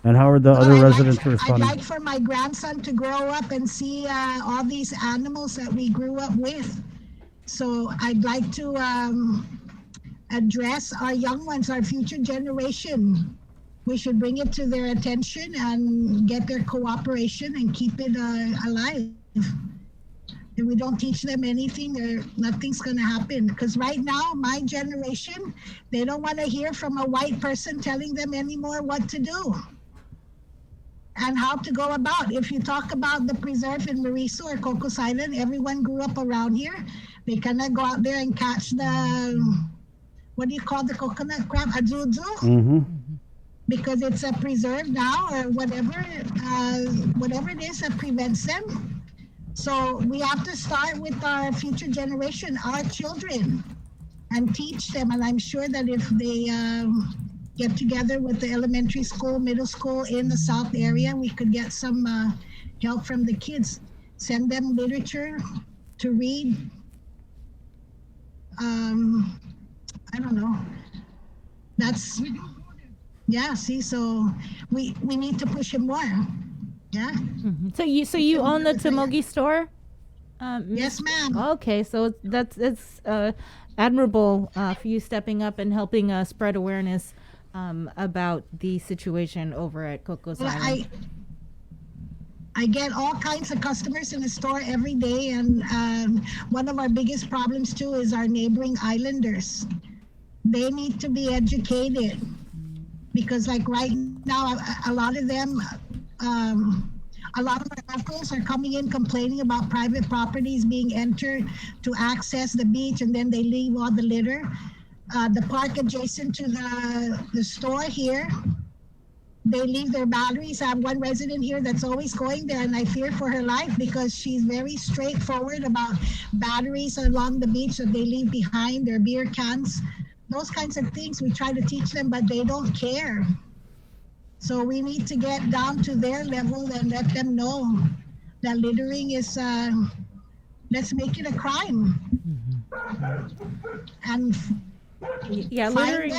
[SPEAKER 5] And how are the
[SPEAKER 9] Well,
[SPEAKER 5] other
[SPEAKER 9] I'd
[SPEAKER 5] residents
[SPEAKER 9] I'd
[SPEAKER 5] responding?
[SPEAKER 9] like for my grandson to grow up and see all these animals that we grew up with. So I'd like to address our young ones, our future generation. We should bring it to their attention and get their cooperation and keep it alive. If we don't teach them anything, nothing's going to happen. Because right now, my generation, they don't want to hear from a white person telling them anymore what to do and how to go about. If you talk about the preserve in Mauricio or Cocos Island, everyone grew up around here. They cannot go out there and catch the, what do you call the coconut crab? Azuzu?
[SPEAKER 5] Mm-hmm.
[SPEAKER 9] Because it's a preserve now or whatever it is that prevents them. So we have to start with our future generation, our children, and teach them. And I'm sure that if they get together with the elementary school, middle school in the South area, we could get some help from the kids. Send them literature to read. I don't know. That's, yeah, see, so we need to push it more. Yeah.
[SPEAKER 3] So you own the Tamogi store?
[SPEAKER 9] Yes, ma'am.
[SPEAKER 3] Okay, so that's admirable for you stepping up and helping spread awareness about the situation over at Cocos Island.
[SPEAKER 9] I get all kinds of customers in the store every day, and one of our biggest problems too is our neighboring islanders. They need to be educated because, like right now, a lot of them. A lot of our locals are coming in complaining about private properties being entered to access the beach, and then they leave all the litter. The park adjacent to the store here, they leave their batteries. I have one resident here that's always going there, and I fear for her life because she's very straightforward about batteries along the beach that they leave behind, their beer cans, those kinds of things. We try to teach them, but they don't care. So we need to get down to their level and let them know that littering is, let's make it a crime. And
[SPEAKER 3] yeah, littering.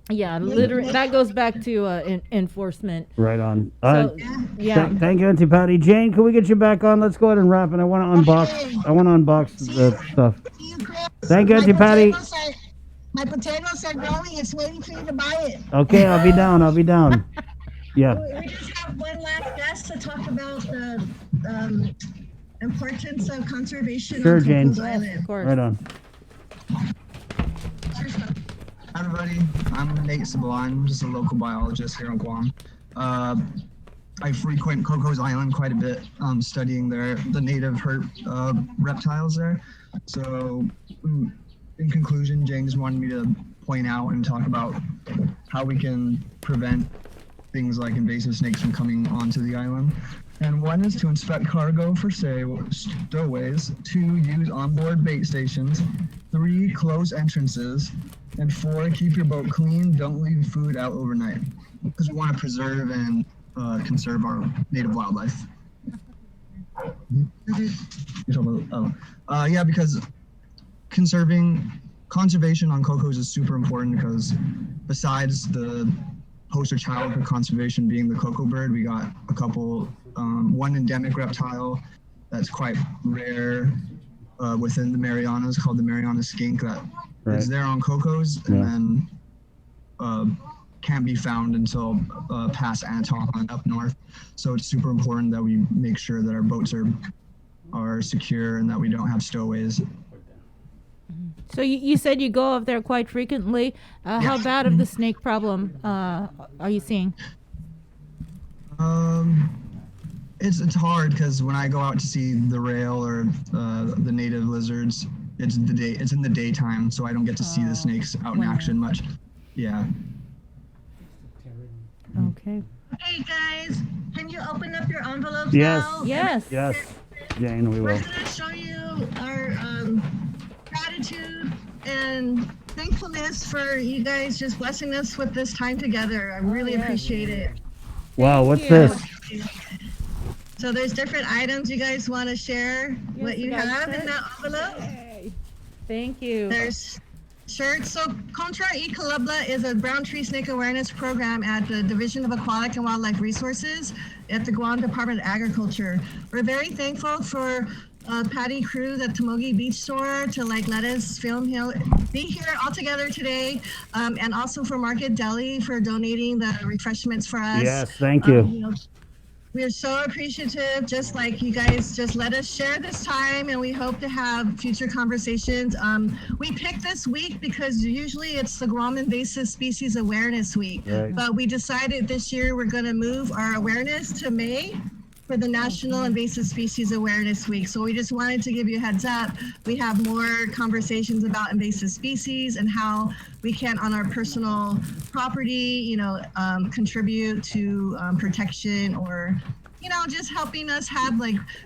[SPEAKER 5] Yeah.
[SPEAKER 3] Littering. That goes back to enforcement.
[SPEAKER 5] Right on.
[SPEAKER 3] So, yeah.
[SPEAKER 5] Thank you, Auntie Patty. Jane, can we get you back on? Let's go ahead and wrap it. I want to unbox the stuff. Thank you, Auntie Patty.
[SPEAKER 9] My potatoes are growing. It's waiting for you to buy it.
[SPEAKER 5] Okay, I'll be down. Yeah.
[SPEAKER 9] We just have one last guest to talk about the importance of conservation
[SPEAKER 5] Sure,
[SPEAKER 9] on
[SPEAKER 5] Jane.
[SPEAKER 9] Cocos Island.
[SPEAKER 3] Of course.
[SPEAKER 5] Right on.
[SPEAKER 10] Hi, everybody. I'm Nate Sabal. I'm just a local biologist here on Guam. I frequent Cocos Island quite a bit, studying the native hurt reptiles there. So, in conclusion, Jane just wanted me to point out and talk about how we can prevent things like invasive snakes from coming onto the island. And one is to inspect cargo for stowaways, 2, use onboard bait stations, 3, close entrances, and 4, keep your boat clean, don't leave food out overnight, because we want to preserve and conserve our native wildlife. Yeah, because conservation on Cocos is super important because besides the poster child for conservation being the cocoa bird, we got a couple, one endemic reptile that's quite rare within the Marianas called the Mariana skink that is there on Cocos and then can't be found until past Anatal and up north. So it's super important that we make sure that our boats are secure and that we don't have stowaways.
[SPEAKER 3] So you said you go up there quite frequently. How bad of the snake problem are you seeing?
[SPEAKER 10] It's hard because when I go out to see the rail or the native lizards, it's in the daytime, so I don't get to see the snakes out in action much. Yeah.
[SPEAKER 3] Okay.
[SPEAKER 9] Hey guys, can you open up your envelopes
[SPEAKER 5] Yes.
[SPEAKER 9] now?
[SPEAKER 3] Yes.
[SPEAKER 5] Yes. Jane, we will.
[SPEAKER 9] We're gonna show you our gratitude and thankfulness for you guys just blessing us with this time together. I really appreciate it.
[SPEAKER 5] Wow, what's this?
[SPEAKER 9] So there's different items you guys want to share what you have in that envelope.
[SPEAKER 3] Thank you.
[SPEAKER 9] There's Sure. So Contra y Calabla is a brown tree snake awareness program at the Division of Aquatic and Wildlife Resources at the Guam Department of Agriculture. We're very thankful for Patty Cruz at Tamogi Beach Store to let us be here all together today, and also for Market Deli for donating the refreshments for us.
[SPEAKER 5] Yes, thank you.
[SPEAKER 9] We're so appreciative, just like you guys just let us share this time, and we hope to have future conversations. We picked this week because usually it's the Guam Invasive Species Awareness Week,
[SPEAKER 5] Right.
[SPEAKER 9] but we decided this year we're going to move our awareness to May for the National Invasive Species Awareness Week. So we just wanted to give you a heads up. We have more conversations about invasive species and how we can, on our personal property, contribute to protection, or, just helping us have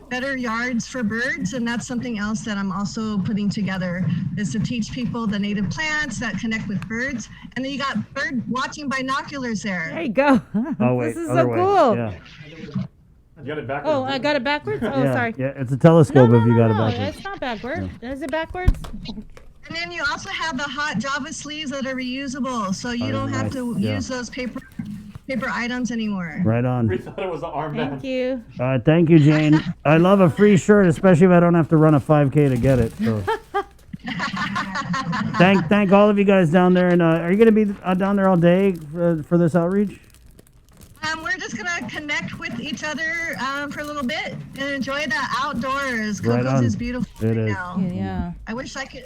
[SPEAKER 9] better yards for birds. And that's something else that I'm also putting together, is to teach people the native plants that connect with birds. And then you got bird watching binoculars there.
[SPEAKER 3] There you go.
[SPEAKER 5] Oh, wait,
[SPEAKER 3] This is
[SPEAKER 5] other
[SPEAKER 3] so
[SPEAKER 5] way.
[SPEAKER 3] cool.
[SPEAKER 5] Yeah.
[SPEAKER 6] You got it backwards.
[SPEAKER 3] Oh, I got it backwards? Oh,
[SPEAKER 5] yeah,
[SPEAKER 3] sorry.
[SPEAKER 5] yeah, it's a telescope if you got it
[SPEAKER 3] No,
[SPEAKER 5] backwards.
[SPEAKER 3] it's not backwards. Is it backwards?
[SPEAKER 9] And then you also have the hot Java sleeves that are reusable, so you
[SPEAKER 5] Oh,
[SPEAKER 9] don't have
[SPEAKER 5] nice.
[SPEAKER 9] to
[SPEAKER 5] Yeah.
[SPEAKER 9] use those paper items anymore.
[SPEAKER 5] Right on.
[SPEAKER 6] We thought it was the armband.
[SPEAKER 3] Thank you.
[SPEAKER 5] Thank you, Jane. I love a free shirt, especially if I don't have to run a 5K to get it. So. thank all of you guys down there. And are you going to be down there all day for this outreach?
[SPEAKER 9] We're just gonna connect with each other for a little bit and enjoy the outdoors.
[SPEAKER 5] Right
[SPEAKER 9] Coco's
[SPEAKER 5] on.
[SPEAKER 9] is beautiful
[SPEAKER 5] It
[SPEAKER 9] right
[SPEAKER 5] is.
[SPEAKER 9] now.
[SPEAKER 3] Yeah.
[SPEAKER 9] I wish I could.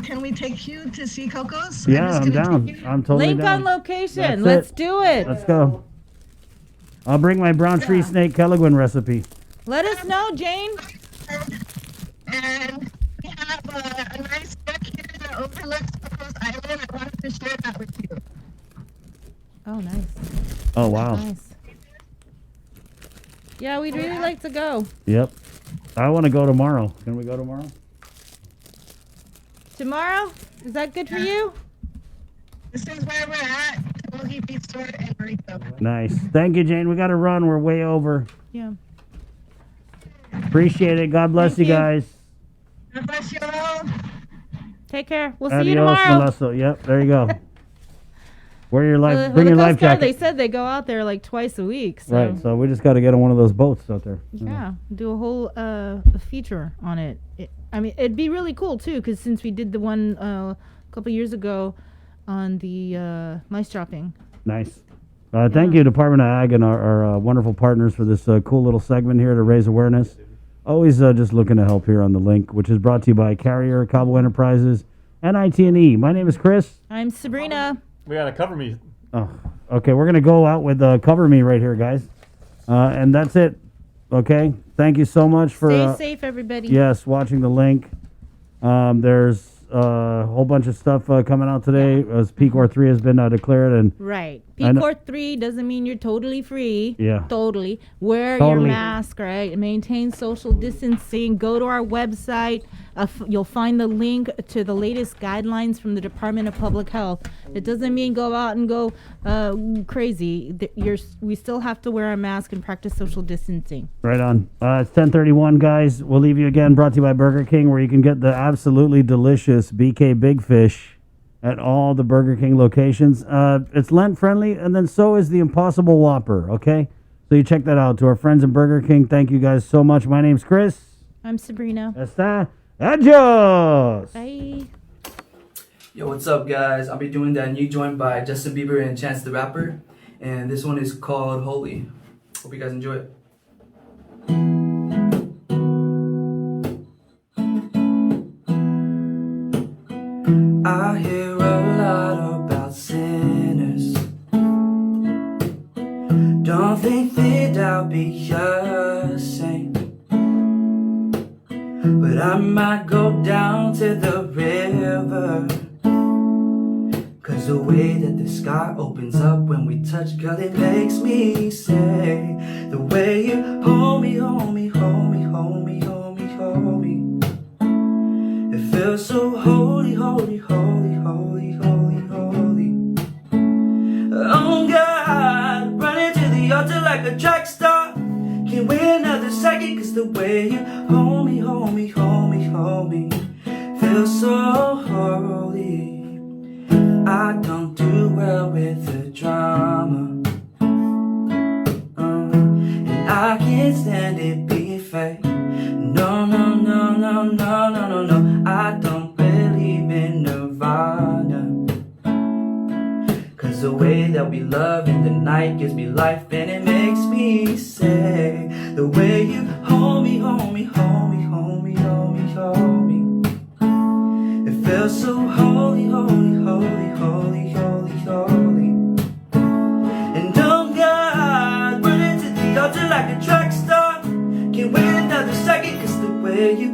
[SPEAKER 9] Can we take you to see Coco's?
[SPEAKER 5] Yeah,
[SPEAKER 9] just
[SPEAKER 5] I'm
[SPEAKER 9] gonna
[SPEAKER 5] down.
[SPEAKER 9] take you-
[SPEAKER 5] I'm totally
[SPEAKER 3] Link
[SPEAKER 5] down.
[SPEAKER 3] on location.
[SPEAKER 5] That's
[SPEAKER 3] Let's
[SPEAKER 5] it.
[SPEAKER 3] do it.
[SPEAKER 5] Let's go. I'll bring my brown tree snake Kelaguen recipe.
[SPEAKER 3] Let us know, Jane.
[SPEAKER 9] And we have a nice deck here that overlooks Coco's Island. I wanted to share that with you.
[SPEAKER 3] Oh, nice.
[SPEAKER 5] Oh, wow.
[SPEAKER 3] Nice. Yeah, we'd really like to go.
[SPEAKER 5] Yep. I want to go tomorrow. Can we go tomorrow?
[SPEAKER 3] Tomorrow? Is that good for you?
[SPEAKER 9] This is where we're at. Tamogi Beach Store and Burrito.
[SPEAKER 5] Nice. Thank you, Jane. We got to run. We're way over.
[SPEAKER 3] Yeah.
[SPEAKER 5] Appreciate it. God bless
[SPEAKER 3] Thank
[SPEAKER 5] you
[SPEAKER 3] you.
[SPEAKER 5] guys.
[SPEAKER 9] God bless you all.
[SPEAKER 3] Take care. We'll see you
[SPEAKER 5] Adios,
[SPEAKER 3] tomorrow.
[SPEAKER 5] Melissa. Yep, there you go. Wear your life.
[SPEAKER 3] Well,
[SPEAKER 5] Bring
[SPEAKER 3] the
[SPEAKER 5] your
[SPEAKER 3] Coast
[SPEAKER 5] life
[SPEAKER 3] Guard,
[SPEAKER 5] jacket.
[SPEAKER 3] they said they go out there like twice a week. So.
[SPEAKER 5] Right. So we just got to get on one of those boats out there.
[SPEAKER 3] Yeah, do a whole feature on it. I mean, it'd be really cool too, because since we did the one a couple years ago on the mice dropping.
[SPEAKER 5] Nice. Thank you, Department of Ag, and our wonderful partners for this cool little segment here to raise awareness. Always just looking to help here on the link, which is brought to you by Carrier, Cabo Enterprises, and IT&E. My name is Chris.
[SPEAKER 3] I'm Sabrina.
[SPEAKER 6] We gotta cover me.
[SPEAKER 5] Oh, okay. We're gonna go out with Cover Me right here, guys, and that's it. Okay. Thank you so much for
[SPEAKER 3] Stay safe, everybody.
[SPEAKER 5] Yes, watching the link. There's a whole bunch of stuff coming out today as PCOR 3 has been declared, and
[SPEAKER 3] Right.
[SPEAKER 5] I kn-
[SPEAKER 3] PCOR 3 doesn't mean you're totally free.
[SPEAKER 5] Yeah.
[SPEAKER 3] Totally. Wear
[SPEAKER 5] Totally.
[SPEAKER 3] your mask, right? Maintain social distancing. Go to our website. You'll find the link to the latest guidelines from the Department of Public Health. It doesn't mean go out and go crazy. We still have to wear a mask and practice social distancing.
[SPEAKER 5] Right on. It's 10:31, guys. We'll leave you again. Brought to you by Burger King, where you can get the absolutely delicious BK Big Fish at all the Burger King locations. It's Lent friendly, and then so is the Impossible Whopper. Okay, so you check that out. To our friends at Burger King, thank you guys so much. My name's Chris.
[SPEAKER 3] I'm Sabrina.
[SPEAKER 5] Está. Adios.
[SPEAKER 3] Bye.
[SPEAKER 13] Yo, what's up, guys? I'll be doing that new joint by Justin Bieber and Chance the Rapper, and this one is called Holy. Hope you guys enjoy it. I hear a lot about sinners. Don't think that I'll be a saint, but I might go down to the river. Cause the way that the sky opens up when we touch, girl, it makes me say, the way you hold me, hold me, hold me, hold me, hold me, hold me. It feels so holy, holy, holy, holy, holy, holy. Oh God, running to the altar like a track star. Can't wait another second, cause the way you hold me, hold me, hold me, hold me, feels so holy. don't do well with the drama. And I can't stand it being fake. No, no, no, no, no, no, no, no. I don't believe in Nirvana. Cause the way that we love in the night gives me life, and it makes me say, the way you hold me, hold me, hold me, hold me, hold me, hold me. It feels so holy, holy, holy, holy, holy, holy. And oh God, running to the altar like a track star. Can't wait another second, cause the way you